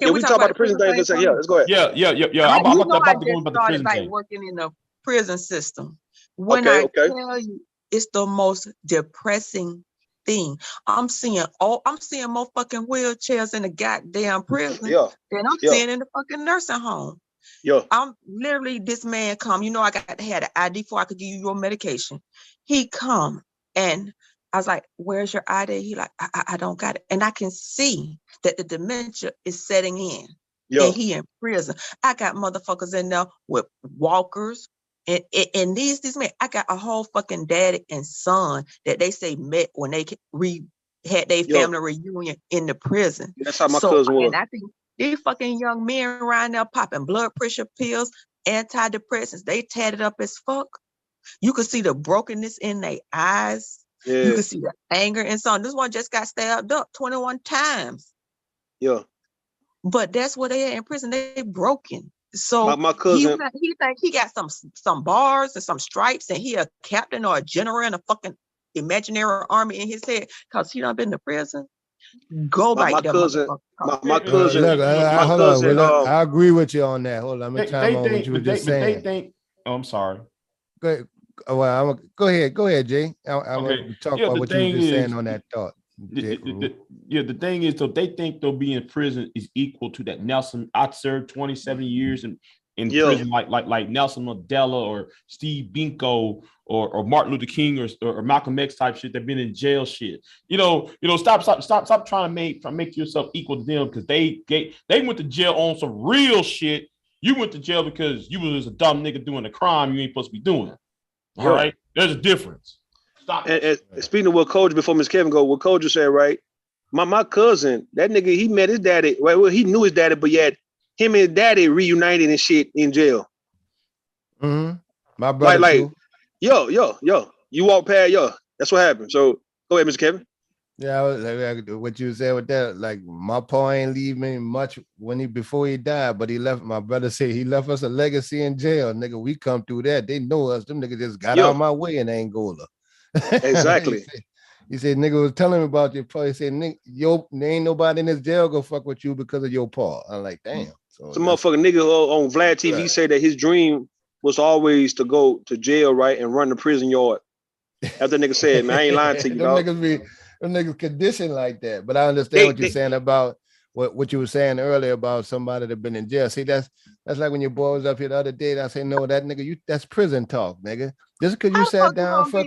Can we talk about the prison thing for a second? Yeah, let's go ahead. Yeah. I'm about to go about the prison thing. Working in the prison system. When I tell you, it's the most depressing thing. I'm seeing more fucking wheelchairs in the goddamn prison than I'm seeing in the fucking nursing home. Yeah. I'm literally, this man come, you know, I got to have an ID before I could give you your medication. He come and I was like, where's your ID? He like, I don't got it. And I can see that the dementia is setting in. And he in prison. I got motherfuckers in there with walkers. And these men, I got a whole fucking daddy and son that they say met when they had their family reunion in the prison. That's how my cousin was. And I think these fucking young men around there popping blood pressure pills, antidepressants, they tatted up as fuck. You could see the brokenness in their eyes. Yeah. You could see the anger and so on. This one just got stabbed up 21 times. Yeah. But that's what they are in prison. They broken. So my cousin, he think he got some bars and some stripes, and he a captain or a general in a fucking imaginary army in his head because he done been to prison. Go back. My cousin. I agree with you on that. Hold on, let me chime on what you were just saying. I'm sorry. Go ahead. Well, go ahead, Jay. I'm gonna talk about what you were just saying on that thought. The thing is, though, they think they'll be in prison is equal to that Nelson. I served 27 years in prison, like Nelson Mandela or Steve Biko or Martin Luther King or Malcolm X type shit. They've been in jail shit. You know. Stop trying to make yourself equal to them because they went to jail on some real shit. You went to jail because you was a dumb nigga doing a crime you ain't supposed to be doing. All right, there's a difference. And speaking of what Coach, before Ms. Kevin go, what Coach said, right? My cousin, that nigga, he met his daddy. Well, he knew his daddy, but yet him and his daddy reunited and shit in jail. Mm-hmm. My brother, too. You walk past, that's what happened. So go ahead, Mr. Kevin. Yeah, like what you said with that, like my pa ain't leave me much before he died, but he left. My brother said he left us a legacy in jail, nigga. We come through that. They know us. Them niggas just got out of my way in Angola. Exactly. he said, nigga was telling me about your pa. He said, nigga, there ain't nobody in this jail go fuck with you because of your pa. I'm like, damn. So some motherfucking nigga on Vlad TV said that his dream was always to go to jail, right, and run the prison yard. That's the nigga said, man. I ain't lying to you, dog. Them niggas conditioned like that. But I understand what you're saying about what you were saying earlier about somebody that been in jail. See, that's like when your boy was up here the other day. And I say, no, that nigga, that's prison talk, nigga. Just because you sat down for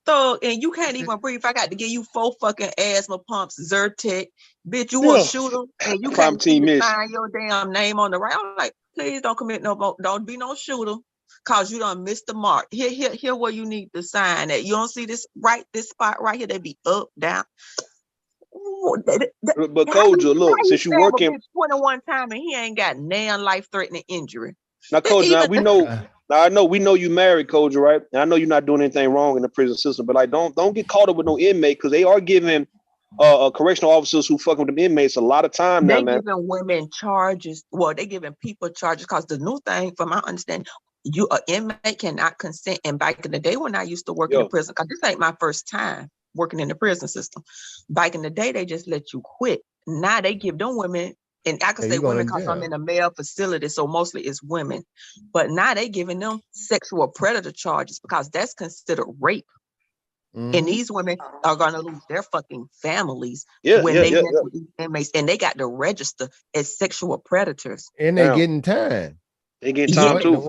thug and you can't even breathe. If I got to give you 4 fucking asthma pumps, Zyrtec, bitch, you want to shoot him and you can't find your damn name on the right. I'm like, please don't commit don't be no shooter. Cause you done missed the mark. Here where you need to sign at. You don't see this spot right here. They be up, down. But Koja, look, since you working 21 times and he ain't got life-threatening injury. Now, Koja, we know you married, Koja, right? And I know you're not doing anything wrong in the prison system, but like don't get caught up with no inmate because they are giving correctional officers who fucking with them inmates a lot of time now, man. They giving women charges. Well, they giving people charges because the new thing, from my understanding, an inmate cannot consent. And back in the day when I used to work in the prison, because this ain't my first time working in the prison system. Back in the day, they just let you quit. Now they give them women, and I can say women because I'm in a male facility, so mostly it's women. But now they giving them sexual predator charges because that's considered rape. Mm-hmm. And these women are gonna lose their fucking families when they mess with these inmates, and they got to register as sexual predators. And they're getting time. They getting time too.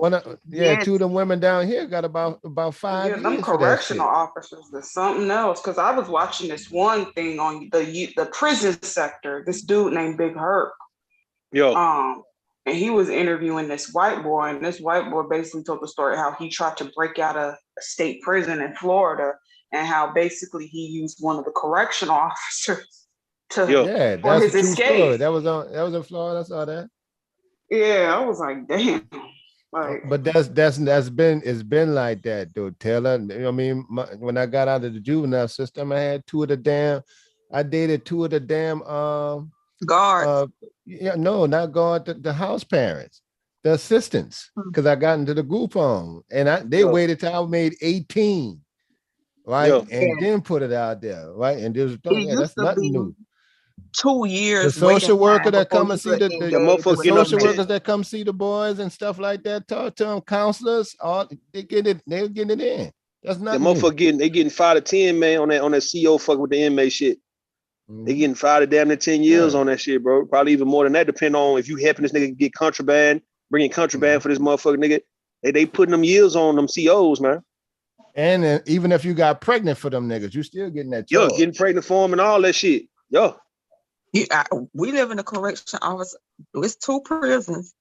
Two of them women down here got about 5 years. Them correctional officers is something else. Because I was watching this one thing on the prison sector. This dude named Big Herc. And he was interviewing this white boy, and this white boy basically told the story how he tried to break out of a state prison in Florida, and how basically he used one of the correctional officers for his escape. Story. That was in Florida. I saw that. Yeah, I was like, damn. But it's been like that though, Taylor. You know what I mean? When I got out of the juvenile system, I dated two of the damn guards. Not guard, the house parents, the assistants, because I got into the group home, and they waited till I made 18, right, and then put it out there, right, and that's nothing new. 2 years. The social worker that come and see the social workers that come see the boys and stuff like that, talk to them, counselors, they're getting it in. That's not. The motherfucker getting 5 to 10, man, on that CO fucking with the inmate shit. They getting 5 to damn near 10 years on that shit, bro. Probably even more than that, depending on if you helping this nigga get contraband, bringing contraband for this motherfucker nigga. They putting them years on them COs, man. And even if you got pregnant for them niggas, you still getting that charge. Yo, getting pregnant for them and all that shit. Yo. We live in a correction office. It's 2 prisons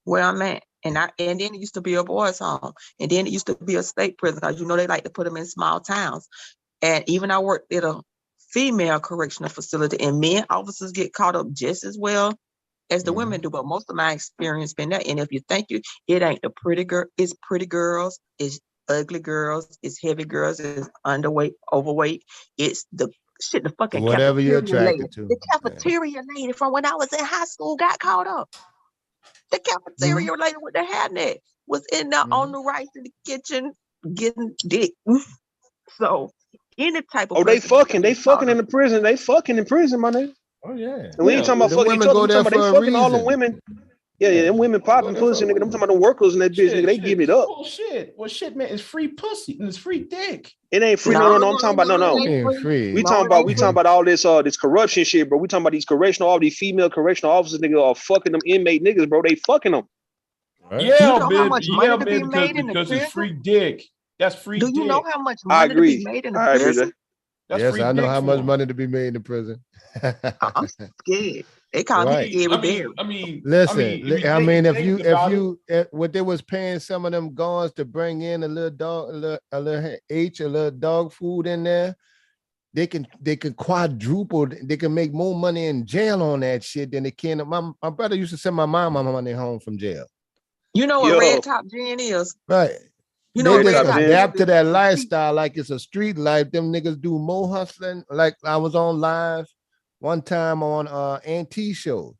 where I'm at. And then it used to be a boys' home. And then it used to be a state prison, because they like to put them in small towns. And even I worked at a female correctional facility, and men officers get caught up just as well as the women do. But most of my experience been that. And if you think it ain't the pretty girl, it's pretty girls, it's ugly girls, it's heavy girls, it's underweight, overweight, it's the fucking whatever you're attracted to. The cafeteria lady from when I was in high school got caught up. The cafeteria lady with the hairnet was in there on the rice in the kitchen getting dick. So any type of they fucking in the prison. They fucking in prison, my nigga. Oh yeah. And we ain't talking about fucking each other. They fucking all the women. Yeah, them women popping pussy, nigga. I'm talking about the workers in that bitch, nigga. They giving it up. Well, shit, man. It's free pussy and it's free dick. It ain't free. No. I'm talking about no. We talking about all this corruption shit, bro. We talking about all these female correctional officers, nigga, are fucking them inmate niggas, bro. They fucking them. Right. Yeah, because it's free dick. That's free dick. Do you know how much money to be made in the prison? Yes, I know how much money to be made in the prison. I'm scared. They call me every day. If what they was paying some of them guards to bring in a little dog food in there, they can quadruple. They can make more money in jail on that shit than they can. My brother used to send my mom money home from jail. You know what Red Top Gin is, right? You know, they just adapt to that lifestyle like it's a street life. Them niggas do more hustling. Like I was on live one time on Auntie show.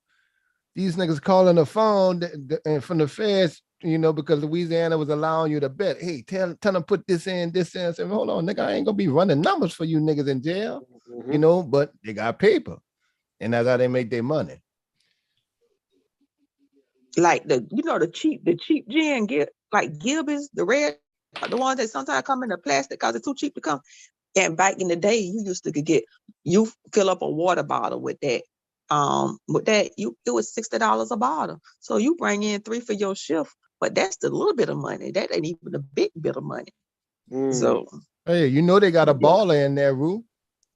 These niggas calling the phone and from the feds, because Louisiana was allowing you to bet. Hey, tell them put this in. I said, hold on, nigga, I ain't gonna be running numbers for you niggas in jail. But they got paper, and that's how they make their money. Like the cheap gin get like Gilbey's, the red, the ones that sometimes come in the plastic because it's too cheap to come. And back in the day, you used to you fill up a water bottle with that. It was $60 a bottle. So you bring in 3 for your shift, but that's the little bit of money. That ain't even a big bit of money. So hey, they got a baller in there, Rue.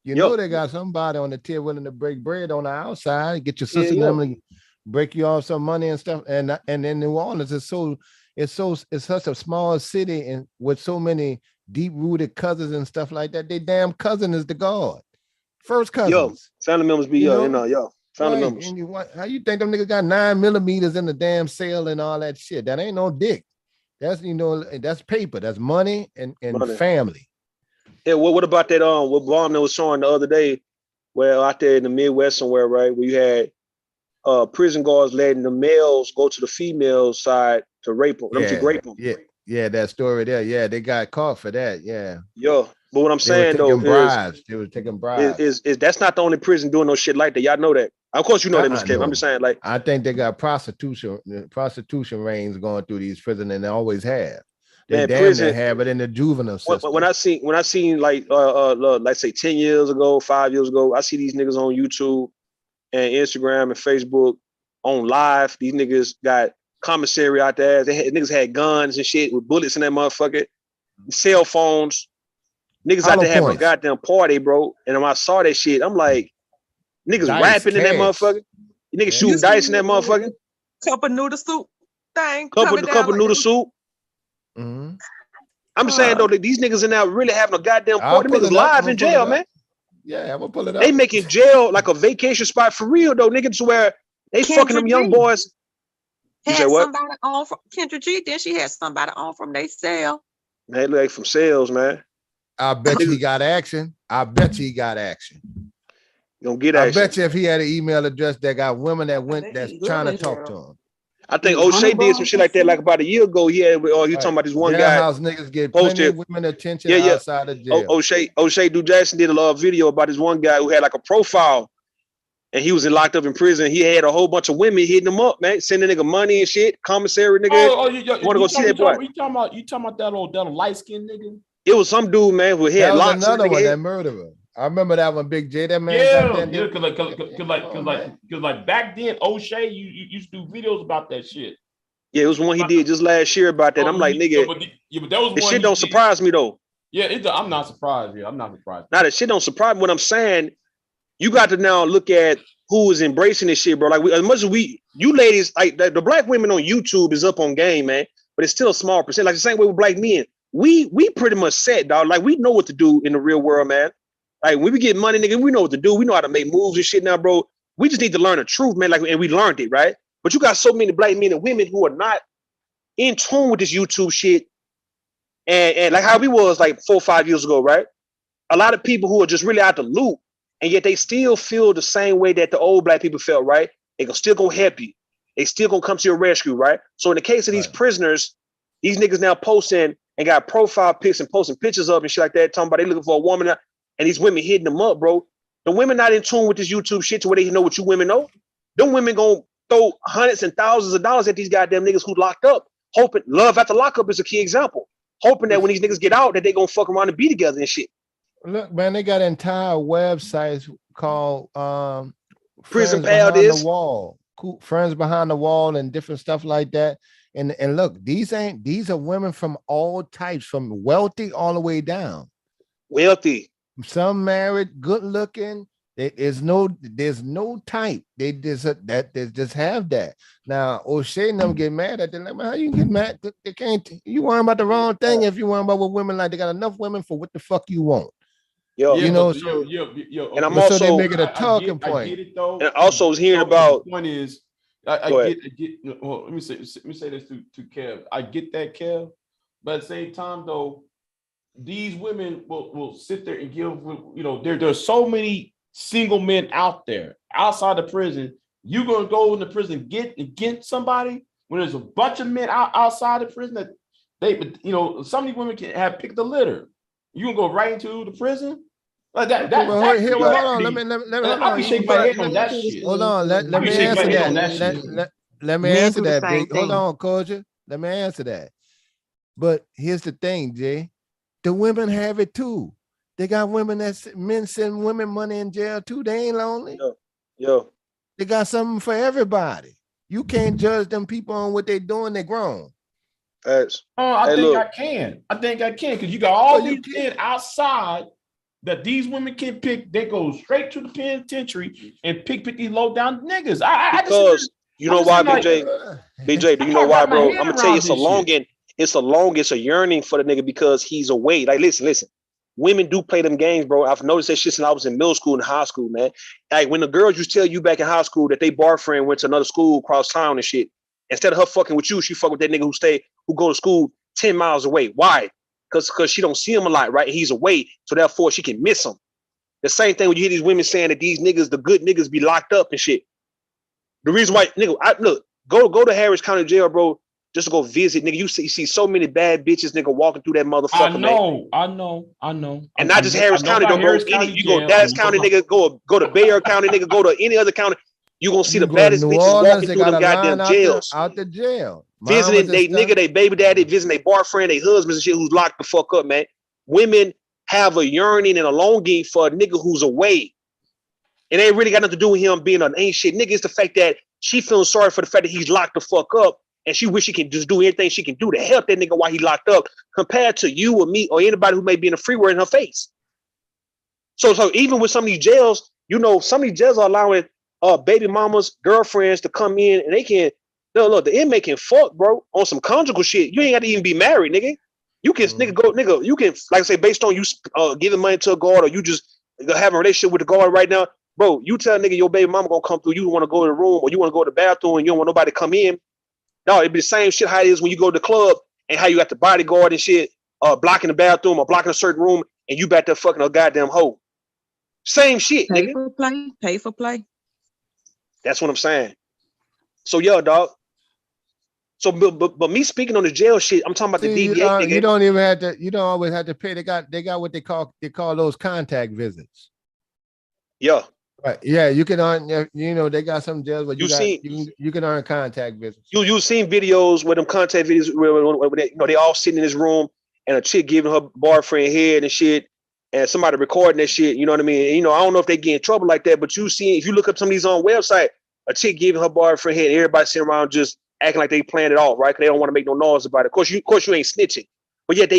They got somebody on the tier willing to break bread on the outside, get your sister and them to break you off some money and stuff. And in New Orleans, it's such a small city and with so many deep-rooted cousins and stuff like that. They damn cousin is the guard. First cousins. Family members be family members. And how you think them niggas got 9 millimeters in the damn cell and all that shit? That ain't no dick. That's that's paper. That's money and money. Family. Yeah, what about that what Bomb was showing the other day, where out there in the Midwest somewhere, right, where you had prison guards letting the males go to the female side to rape them, to rape them. Yeah, that story there. Yeah, they got caught for that. Yeah. Yo, but what I'm saying though they were taking bribes. Is that's not the only prison doing no shit like that. Y'all know that. Of course, you know that, Mr. Kevin. I'm just saying, like, I think they got prostitution rings going through these prisons, and they always have. They damn near have it in the juvenile system. When I seen like say 10 years ago, 5 years ago, I see these niggas on YouTube and Instagram and Facebook on live. These niggas got commissary out there. Niggas had guns and shit with bullets in that motherfucker, cell phones. Niggas out there having a goddamn party, bro. And when I saw that shit, I'm like, niggas rapping in that motherfucker. Niggas shooting dice in that motherfucker. Cup of noodle soup thing. Cup of noodle soup. Mm-hmm. I'm saying though that these niggas are now really having a goddamn party. Niggas live in jail, man. Yeah, I'm gonna pull it up. They making jail like a vacation spot for real though, niggas, where they fucking them young boys. Had somebody on from Kendra G, then she had somebody on from they cell. Man, they look like from sales, man. I bet you he got action. You don't get action. I bet you if he had an email address that got women that went that's trying to talk to him. I think O'Shea did some shit like that like about a year ago. He had, talking about this one guy. House niggas get plenty of women attention outside of jail. O'Shea Du Jackson did a video about this one guy who had like a profile, and he was locked up in prison. He had a whole bunch of women hitting him up, man, sending nigga money and shit. Commissary nigga. You want to go see that boy? You talking about that old light skinned nigga? It was some dude, man, who had locks. Another one, that murderer. I remember that one, Big J. That man. Cause like back then, O'Shea, you used to do videos about that shit. Yeah, it was one he did just last year about that. I'm like, nigga, but that was this shit don't surprise me though. Yeah, I'm not surprised. Yeah, I'm not surprised. Now that shit don't surprise me. What I'm saying, you got to now look at who is embracing this shit, bro. Like as much as you ladies, like the black women on YouTube is up on game, man, but it's still a small percent. Like the same way with black men, we pretty much set, dog. Like we know what to do in the real world, man. Like when we get money, nigga, we know what to do. We know how to make moves and shit now, bro. We just need to learn the truth, man. Like, and we learned it, right? But you got so many black men and women who are not in tune with this YouTube shit. And like how we was like 4 or 5 years ago, right? A lot of people who are just really out the loop, and yet they still feel the same way that the old black people felt, right? They still gonna help you. They still gonna come to your rescue, right? So in the case of these prisoners, these niggas now posting and got profile pics and posting pictures up and shit like that, talking about they looking for a woman, and these women hitting them up, bro. The women not in tune with this YouTube shit to where they know what you women know. Them women gonna throw hundreds and thousands of dollars at these goddamn niggas who locked up, hoping love after lockup is a key example. Hoping that when these niggas get out, that they gonna fuck around and be together and shit. Look, man, they got entire websites called Prison Pal this. Friends Behind the Wall and different stuff like that. And look, these are women from all types, from wealthy all the way down. Wealthy. Some married, good looking. There's no type. They just have that. Now O'Shea and them get mad at them. Like, man, how you get mad? They can't. You worrying about the wrong thing if you worrying about what women like. They got enough women for what the fuck you want. Yo, you know. And I'm also they make it a talking point. I get it though. And also was hearing about. The point is, I get. Well, let me say this to Kev. I get that, Kev, but at the same time though, these women will sit there and give. There's so many single men out there outside the prison. You gonna go in the prison get somebody when there's a bunch of men outside the prison that some of these women can have picked the litter. You gonna go right into the prison like that? Hold on. Let me shake my head on that shit. Hold on. Let me answer that. Let me answer that. Hold on, Koja. Let me answer that. But here's the thing, Jay. The women have it too. They got women men send women money in jail too. They ain't lonely. Yo. They got something for everybody. You can't judge them people on what they're doing. They're grown. I think I can because you got all these men outside that these women can pick. They go straight to the penitentiary and pick these low down niggas. Because you know why, BJ? BJ, do you know why, bro? I'm gonna tell you, it's a yearning for the nigga because he's away. Like, listen. Women do play them games, bro. I've noticed that shit since I was in middle school and high school, man. Like when the girls used to tell you back in high school that they boyfriend went to another school across town and shit. Instead of her fucking with you, she fuck with that nigga who go to school 10 miles away. Why? Because she don't see him a lot, right? He's away, so therefore she can miss him. The same thing when you hear these women saying that these niggas, the good niggas, be locked up and shit. The reason why, nigga, go to Harris County Jail, bro. Just to go visit, nigga. You see so many bad bitches, nigga, walking through that motherfucker. I know. And not just Harris County, though, bro. You go Dallas County, nigga. Go to Bexar County, nigga. Go to any other county. You gonna see the baddest bitches walking through them goddamn jails. Out the jail, visiting they nigga, they baby daddy, visiting their boyfriend, their husbands and shit who's locked the fuck up, man. Women have a yearning and a longing for a nigga who's away. It ain't really got nothing to do with him being an ain't shit nigga. It's the fact that she feels sorry for the fact that he's locked the fuck up. and she wish she can just do anything she can do to help that nigga while he locked up, compared to you or me or anybody who may be in a free word in her face. So even with some of these jails, you know, some of these jails are allowing baby mamas, girlfriends to come in, and they can. No, the inmate can fuck, bro, on some conjugal shit. You ain't got to even be married, nigga. You can, you can, like I say, based on you giving money to a guard, or you just having a relationship with the guard right now, bro. You tell a nigga your baby mama gonna come through, you want to go to the room, or you want to go to the bathroom, and you don't want nobody to come in. No, it'd be the same shit how it is when you go to the club, and how you got the bodyguard and shit, blocking the bathroom or blocking a certain room, and you back there fucking a goddamn hoe. Same shit, nigga. Pay for play. That's what I'm saying. So yeah, dog. So, but me speaking on the jail shit, I'm talking about the DBA. You don't even have to. You don't always have to pay. They got what they call those contact visits. Yeah. Right. Yeah. You can earn. You know, they got some jails where you can earn contact visits. You've seen videos where them contact videos where they, you know, they all sitting in this room and a chick giving her boyfriend head and shit, and somebody recording that shit. You know what I mean? And, you know, I don't know if they get in trouble like that, but you see, if you look up some of these on website, a chick giving her boyfriend head, and everybody sitting around just acting like they planned it off, right? Because they don't want to make no noise about it. Of course, you ain't snitching, but yet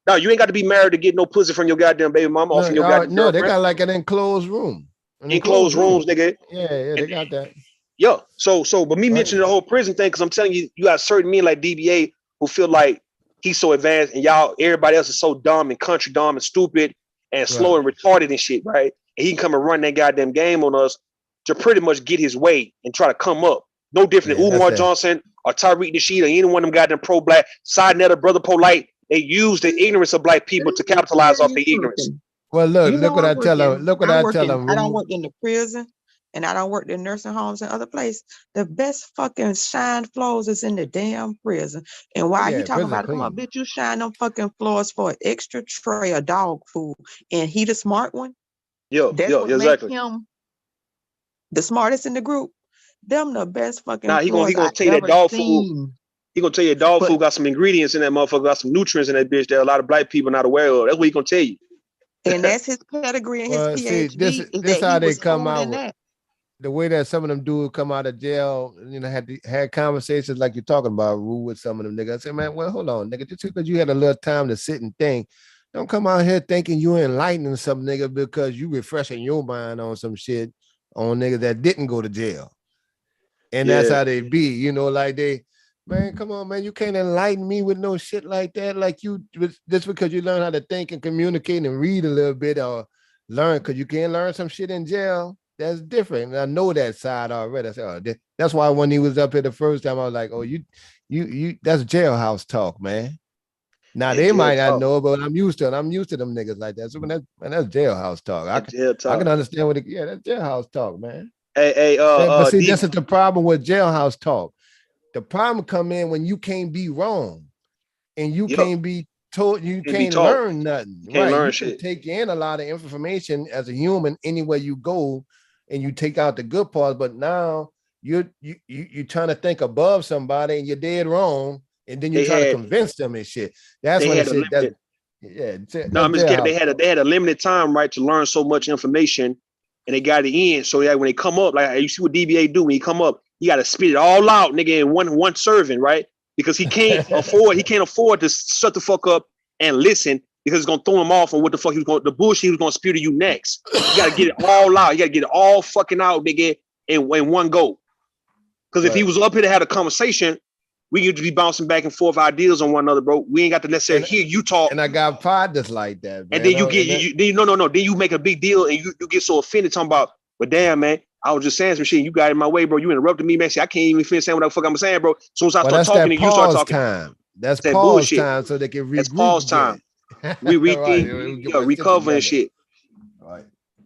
no, you ain't got to be married to get no pussy from your goddamn baby mama off from your goddamn girlfriend. They got like an enclosed room. Enclosed rooms, nigga. Yeah, they got that. Yeah. So, but me mentioning the whole prison thing, because I'm telling you, you got certain men like DBA who feel like he's so advanced, and everybody else is so dumb and country dumb and stupid and slow and retarded and shit, right? And he can come and run that goddamn game on us to pretty much get his way and try to come up. No different than Umar Johnson or Tariq Nasheed or any one of them goddamn pro-black, Side Netter, Brother Polite. They use the ignorance of black people to capitalize off their ignorance. Well, look what I tell them. Look what I tell them. I don't work in the prison, and I don't work in nursing homes and other places. The best fucking shine floors is in the damn prison. And why you talking about it? Come on, bitch, you shine them fucking floors for an extra tray of dog food, and he the smart one. That's what exactly. Make him the smartest in the group. Them the best fucking. Nah, he gonna tell you that dog food. He gonna tell you dog food got some ingredients in that motherfucker, got some nutrients in that bitch that a lot of black people not aware of. That's what he gonna tell you. And that's his pedigree and his PhD. This how they come out with the way that some of them dudes come out of jail. You know, had conversations like you're talking about, Rue, with some of them niggas. I say, man, well, hold on, nigga, just because you had a little time to sit and think, don't come out here thinking you enlightening some nigga because you refreshing your mind on some shit on niggas that didn't go to jail. And that's how they be, you know, like man, come on, man, you can't enlighten me with no shit like that. Like you, just because you learn how to think and communicate and read a little bit or learn, because you can't learn some shit in jail. That's different. And I know that side already. I said, oh, that's why when he was up here the first time, I was like, oh, you, that's jailhouse talk, man. Now they might not know, but I'm used to it. I'm used to them niggas like that. So when that's jailhouse talk. I can understand what that's jailhouse talk, man. But see, this is the problem with jailhouse talk. The problem come in when you can't be wrong, and you can't be told. You can't learn nothing. You can't learn shit. You take in a lot of information as a human anywhere you go, and you take out the good parts. But now you're trying to think above somebody, and you're dead wrong, and then you try to convince them and shit. That's when it's that. Yeah. No, I'm just kidding. They had a limited time, right, to learn so much information. And they got it in, so that when they come up, like you see what DBA do when he come up, he got to spit it all out, nigga, in one serving, right? Because he can't afford to shut the fuck up and listen, because it's gonna throw him off on what the fuck the bullshit he was gonna spew to you next. You gotta get it all out. You gotta get it all fucking out, nigga, in one go. Because if he was up here to have a conversation, we could be bouncing back and forth ideas on one another, bro. We ain't got to necessarily hear you talk. And I got partners like that, man. And then then you make a big deal and you get so offended talking about, well, damn, man, I was just saying some shit. You got in my way, bro. You interrupted me, man. See, I can't even finish saying what the fuck I'm saying, bro. As soon as I start talking and you start talking. Time. That's pause bullshit. Time so they can regroup. That's pause time. We rethink, recover and shit. Right.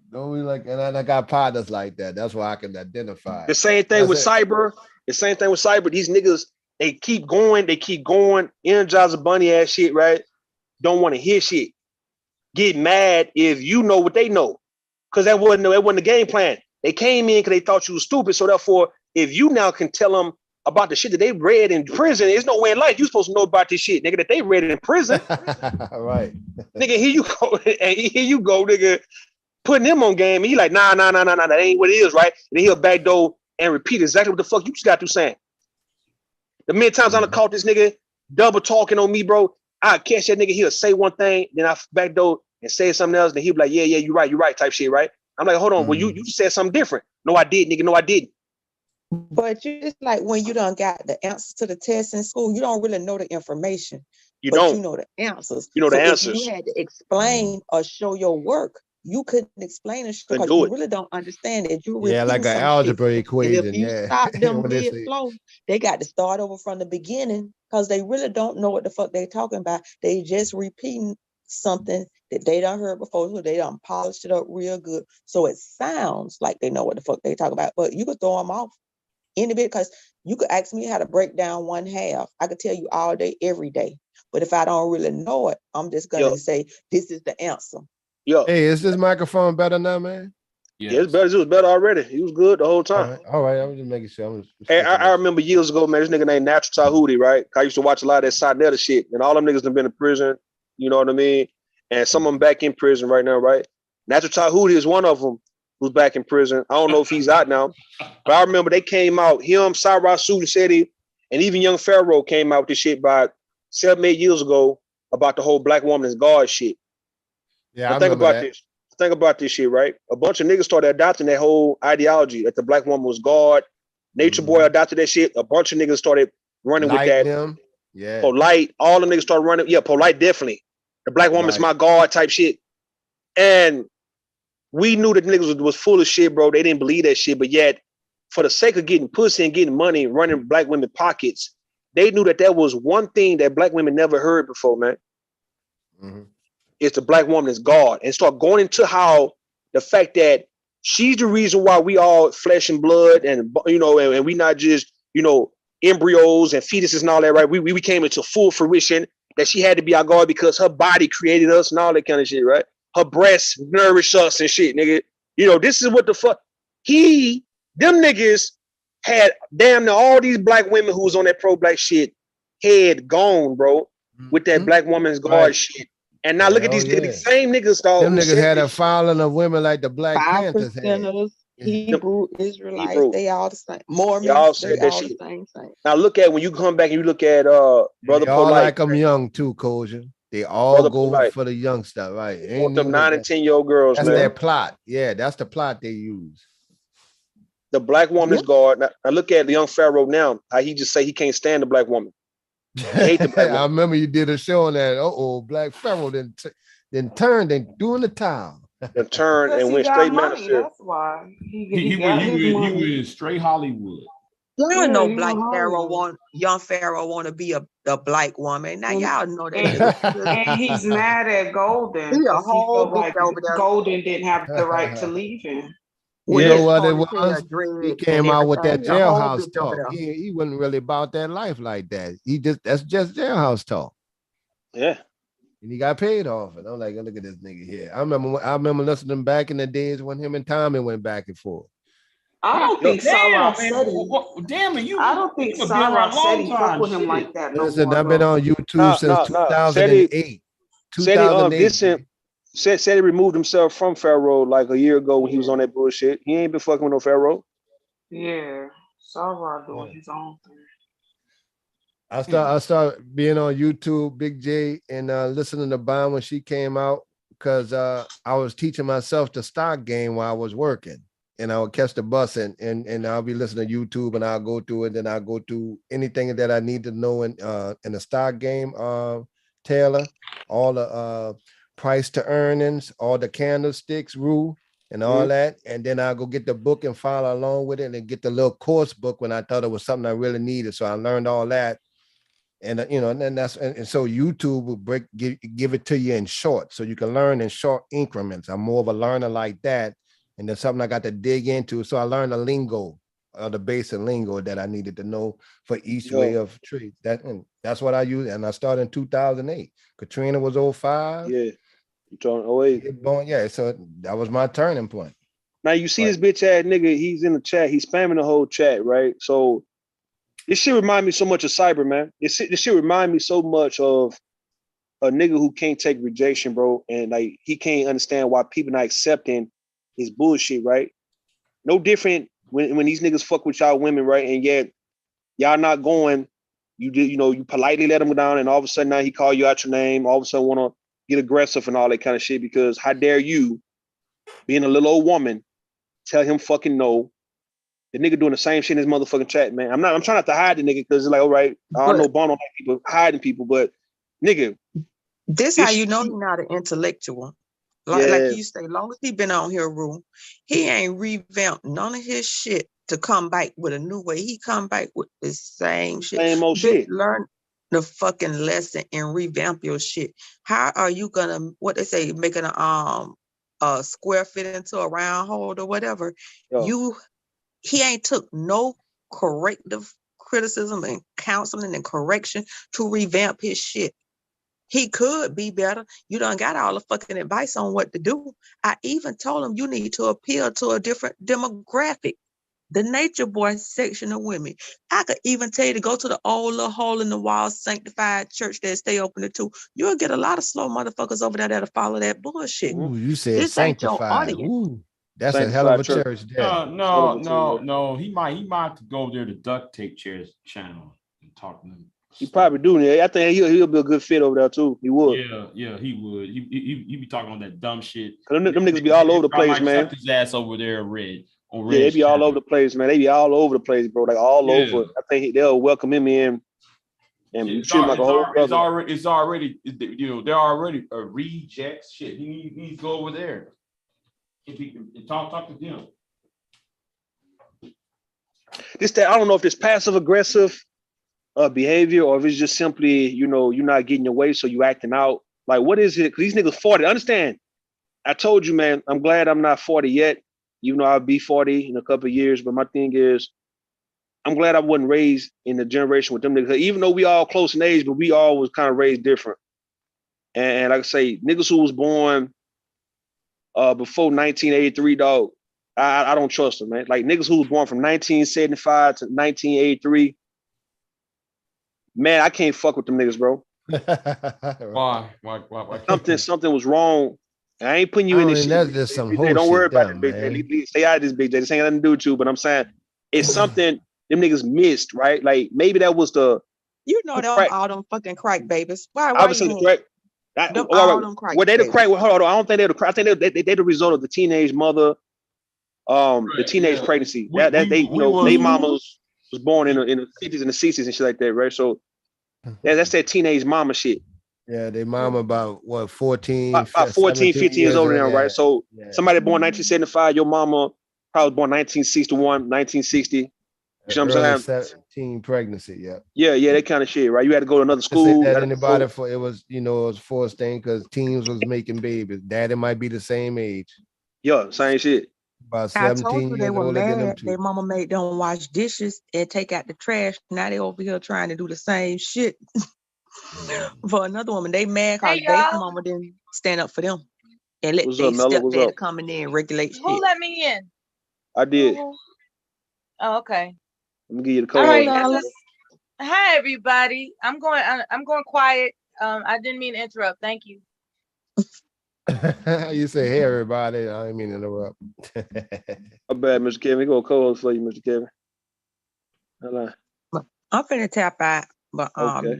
Don't we like? And I got partners like that. That's why I can identify. The same thing with cyber. The same thing with cyber. These niggas, they keep going, Energizer Bunny ass shit, right? Don't want to hear shit. Get mad if you know what they know. Because that wasn't the game plan. They came in because they thought you was stupid. So therefore, if you now can tell them about the shit that they read in prison, there's no way in life you're supposed to know about this shit, nigga, that they read it in prison. Right. Nigga, here you go, nigga, putting him on game. And he like, nah, that ain't what it is, right? And then he'll backdoor and repeat exactly what the fuck you just got through saying. The many times I done caught this nigga double talking on me, bro. I catch that nigga, he'll say one thing, then I backdoor and say something else, then he'll be like, yeah, you're right, type shit, right? I'm like, hold on, well, you said something different. No, I did, nigga, no, I didn't. But just like when you done got the answers to the test in school, you don't really know the information. You but don't. You know the answers. You know the so answers. If you had to explain or show your work, you couldn't explain it because you really don't understand it. You like an algebra equation. And if you stop them mid-flow, they got to start over from the beginning because they really don't know what the fuck they talking about. They just repeating something that they done heard before, so they done polished it up real good. So it sounds like they know what the fuck they talk about, but you could throw them off any bit because you could ask me how to break down 1/2. I could tell you all day, every day. But if I don't really know it, I'm just gonna say this is the answer. Hey, is this microphone better now, man? Yeah, it's better. It was better already. He was good the whole time. All right. I was just making sure. I remember years ago, man, this nigga named Natural Tahuti, right? I used to watch a lot of that Sinetta shit, and all them niggas have been in prison. You know what I mean? And some of them back in prison right now, right? Natural Tahuti is one of them who's back in prison. I don't know if he's out now, but I remember they came out. Him, Cyrus Suit said it, and even Young Pharaoh came out with this shit about 7-8 years ago about the whole black woman is God shit. Yeah, think about this shit, right? A bunch of niggas started adopting that whole ideology that the black woman was God. Nature Boy adopted that shit. A bunch of niggas started running with that. Yeah. Polite. All the niggas started running. Yeah, Polite definitely. The black woman's my God type shit. And we knew that niggas was full of shit, bro. They didn't believe that shit, but yet, for the sake of getting pussy and getting money and running black women pockets, they knew that that was one thing that black women never heard before, man. It's the black woman is God, and start going into how the fact that she's the reason why we all flesh and blood, and and we not just embryos and fetuses and all that, right? We came into full fruition that she had to be our God because her body created us and all that kind of shit, right? Her breasts nourish us and shit, nigga. This is what the fuck them niggas had damn near all these black women who was on that pro-black shit head gone, bro, with that black woman's God shit. And now look at these niggas, the same niggas, dog. Them niggas had a following of women like the Black Panthers had. Hebrew, Israelites, they all the same. Mormons, they all said that shit. Same. Now look at when you come back and you look at Brother They all Polite. like them young too, Koja. They all Brother go Polite. for the young stuff, right? Want them 9 and 10-year-old girls, that's man. their plot. Yeah, that's the plot they use. The black woman is God. Now look at the Young Pharaoh now. How he just say he can't stand the black woman. He hate the black woman. I remember you did a show on that. Black Pharaoh then turned and doing the towel. And turned and went straight Manifest. That's why he went straight Hollywood. Y'all know Black Pharaoh Young Pharaoh want to be a black woman. Now y'all know that. And he's mad at Golden. He a whole like Golden didn't have the right to leave him. You know what it was? He came out with that jailhouse talk. He wasn't really about that life like that. That's just jailhouse talk. Yeah. And he got paid off it. I'm like, look at this nigga here. I remember listening to him back in the days when him and Tommy went back and forth. I don't think Sarah said I don't think Sarah said he fuck with him like that. Listen, I've been on YouTube since 2008. 2008. Said he removed himself from Pharaoh like a year ago when he was on that bullshit. He ain't been fucking with no Pharaoh. Yeah, Sarah doing his own thing. I started being on YouTube, Big J, and listening to Bond when she came out because I was teaching myself the stock game while I was working. And I would catch the bus and I'll be listening to YouTube and I'll go through it. Then I'll go through anything that I need to know in the stock game, Taylor, all the price to earnings, all the candlesticks rule and all that. And then I'll go get the book and follow along with it and get the little course book when I thought it was something I really needed. So I learned all that. And and then so YouTube will give it to you in short, so you can learn in short increments. I'm more of a learner like that, and there's something I got to dig into. So I learned the lingo, the basic lingo that I needed to know for each way of trade. That's what I use, and I started in 2008. Katrina was 05. Yeah, you talking 08? Yeah, so that was my turning point. Now you see this bitch ass nigga. He's in the chat. He's spamming the whole chat, right? So. This shit remind me so much of Cyber, man. This shit remind me so much of a nigga who can't take rejection, bro. And like he can't understand why people not accepting his bullshit, right? No different when these niggas fuck with y'all women, right? And yet y'all not going You did, you politely let him down, and all of a sudden now he call you out your name. All of a sudden want to get aggressive and all that kind of shit. Because how dare you, being a little old woman, tell him fucking no. The nigga doing the same shit in his motherfucking chat, man. I'm trying not to hide the nigga because it's like, all right, I don't know, Bono like people hiding people, but nigga. This how you know he's not an intellectual. Like you say, long as he been on here, Rue, he ain't revamped none of his shit to come back with a new way. He come back with the same shit. Same old shit. Learn the fucking lesson and revamp your shit. How are you gonna, what they say, making a square fit into a round hole or whatever? He ain't took no corrective criticism and counseling and correction to revamp his shit. He could be better. You done got all the fucking advice on what to do. I even told him you need to appeal to a different demographic. The Nature Boy section of women. I could even tell you to go to the old little hole in the wall sanctified church that stay open at 2. You'll get a lot of slow motherfuckers over there that'll follow that bullshit. Ooh, you said this sanctified. Ooh, that's a hell of a church there. No. He might have to go there to Duct Tape Chair's channel and talk to him. He probably do. Yeah, I think he'll be a good fit over there too. He would. Yeah, he would. He be talking on that dumb shit. Them niggas be all over the place, man. His ass over there, Red. Yeah, they be all over the place, man. They be all over the place, bro. Like all over. I think they'll welcome him in and treat him like a whole brother. It's already, they're already a reject shit. He needs to go over there. If he can talk to them. I don't know if it's passive aggressive behavior or if it's just simply, you're not getting your way, so you acting out. Like, what is it? Because these niggas 40. Understand? I told you, man. I'm glad I'm not 40 yet. Even though I'll be 40 in a couple of years, but my thing is, I'm glad I wasn't raised in the generation with them niggas. Even though we all close in age, but we all was kind of raised different. And like I say, niggas who was born before 1983, dog, I don't trust them, man. Like niggas who was born from 1975 to 1983, man, I can't fuck with them niggas, bro. Why? Something was wrong. I ain't putting you in this shit. That's just some don't worry about it, Big J. Stay out of this, Big J. This ain't nothing to do with you, but I'm saying it's something them niggas missed, right? Like maybe that was the all them fucking crack babies. Why obviously the crack. Them crack they the crack. Hold on, I don't think they're the crack. I think they're the result of the teenage mother, the teenage pregnancy. They mamas was born in the 50s and the 60s and shit like that, right? So that's that teenage mama shit. Yeah, they mom about what 14, about 14, 15 years old now, right? So somebody born 1975, your mama probably born 1961, 1960. You know what I'm saying? 17 pregnancy, yeah. Yeah, that kind of shit, right? You had to go to another school. That anybody for it was, it was forced thing because teens was making babies. Daddy might be the same age. Yeah, same shit. About 17 I told you they were old. mad. Their mama made them wash dishes and take out the trash. Now they over here trying to do the same shit. For another woman, they mad because their mama didn't stand up for them and let their stepdad come in there and regulate shit. Who let me in? I did. Oh, okay. Let me give you the code. All right, hi everybody. I'm going quiet. I didn't mean to interrupt. Thank you. You say hey everybody. I didn't mean to interrupt. My bad, Mr. Kevin. We go co-host for you, Mr. Kevin. Hello. I'm finna tap out. But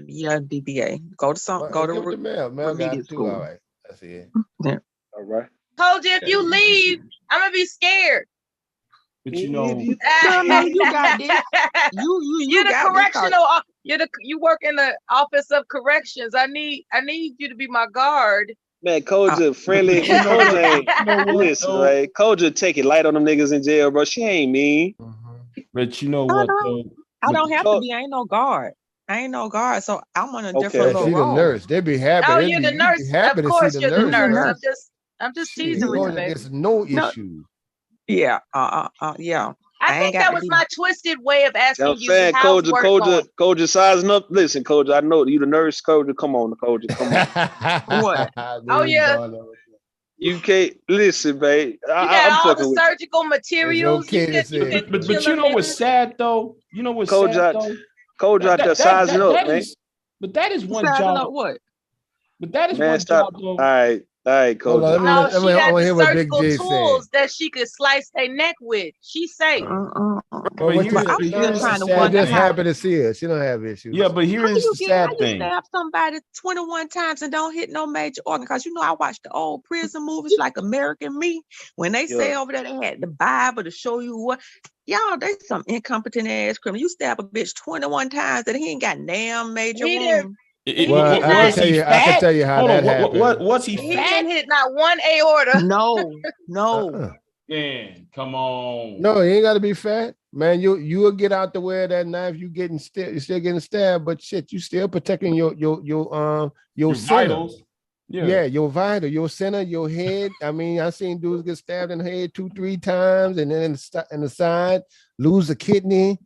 yeah, DBA. Go to the mail got two. All right. That's it. Yeah. All right. Told you if you leave, I'm gonna be scared. But you got this. You're the correctional. You work in the office of corrections. I need you to be my guard. Man, Koja friendly. Listen, right? Koja take it light on them niggas in jail, bro. She ain't mean. But you know what? I don't have to be. I ain't no guard. So I'm on a different role. She's a nurse. They'd be happy. Oh, you're the nurse. Of course, you're the nurse. I'm just teasing with you, baby. There's no issue. Yeah. Yeah. I think that was my twisted way of asking you. I'm saying, Koja sizing up. Listen, Koja, I know you the nurse. Koja, come on, Koja, come on. What? Oh yeah. You can't listen, babe. I'm all the surgical materials. But you know what's sad though? You know what's sad though? Koja out there sizing up, man. But that is one job. What? But that is one job though. All right, Koja. No, she got the surgical tools that she could slice their neck with. She's safe. just happy to see her. She don't have issues. Yeah, but here is the sad how thing. You stab somebody 21 times and don't hit no major organ? Because I watch the old prison movies like American Me. When they say over there they had the Bible to show you what. Y'all, they some incompetent ass criminal. You stab a bitch 21 times and he ain't got damn major wound. I can tell you how that happened. Was he He fat? didn't hit not one aorta. No. Man, come on. No, you ain't got to be fat, man. You will get out the way of that knife. You're still getting stabbed, but shit, you still protecting your vitals. Yeah, your vital, your center, your head. I mean, I seen dudes get stabbed in the head 2-3 times, and then in the side, lose a kidney.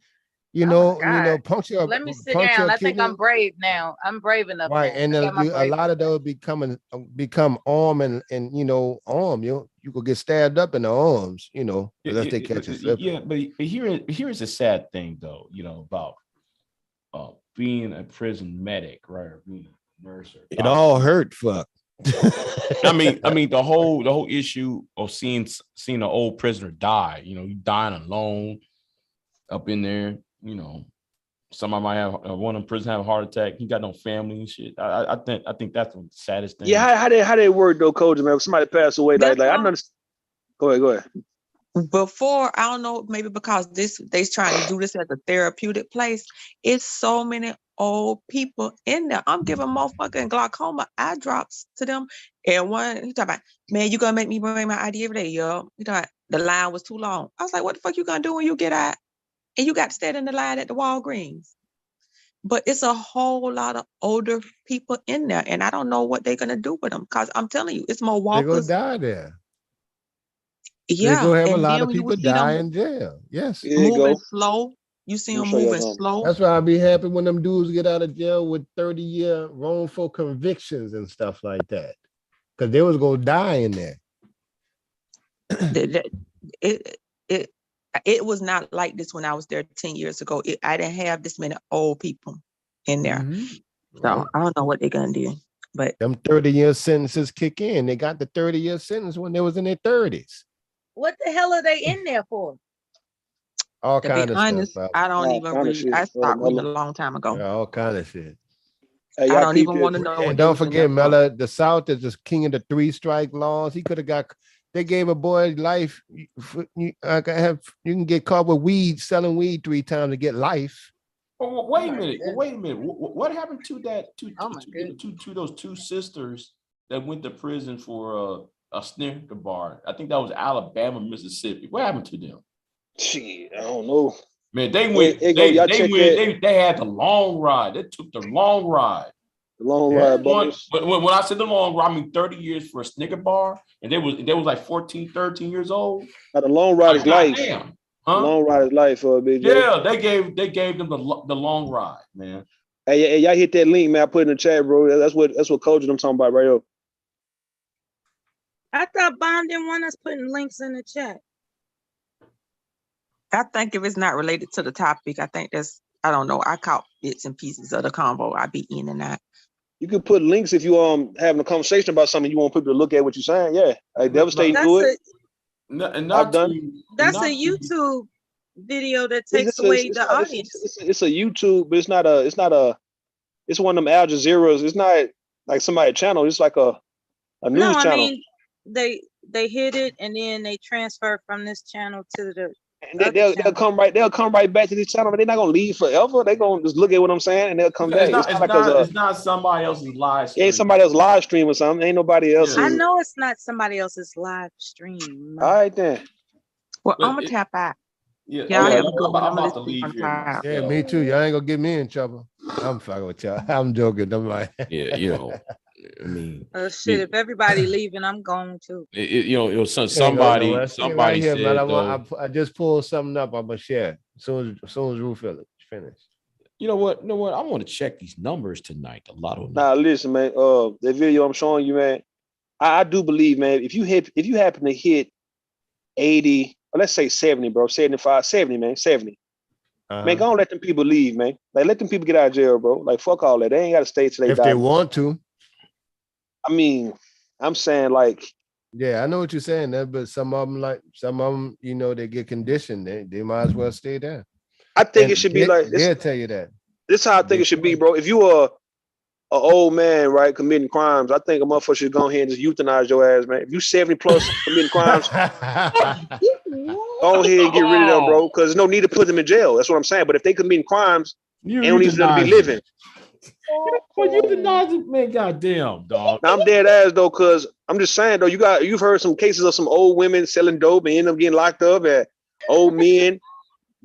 Puncture. Let me sit down. I think I'm brave now. I'm brave enough. Right, and a lot of those become arm and arm. You could get stabbed up in the arms. Unless they catch you slipping. Yeah, but here's a sad thing though. About being a prison medic, right, or being a nurse. It all hurt. Fuck. I mean, the whole issue of seeing an old prisoner die. You dying alone up in there. Somebody might have one in prison have a heart attack. He got no family and shit. I think that's the saddest thing. Yeah, how they work though, Coach? Man, if somebody passed away, like I understand. Go ahead. Before, I don't know, maybe because they trying to do this as a therapeutic place. It's so many old people in there. I'm giving motherfucking glaucoma eye drops to them. And one, he talking about, man, you gonna make me bring my ID every day, yo. He talking about, the line was too long. I was like, what the fuck you gonna do when you get out? And you got to stand in the line at the Walgreens. But it's a whole lot of older people in there. And I don't know what they're going to do with them. Because I'm telling you, it's more walkers. They're going to die there. Yeah. They're going to have a lot of people die in jail. Yes. Moving slow. You see them moving slow. That's why I'll be happy when them dudes get out of jail with 30-year wrongful convictions and stuff like that. Because they was going to die in there. It was not like this when I was there 10 years ago. I didn't have this many old people in there. Mm-hmm. So I don't know what they're going to do. But them 30-year sentences kick in. They got the 30-year sentence when they was in their 30s. What the hell are they in there for? All to kind be of honest, stuff. I don't even read. I stopped reading a long time ago. Yeah, all kind of shit. I don't even want to know. And don't forget, Mella, the South is just king of the 3-strike laws. He could have got... They gave a boy life. You can get caught with weed, selling weed 3 times to get life. Well, wait a minute. What happened to that? To those 2 sisters that went to prison for a Snicker bar? I think that was Alabama, Mississippi. What happened to them? Shit, I don't know. Man, they went. They had the long ride. They took the long ride. The long ride, boys. When I said the long ride, I mean 30 years for a Snicker bar, and they was like 14, 13 years old. Now, the long ride is life. Damn. Huh? The long ride is life, Big J. Yeah, they gave them the long ride, man. Hey, y'all hit that link, man. I put it in the chat, bro. That's what Coach I'm talking about right here. I thought Bond didn't want us putting links in the chat. I think if it's not related to the topic, I think that's, I don't know. I caught bits and pieces of the convo. I be in and out. You can put links if you having a conversation about something you want people to look at what you're saying. Yeah, I devastating do it. That's a YouTube video that takes away the audience. It's a YouTube, but it's not a. It's one of them Al Jazeera's. It's not like somebody's channel. It's like a news channel. I mean, they hit it and then they transfer from this channel to the. And they'll come right back to this channel, but they're not gonna leave forever. They're gonna just look at what I'm saying and they'll come back. It's not somebody else's live stream. It ain't somebody else's live stream or something. Ain't nobody else. I know it's not somebody else's live stream. All right then. Well, I'm gonna tap out. Yeah, I'm about to leave here. Yeah, me too. Y'all ain't gonna get me in trouble. I'm fucking with y'all. I'm joking. I'm like, yeah, I mean, shit. If everybody leaving, I'm going too. Somebody right here, said. Man, I just pulled something up. I'm gonna share as soon as Roof finished. You know what? I want to check these numbers tonight. A lot of. Nah, listen, man. The video I'm showing you, man. I do believe, man. If you happen to hit 80, or let's say 70, bro, 75, 70, man, 70. Man, go on, let them people leave, man. Like, let them people get out of jail, bro. Like, fuck all that. They ain't got to stay till they die. If they want to. I mean, I'm saying, like, Yeah, I know what you're saying there, but some of them, you know, they get conditioned. They might as well stay there. I think it should be like this. They'll tell you that. This is how I think it should be, bro. If you are an old man, right, committing crimes, I think a motherfucker should go ahead and just euthanize your ass, man. If you 70 plus committing crimes, go ahead and get rid of them, bro. Because there's no need to put them in jail. That's what I'm saying. But if they committing crimes, they don't need to be living. Well, euthanize, man, goddamn, dog. Now, I'm dead ass though, because I'm just saying though, you've heard some cases of some old women selling dope and end up getting locked up, and old men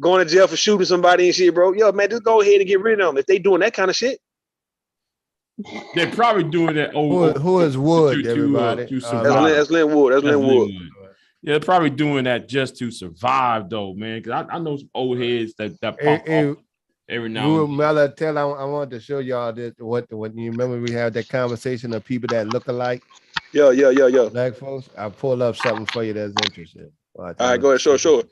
going to jail for shooting somebody and shit, bro. Yo, man, just go ahead and get rid of them if they doing that kind of shit. They're probably doing that. Who is Wood, everybody? That's Lynn Wood. That's Lynn Wood. Yeah, they're probably doing that just to survive, though, man. Because I know some old heads that pop up every now and then. I wanted to show y'all this. What you remember we had that conversation of people that look alike? Yeah. Black folks. I'll pull up something for you that's interesting. All right, go ahead, sure.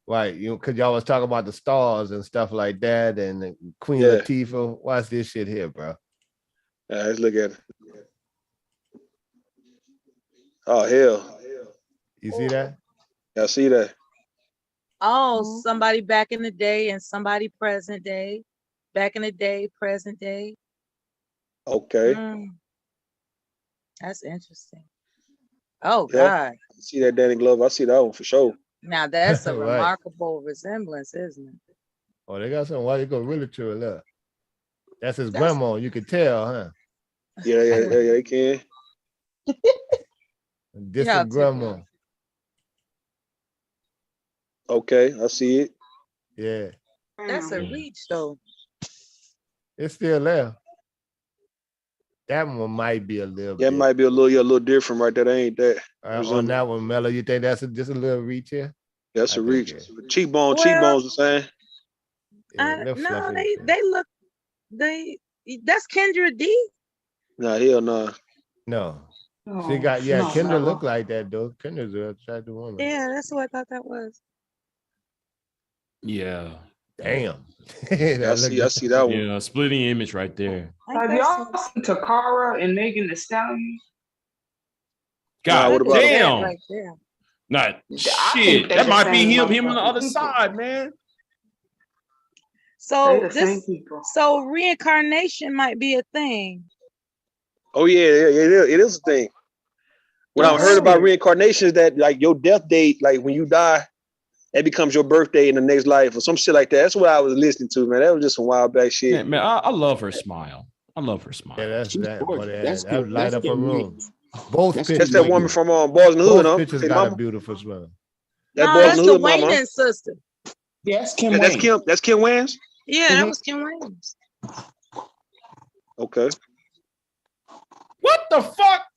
Right, because y'all was talking about the stars and stuff like that, and Queen Latifah. Watch this shit here, bro. Let's look at it. Oh hell! You see that? I see that. Oh, somebody back in the day and somebody present day. Back in the day, present day. Okay. That's interesting. Oh God. I see that Danny Glover. I see that one for sure. Now that's a Right. remarkable resemblance, isn't it? Oh, they got something. Why they go really to it? Look, that's his grandma. You could tell, huh? Yeah, they can. This is grandma. Okay, I see it. Yeah, That's a reach, though. it's still there. That one might be a little. Yeah, it might be a little different right there. That ain't that. On that one, Mello, you think that's just a little reach here? That's a reach. Cheekbones the same. No, they look. That's Kendra D. Nah, hell no. No. She got Kendra look like that though. Kendra's an attractive woman. Yeah, that's what I thought that was. Yeah. Damn. I see that one. Yeah, splitting image right there. Have y'all seen Takara and Megan Thee Stallion? God what about damn. Right there. Nah, shit. That might be him on the other side, man. So so reincarnation might be a thing. Oh yeah, it is a thing. What I've heard about reincarnation is that like your death date, like when you die, that becomes your birthday in the next life or some shit like that. That's what I was listening to, man. That was just some wild back shit. Man, I love her smile. Yeah, that's that. That's That would light up a room. That's that woman from Boys in the Hood, huh? Pictures got a beautiful smile. That's the Wayne's sister. Yes, Kim. That's Kim. That's Kim Wayans. Yeah, that was Kim Wayans. Okay. What the fuck?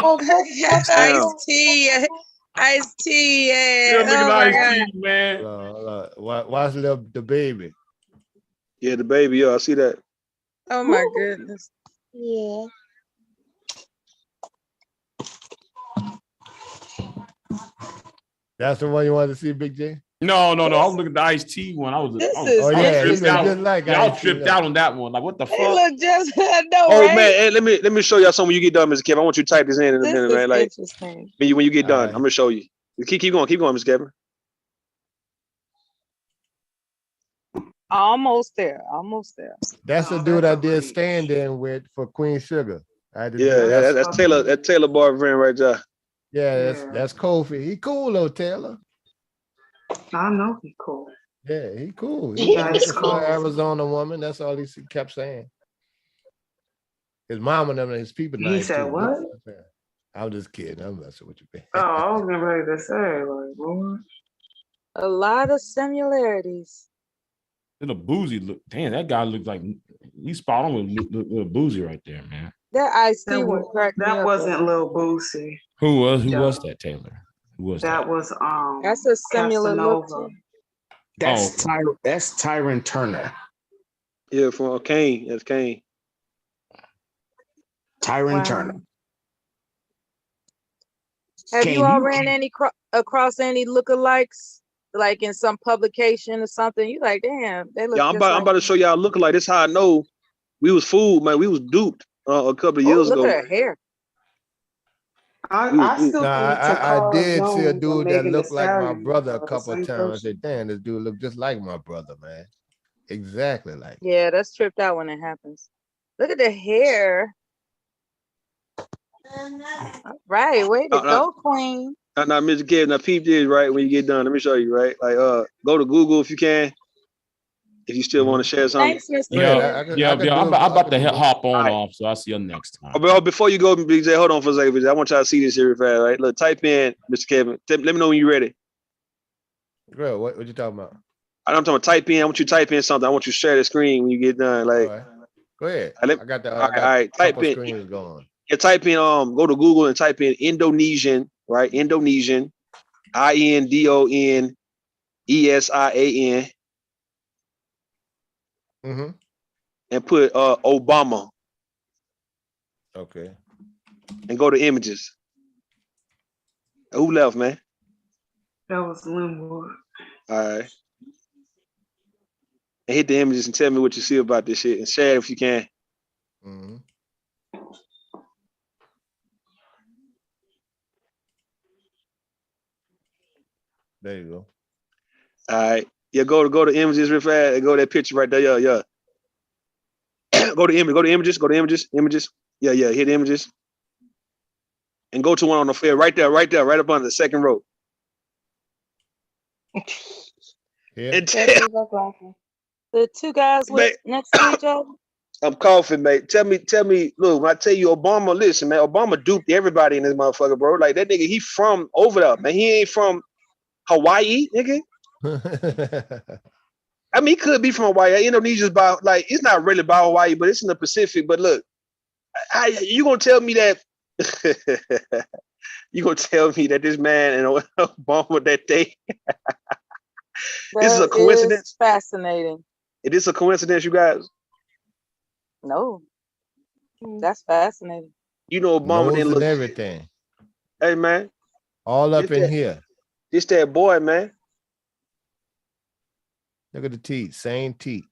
Ice-T, yeah. Look at Ice-T, man. Watch the baby. Yeah, the baby. Yeah, I see that. Oh my goodness. Yeah. That's the one you wanted to see, Big J? No. I was looking at the Ice-T one. I was tripped out on that one. Like, what the fuck? Look just right? Man, hey, let me show y'all something when you get done, Mr. Kev. I want you to type this in a minute, man. Like, when you get done, I'm gonna show you. Keep going, Mr. Kevin. Almost there. That's the dude I did stand-in with for Queen Sugar. That's Taylor. That Taylor boyfriend right there. Yeah, that's Kofi. He cool though, Taylor. I know he cool. Yeah, he cool. He's cool. Arizona woman. That's all he kept saying. His mom and them and his people. He said too. What? I'm just kidding. I'm messing with you, man. Oh, I was getting ready to say, like, what? A lot of similarities. Little Boozy look. Damn, that guy looked like he's spot on with Little Boozy right there, man. That Ice-T one cracked me up. That wasn't Lil Boosie. Who was that, Taylor? Who was that? That was That's a similar look. That's Tyron Turner. Yeah, from Kane. That's Kane. Tyron Turner. Have you all ran across any lookalikes, like in some publication or something? You like, damn, they look. Yeah, I'm about to show y'all lookalike. This is how I know we was fooled, man. We was duped. a couple of years ago. Look at her hair. I did see a dude that looked like my brother a couple of times. I said, damn, this dude looked just like my brother, man. Exactly like. Yeah, that's tripped out when it happens. Look at the hair. All right, way to go, Queen. Now, Mr. Kevin, now peep this, right? When you get done, let me show you, right? Like, go to Google if you can. If you still want to share something. Thanks, Mr. I'm about to hop on off, so I'll see you next time. Oh, before you go, Big J, hold on for a second. I want y'all to see this here, right? Look, type in, Mr. Kevin. Let me know when you're ready. Girl, what you talking about? I'm talking about type in. I want you to type in something. I want you to share the screen when you get done. Like, right. Go ahead. I got the all right. Type in. Screens going. Yeah, type in. Go to Google and type in Indonesian. Right, Indonesian, INDONESIAN. Mm-hmm. And put Obama. Okay. And go to images. Who left, man? That was Linwood. All right. And hit the images and tell me what you see about this shit and share it if you can. Mm-hmm. There you go. All right. Yeah, go to images real fast and go to that picture right there. Yeah. Go to images. Yeah, hit images. And go to one on the fair right there, right up under the second row. Yeah. And the two guys next to each other. I'm coughing, mate. Tell me, look, when I tell you Obama, listen, man, Obama duped everybody in this motherfucker, bro. Like that nigga, he from over there, man. He ain't from Hawaii, nigga. I mean, he could be from Hawaii. Indonesia's about, like, it's not really about Hawaii, but it's in the Pacific. But look, you gonna tell me that you gonna tell me that this man and Obama that day this is a coincidence? Fascinating. It is a coincidence, you guys? No. That's fascinating. You know, Obama didn't look everything. Hey, man. All up in here. This that boy, man. Look at the teeth, same teeth.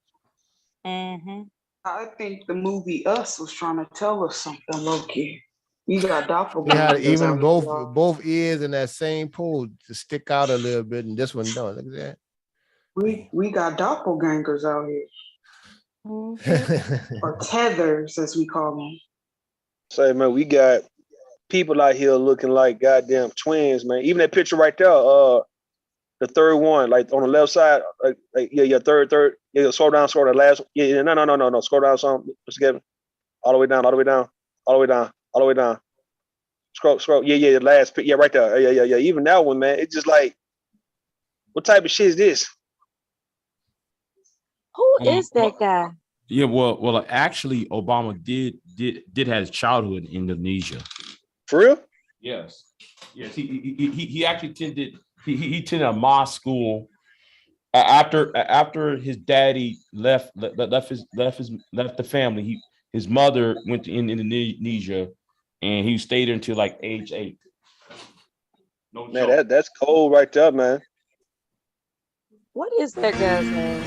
Mm-hmm. I think the movie Us was trying to tell us something, low-key. We got doppelgangers. They had even both ears in that same pole to stick out a little bit, and this one don't. Look at that. We got doppelgangers out here. Or tethers, as we call them. Say, man, we got people out here looking like goddamn twins, man. Even that picture right there, the third one, like on the left side, third. Yeah, scroll down, the last. Yeah, no. Scroll down some, Mr. Kevin. All the way down. Scroll. Yeah, the last. Yeah, right there. Yeah. Even that one, man. It's just like, what type of shit is this? Who is that guy? Yeah, well, actually, Obama did have his childhood in Indonesia. For real? Yes. He actually attended. He attended a mosque school after his daddy left the family. His mother went to Indonesia, and he stayed there until like age 8. No man, joke. That's cold right there, man. What is that guy's name?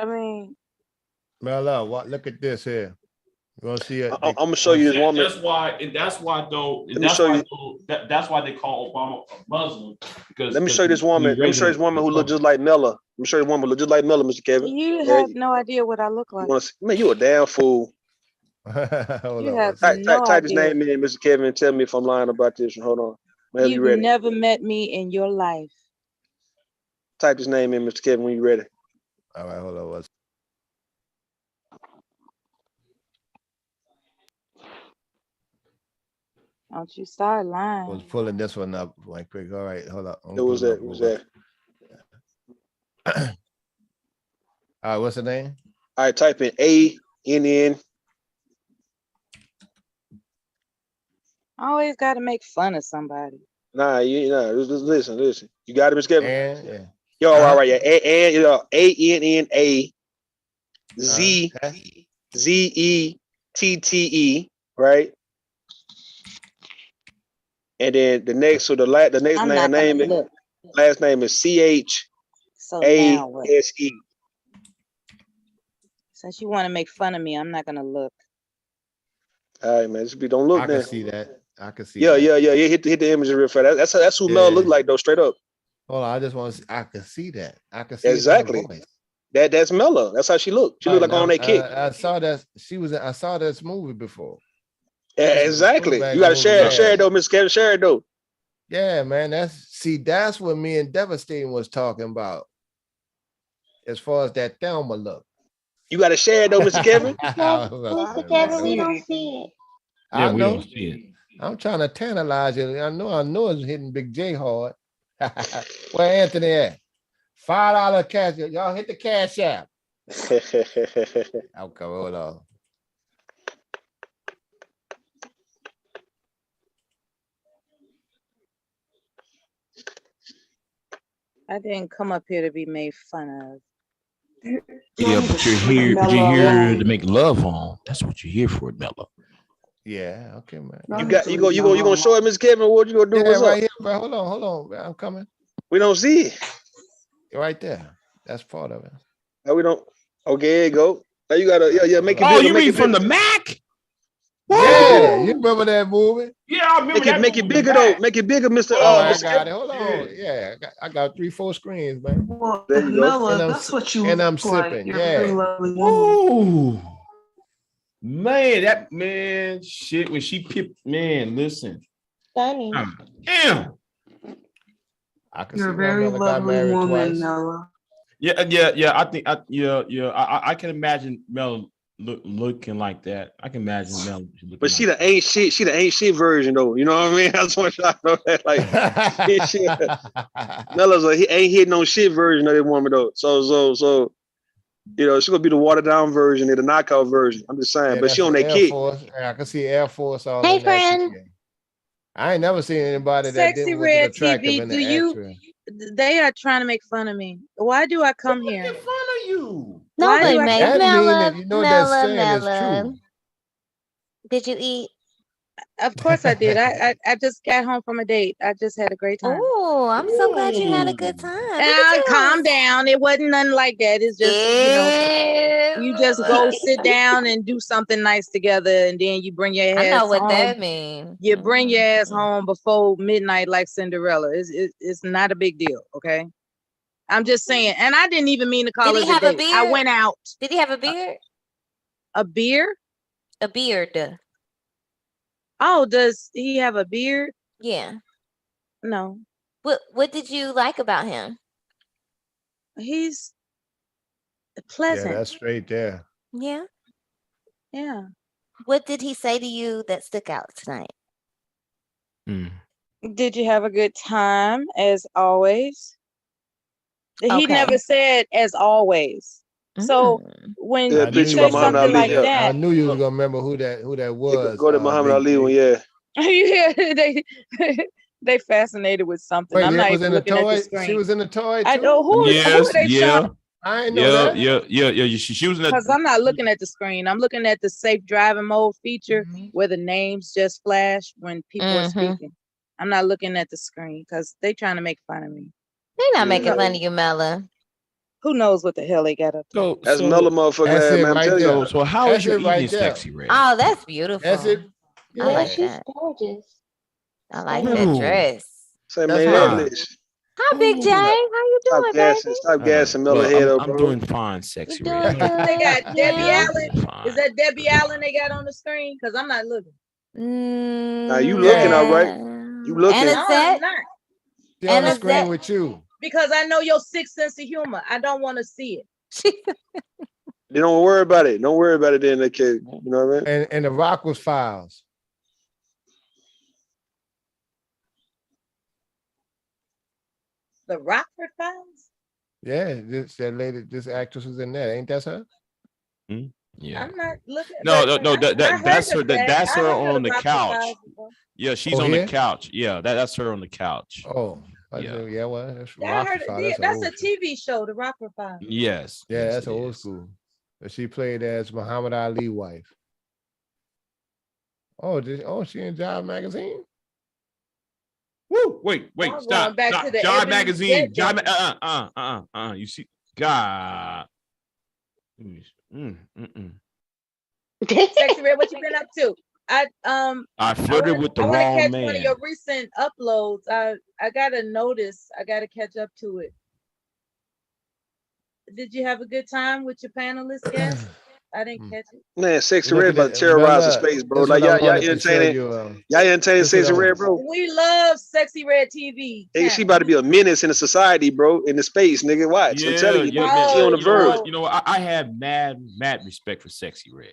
I mean, Mela, look at this here. You want to see it? I'm gonna show you this woman. That's why they call Obama a Muslim. Because let me show you this woman. Let me show you this woman who looks just like Mela. Let me show you this woman who looks just like Mela, Mr. Kevin. You have no idea what I look like. Man, you a damn fool. Type his name in, Mr. Kevin, and tell me if I'm lying about this. Hold on. Man, You've never met me in your life. Type his name in, Mr. Kevin, when you're ready. All right, hold on. Don't you start lying. I was pulling this one up right quick. All right, hold up. What was that? All right, what's the name? All right, type in ANN. Always got to make fun of somebody. Nah, listen. You got it, Mr. Kevin? Yeah. Yo, all right, yeah. ANNA ZETTE, right? And then the next, so the next name, last name is So now what? ASE. Since you want to make fun of me, I'm not gonna look. All right, man. Just don't look. I then. can see that. I can see. Yeah, that. yeah. Hit the image real fast. That's who Mel looked like though. Straight up. Hold on, I just want to. I can see that. I can see exactly. That's Mella. That's how she looked. She looked like on that kick. I saw that she was. I saw this movie before. Yeah, exactly. You got to share it though, Miss Kevin. Share it though. Yeah, man. That's what me and Devastating was talking about. As far as that Thelma look. You got to share it though, Mr. Kevin. Mr. Kevin, we don't see it. Yeah, we don't see it. I'm trying to tantalize you. I know it's hitting Big J hard. Where Anthony at? $5 cash. Y'all hit the cash app. Okay, hold on. I didn't come up here to be made fun of. Yeah, but you're here to make love on. That's what you're here for, Mella. Yeah, okay, man. You gonna show it, Miss Kevin? What you gonna do? Yeah, What's right up? here, bro. Hold on, man. I'm coming. We don't see it. Right there. That's part of it. No, we don't. Okay, here you go. Now you gotta make it bigger. Oh, you mean from the Mac? Yeah, you remember that movie? Yeah, I remember Make it bigger though. Make it bigger, Mr. I Mr. got it. Hold on. Yeah, I got 3-4 screens, man. Well, There you go. Mella, And I'm- that's what you and I'm look like. sipping, You're yeah. a very lovely woman. Ooh, man, that man, shit. When she picked, man, listen. Stunning. Damn. I can You're a see very my mother got lovely married woman, twice. Mella. Yeah. I think, I can imagine Mel looking like that. I can imagine Mel looking. But she the ain't shit. She the ain't shit version though. You know what I mean? I just want y'all to know that. Like, Mella's ain't hitting no shit version of that woman though. So. You know, she's gonna be the watered down version, the knockout version. I'm just saying, Yeah, but she on that Air kick. Force. I can see Air Force all Hey, in that friend. shit. I ain't never seen anybody that Sexy didn't Red look attractive TV, in do the you? actress. They are trying to make fun of me. Why do I come here? Making fun of you. Why Nobody do I made That mean Mella. that you know that saying is Mella. true. Did you eat? Of course I did. I just got home from a date. I just had a great time. Oh, I'm so glad you had a good time. Look And at calm down. It wasn't nothing like that. It's just, you just go sit down and do something nice together, and then you bring your ass I know what home. that means. You bring your ass home before midnight like Cinderella. It's not a big deal, okay? I'm just saying. And I didn't even mean to call Did it he have a a date. I beard? went out. Did he have a beard? A beer? A beard. Oh, does he have a beard? Yeah. No. What did you like about him? He's Yeah, pleasant. that's straight there. Yeah. Yeah. What did he say to you that stuck out tonight? Did you have a good time as always? He Okay. never said as always. So when Yeah, you picture say of Muhammad something Ali, like yeah. I that, knew you was gonna remember who that was. Go to Muhammad Ali one, yeah. yeah, they fascinated with something. Wait, I'm that not was even in the looking at toy. the screen. She was in the toy too. I know who are they showing? I ain't know that. Yeah. She was in that. Because I'm not looking at the screen. I'm looking at the safe driving mode feature where the names just flash when people are speaking. I'm not looking at the screen because they trying to make fun of me. They're not making fun of you, Mella. Who knows what the hell they got up to? That's Mella motherfucker. That's it Man, I'm right telling there. you. So how That's is your it right evening, there. Sexy Red? Oh, that's beautiful. That's it. I like that. Gorgeous. I like No. that dress. Say, That's man, fine. English. Hi, Big J. How you doing, baby? Stop gassing Mella head up, I'm bro. doing fine, Sexy You Red. doing good? They got Debbie Yeah. Allen. Is that Debbie Allen they got on the screen? Because I'm not looking. Now you looking all right. You looking. And No, I'm not. She on the is screen that- with you. Because I know your sixth sense of humor. I don't want to see it. They don't worry about it. Don't worry about it then, that kid. You know what I mean? And the Rockwell Files. The Rockford Files? Yeah, this actress was in there. Ain't that her? Yeah. I'm not looking. No, but that's I her. heard of That's I her heard of on the Rockford couch. Files before. Yeah, she's Oh, on here? the couch. Yeah, that's her on the couch. Oh, Yeah. yeah. Well, that's Yeah, I heard Rockwell Files. that's a old TV show, the Rockford Files. Yes. Yeah, yes, that's it old is. school. But she played as Muhammad Ali wife. Oh, she in Jive magazine? Woo! Wait, stop. Back stop. to the John Magazine. John. You see, God. Sexy Red, what you been up to? I flirted with the wrong catch man. One of your recent uploads. I got a notice. I got to catch up to it. Did you have a good time with your panelists, guest? I didn't catch it. Man, Sexy Red about to terrorize the space, bro. Like y'all entertaining, y'all entertaining Sexy Red, bro. We love Sexy Red TV. Hey, she about to be a menace in the society, bro, in the space, nigga. Watch, I'm telling you, she on the verge. You know, I have mad respect for Sexy Red.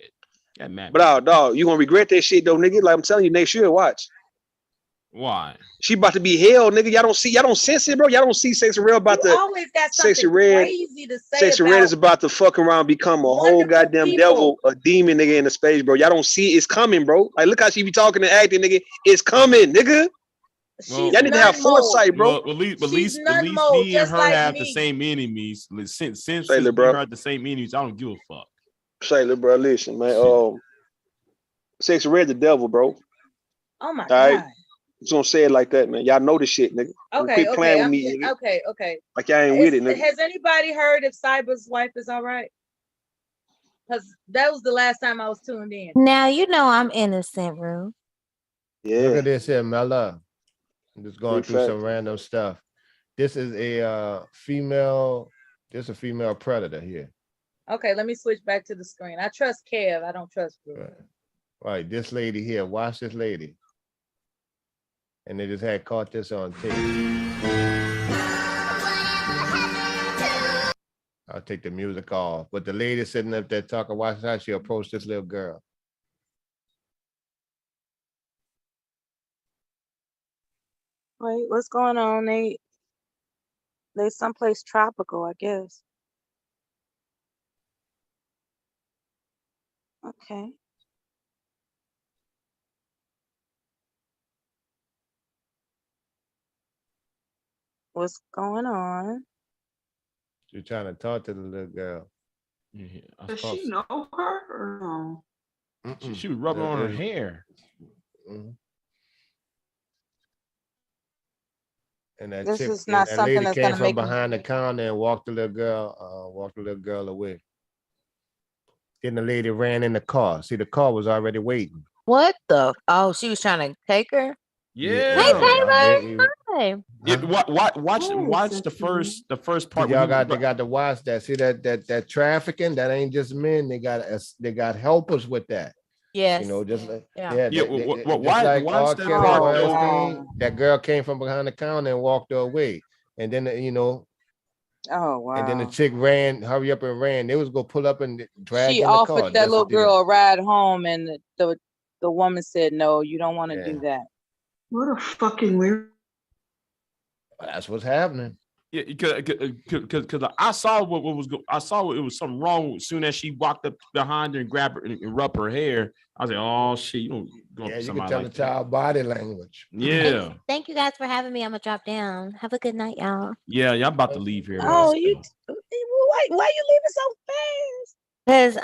Yeah, man. But dog, you gonna regret that shit though, nigga. Like I'm telling you, next year, watch. Why? She about to be hell, nigga. Y'all don't sense it, bro. Y'all don't see Sexy Red about to. Always got Sexy Red. Crazy to say Sexy Red is about to fuck around, become a whole goddamn devil, a demon, nigga, in the space, bro. Y'all don't see it's coming, bro. Like, look how she be talking and acting, nigga. It's coming, nigga. Well, y'all need to have foresight, bro. Well, at least me and her have the same enemies. Since we have the same enemies, I don't give a fuck. Shayla, bro, listen, man. Sexy Red the devil, bro. Oh my God. Just gonna say it like that, man. Y'all know this shit, nigga. Okay, playing with me, nigga. Okay. Like y'all ain't with it, nigga. Has anybody heard if Cyber's wife is all right? Because that was the last time I was tuned in. Now you know I'm innocent, Rue. Yeah. Look at this here, Mella. I'm just going through some random stuff. This is a female. This is a female predator here. Okay, let me switch back to the screen. I trust Kev. I don't trust Rue. Right, this lady here. Watch this lady. And they just had caught this on tape. I'll take the music off. But the lady sitting up there talking, watch how she approached this little girl. Wait, what's going on? They someplace tropical, I guess. Okay. What's going on? You're trying to talk to the little girl. Yeah, does she know her or no? She was rubbing on her hair. Mm-hmm. And that this chick, is not that something lady that's came gonna from make behind the counter and walked the little girl away. Then the lady ran in the car. See, the car was already waiting. What the? Oh, she was trying to take her. Yeah. Hey Taylor. Hi. Yeah, watch the first part. Y'all they got to watch that. See that trafficking, that ain't just men. They got helpers with that. Yes. You know, just like why watch that part? That girl came from behind the counter and walked her away. And then oh wow. And then the chick hurry up and ran. They was gonna pull up and drag she in the car. offered that little girl a ride home, and the woman said, no, you don't want to do that. What a fucking weird. That's what's happening. Yeah, because I saw what was I saw it was something wrong as soon as she walked up behind her and grabbed her and rubbed her hair. I was like, oh shit, you don't go you can tell the child body language. Yeah. Thank you guys for having me. I'm gonna drop down. Have a good night, y'all. Yeah, I'm about to leave here. Oh, why you leaving so fast? Because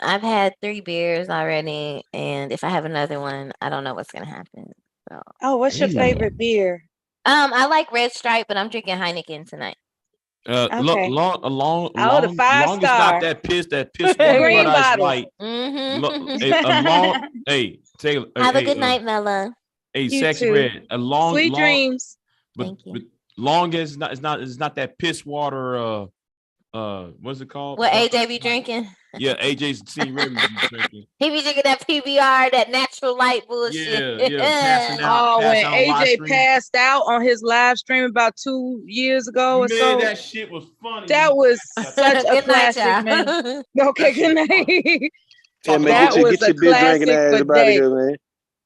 I've had 3 beers already, and if I have another one, I don't know what's gonna happen. So. Oh, what's your favorite beer? I like Red Stripe, but I'm drinking Heineken tonight. Okay. Long the 5-star. It's not that piss water green bottle. Light. Hey, Taylor. Have a good night, Mella. Hey, You Sexy too. Red. Sweet dreams. But long as it's not that piss water. What's it called? What AJ be drinking? Yeah, AJ's seen Remy be drinking. He be drinking that PBR, that natural light bullshit. Yeah, passing out. When AJ passed out on his live stream about 2 years ago or so. That shit was funny. That was such a Good night, classic, man. Okay, good night. Yeah, man, get your beer drinking ass about here, man.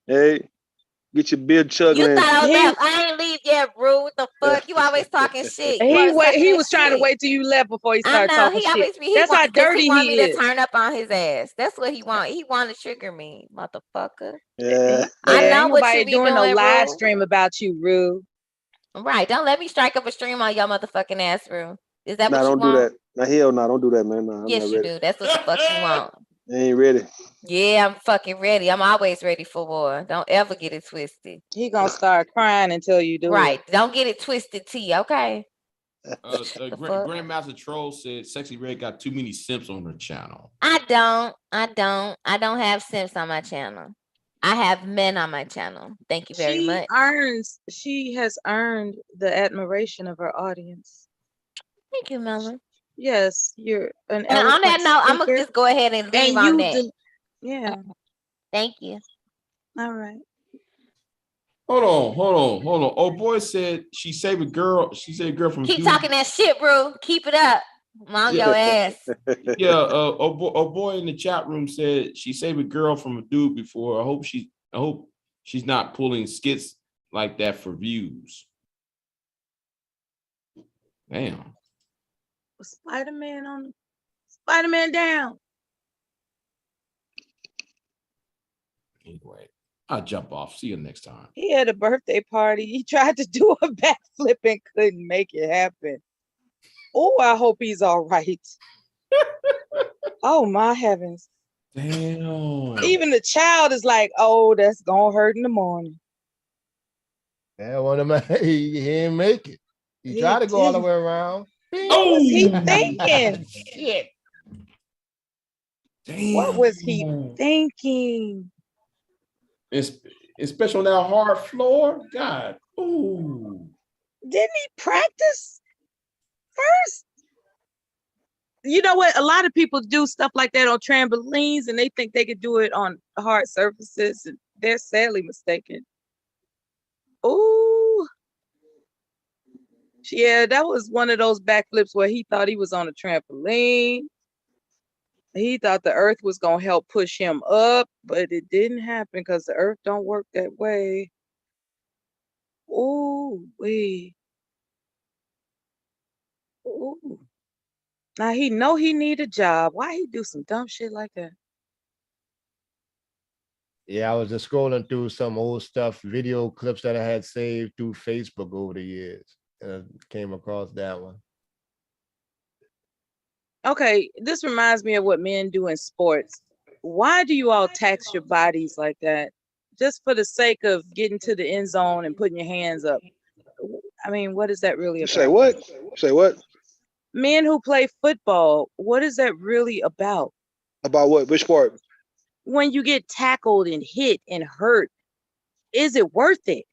Hey, get your beer chugging. You thought I was left. I ain't leave yet, bro. What the fuck? You always talking shit. He was trying to wait till you left before he started talking shit. That's how dirty he want me is. to turn up on his ass. That's what he want. He want to trigger me, motherfucker. Yeah. I know Ain't what nobody you be doing doing, a live Rue. stream about you, Rue. Right. Don't let me strike up a stream on your motherfucking ass, Rue. Is that what you don't want? do that. Nah, hell no, don't do that, man. Nah, Yes, you do. That's what the fuck you want. Ain't ready. Yeah, I'm fucking ready. I'm always ready for war. Don't ever get it twisted. He gonna start crying until you do right. it. Don't get it twisted, T. Okay. Grandmaster Troll said Sexy Red got too many simps on her channel. I don't have simps on my channel. I have men on my channel. Thank you very much. She has earned the admiration of her audience. Thank you, Mella. Yes, you're an. And on that note, I'm gonna just go ahead and leave on that. Yeah. Thank you. All right. Hold on. Oh boy said she saved a girl. She saved a girl from. Keep talking that shit, bro. Keep it up. I'm on your ass. Yeah. Oh boy in the chat room said she saved a girl from a dude before. I hope she's not pulling skits like that for views. Damn. Spider-Man down. Anyway, I'll jump off. See you next time. He had a birthday party. He tried to do a backflip and couldn't make it happen. Oh, I hope he's all right. Oh my heavens. Damn. Even the child is like, oh, that's gonna hurt in the morning. Yeah, he didn't make it. He tried to go all the way around. What was he thinking? Shit. Damn. What was he thinking? It's special now hard floor. God. Ooh. Didn't he practice first? You know what? A lot of people do stuff like that on trampolines and they think they could do it on hard surfaces. And they're sadly mistaken. Ooh. Yeah, that was one of those backflips where he thought he was on a trampoline. He thought the earth was going to help push him up, but it didn't happen because the earth don't work that way. Ooh, wee. Ooh. Now he know he need a job. Why he do some dumb shit like that? Yeah, I was just scrolling through some old stuff, video clips that I had saved through Facebook over the years. And I came across that one. Okay, this reminds me of what men do in sports. Why do you all tax your bodies like that? Just for the sake of getting to the end zone and putting your hands up. I mean, what is that really about? Say what? Say what? Men who play football, what is that really about? About what? Which part? When you get tackled and hit and hurt, is it worth it?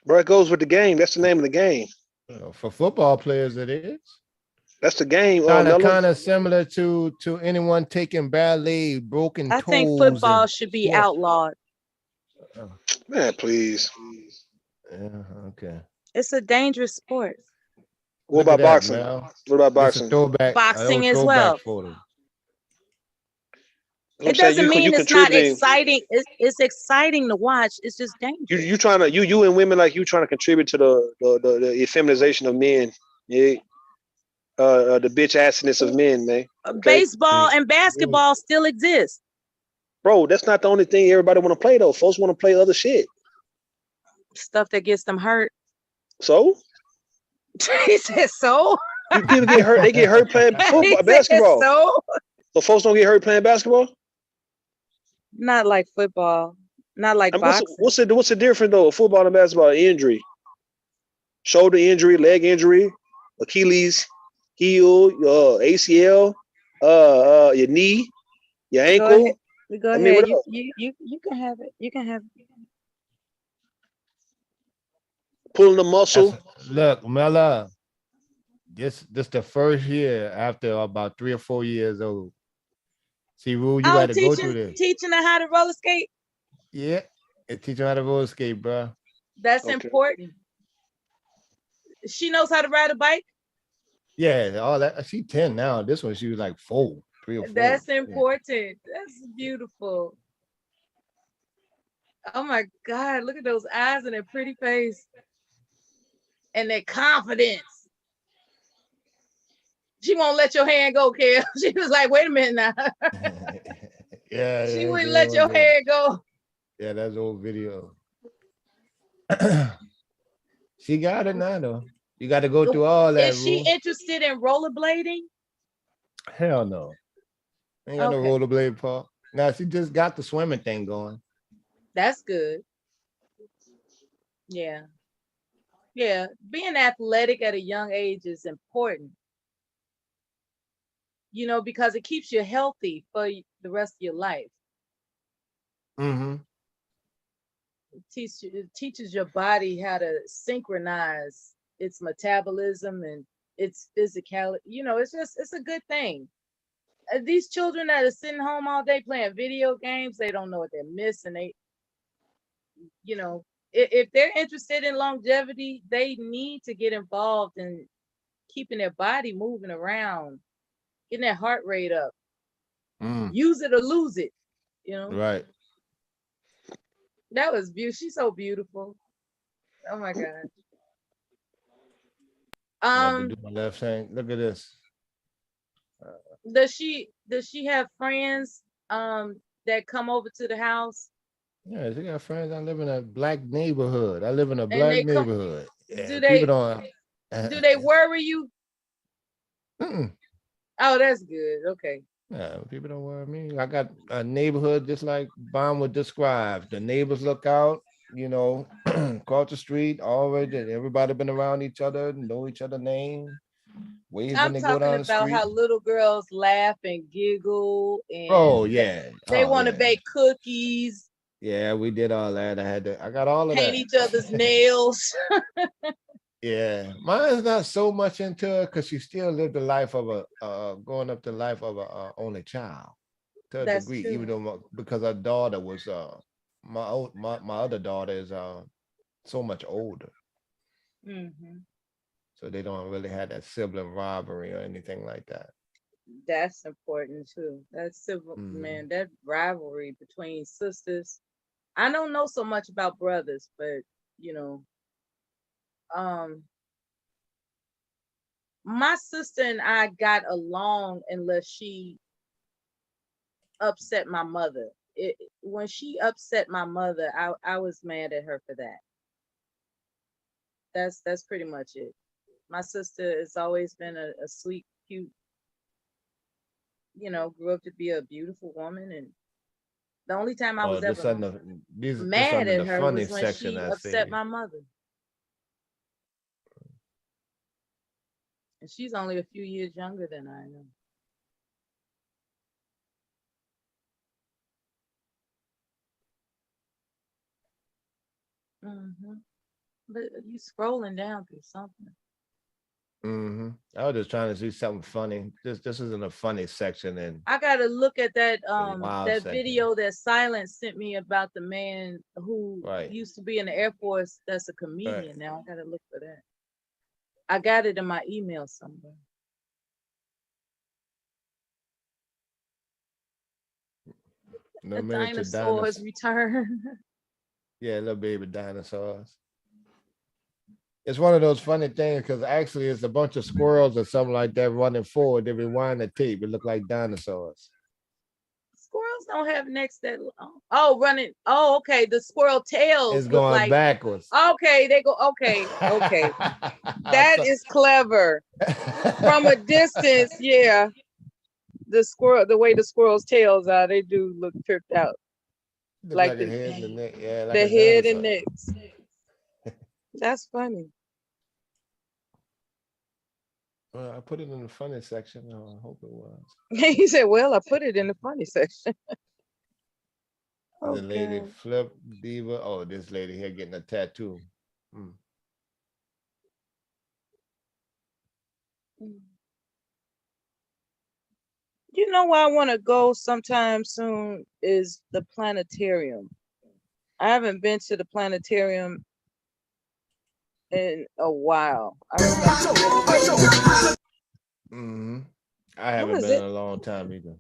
Bro, it goes with the game. That's the name of the game. For football players, it is. That's the game. Kind of similar to anyone taking ballet, broken toes. I think football should be outlawed. Man, please. Yeah, okay. It's a dangerous sport. What about boxing? What about boxing? Boxing as well. It doesn't mean it's not exciting. It's exciting to watch. It's just dangerous. You trying to you and women like you trying to contribute to the effeminization of men. Yeah. The bitch assiness of men, man. Okay? Baseball and basketball still exist. Bro, that's not the only thing everybody want to play though. Folks want to play other shit. Stuff that gets them hurt. So? He said so. People get hurt. They get hurt playing football, basketball. So folks don't get hurt playing basketball? Not like football. Not like boxing. What's the difference though? Football and basketball injury. Shoulder injury, leg injury, Achilles heel, ACL, your knee, your ankle. Go ahead. You can have it. You can have it. Pulling the muscle. Look, Mella, this the first year after about 3 or 4 years old. See, Rue, you got to go through this. Teaching her how to roller skate. Yeah, teaching her how to roller skate, bro. That's important. She knows how to ride a bike. Yeah, all that. She's 10 now. This one, she was like 3 or 4. That's important. That's beautiful. Oh my God, look at those eyes and that pretty face. And that confidence. She won't let your hand go, Kel. She was like, wait a minute now. Yeah. She wouldn't let your hand go. Yeah, that's old video. She got it now, though. You got to go through all that. Is she interested in rollerblading? Hell no. Ain't got no rollerblade park. Now she just got the swimming thing going. That's good. Yeah. Yeah. Being athletic at a young age is important. You know, because it keeps you healthy for the rest of your life. Mm-hmm. It teaches your body how to synchronize its metabolism and its physicality. You know, it's a good thing. These children that are sitting home all day playing video games, they don't know what they're missing. They, you know, if they're interested in longevity, they need to get involved in keeping their body moving around, getting that heart rate up. Use it or lose it, you know. Right. That was beautiful. She's so beautiful. Oh my God. Do my left hand. Look at this. Does she have friends that come over to the house? Yeah, she got friends. I live in a black neighborhood. I live in a black neighborhood. Do they worry you? Mm-mm. Oh, that's good. Okay. Yeah, people don't worry me. I got a neighborhood just like Bond would describe. The neighbors look out, you know, across the street, already. Everybody been around each other, know each other's name. I'm talking about how little girls laugh and giggle and they want to bake cookies. Yeah, we did all that. I got all of that. Paint each other's nails. Yeah, mine's not so much into it because she still lived the life of growing up the life of a only child to a degree. True. Even though because her daughter was my other daughter is so much older, so they don't really have that sibling rivalry or anything like that. That's important too. That's man, that rivalry between sisters. I don't know so much about brothers, but you know. My sister and I got along unless she upset my mother. When she upset my mother, I was mad at her for that. That's pretty much it. My sister has always been a sweet, cute, you know, grew up to be a beautiful woman, and the only time I was ever mad at her was when she upset my mother. And she's only a few years younger than I am. But you scrolling down through something. I was just trying to see something funny. This isn't a funny section, and I gotta look at that that video that Silence sent me about the man who used to be in the Air Force. That's a comedian now. I gotta look for that. I got it in my email somewhere. No, the dinosaurs return. Yeah, little baby dinosaurs. It's one of those funny things because actually it's a bunch of squirrels or something like that running forward. They rewind the tape. It look like dinosaurs. Squirrels don't have necks that long. Oh, running. Oh, okay. The squirrel tails. It's going like, backwards. Okay, they go. Okay. That is clever. From a distance, yeah. The way the squirrel's tails are, they do look tripped out. Like the head and the neck. Yeah, like the head and necks. That's funny. Well, I put it in the funny section. I hope it was. He said, well, I put it in the funny section. The lady Flip Diva. Oh, this lady here getting a tattoo. You know where I want to go sometime soon is the planetarium. I haven't been to the planetarium in a while. I haven't been in a long time either.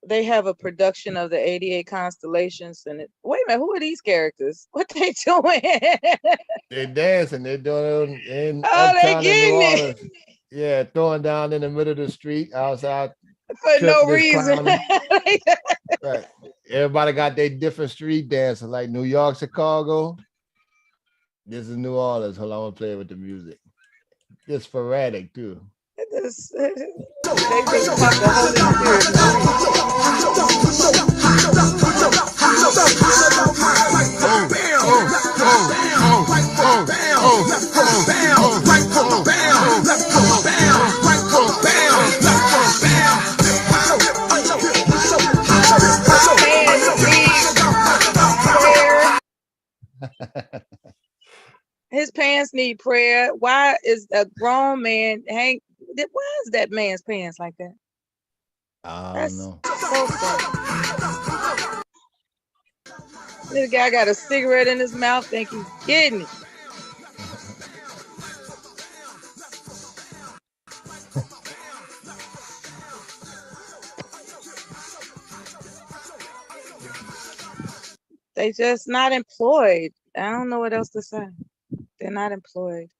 They have a production of the 88 constellations, and wait a minute, who are these characters? What they doing? They dancing. They doing it in they getting it. Yeah, throwing down in the middle of the street outside for no reason. Right. Everybody got their different street dancing, like New York, Chicago. This is New Orleans. Hold on, I'm gonna play with the music. It's sporadic too. His pants need prayer. Why is a grown man why is that man's pants like that? I don't know. So funny. This guy got a cigarette in his mouth, think he's getting it. They just not employed. I don't know what else to say. They're not employed.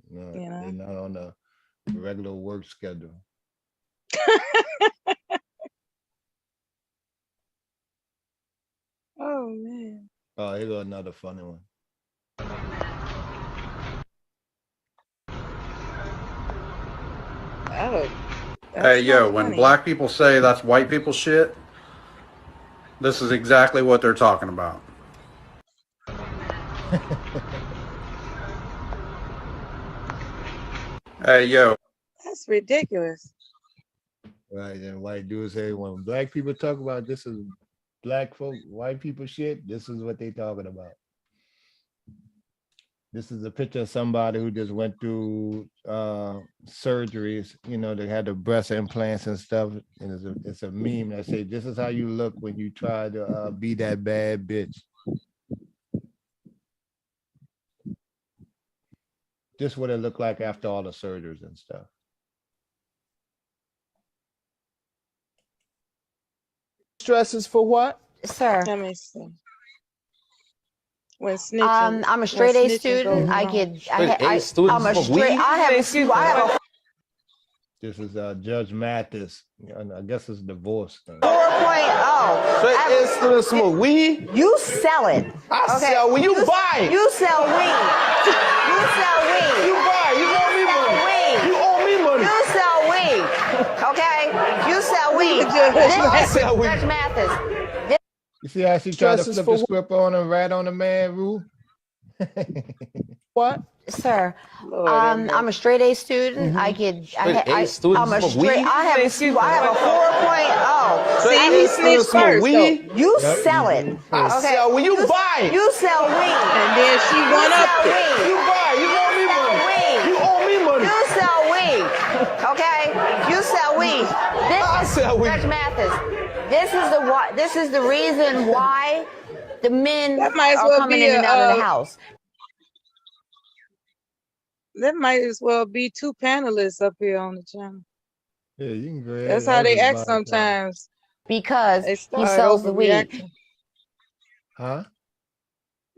No, they're not on the regular work schedule. Oh man. Oh, here go another funny one. Oh. Hey, yo, when black people say that's white people shit, this is exactly what they're talking about. Hey, yo. That's ridiculous. Right, and white dudes say when black people talk about this is black folk, white people shit, this is what they talking about. This is a picture of somebody who just went through surgeries, you know, they had the breast implants and stuff. And it's a meme that say, this is how you look when you try to be that bad bitch. Just what it looked like after all the surgeries and stuff. Stresses for what? Sir. Let me see. When snitching, I'm a straight A student. I'm a straight. I have a This is Judge Mathis. And I guess it's a divorce thing. 4.0. Straight A students smoke weed. You sell it. I sell when you buy it. You sell weed. You sell weed. You buy it. You owe me money. You owe me money. You sell weed. Okay? You sell weed. I sell weed. Judge Mathis. You see how she tried to flip the script on and rat on the man, Rue? What? Sir, I'm a straight A student. I have a 4.0. See, he snitched first. You sell it. I sell when you buy it. You sell weed. And then she went up there. You buy it. You owe me money. You owe me money. You sell weed. Okay? You sell weed. I sell weed. Judge Mathis. This is the reason why the men are coming in and out of the house. There might as well be two panelists up here on the channel. Yeah, you can go ahead. That's how they act sometimes. Because he sells the weed. Huh?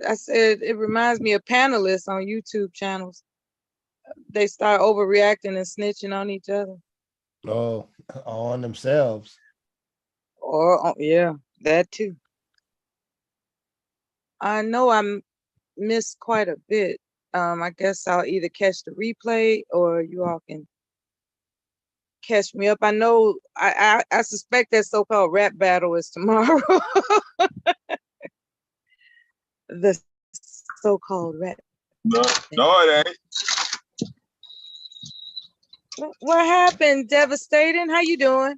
I said it reminds me of panelists on YouTube channels. They start overreacting and snitching on each other. Oh, on themselves. Or yeah, that too. I know I missed quite a bit. I guess I'll either catch the replay or you all can catch me up. I know I suspect that so-called rap battle is tomorrow. The so-called rap. No, it ain't. What happened? Devastating? How you doing?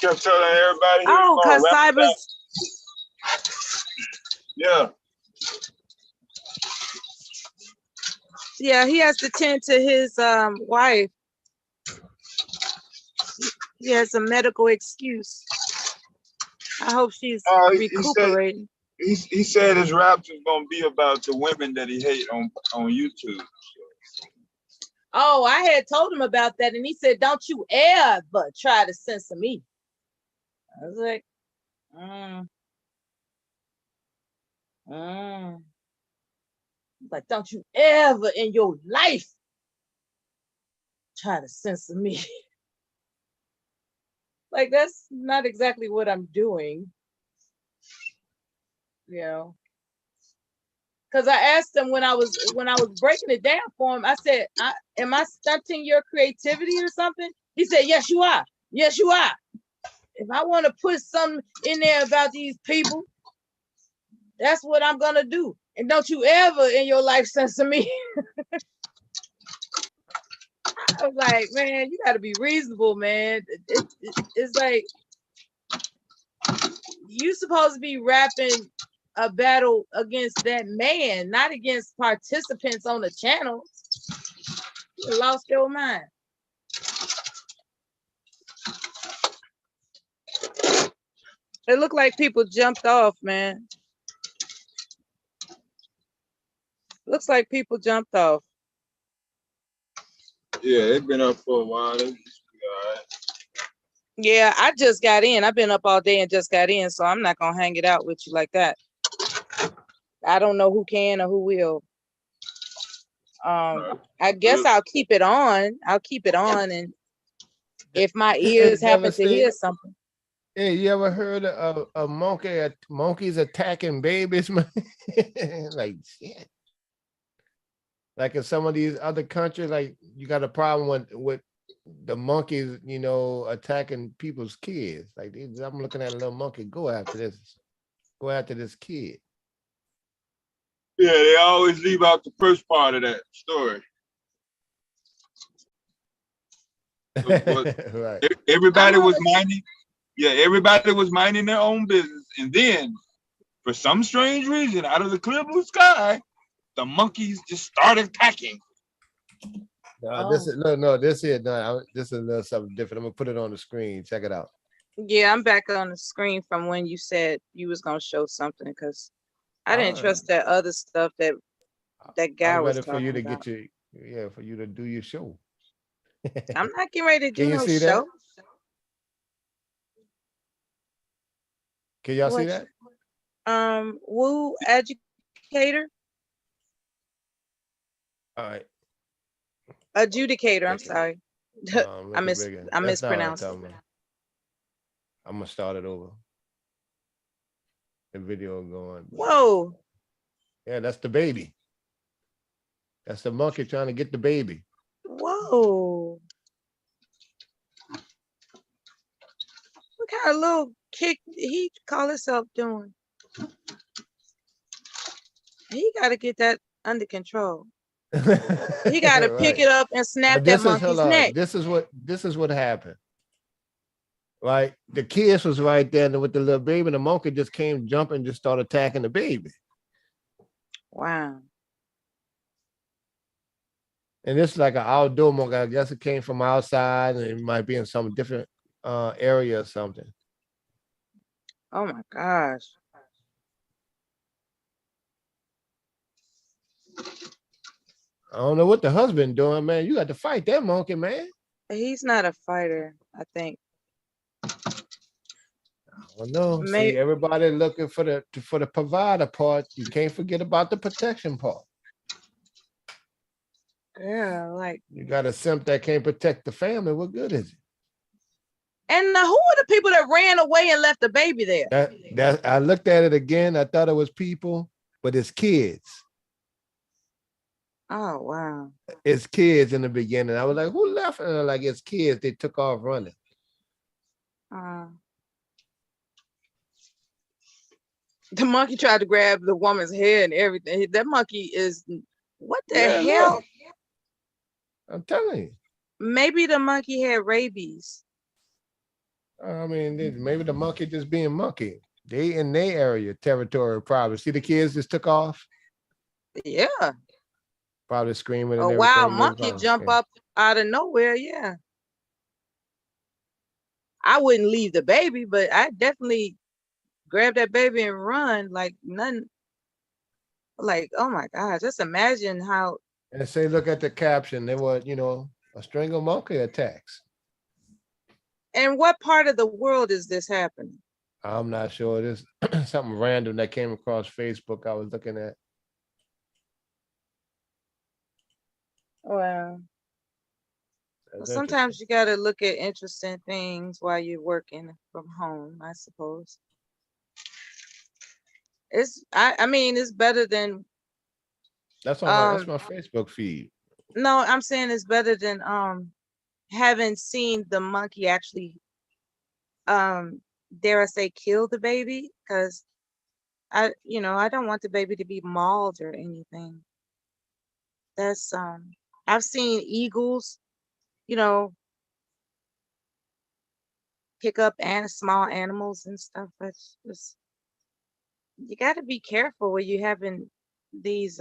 Kept telling everybody. Oh, cause Cyber's. Yeah. Yeah, he has to tend to his wife. He has a medical excuse. I hope she's recuperating. He said his raps is gonna be about the women that he hate on YouTube. Oh, I had told him about that, and he said, "Don't you ever try to censor me." I was like, But don't you ever in your life try to censor me. Like, that's not exactly what I'm doing. You know, Because I asked him when I was breaking it down for him, I said, am I stunting your creativity or something? He said, yes, you are. Yes, you are. If I want to put something in there about these people, that's what I'm gonna do. And don't you ever in your life censor me. I was like, man, you gotta be reasonable, man. It's like you supposed to be rapping a battle against that man, not against participants on the channel. You lost your mind. It looked like people jumped off, man. Looks like people jumped off. Yeah, it's been up for a while. Yeah, I just got in. I've been up all day and just got in, so I'm not gonna hang it out with you like that. I don't know who can or who will. I guess I'll keep it on. I'll keep it on, and if my ears happen to hear something. Hey, you ever heard of a monkeys attacking babies, man? Like shit. Like in some of these other countries, like you got a problem with the monkeys, you know, attacking people's kids. Like I'm looking at a little monkey go after this kid. Yeah, they always leave out the first part of that story. Right. Everybody was minding. Yeah, everybody was minding their own business, and then, for some strange reason, out of the clear blue sky, the monkeys just started attacking. This is a little something different. I'm gonna put it on the screen. Check it out. Yeah, I'm back on the screen from when you said you was gonna show something because I didn't trust that other stuff that guy was talking for you to about. get for you to do your show. I'm not getting ready to do no see show. That? Can y'all see that? Woo educator. All right. Adjudicator. I'm sorry. I mispronounced it. I'm gonna start it over. The video going. Whoa. Yeah, that's the baby. That's the monkey trying to get the baby. Whoa. What kind of little kick he call himself doing? He got to get that under control. He got to pick it up and snap that monkey's neck. This is what happened. Right, the kids was right there with the little baby, and the monkey just came jumping, just started attacking the baby. Wow. And this is like an outdoor monkey. I guess it came from outside, and it might be in some different area or something. Oh my gosh. I don't know what the husband doing, man. You got to fight that monkey, man. He's not a fighter, I think. Well, no. See, everybody looking for the provider part. You can't forget about the protection part. Yeah, like you got a simp that can't protect the family. What good is it? And who are the people that ran away and left the baby there? That I looked at it again. I thought it was people, but it's kids. Oh wow! It's kids in the beginning. I was like, who left? And like, it's kids. They took off running. The monkey tried to grab the woman's hair and everything. That monkey is what the hell? I'm telling you. Maybe the monkey had rabies. I mean, maybe the monkey just being monkey. They in their area, territory, probably. See the kids just took off? Yeah. Probably screaming. A wild monkey jump up out of nowhere, yeah. I wouldn't leave the baby, but I definitely grab that baby and run like nothing. Like, oh my God, just imagine how. And say, look at the caption. There were, a string of monkey attacks. And what part of the world is this happening? I'm not sure. This something random that came across Facebook I was looking at. Well, sometimes you got to look at interesting things while you're working from home, I suppose. I mean, it's better than That's on my Facebook feed. No, I'm saying it's better than having seen the monkey actually dare I say kill the baby, because I don't want the baby to be mauled or anything. That's I've seen eagles, pick up small animals and stuff. That's just, you got to be careful when you're having these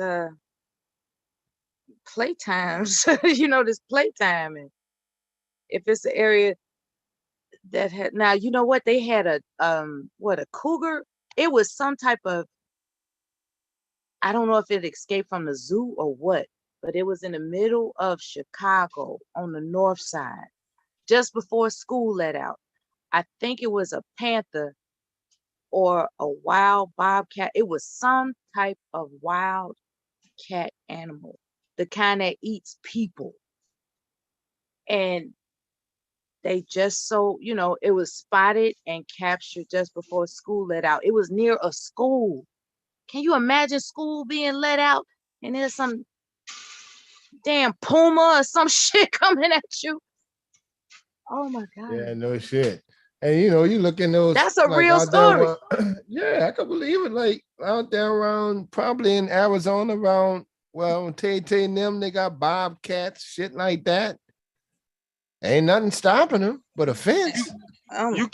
playtimes, this playtime. And if it's an area that had, now, you know what, they had a cougar. It was some type of, I don't know if it escaped from the zoo or what, but it was in the middle of Chicago on the north side, just before school let out. I think it was a panther or a wild bobcat. It was some type of wild cat animal, the kind that eats people. And they just it was spotted and captured just before school let out. It was near a school. Can you imagine school being let out and there's some damn puma or some shit coming at you? Oh my God. Yeah, no shit. And you look in those. That's a real story. Yeah, I can believe it. Like out there around, probably in Arizona, around Tay and them, they got bobcats, shit like that. Ain't nothing stopping them but a fence. You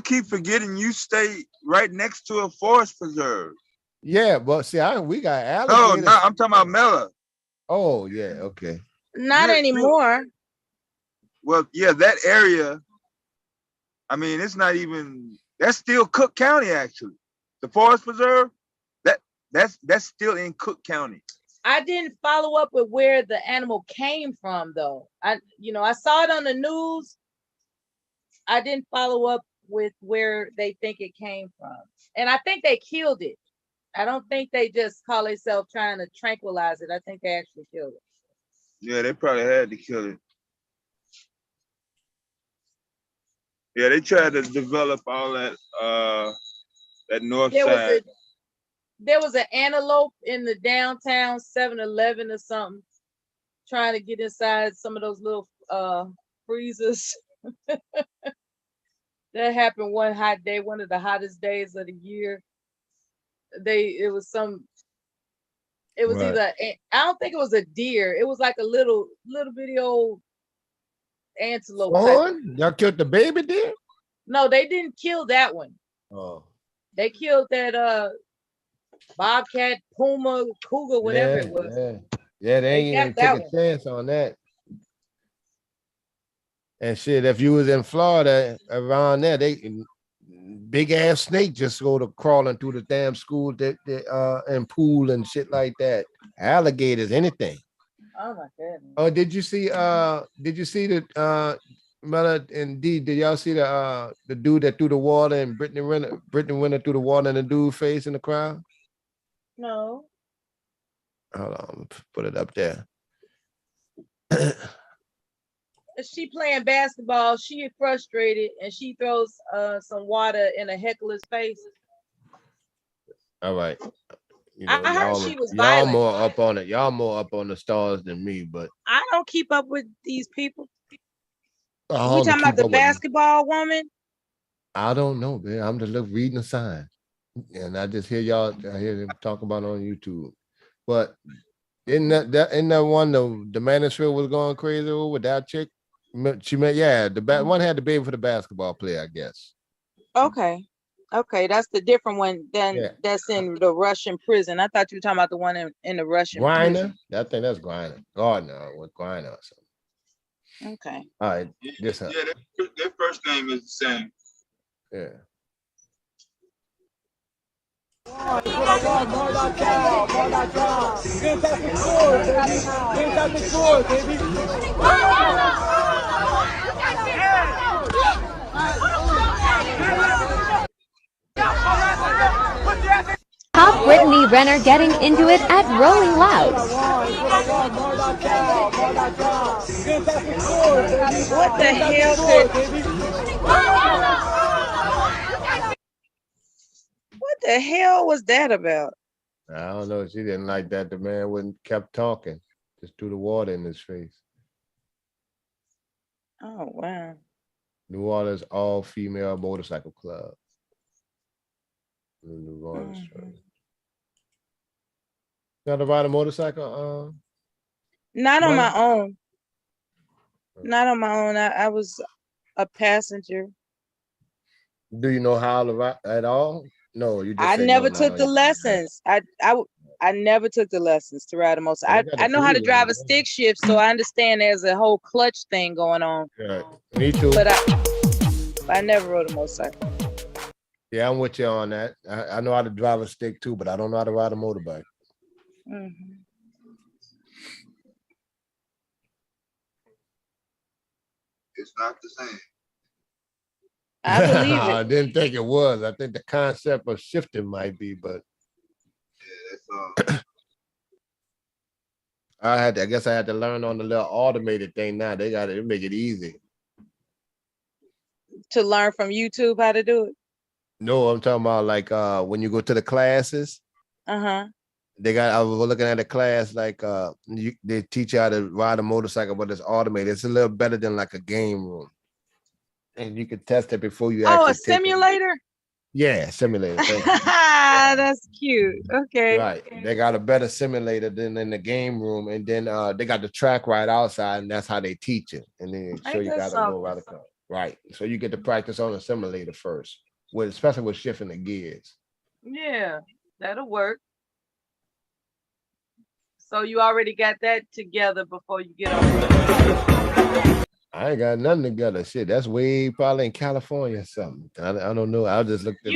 keep forgetting you stay right next to a forest preserve. Yeah, but see, we got alligators. No, I'm talking about Mella. Oh yeah, okay. Not anymore. Well, yeah, that area. I mean, it's not even. That's still Cook County, actually. The forest preserve. That's still in Cook County. I didn't follow up with where the animal came from, though. I saw it on the news. I didn't follow up with where they think it came from. And I think they killed it. I don't think they just call themselves trying to tranquilize it. I think they actually killed it. Yeah, they probably had to kill it. Yeah, they tried to develop all that that north side. There was an antelope in the downtown 7-Eleven or something, trying to get inside some of those little freezers. That happened one hot day, one of the hottest days of the year. It was either, I don't think it was a deer. It was like a little bitty old antelope. Y'all killed the baby deer? No, they didn't kill that one. Oh. They killed that bobcat, puma, cougar, whatever it was. Yeah, they ain't even take a chance on that. And shit, if you was in Florida around there, big ass snake just go to crawling through the damn school and pool and shit like that. Alligators, anything. Oh my goodness. Oh, did you see the Mella and D? Did y'all see the dude that threw the water and Brittany Renner threw the water in the dude's face in the crowd? No. Hold on, put it up there. She playing basketball, she frustrated, and she throws some water in a heckler's face. All right. I heard she was violent. violent. Y'all more up on the stars than me, but I don't keep up with these people. You talking about the basketball woman? I don't know, man. I'm just reading the sign. And I just hear them talking about it on YouTube. But isn't that one the manosphere was going crazy over with that chick? She meant, the one had the baby for the basketball player, I guess. Okay, that's the different one that's in the Russian prison. I thought you were talking about the one in the Russian prison. I think that's Griner. Gardner with Griner or something. Okay. All right. Their first name is the same. Yeah. Top Brittany Renner getting into it at Rolling Loud. What the hell? What the hell was that about? I don't know. She didn't like that. The man wouldn't kept talking. Just threw the water in his face. Oh wow. New Orleans all-female motorcycle club. New Orleans. You know to ride a motorcycle? Not on my own. Not on my own. I was a passenger. Do you know how to ride at all? No, you just I say never no, took the lessons. I never took the lessons to ride a motorcycle. I know how to drive a stick shift, so I understand there's a whole clutch thing going on. Right. Me too. But I never rode a motorcycle. Yeah, I'm with you on that. I know how to drive a stick too, but I don't know how to ride a motorbike. Mm-hmm. It's not the same. I believe it. I didn't think it was. I think the concept of shifting might be, but yeah, that's I guess I had to learn on the little automated thing now. They make it easy. To learn from YouTube how to do it. No, I'm talking about like when you go to the classes. Uh-huh. I was looking at a class like they teach you how to ride a motorcycle, but it's automated. It's a little better than like a game room. And you can test it before you actually a simulator? Yeah, simulator. That's cute. Okay. Right. They got a better simulator than in the game room. And then they got the track right outside, and that's how they teach it. And then show you got to go around the car. Right. So you get to practice on the simulator first, especially with shifting the gears. Yeah, that'll work. So you already got that together before you get on. I ain't got nothing together. Shit, that's way probably in California or something. I don't know. I just looked it up.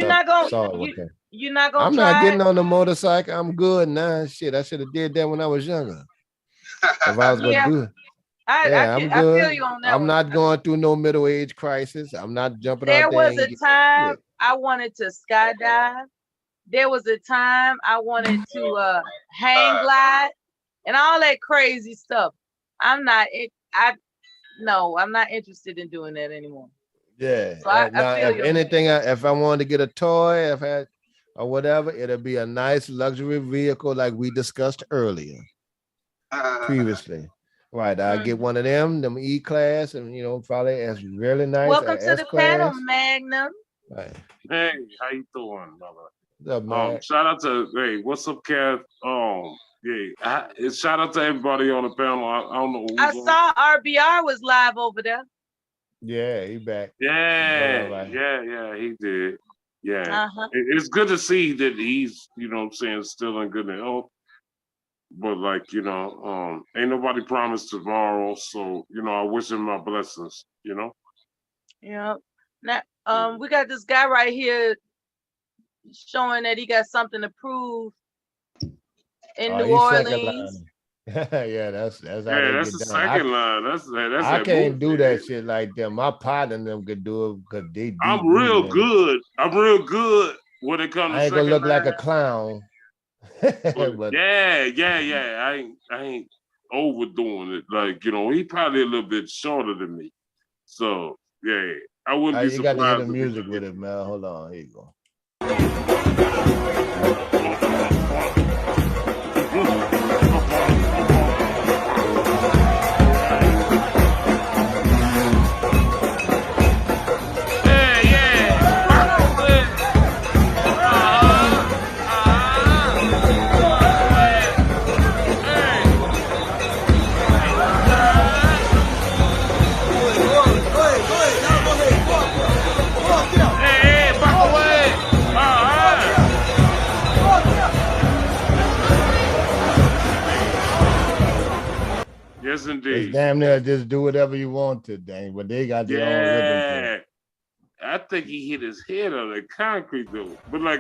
You're not gonna. I'm not getting on the motorcycle. I'm good now. Shit, I should have did that when I was younger. If I was gonna do it. I'm good. I feel you on that. I'm not going through no middle age crisis. I'm not jumping there out there. There was a time I wanted to skydive. There was a time I wanted to hang glide and all that crazy stuff. I'm not interested in doing that anymore. Yeah. So I feel if anything, if I wanted to get a toy, or whatever, it'll be a nice luxury vehicle like we discussed earlier, previously. Right. I'll get one of them E-class, and probably as really nice. Welcome to the panel, Magnum. Right. Hey, how you doing, brother? What's up, man? Shout out to what's up, Kev? Shout out to everybody on the panel. I don't know. I saw RBR was live over there. Yeah, he back. Yeah, he did. Yeah. It's good to see that he's, still in good health. But ain't nobody promised tomorrow. So, I wish him my blessings, Yeah. Now, we got this guy right here showing that he got something to prove in New Orleans. Yeah, that's how that's the second line. That's I can't do that shit like that. My partner and them could do it because they. I'm real good. I'm real good when it comes. I ain't gonna look like a clown. But I ain't overdoing it. He probably a little bit shorter than me. So yeah, I wouldn't be surprised. You got to hear the music with it, man. Hold on, here you go. Yes, indeed. It's damn near just do whatever you want to, dang. But they got their own rhythm. I think he hit his head on the concrete though. But I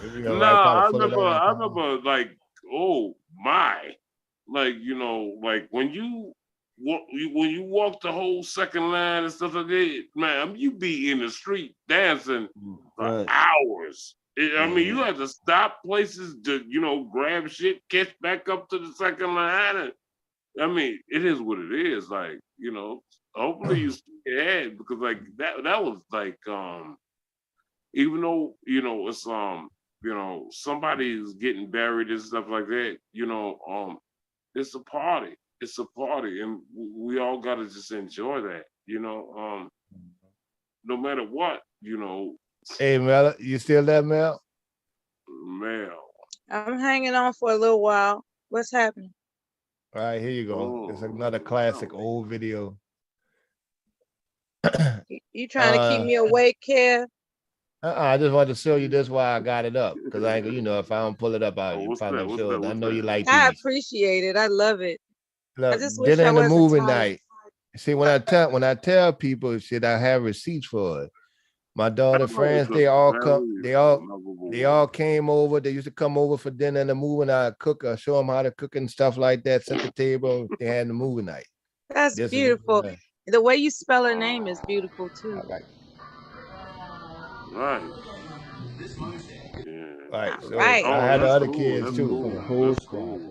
remember oh my, when you walk the whole second line and stuff like that, man, you be in the street dancing for hours. You have to stop places to, grab shit, catch back up to the second line. And, it is what it is. Hopefully you stay ahead because that was even though, it's somebody's getting buried and stuff like that, it's a party. It's a party, and we all gotta just enjoy that, no matter what, Hey, Mel, you still there, Mel? Mel. I'm hanging on for a little while. What's happening? All right, here you go. It's another classic old video. You trying to keep me awake, Kev? I just wanted to show you this why I got it up. Because I ain't, if I don't pull it up, I probably show it. I know you like these. I appreciate it. I love it. Look, I just wish dinner I and the wasn't movie tired. night. See, when I tell people shit, I have receipts for it. My daughter friends, they all came over. They used to come over for dinner and the movie night. I cook, I show them how to cook and stuff like that. Set the table. They had the movie night. That's beautiful. The way you spell her name is beautiful too. Right. Right. So Right. I had the other cool. kids That's too. cool. That's cool.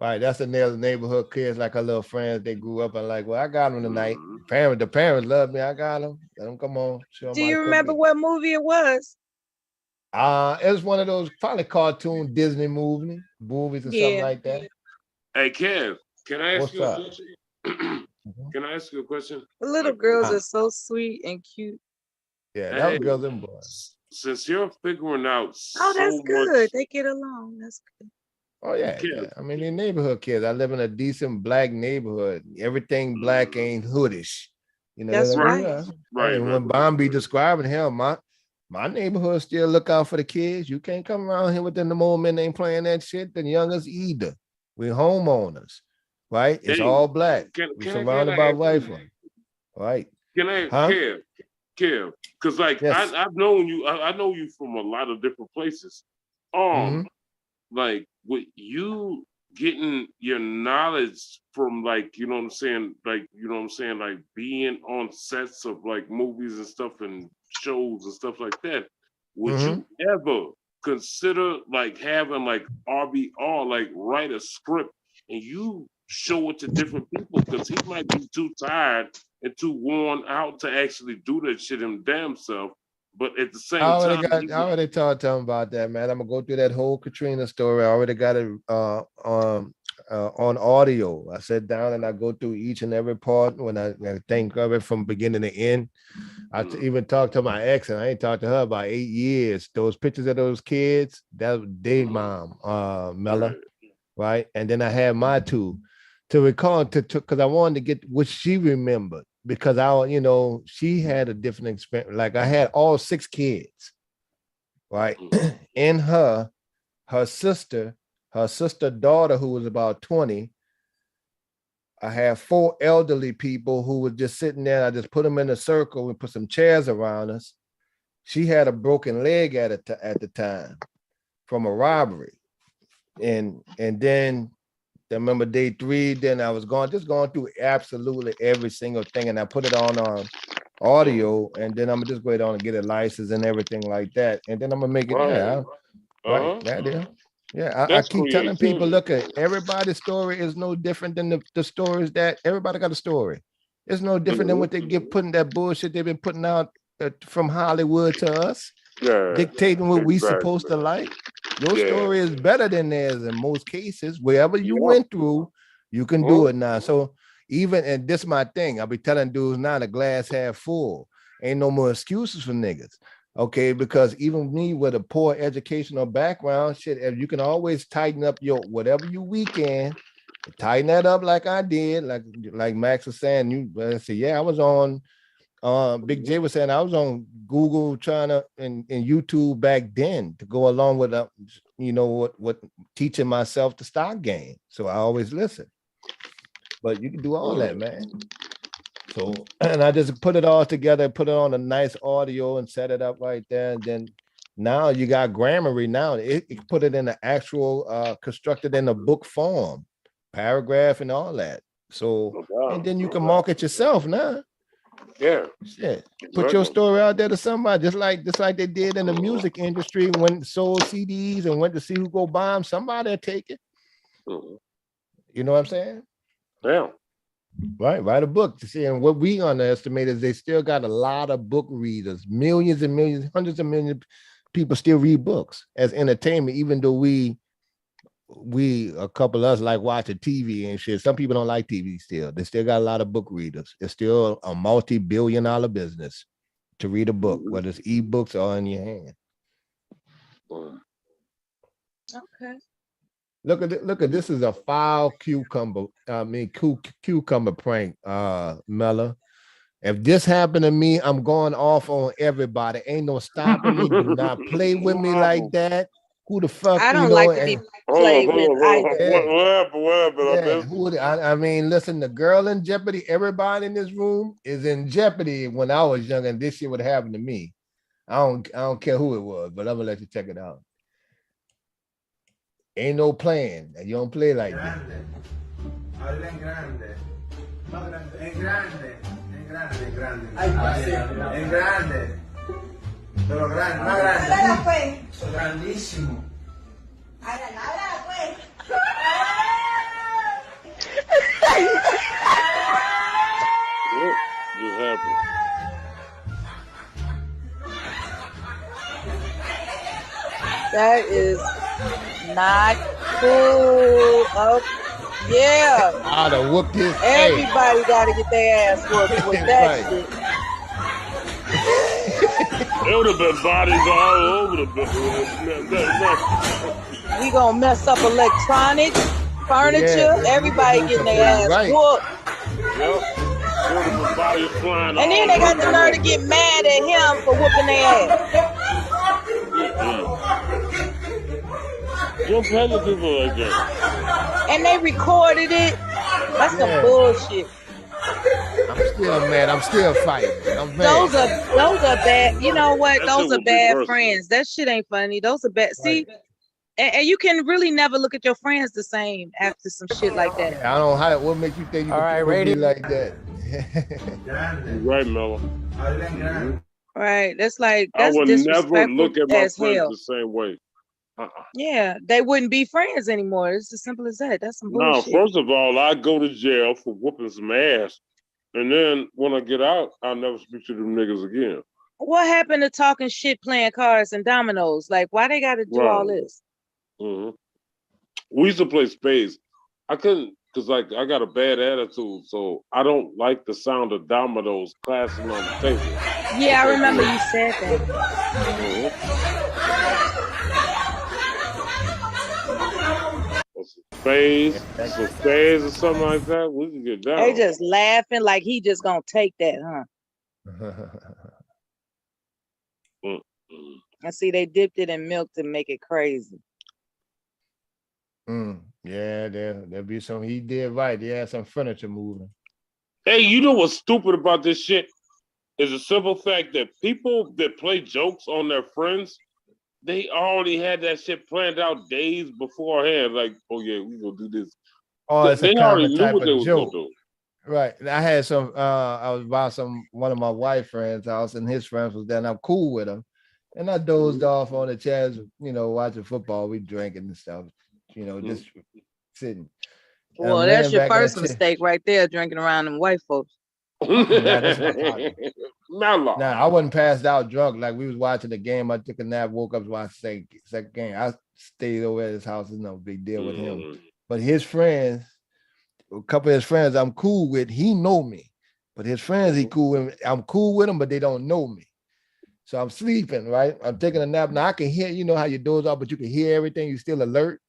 Right, that's the neighborhood kids, like her little friends. They grew up and like, well, I got them tonight. The parents love me. I got them. Let them come on. Show them Do how you to cook remember it. what movie it was? It was one of those probably cartoon Disney movies or something like that. Hey, Kev, can I ask What's you a up? question? Can I ask you a question? The little girls are so sweet and cute. Yeah, that was Girls and Boys. Since you're figuring out Oh, that's so good. much, They get along. That's good. Oh yeah, yeah. I mean, they're neighborhood kids. I live in a decent black neighborhood. Everything black ain't hoodish. That's right. And when Bombi describing him, my neighborhood still look out for the kids. You can't come around here within the moment ain't playing that shit. The youngest either. We homeowners, right? It's all black. We surrounded by white folks, right? Can I, Kev? Because I've known you. I know you from a lot of different places. Like with you getting your knowledge from like being on sets of like movies and stuff and shows and stuff like that. Would you ever consider like having like RBR like write a script and you show it to different people, because he might be too tired and too worn out to actually do that shit him damn self. But at the same time, I already talked to him about that, man. I'm gonna go through that whole Katrina story. I already got it on audio. I sit down and I go through each and every part when I think of it from beginning to end. I even talked to my ex, and I ain't talked to her about 8 years. Those pictures of those kids, that was their mom, Mella, right? And then I had my two to recall because I wanted to get what she remembered. Because she had a different experience. Like I had all 6 kids, right? And her sister daughter, who was about 20. I had 4 elderly people who were just sitting there. I just put them in a circle and put some chairs around us. She had a broken leg at the time from a robbery, and then. I remember day 3, then I was going through absolutely every single thing, and I put it on audio, and then I'm gonna just go on and get a license and everything like that, and then I'm gonna make it I keep telling people, look, at everybody's story is no different than the stories that everybody got a story. It's no different than what they get putting that bullshit they've been putting out from Hollywood to us, dictating what we supposed to like. Your story is better than theirs in most cases. Wherever you went through, you can do it now. So and this is my thing. I'll be telling dudes now, the glass half full. Ain't no more excuses for niggas. Okay, because even me with a poor educational background, shit, if you can always tighten up your whatever you weekend, tighten that up like I did, like Max was saying. I was on. Big J was saying I was on Google trying to and YouTube back then to go along with what teaching myself the stock game. So I always listen. But you can do all that, man. So and I just put it all together, put it on a nice audio and set it up right there. And then now you got Grammarly now. It put it in the actual constructed in a book form, paragraph and all that. So and then you can market yourself now. Yeah. Shit. Put your story out there to somebody, just like they did in the music industry when sold CDs and went to see who go buy them. Somebody take it. You know what I'm saying? Yeah. Right. Write a book to see. And what we underestimate is they still got a lot of book readers, millions and millions, hundreds of millions people still read books as entertainment, even though we a couple of us like watching TV and shit. Some people don't like TV still. They still got a lot of book readers. It's still a multi-billion-dollar business to read a book, whether it's ebooks or in your hand. Okay. Look at this is a foul cucumber. Cucumber prank, Mella. If this happened to me, I'm going off on everybody. Ain't no stopping me. Do not play with me like that. Who the fuck? I don't like to be played with either. I mean, listen, the girl in jeopardy. Everybody in this room is in jeopardy. When I was young, and this shit would happen to me. I don't care who it was, but I'm gonna let you check it out. Ain't no playing. You don't play like that. Pero grande, más grande. Háblala pues. Grandísimo. Háblala pues. What just happened? That is not cool. Oh, yeah. I'd have whooped his Everybody got to get their ass whooped with that shit. It would have been bodies all over the place. We gonna mess up electronics, furniture, everybody getting their ass whooped. Yep. And then they got the nerve to get mad at him for whooping their ass. Don't play with people like that. And they recorded it. That's some bullshit. I'm still mad. I'm still fighting. I'm mad. Those are bad. You know what? Those are bad friends. That shit ain't funny. Those are bad. See, and you can really never look at your friends the same after some shit like that. I don't know how. What makes you think you can be like that? Right, Melo. Right. That's like I that's would never disrespectful look at my as friends hell. the same way. Yeah, they wouldn't be friends anymore. It's as simple as that. That's some No, bullshit. first of all, I go to jail for whooping some ass. And then when I get out, I'll never speak to them niggas again. What happened to talking shit, playing cards and dominoes? Like, why they got to do all this? Mm-hmm. We used to play spades. I couldn't, because like I got a bad attitude, so I don't like the sound of dominoes clashing on the table. Yeah, I remember you said that. Spades or something like that, we can get down. They just laughing like he just gonna take that, huh? I see they dipped it in milk to make it crazy. Yeah, there'll be some. He did right. He had some furniture moving. Hey, you know what's stupid about this shit? Is the simple fact that people that play jokes on their friends, they already had that shit planned out days beforehand. Like, oh yeah, we gonna do this. Oh, it's they a already type knew what they of was joke. gonna do. Right. I had some. I was by one of my white friends' house, and his friends was there. And I'm cool with him, and I dozed off on the chairs, watching football. We drinking and stuff, just sitting. Well, that's your first mistake right there, drinking around them white folks. Nah, I wasn't passed out drunk. Like we was watching the game. I took a nap, woke up, watched the second game. I stayed over at his house. There's no big deal with him. But his friends, a couple of his friends, I'm cool with. He know me, but his friends, he cool with. I'm cool with them, but they don't know me. So I'm sleeping, right? I'm taking a nap. Now I can hear. You know how you doze off, but you can hear everything. You still alert.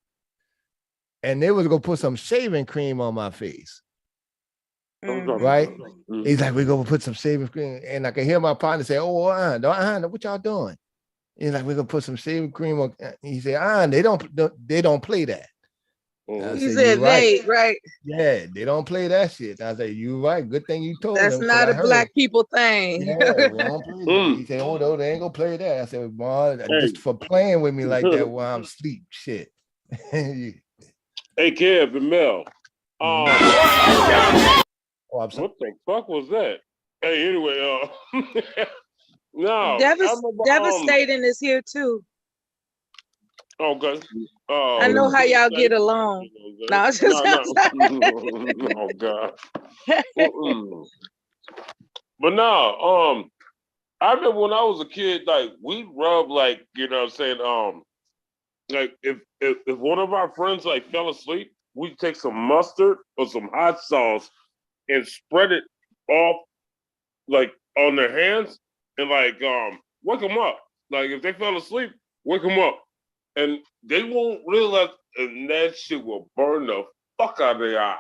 And they was gonna put some shaving cream on my face. Right? He's like, we're gonna put some shaving cream, and I can hear my partner say, "Oh, what y'all doing?" He's like, we're gonna put some shaving cream on. He said, they don't play that. He said, right? Yeah, they don't play that shit. I said, you right. Good thing you told That's them. not a black people thing. Yeah, we don't play that. He said, oh, they ain't gonna play that. I said, boy, just for playing with me like that while I'm asleep, shit. Hey, Kev and Mel. What the fuck was that? Hey, anyway, no. Devastating is here too. Okay. I know how y'all get along. No, it's just oh God. But no, I remember when I was a kid, like we'd rub like, you know what I'm saying, like if one of our friends like fell asleep, we'd take some mustard or some hot sauce and spread it off like on their hands and like wake them up. Like if they fell asleep, wake them up. And they won't realize, and that shit will burn the fuck out of their eyes.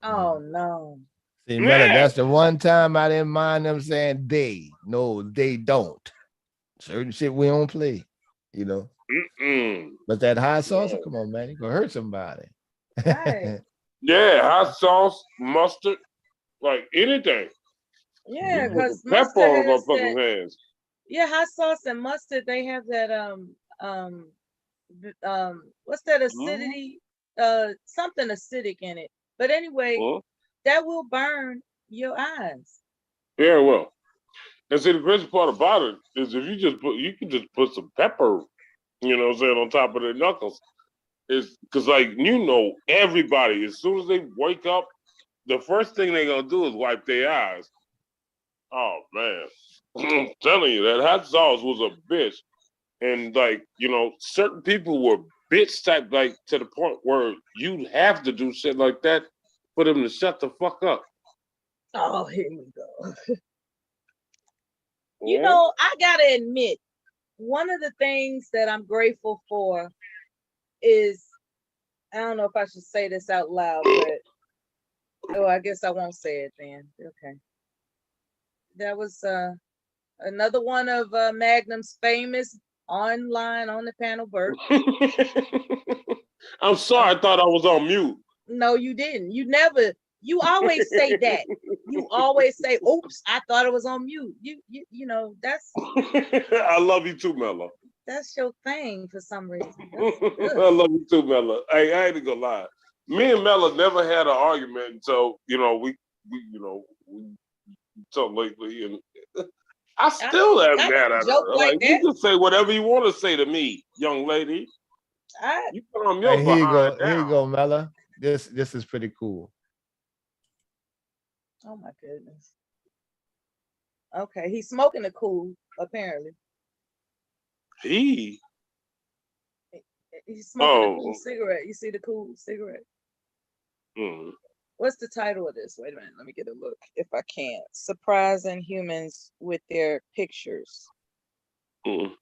Oh no. See, Mella, that's the one time I didn't mind them saying they. No, they don't. Certain shit we don't play, you know. But that hot sauce, come on, man, you gonna hurt somebody. Right. Yeah, hot sauce, mustard, like anything. Yeah, You put because the pepper on my fucking that, hands. yeah, hot sauce and mustard, they have that what's that acidity? Something acidic in it. But anyway, that will burn your eyes. Very well. And see, the crazy part about it is if you can just put some pepper, you know what I'm saying, on top of their knuckles. Is because, like, you know, everybody, as soon as they wake up, the first thing they're going to do is wipe their eyes. Oh, man. I'm telling you, that hot sauce was a bitch. And, like, you know, certain people were bitch type, like, to the point where you'd have to do shit like that for them to shut the fuck up. Oh, here we go. You know, I gotta admit, one of the things that I'm grateful for is, I don't know if I should say this out loud, but I guess I won't say it then. Okay. That was another one of Magnum's famous online on the panel burp. I'm sorry, I thought I was on mute. No, you didn't. You always say that. You always say, oops, I thought it was on mute. You know, that's I love you too, Mella. That's your thing for some reason. I love you too, Mella. Hey, I ain't gonna lie. Me and Mella never had an argument until, you know, we talked lately, and I still am mad at her. Like you can say whatever you want to say to me, young lady. You calm your Here you go. behind down. Here you go, Mella. This is pretty cool. Oh my goodness. Okay, he's smoking a cool, apparently. He's smoking a cool cigarette. You see the cool cigarette? Mm. What's the title of this? Wait a minute, let me get a look if I can. Surprising humans with their pictures. Mm.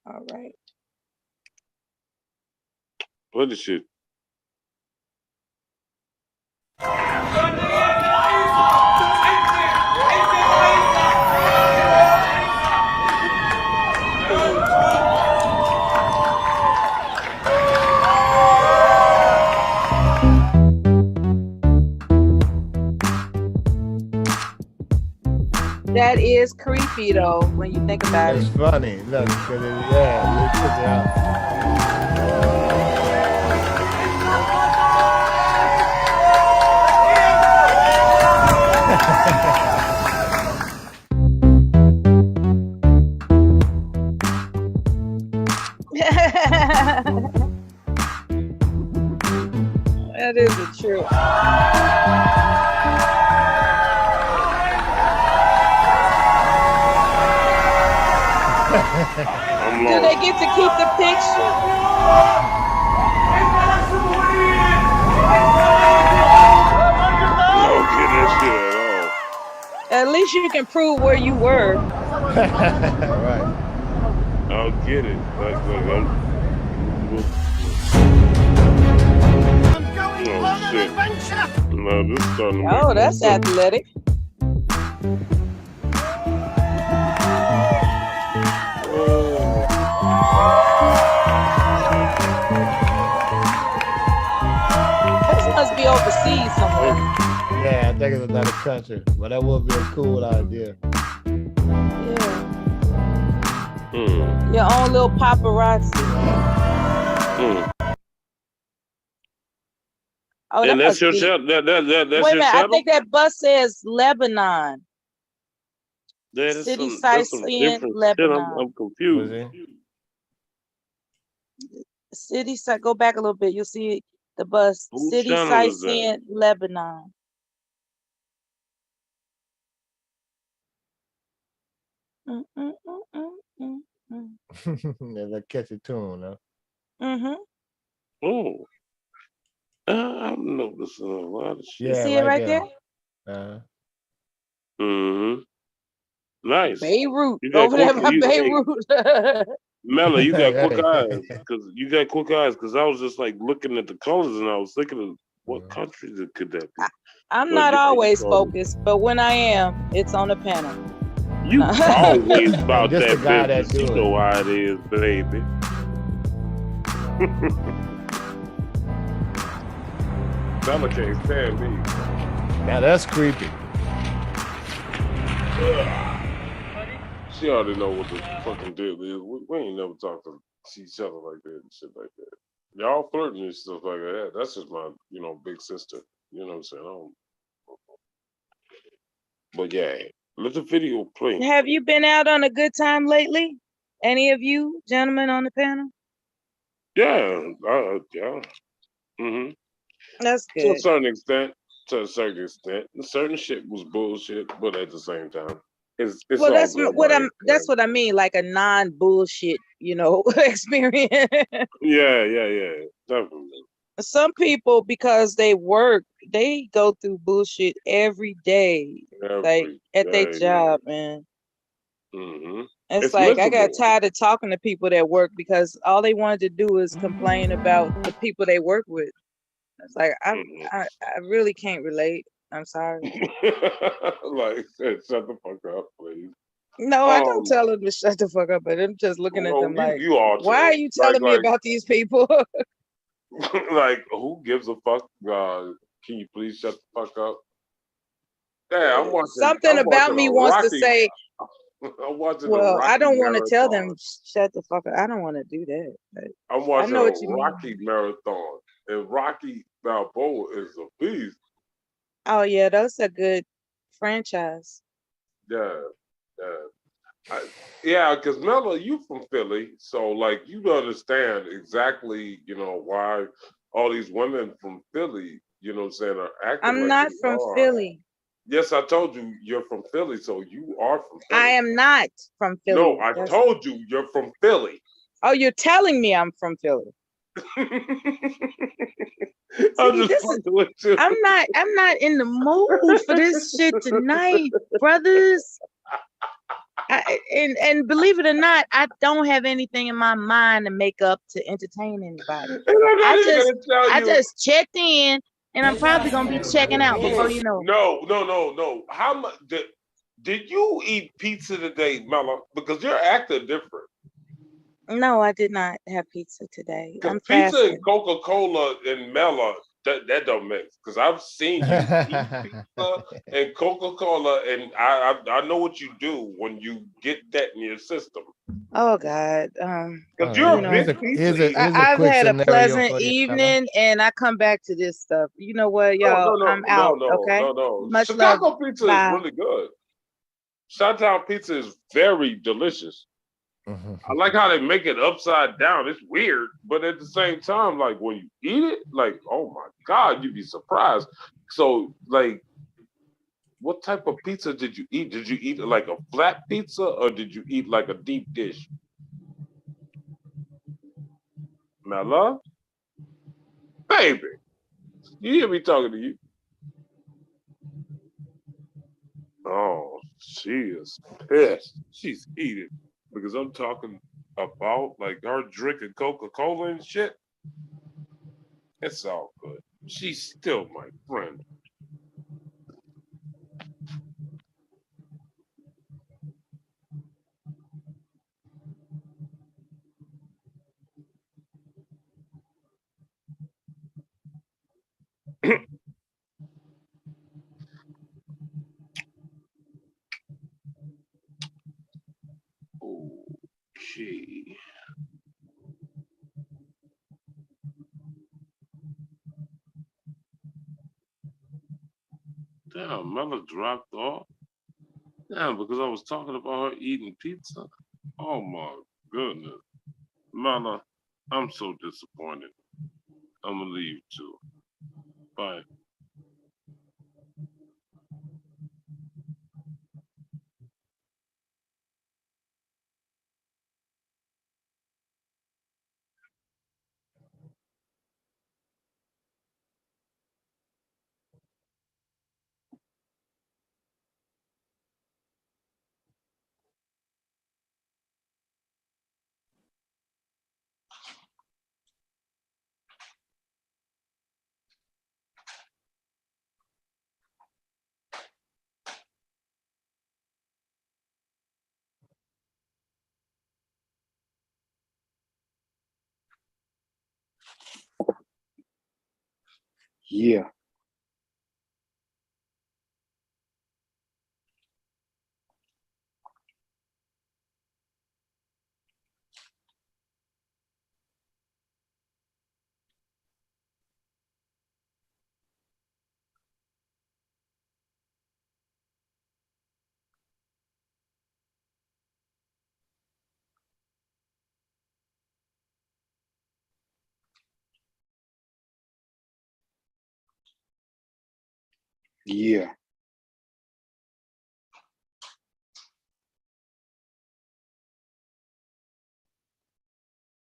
All right. What is shit? That is creepy though, when you think about it. It's funny. Look, yeah, check it out. That is the truth. Do they get to keep the picture? No, get that shit at all. At least you can prove where you were. Right. I'll get it. Oh shit! No, this is starting to Oh, that's athletic. This must be overseas somewhere. Yeah, I think it's another country, but that would be a cool idea. Yeah. Your own little paparazzi. Oh, and that's your shuttle. That's wait a minute, your shuttle? I think that bus says Lebanon. That City sightseeing Lebanon. I'm confused. City site. Go back a little bit. You'll see the bus. Whose City channel is sightseeing Lebanon. There's a catchy tune, huh? Oh, I'm noticing a lot of shit. You see it right there? Mm-hmm. Nice. Beirut. You got Over there by hey, Beirut. Mela, you got quick Hey. eyes because I was just like looking at the colors and I was thinking of what country could that be? I'm But not yeah, you always called focused, but when I am, it's on the panel. You always about Just the that guy that business. do You it. know how it is, baby. Mela can't stand me. Now that's creepy. She already know what the fucking deal is. We ain't never talked to each other like that and shit like that. Y'all flirting and stuff like that. That's just my, big sister. You know what I'm saying? I don't. But yeah, let the video play. Have you been out on a good time lately? Any of you gentlemen on the panel? Yeah, yeah. Mm-hmm. That's To a good. certain extent. Certain shit was bullshit, but at the same time, it's Well, all that's good. what I mean, like a non-bullshit, experience. Yeah, definitely. Some people, because they work, they go through bullshit every day, like at their job, man. Mm-hmm. It's like I got tired of talking to people that work because all they wanted to do is complain about the people they work with. It's like I really can't relate. I'm sorry. Like, shut the fuck up, please. No, I don't tell them to shut the fuck up, but I'm just looking at them like, why are you telling me about these people? Like, who gives a fuck? Can you please shut the fuck up? Yeah, I'm watching. Something about me wants to say. I'm watching. Well, I don't want to tell marathon. them shut the fuck up. I don't want to do that. But I'm watching I know a what you mean. Rocky marathon, and Rocky Balboa is a beast. Oh yeah, that's a good franchise. Yeah. Yeah, because Mela, you from Philly, so like you understand exactly, why all these women from Philly, what I'm saying, are acting. I'm like not they from are. Philly. Yes, I told you you're from Philly, so you are from Philly. I am not from Philly. No, I told you you're from Philly. Oh, you're telling me I'm from Philly. I'm not in the mood for this shit tonight, brothers. And believe it or not, I don't have anything in my mind to make up to entertain anybody. I just checked in, and I'm probably gonna be checking out before you know. No. How much did you eat pizza today, Mela? Because you're acting different. No, I did not have pizza today. I'm pizza fasting. and Coca-Cola and Mela, that don't mix. Because I've seen you eat pizza and Coca-Cola, and I know what you do when you get that in your system. Oh God. Because you're a big pizza. I've had a pleasant evening, and I come back to this stuff. You know what, y'all? I'm out. Okay. Much Chicago love. pizza Bye. is really good. Chi-Town pizza is very delicious. I like how they make it upside down. It's weird, but at the same time, like when you eat it, like, oh my God, you'd be surprised. So, like, what type of pizza did you eat? Did you eat like a flat pizza or did you eat like a deep dish? Mela? Baby, you hear me talking to you? Oh, she is pissed. She's heated because I'm talking about like her drinking Coca-Cola and shit. It's all good. She's still my friend. Okay. Damn, Mela dropped off. Damn, because I was talking about her eating pizza. Oh my goodness. Mela, I'm so disappointed. I'm gonna leave too. Bye. Yeah. Yeah.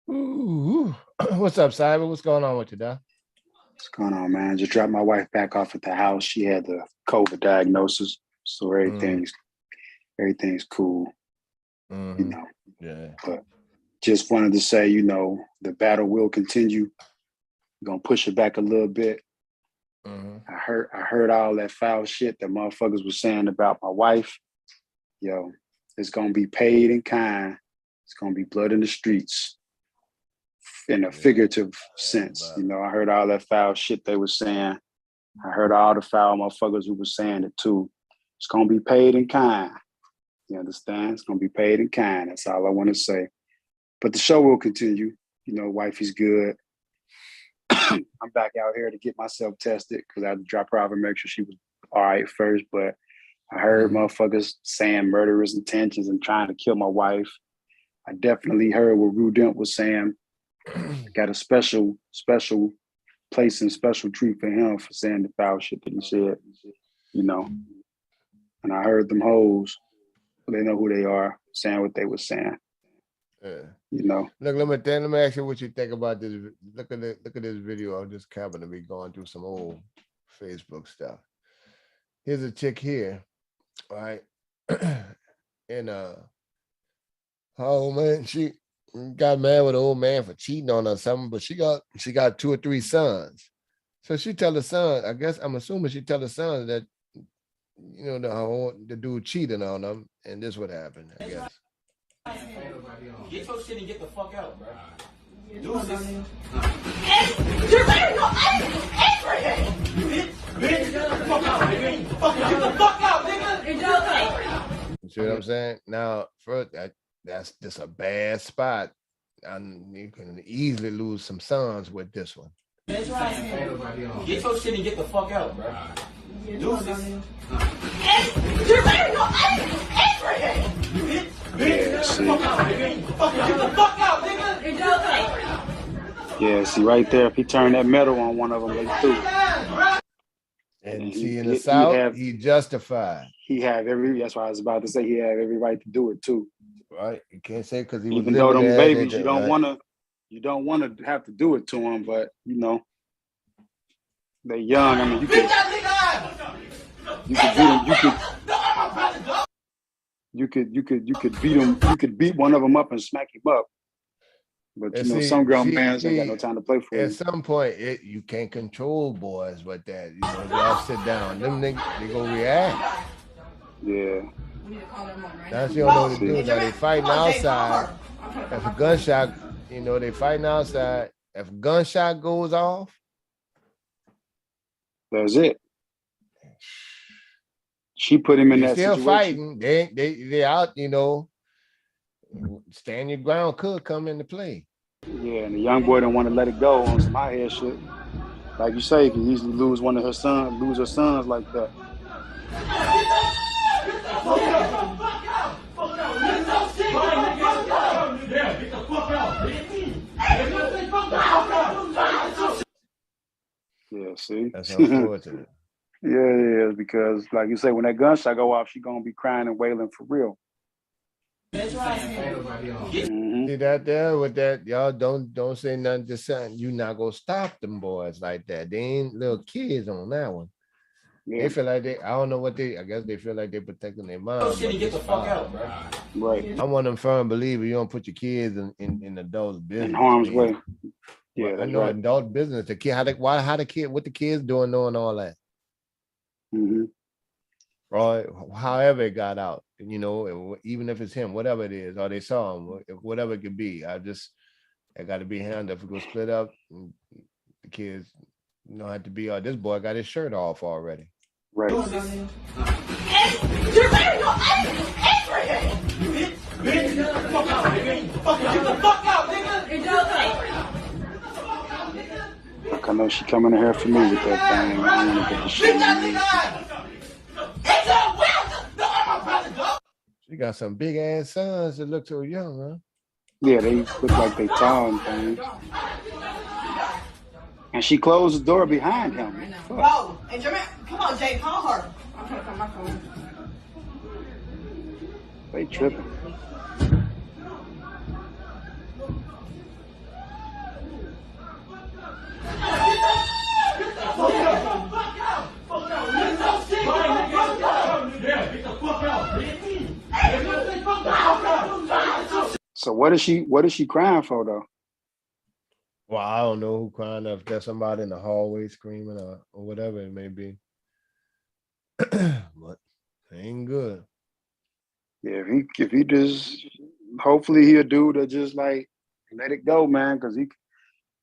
Ooh. What's up, Simon? What's going on with you, Doc? What's going on, man? Just dropped my wife back off at the house. She had the COVID diagnosis, so everything's cool. You know. Yeah. But just wanted to say, you know, the battle will continue. We're gonna push it back a little bit. I heard all that foul shit that motherfuckers was saying about my wife. Yo, it's gonna be paid in kind. It's gonna be blood in the streets. In a figurative sense. You know, I heard all that foul shit they were saying. I heard all the foul motherfuckers who were saying it too. It's gonna be paid in kind. You understand? It's gonna be paid in kind. That's all I want to say. But the show will continue. You know, wifey's good. I'm back out here to get myself tested because I had to drop her off and make sure she was all right first. But I heard motherfuckers saying murderous intentions and trying to kill my wife. I definitely heard what Rudent was saying. Got a special place and special treat for him for saying the foul shit that he said, you know. And I heard them hoes, they know who they are, saying what they were saying. Yeah. You know. Look, let me ask you what you think about this. Look at this video. I'm just happened to be going through some old Facebook stuff. Here's a chick here, right? And oh man, she got mad with an old man for cheating on her or something, but she got 2 or 3 sons. So she tell the son, I guess I'm assuming she tell the son that, you know, the dude cheating on them, and this what happened, I guess. Get your shit and get the fuck out, bro. You see what I'm saying? Now, first, that's just a bad spot. And you can easily lose some sons with this one. Get your shit and get the fuck out, bro. Yeah, see right there, if he turned that metal on one of them, they threw. And see, in the South, he justified. That's what I was about to say, he had every right to do it too. Right, you can't say because he was even though them babies, you don't want to have to do it to them, but you know, they're young. I mean, you could beat them. You could beat one of them up and smack him up. But you know, some grown men ain't got no time to play for At you. some point, you can't control boys with that. You know, they all sit down. Them niggas, they gonna react. Yeah. That's you don't know what to do. Now they fighting outside. If a gunshot, you know, they fighting outside. If a gunshot goes off, that's it. She put him in that still situation. Fighting. They out, you know. Stand your ground could come into play. Yeah, and the young boy don't want to let it go on some high head shit. Like you say, he can easily lose her sons like that. Yeah, see? That's unfortunate. Yeah, because like you say, when that gunshot go off, she gonna be crying and wailing for real. See that there with that, y'all don't say nothing to something. You not gonna stop them boys like that. They ain't little kids on that one. Yeah. They feel like I don't know what I guess they feel like they're protecting their mom. Get the fuck out, bro. Right. I'm one of them firm believer you don't put your kids in adult business. In harm's way. Yeah, I know right. Adult business. The kid, what the kids doing knowing all that. Mm-hmm. Right. However it got out, you know, even if it's him, whatever it is, or they saw him, whatever it could be. I got to be handled. If it goes split up, the kids You don't have to be. This boy got his shirt off already. Right. Look, I know she coming in here for me with that thing. I want to get the shit on. She got some big ass sons that look so young, huh? Yeah, they look like they tall and things. And she closed the door behind him. Bro, and Jermaine, come on, Jay, call her. I'm trying to call my phone. They tripping. So what is she crying for though? Well, I don't know who crying if there's somebody in the hallway screaming or whatever it may be. But it ain't good. Yeah, if he just hopefully he a dude that just like let it go, man, because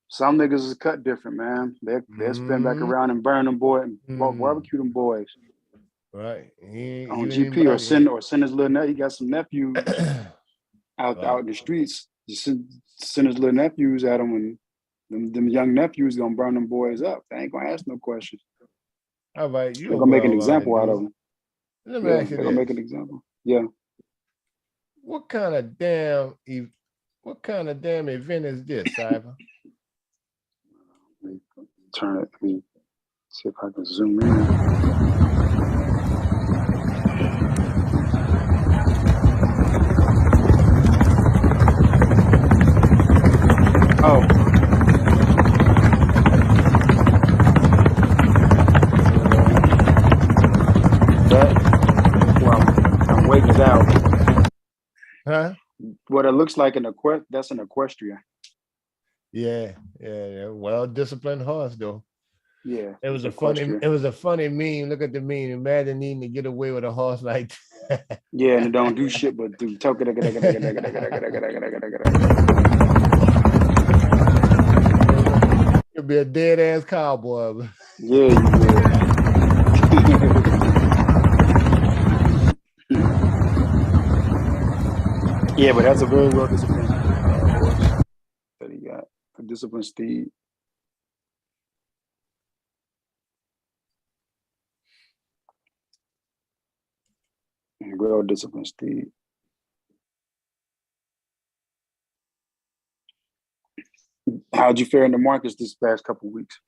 some niggas is cut different, man. They'll spin back around and burn them boys and barbecue them boys. Right. On GP or send his little nephew. He got some nephews out in the streets. Just send his little nephews at him, and them young nephews gonna burn them boys up. They ain't gonna ask no questions. All right, they're gonna make an example out of them. Let me ask you they're gonna make an example. Yeah. What kind of damn event is this, Cyber? Turn it. Let me see if I can zoom in. Oh. I'm waiting it out. Huh? What it looks like that's an equestrian. Yeah. Well-disciplined horse though. Yeah. It was a funny meme. Look at the meme. Imagine needing to get away with a horse like that. Yeah, and it don't do shit but do token. You'll be a dead ass cowboy. Yeah, you will. Yeah, but that's a very well disciplined horse that he got. A disciplined steed. Well disciplined steed. How'd you fare in the markets this past couple of weeks?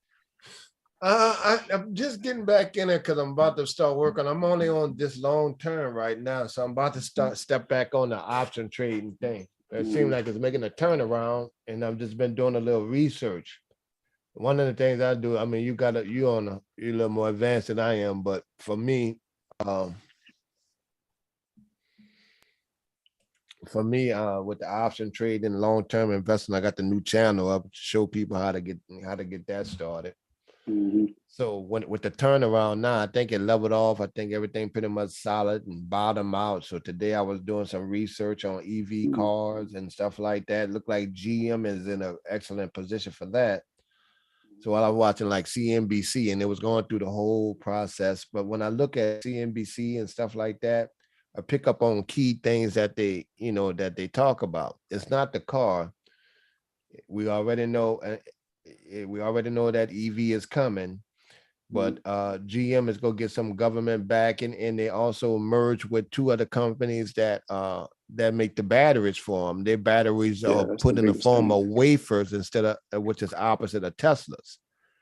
I'm just getting back in it because I'm about to start working. I'm only on this long term right now, so I'm about to step back on the option trading thing. It seems like it's making a turnaround, and I've just been doing a little research. One of the things I do, I mean, you're a little more advanced than I am, but for me, with the option trade and long-term investing, I got the new channel up to show people how to get that started. Mm-hmm. So with the turnaround now, I think it leveled off. I think everything pretty much solid and bottomed out. So today I was doing some research on EV cars and stuff like that. Looked like GM is in an excellent position for that. So while I'm watching like CNBC, and it was going through the whole process, but when I look at CNBC and stuff like that, I pick up on key things that they talk about. It's not the car. We already know that EV is coming, but GM is going to get some government backing, and they also merge with two other companies that make the batteries for them. Their batteries are put in the form of wafers instead of, which is opposite of Tesla's,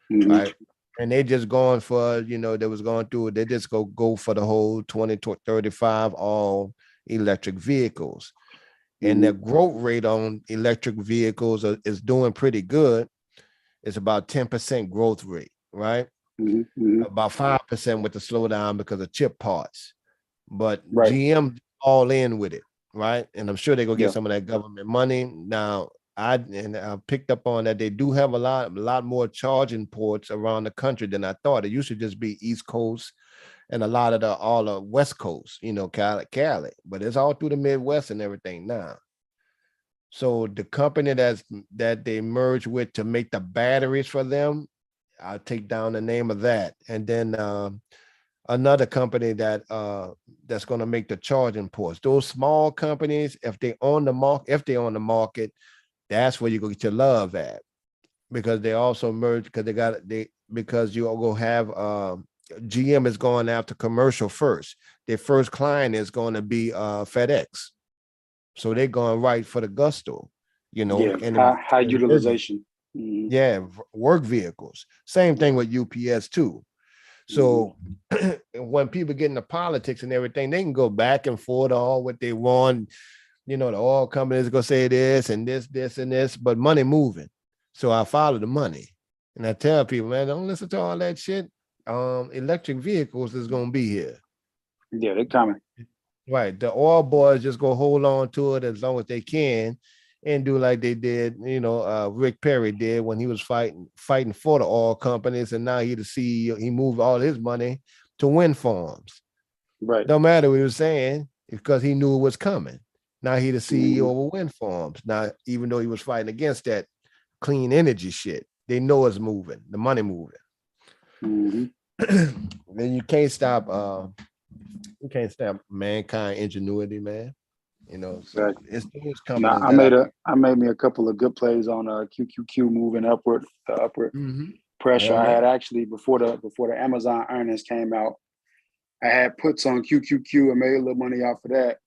right? And they just going for, they just go for the whole 2035 all electric vehicles. And the growth rate on electric vehicles is doing pretty good. It's about 10% growth rate, right? About 5% with the slowdown because of chip parts. But GM all in with it, right? And I'm sure they're gonna get some of that government money. Now, I picked up on that they do have a lot more charging ports around the country than I thought. It used to just be East Coast and a lot of all the West Coast, Cali, but it's all through the Midwest and everything now. So the company that they merged with to make the batteries for them, I'll take down the name of that. And then another company that that's going to make the charging ports. Those small companies, if they on the market, that's where you go get your love at, because they also merge because you go have GM is going after commercial first. Their first client is going to be FedEx, so they're going right for the gusto, and high utilization. Yeah, work vehicles. Same thing with UPS too. So when people get into politics and everything, they can go back and forth all what they want. The oil companies are gonna say this and this, this and this, but money moving. So I follow the money, and I tell people, man, don't listen to all that shit. Electric vehicles is gonna be here. Yeah, they're coming. Right. The oil boys just go hold on to it as long as they can, and do like they did, Rick Perry did when he was fighting for the oil companies, and now he the CEO. He moved all his money to wind farms. Right. No matter what he was saying, because he knew it was coming. Now he the CEO of wind farms. Now, even though he was fighting against that clean energy shit, they know it's moving, the money moving. Then you can't stop mankind ingenuity, man. So it's those companies. I made me a couple of good plays on QQQ moving upward, the upward pressure. I had actually before the Amazon earnings came out, I had puts on QQQ and made a little money off of that.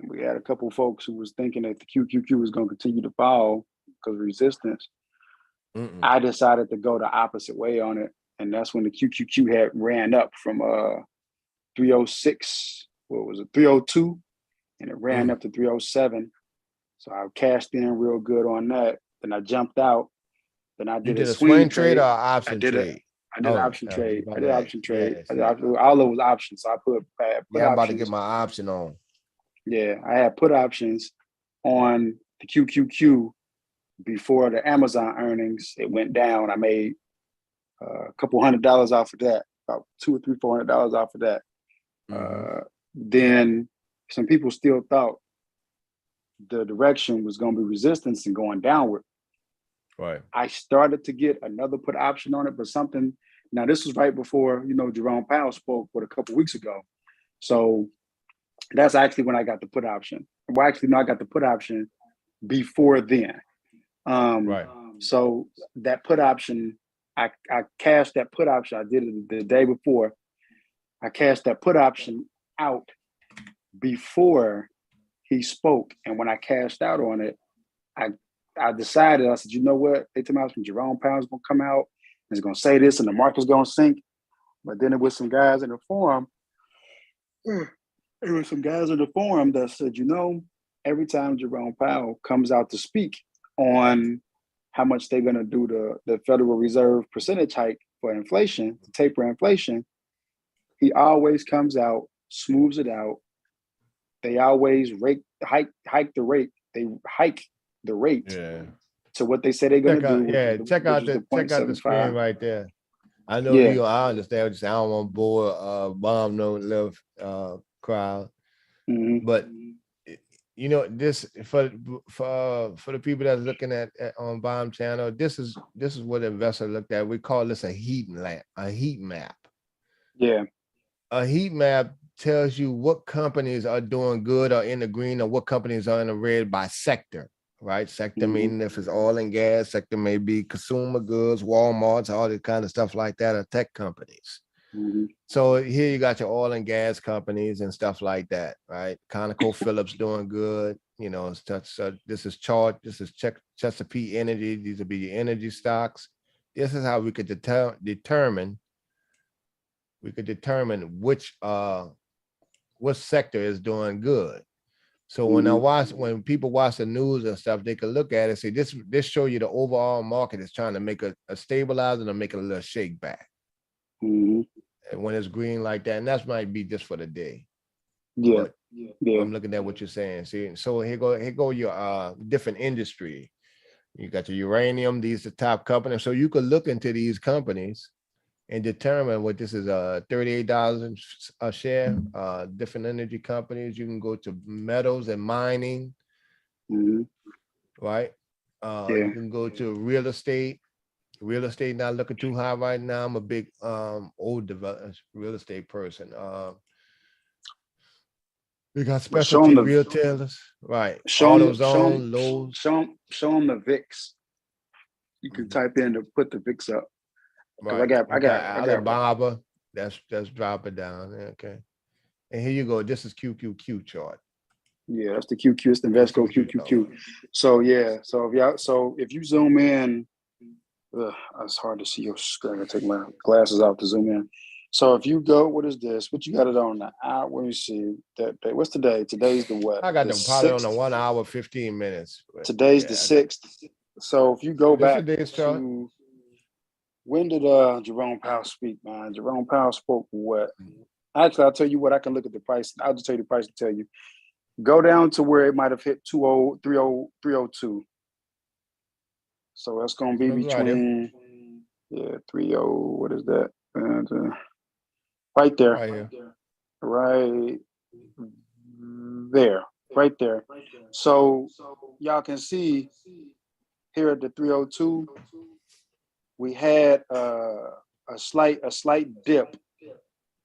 We had a couple of folks who was thinking that the QQQ was going to continue to fall because of resistance. I decided to go the opposite way on it, and that's when the QQQ had ran up from 306, 302, and it ran up to 307. So I cashed in real good on that. Then I jumped out. Then I did a swing trade or option trade. I did option trade. I did option trade. All of it was options. So I put I'm about to get my option on. Yeah, I had put options on the QQQ before the Amazon earnings. It went down. I made a couple $100 off of that, about $200 or $400 off of that. Then some people still thought the direction was going to be resistance and going downward. Right. I started to get another put option on it, but something. Now this was right before Jerome Powell spoke a couple weeks ago, so that's actually when I got the put option. Well, actually, no, I got the put option before then. Right. So that put option, I cashed that put option. I did it the day before. I cashed that put option out before he spoke, and when I cashed out on it, I decided, I said, you know what? They told me when Jerome Powell's gonna come out, and he's gonna say this, and the market's gonna sink. But then there was some guys in the forum. There were some guys in the forum that said, every time Jerome Powell comes out to speak on how much they're gonna do the Federal Reserve percentage hike for inflation, to taper inflation, he always comes out, smooths it out. They always hike the rate. They hike the rate to what they say they're going to do. Check out the screen right there. I know I understand what you're saying. I don't want to bore bomb no left crowd, but this for the people that's looking at on Bomb Channel, this is what investors looked at. We call this a heat map. Yeah, a heat map tells you what companies are doing good or in the green, or what companies are in the red by sector. Right, sector meaning if it's oil and gas, sector may be consumer goods, Walmart's, all that kind of stuff like that, or tech companies. So here you got your oil and gas companies and stuff like that, right? ConocoPhillips doing good, this is Chesapeake Energy. These will be your energy stocks. This is how we could determine which sector is doing good. So when people watch the news and stuff, they can look at it and say, this show you the overall market is trying to make a stabilizer and make it a little shake back. And when it's green like that, and that might be just for the day. Yeah. I'm looking at what you're saying. See, so here go your different industry. You got your uranium, these are the top companies. So you could look into these companies and determine what this is, $38 a share, different energy companies. You can go to metals and mining, right? You can go to real estate. Real estate not looking too high right now. I'm a big old real estate person. We got specialty retailers, right? Show them Lowe's. Show them the VIX. You can type in to put the VIX up. Right. I got Alibaba. That's dropping down. Okay. And here you go. This is QQQ chart. Yeah, that's the QQ. It's the Invesco QQQ. So yeah. So if you zoom in, it's hard to see your screen. I take my glasses off to zoom in. So if you go, what is this? What you got it on the hour? Let me see. That day. What's today? Today's the what? I got them probably on the 1 hour, 15 minutes. Today's the 6th. So if you go back to when did Jerome Powell speak, man? Jerome Powell spoke what? Actually, I'll tell you what, I can look at the price. I'll just tell you the price to tell you. Go down to where it might have hit 302. So that's gonna be between 30, what is that? And right there. Right there. So y'all can see here at the 302, we had a slight dip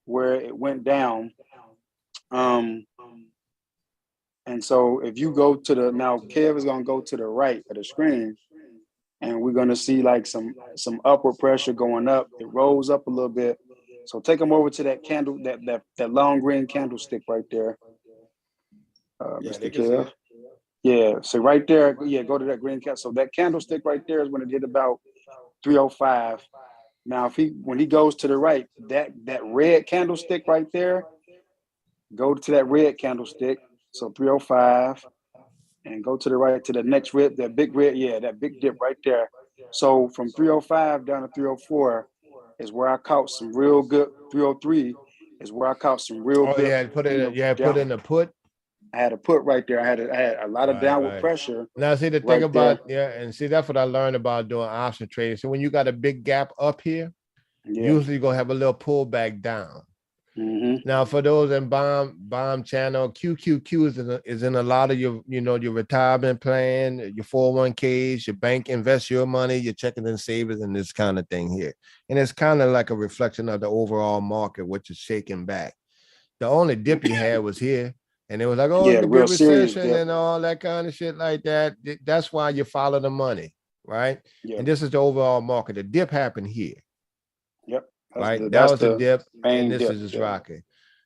where it went down. And so if you go to now Kev is gonna go to the right of the screen, and we're gonna see like some upward pressure going up. It rolls up a little bit. So take them over to that candle, that long green candlestick right there. Mr. Kev. Yeah, so right there, go to that green candle. So that candlestick right there is when it hit about 305. Now, when he goes to the right, that red candlestick right there, go to that red candlestick. So 305, and go to the right to the next red, that big red, that big dip right there. So from 305 down to 304 is where I caught some real good. 303 is where I caught some real good. You had put in a put. I had a put right there. I had a lot of downward pressure. Now, see the thing about and see that's what I learned about doing option trading. So when you got a big gap up here, usually you're gonna have a little pullback down. Mm-hmm. Now, for those in Bomb channel, QQQ is in a lot of your retirement plan, your 401ks, your bank invest your money, your checking and savings, and this kind of thing here. And it's kind of like a reflection of the overall market, which is shaking back. The only dip you had was here, and it was like, oh, the big recession and all that kind of shit like that. That's why you follow the money, right? Yep. And this is the overall market. The dip happened here. Yep. That was the dip, and this is just rocking.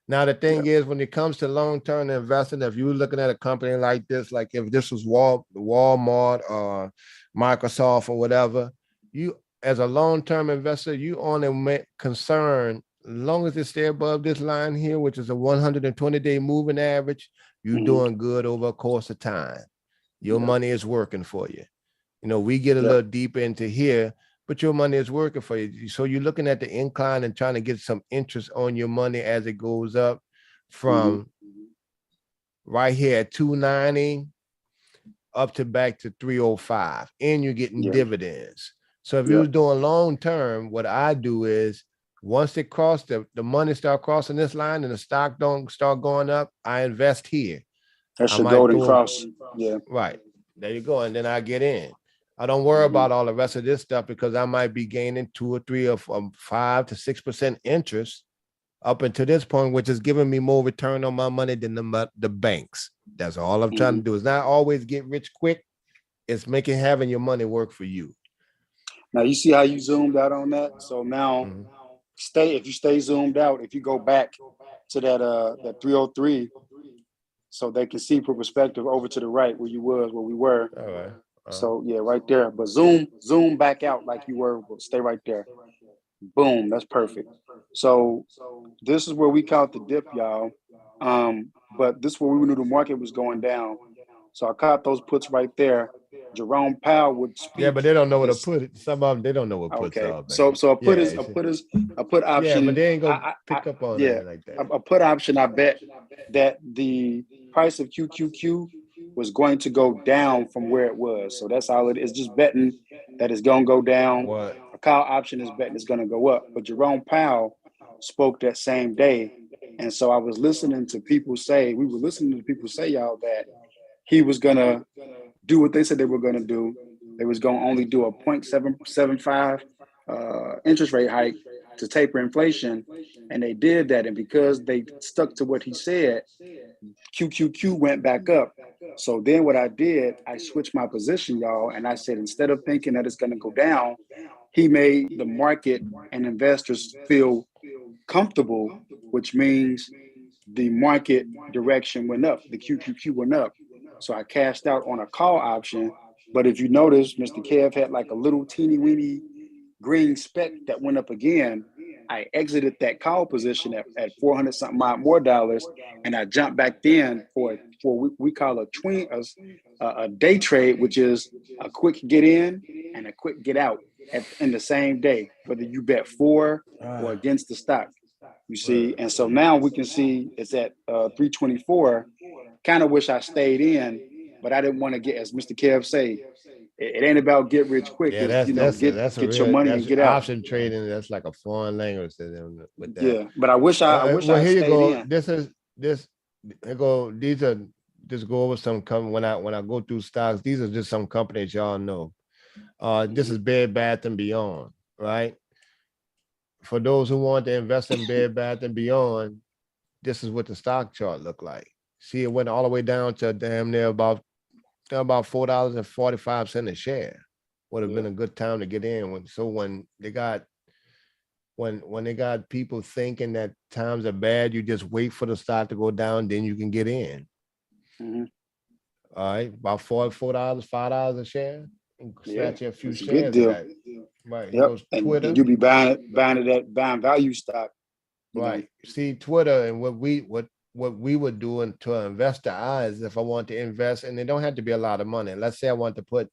Now, the thing is, when it comes to long-term investing, if you're looking at a company like this, like if this was Walmart or Microsoft or whatever, you, as a long-term investor, you only concerned, as long as it stay above this line here, which is a 120-day moving average, you're doing good over a course of time. Your money is working for you. We get a little deeper into here, but your money is working for you. So you're looking at the incline and trying to get some interest on your money as it goes up from right here at 290 up to back to 305, and you're getting dividends. So if you're doing long term, what I do is once they cross the money start crossing this line and the stock don't start going up, I invest here. That's your golden cross. Yeah. Right. There you go. And then I get in. I don't worry about all the rest of this stuff because I might be gaining 2 or 3 or 5 to 6% interest up until this point, which is giving me more return on my money than the banks. That's all I'm trying to do. Is not always get rich quick. It's having your money work for you. Now you see how you zoomed out on that. So now if you stay zoomed out, if you go back to that 303, so they can see for perspective over to the right where we were. All right. So right there. But zoom back out like you were. Stay right there. Boom. That's perfect. So this is where we caught the dip, y'all. But this is where we knew the market was going down. So I caught those puts right there. Jerome Powell would speak. Yeah, but they don't know what to put. Some of them they don't know what puts are. So a put is a put option. Yeah, but they ain't gonna pick up on it like that. A put option. I bet that the price of QQQ was going to go down from where it was. So that's all it is. Just betting that it's going to go down. What? A call option is betting it's going to go up. But Jerome Powell spoke that same day. And so I was listening to people say, y'all, that he was going to do what they said they were going to do. they was going to only do a 0.775 interest rate hike to taper inflation, and they did that. And because they stuck to what he said, QQQ went back up. So then what I did, I switched my position, y'all, and I said, instead of thinking that it's going to go down, he made the market and investors feel comfortable, which means the market direction went up, the QQQ went up. So I cashed out on a call option. But if you notice, Mr. Kev had like a little teeny weeny green speck that went up again. I exited that call position at 400 something more dollars, and I jumped back in for we call a day trade, which is a quick get in and a quick get out in the same day, whether you bet for or against the stock. You see, and so now we can see it's at 324. Kind of wish I stayed in, but I didn't want to get, as Mr. Kev say, it ain't about get rich quick. Yeah, get your money and get out. Option trading, that's like a foreign language to them. With that. Yeah, but I wish I here stayed you go. in. These are just go over some when I go through stocks. These are just some companies y'all know. This is Bed Bath and Beyond, right? For those who want to invest in Bed Bath and Beyond, this is what the stock chart looked like. See, it went all the way down to damn near about $4.45 a share. Would have been a good time to get in. When they got people thinking that times are bad, you just wait for the stock to go down, then you can get in. Mm-hmm. All right, about $4, $5 a share. Snatch a few shares. Good deal. Of that. Right. Yep. And you be buying value stock. Right. See, Twitter and what we would do to investor eyes, if I want to invest, and it don't have to be a lot of money. Let's say I want to put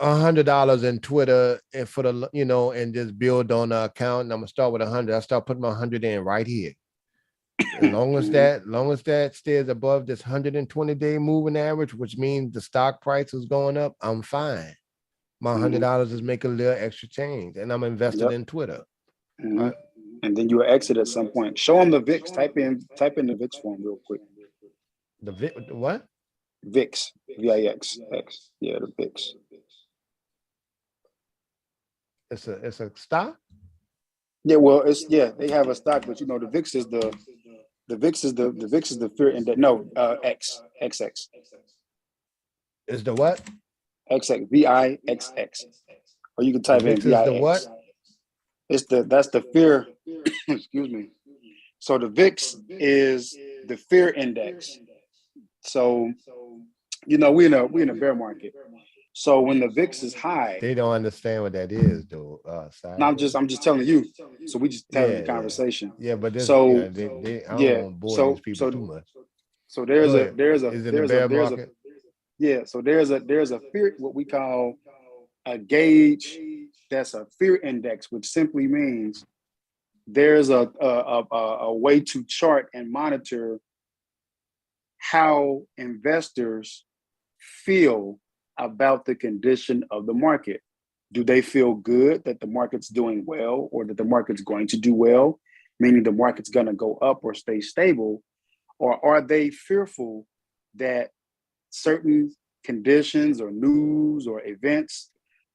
$100 in Twitter and for the, and just build on an account. And I'm gonna start with 100. I start putting my 100 in right here. As long as that stays above this 120-day moving average, which means the stock price is going up, I'm fine. My $100 is making a little extra change, and I'm invested in Twitter. Mm-hmm. Right? And then you exit at some point. Show them the VIX. Type in the VIX form real quick. The what? VIX. VIX. X. Yeah, the VIX. It's a stock. Yeah, well, they have a stock, but the VIX is the VIX is the fear index. No, XX. Is the what? XX. VIXX. Or you can type in VIX. The what? That's the fear. Excuse me. So the VIX is the fear index. So we in a bear market. So when the VIX is high, they don't understand what that is, though. No, I'm just telling you. So we just having a conversation. Yeah, but this, so I don't want to bore these people too much. So there's a fear, what we call a gauge. That's a fear index, which simply means there's a way to chart and monitor how investors feel about the condition of the market. Do they feel good that the market's doing well, or that the market's going to do well, meaning the market's going to go up or stay stable? Or are they fearful that certain conditions or news or events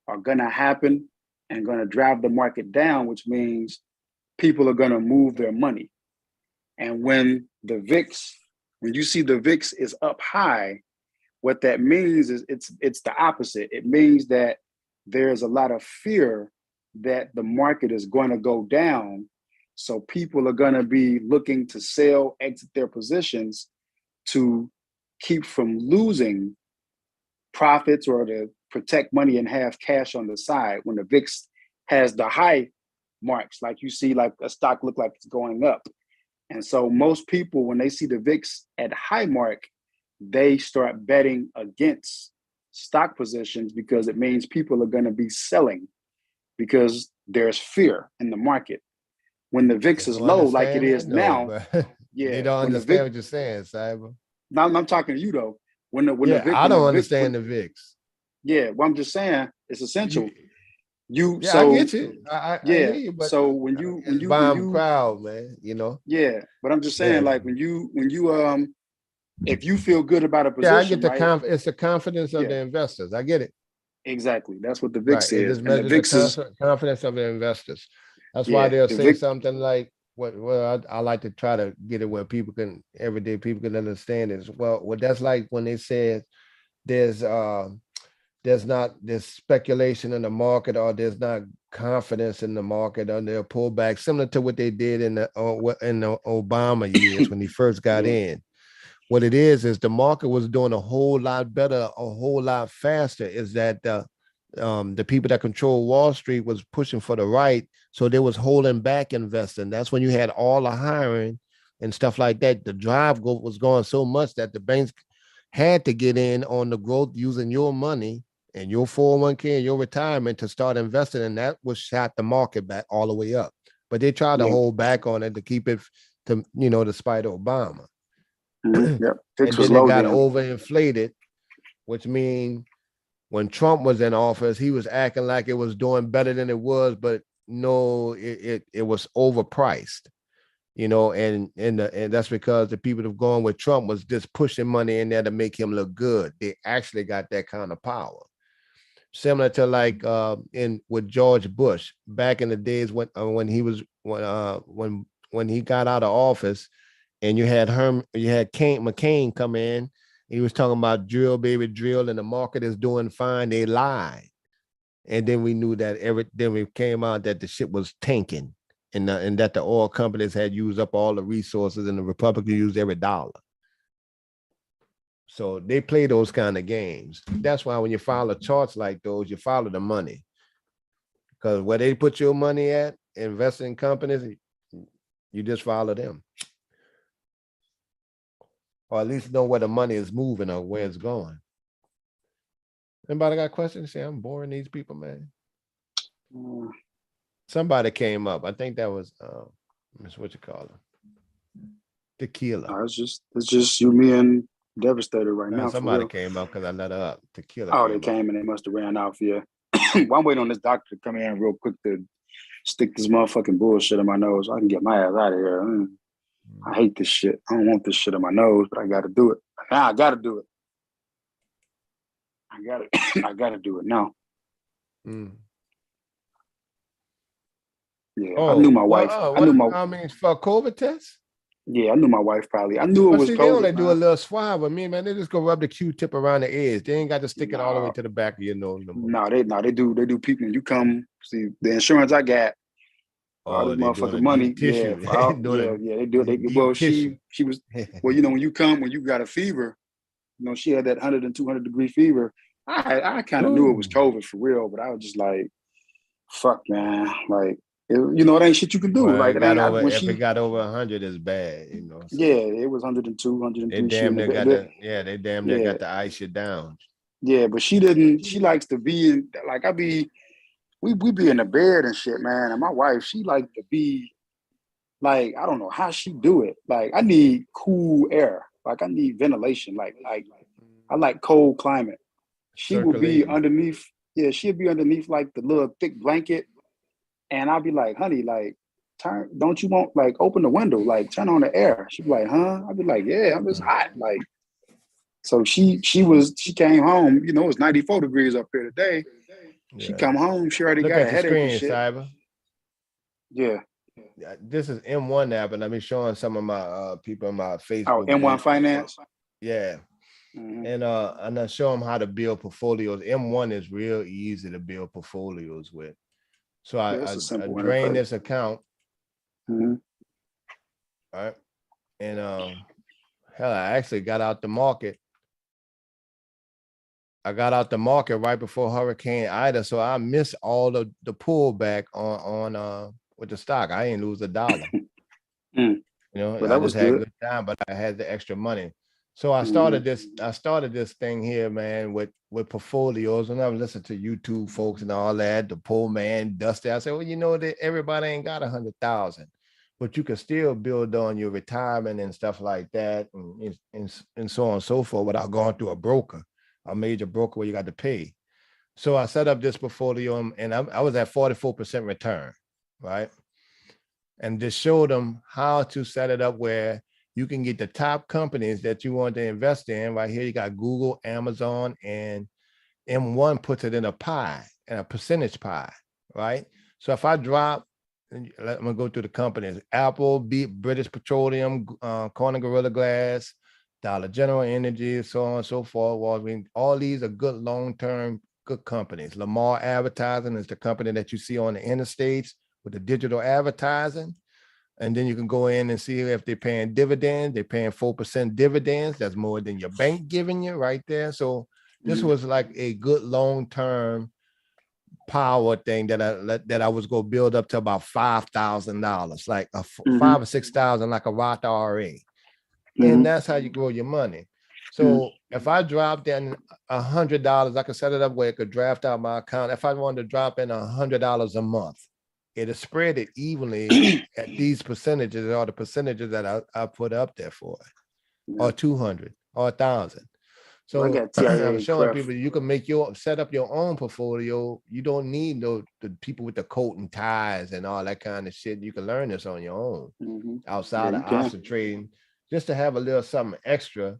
are going to happen and going to drive the market down, which means people are going to move their money? And when you see the VIX is up high, what that means is it's the opposite. It means that there's a lot of fear that the market is going to go down. So people are going to be looking to sell, exit their positions to keep from losing profits, or to protect money and have cash on the side. When the VIX has the high marks, like you see, like a stock look like it's going up. And so most people, when they see the VIX at high mark, they start betting against stock positions, because it means people are going to be selling because there's fear in the market. When the VIX is low, like it is now, they don't understand what you're saying, Cyber. No, I'm talking to you though. When the VIX, I don't understand the VIX. Yeah, well, I'm just saying it's essential. I get you. I hear you, but so when you crowd, man, Yeah, but I'm just saying, like when you if you feel good about a position, I get the it's the confidence of the investors. I get it. Exactly. That's what the VIX says. And the VIX is confidence of the investors. That's why they'll say something like, I like to try to get it where everyday people can understand is, what that's like when they said there's speculation in the market, or there's not confidence in the market, or they'll pull back, similar to what they did in the Obama years when he first got in. What it is the market was doing a whole lot better, a whole lot faster. Is that the people that control Wall Street was pushing for the right, so they was holding back investing. That's when you had all the hiring and stuff like that. The drive was going so much that the banks had to get in on the growth using your money and your 401k and your retirement to start investing, and that was shot the market back all the way up. But they tried to hold back on it to keep it to, despite Obama. Yep. And then it got overinflated, which means when Trump was in office, he was acting like it was doing better than it was, but no, it was overpriced, and that's because the people that have gone with Trump was just pushing money in there to make him look good. They actually got that kind of power. Similar to like with George Bush back in the days when he got out of office, and you had McCain come in. He was talking about drill, baby, drill, and the market is doing fine. They lied, and then we knew that then we came out that the shit was tanking, and that the oil companies had used up all the resources, and the Republicans used every dollar. So they play those kind of games. That's why when you follow charts like those, you follow the money, because where they put your money at, investing in companies, you just follow them. Or at least know where the money is moving or where it's going. Anybody got questions? Say, I'm boring these people, man. Somebody came up. I think that was what you call it? Tequila. It's just you, me, and Devastator right now. Somebody came up because I let her up. Tequila. Oh, they came and they must have ran out for you. Well, I'm waiting on this doctor to come in real quick to stick this motherfucking bullshit in my nose. I can get my ass out of here. I hate this shit. I don't want this shit in my nose, but I got to do it. Now I got to do it. I got to do it now. Yeah, I knew my wife. I mean, for a COVID test? Yeah, I knew my wife probably. I knew it was COVID. They only do a little swab with me, man. They just go rub the Q-tip around the edge. They ain't got to stick it all the way to the back of your nose. They do people. You come see the insurance I got. All this motherfucking money. Yeah, they do it. Well, she was, well, when you got a fever, she had that 100 and 200 degree fever. I kind of knew it was COVID for real, but I was just like, fuck, man. Like, it ain't shit you can do. Well, like, if it got over 100, it's bad, So. Yeah, it was 102, 103. They damn near got to ice you down. Yeah, but she likes to be in, like, we be in the bed and shit, man. And my wife, she like to be like, I don't know how she do it. Like, I need cool air. Like, I need ventilation. Like I like cold climate. She will be underneath. Yeah, she'll be underneath like the little thick blanket. And I'll be like, honey, like, don't you want, like, open the window, like, turn on the air. She'd be like, huh? I'd be like, yeah, I'm just hot. Like, so she came home, it was 94 degrees up here today. She come home, she already got a headache and shit. Cyber. Yeah. This is M1 app, and I've been showing some of my people on my Facebook. Oh, M1 Finance? Yeah. And I show them how to build portfolios. M1 is real easy to build portfolios with. So I drain this account. All right. And hell, I actually got out the market. I got out the market right before Hurricane Ida, so I missed all the pullback on with the stock. I ain't lose $1. Well, I just had a good time, but I had the extra money. So I started this thing here, man, with portfolios, and I'm listening to YouTube folks and all that, the poor man, Dusty. I said, well, that everybody ain't got 100,000, but you can still build on your retirement and stuff like that, and so on and so forth without going through a major broker where you got to pay. So I set up this portfolio, and I was at 44% return, right? And just showed them how to set it up where you can get the top companies that you want to invest in. Right here, you got Google, Amazon, and M1 puts it in a pie, in a percentage pie, right? So if I drop, I'm gonna go through the companies: Apple, British Petroleum, Corning Gorilla Glass, Dollar General Energy, so on and so forth. Walgreens, all these are good long-term, good companies. Lamar Advertising is the company that you see on the interstates with the digital advertising. And then you can go in and see if they're paying dividends. They're paying 4% dividends. That's more than your bank giving you right there. So this was like a good long-term power thing that I was going to build up to about $5,000, like a $5,000 or $6,000, like a Roth IRA. And that's how you grow your money. So if I dropped in $100, I could set it up where it could draft out my account. If I wanted to drop in $100 a month, it'll spread it evenly at these percentages, or the percentages that I put up there for it, or 200 or 1,000. So I'm showing people you can set up your own portfolio. You don't need the people with the coat and ties and all that kind of shit. You can learn this on your own outside of option trading, just to have a little something extra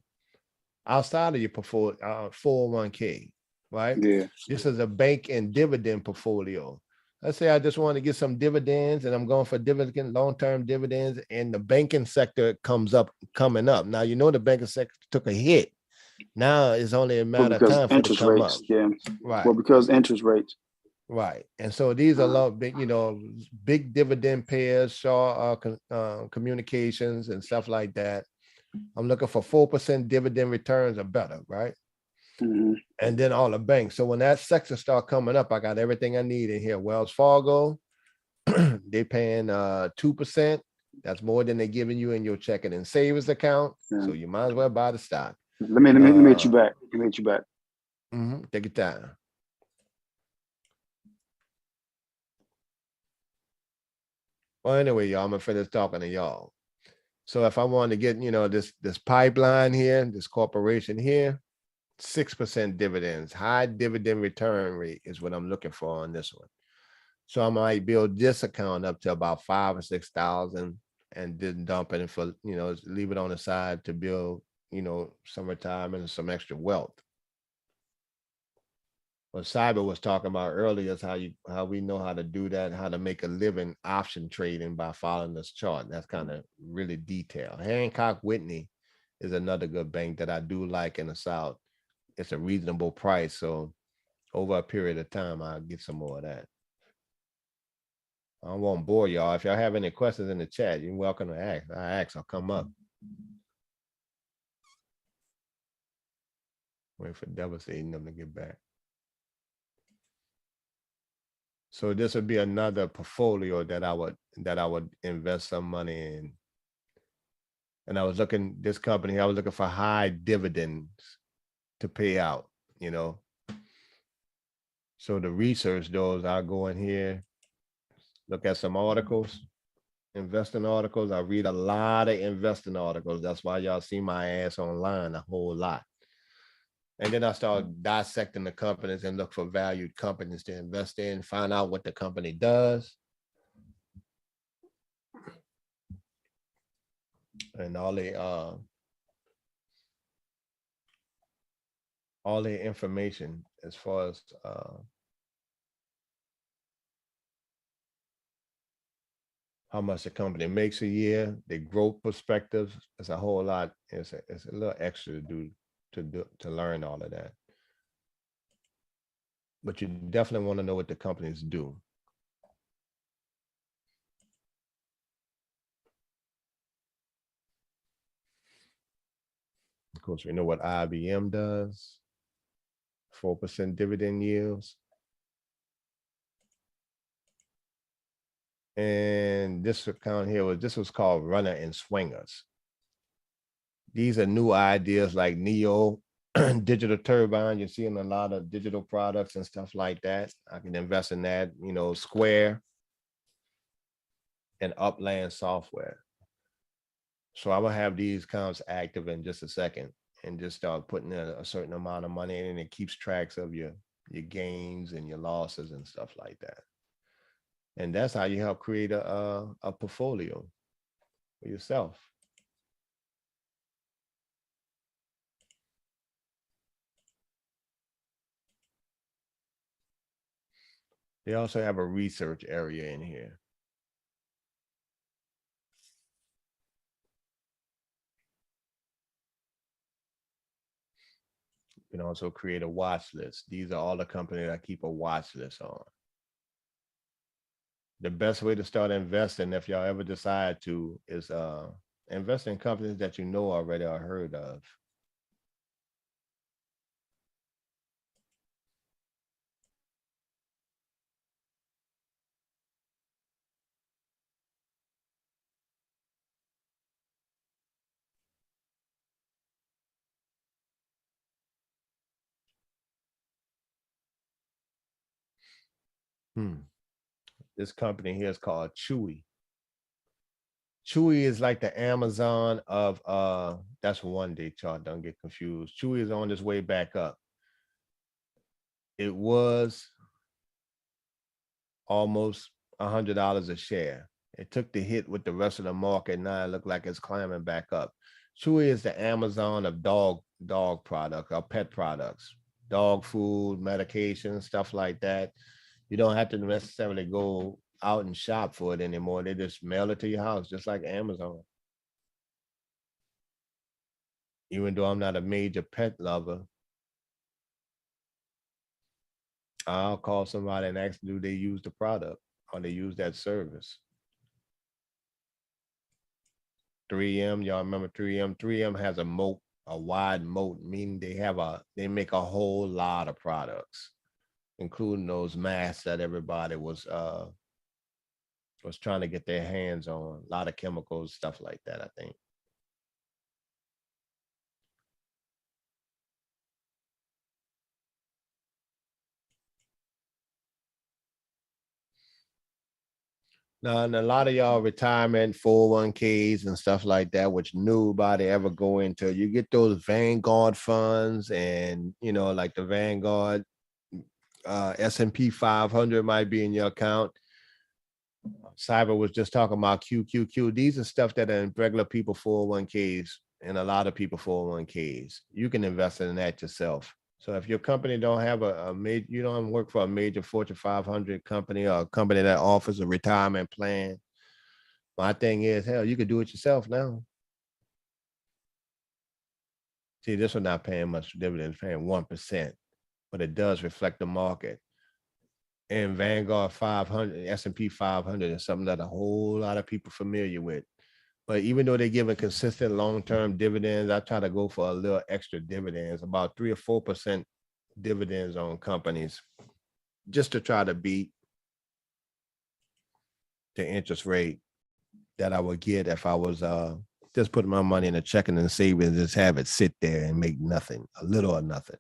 outside of your portfolio, 401k, right? Yeah. This is a bank and dividend portfolio. Let's say I just want to get some dividends and I'm going for long-term dividends, and the banking sector coming up. Now, the banking sector took a hit. Now it's only a matter of time for it to come up. Yeah. Right. Well, because interest rates. Right. And so these are a lot of big, big dividend payers, Shaw Communications and stuff like that. I'm looking for 4% dividend returns or better, right? And then all the banks. So when that sector start coming up, I got everything I need in here. Wells Fargo, they paying 2%. That's more than they're giving you in your checking and savings account. So you might as well buy the stock. Let me hit you back. Take it down. Well, anyway, y'all, I'm gonna finish talking to y'all. So if I want to get, this pipeline here, this corporation here, 6% dividends, high dividend return rate is what I'm looking for on this one. So I might build this account up to about 5,000 or 6,000 and then dump it for, leave it on the side to build, some retirement and some extra wealth. What Cyber was talking about earlier is how we know how to do that, how to make a living option trading by following this chart. That's kind of really detailed. Hancock Whitney is another good bank that I do like in the South. It's a reasonable price. So over a period of time, I'll get some more of that. I won't bore y'all. If y'all have any questions in the chat, you're welcome to ask. I'll come up. Wait for Devastating them to get back. So this would be another portfolio that I would invest some money in. And I was looking for high dividends to pay out, So to research those, I'll go in here, look at some articles, investing articles. I read a lot of investing articles. That's why y'all see my ass online a whole lot. And then I start dissecting the companies and look for valued companies to invest in, find out what the company does. And all the information as far as how much the company makes a year, the growth perspectives. It's a whole lot. It's a little extra to learn all of that. But you definitely want to know what the companies do. Of course, we know what IBM does. 4% dividend yields. And this account here was called Runner and Swingers. These are new ideas like Neo, Digital Turbine. You're seeing a lot of digital products and stuff like that. I can invest in that, Square and Upland Software. So I'm gonna have these accounts active in just a second and just start putting in a certain amount of money in, and it keeps tracks of your gains and your losses and stuff like that. And that's how you help create a portfolio for yourself. They also have a research area in here. You can also create a watch list. These are all the companies I keep a watch list on. The best way to start investing, if y'all ever decide to, is invest in companies that you know already or heard of. This company here is called Chewy. Chewy is like the Amazon of that's one day chart, don't get confused. Chewy is on its way back up. It was almost $100 a share. It took the hit with the rest of the market. Now it looked like it's climbing back up. Chewy is the Amazon of dog product or pet products, dog food, medication, stuff like that. You don't have to necessarily go out and shop for it anymore. They just mail it to your house, just like Amazon. Even though I'm not a major pet lover, I'll call somebody and ask, do they use the product or they use that service? 3M, y'all remember 3M? 3M has a moat, a wide moat, meaning they make a whole lot of products, including those masks that everybody was trying to get their hands on. A lot of chemicals, stuff like that, I think. Now, and a lot of y'all retirement 401ks and stuff like that, which nobody ever go into. You get those Vanguard funds, and like the Vanguard S&P 500 might be in your account. Cyber was just talking about QQQ. These are stuff that are in regular people 401ks and a lot of people 401ks. You can invest in that yourself. So if your company don't have you don't work for a major Fortune 500 company or a company that offers a retirement plan, my thing is, hell, you could do it yourself now. See, this one not paying much dividends, paying 1%, but it does reflect the market. And Vanguard 500, S&P 500 is something that a whole lot of people familiar with. But even though they're giving consistent long-term dividends, I try to go for a little extra dividends, about 3 or 4% dividends on companies, just to try to beat the interest rate that I would get if I was just putting my money in a checking and savings, just have it sit there and make nothing, a little or nothing.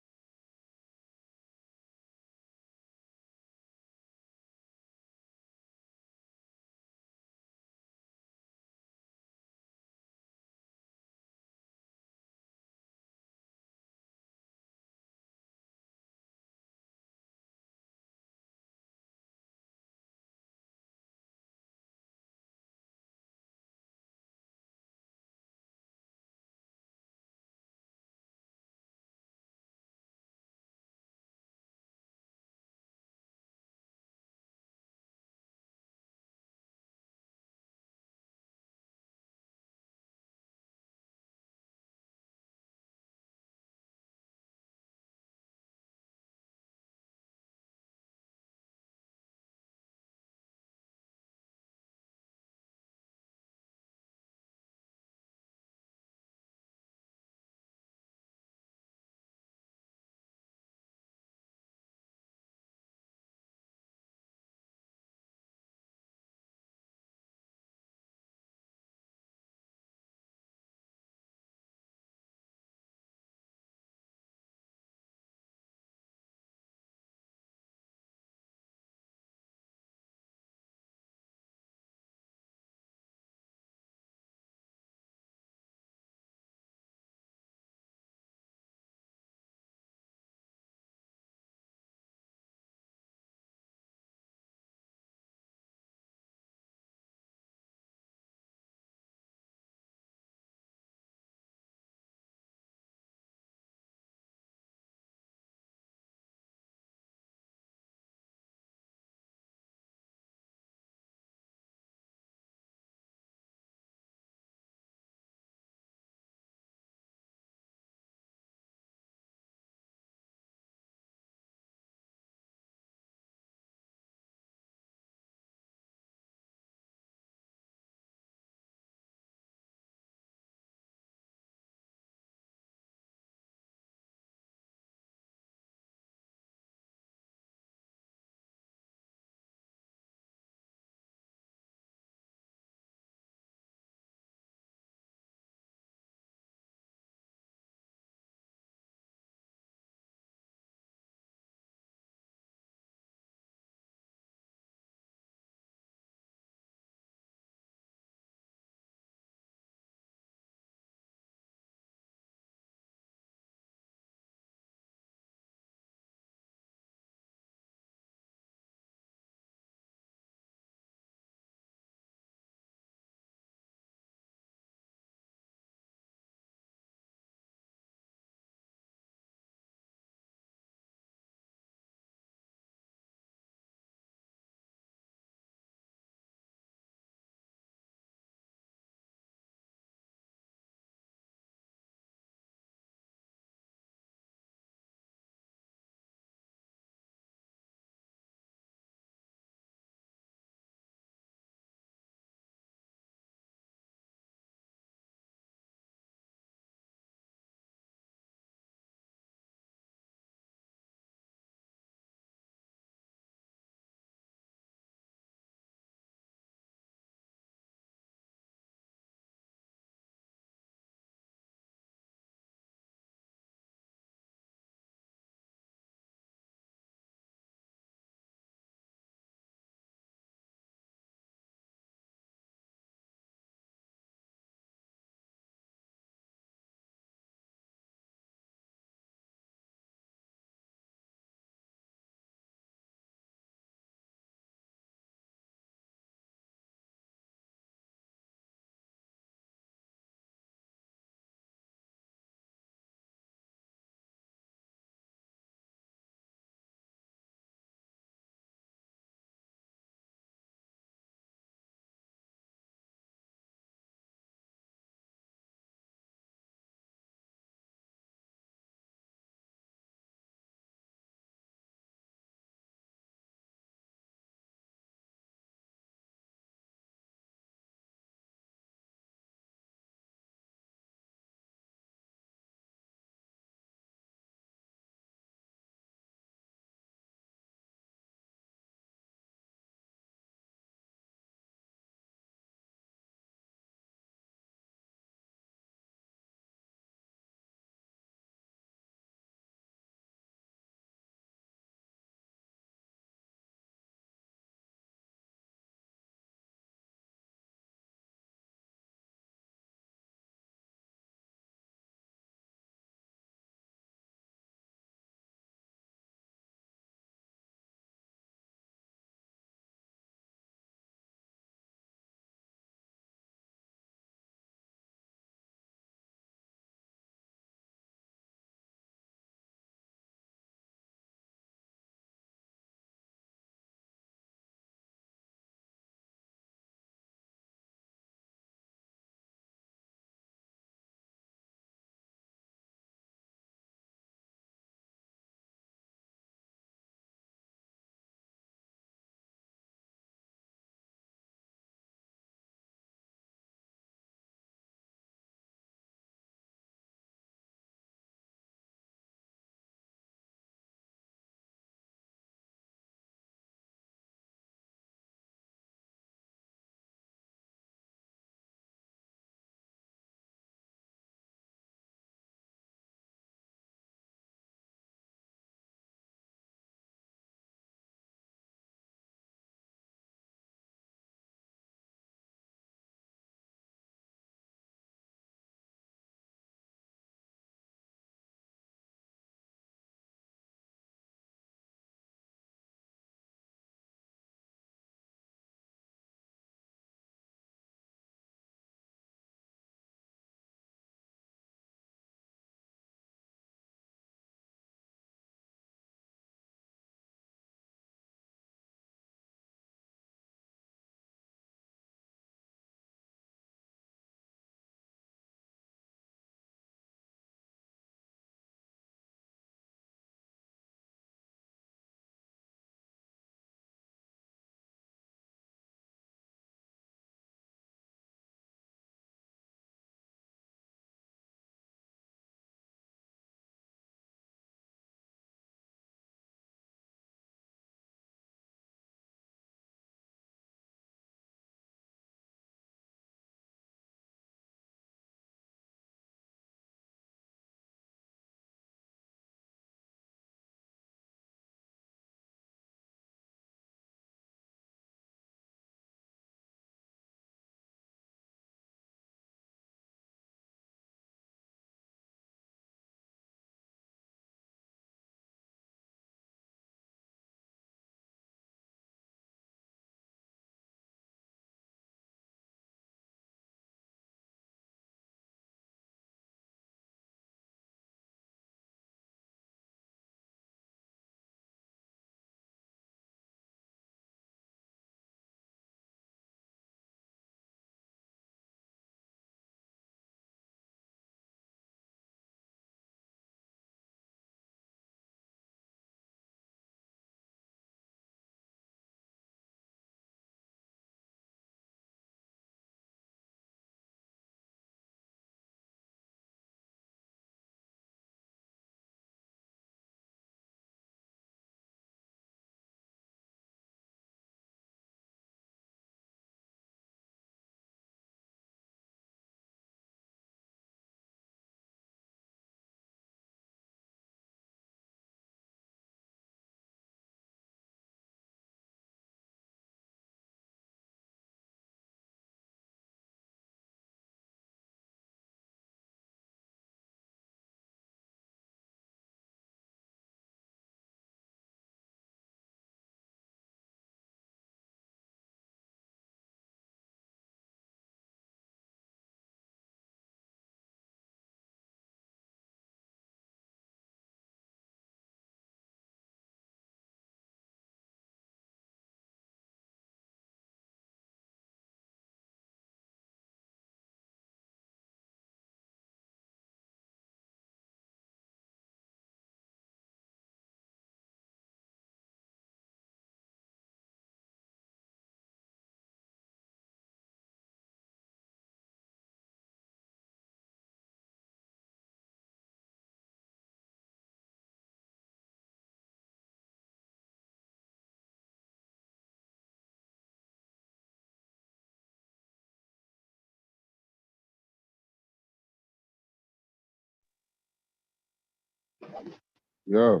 Yeah.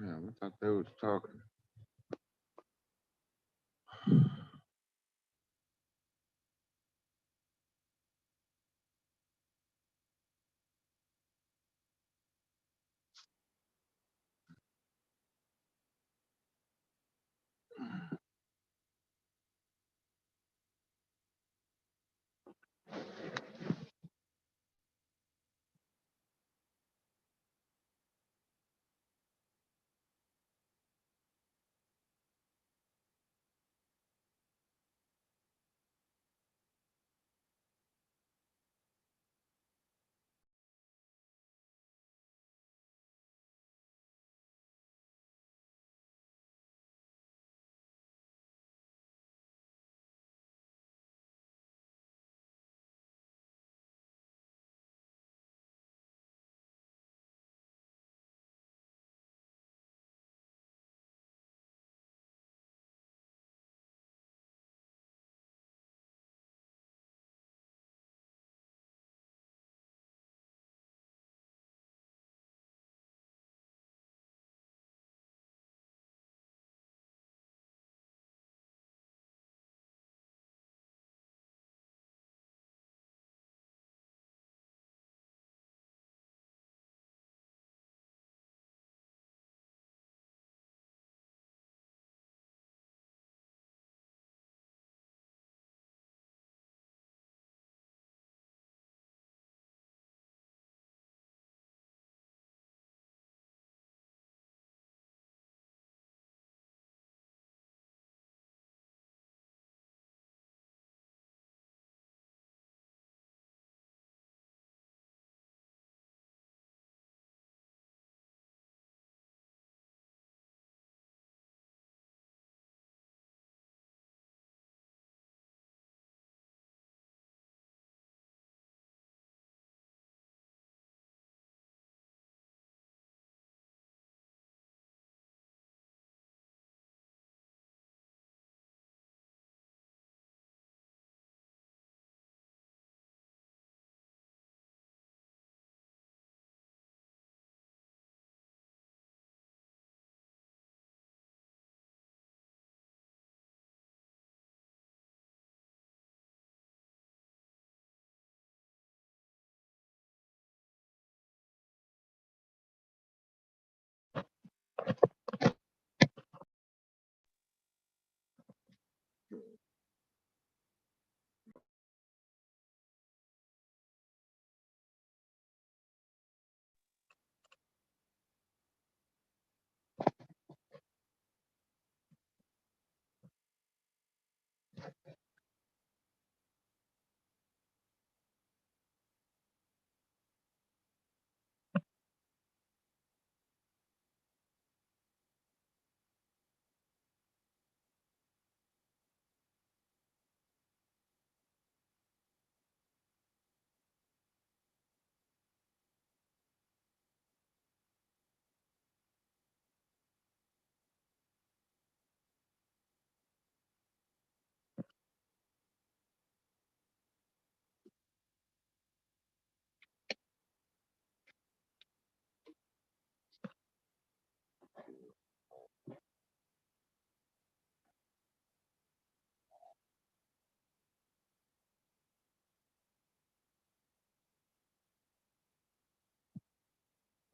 Damn, I thought they was talking.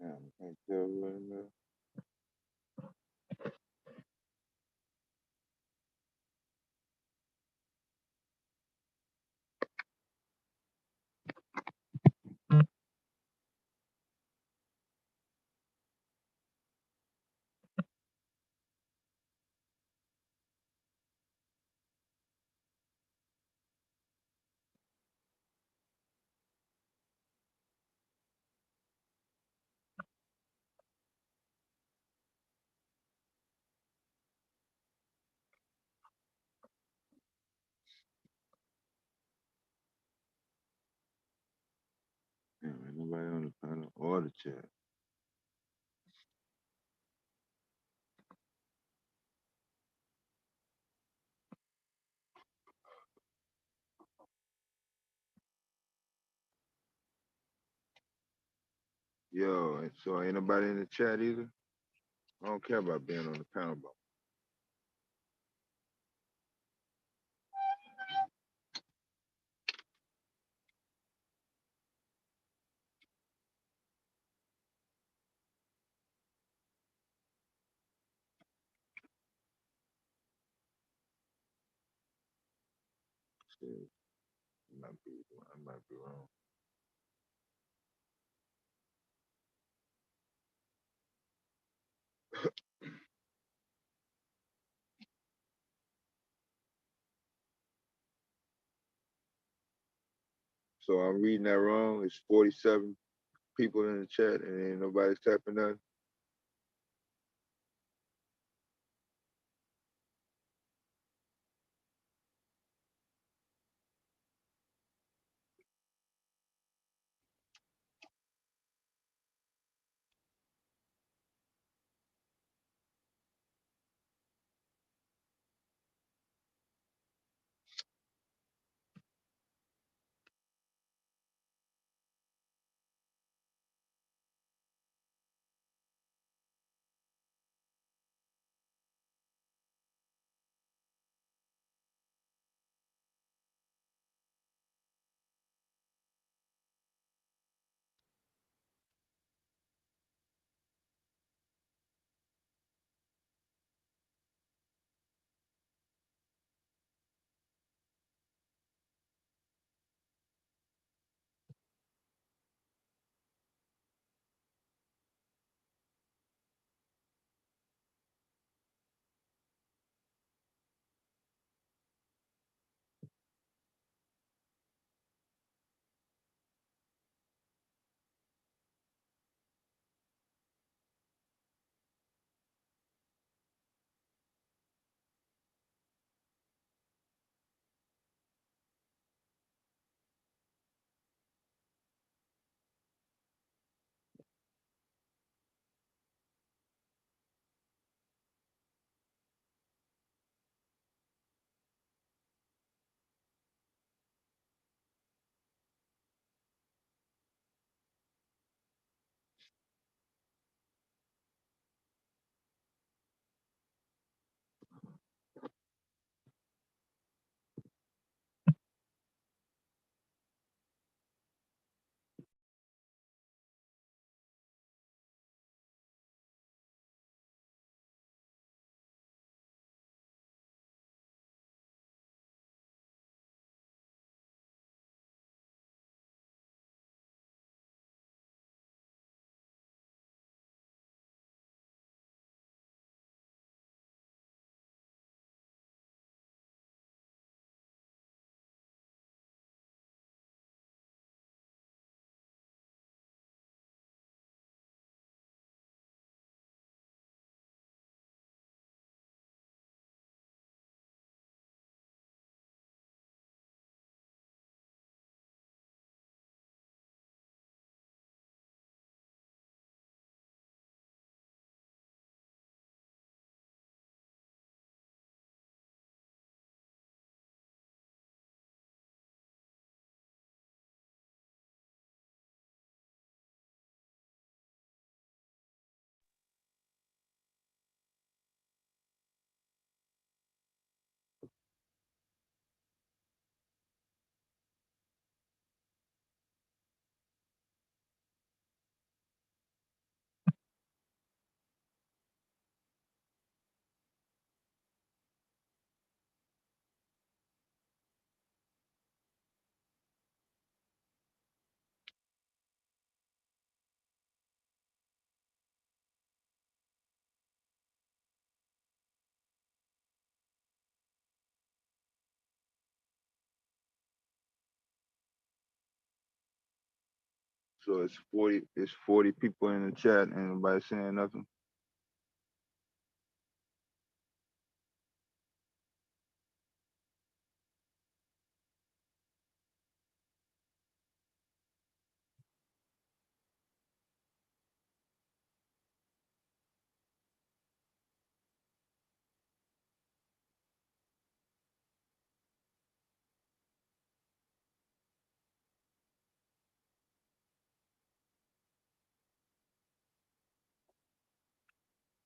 Damn, I can't tell right now. nobody on the panel or the chat. Yo, so ain't nobody in the chat either? I don't care about being on the panel, bro. Shit, I might be wrong. So I'm reading that wrong. It's 47 people in the chat and ain't nobody's tapping nothing. So it's 40 people in the chat and nobody saying nothing.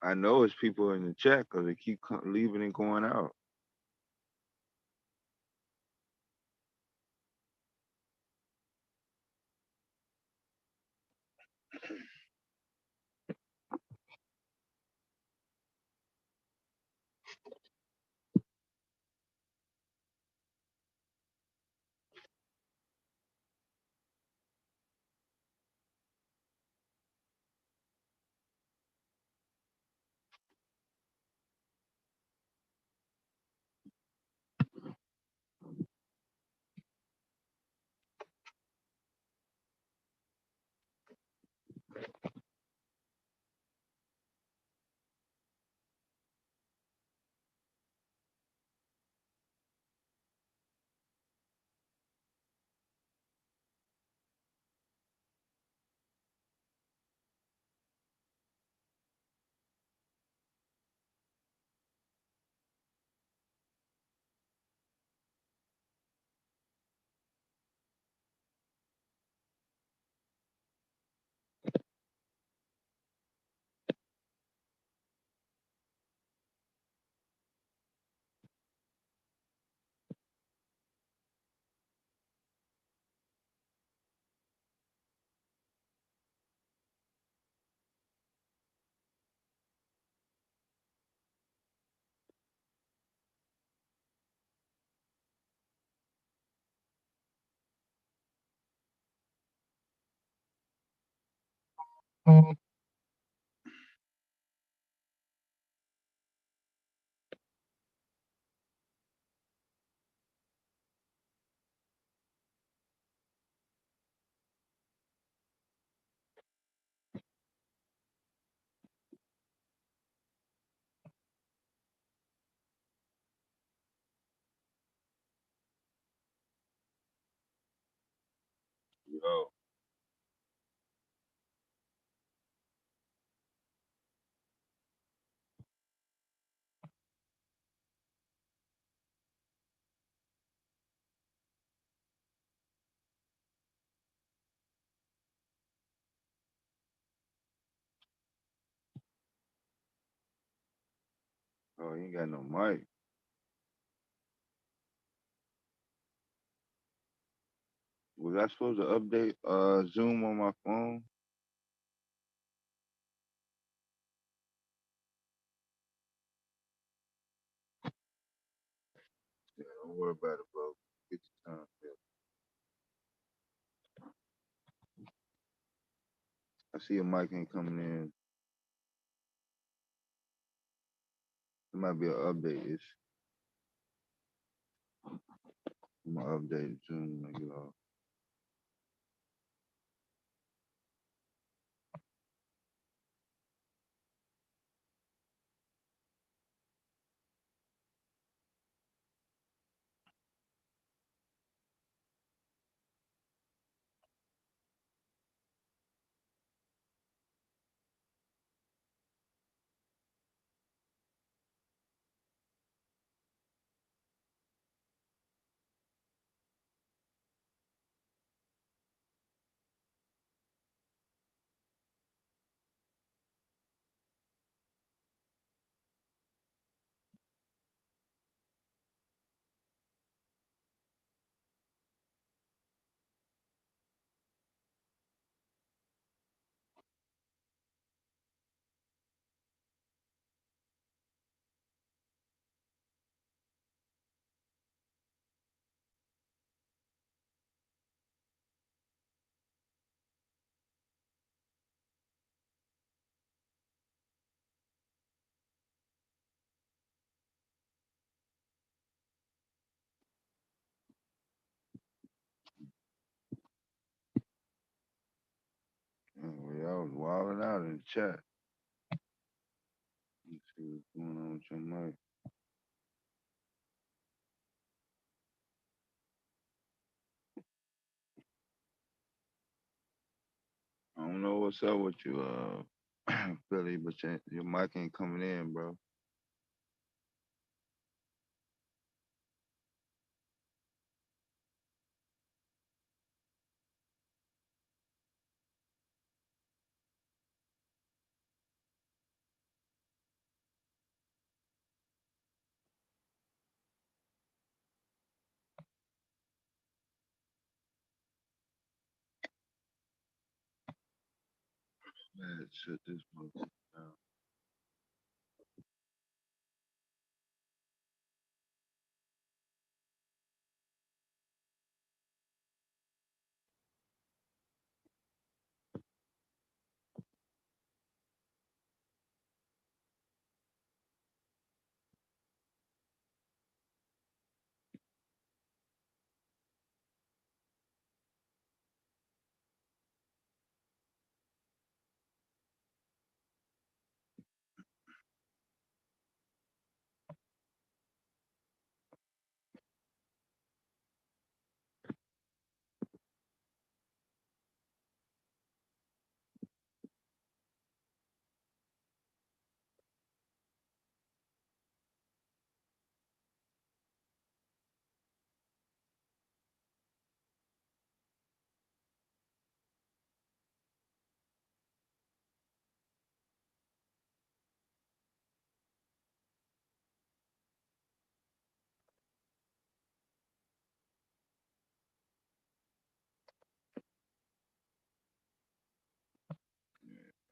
I know it's people in the chat because they keep leaving and going out. Yo. Oh, you ain't got no mic. Was I supposed to update Zoom on my phone? Yeah, don't worry about it, bro. Get your time. I see your mic ain't coming in. It might be an update. I'm gonna update Zoom when I get off. Anyway, I was wilding out in the chat. Let's see what's going on with your mic. I don't know what's up with you, Philly, but your mic ain't coming in, bro. Man, shut this motherfucker down.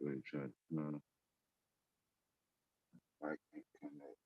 Go ahead and try to I can't connect.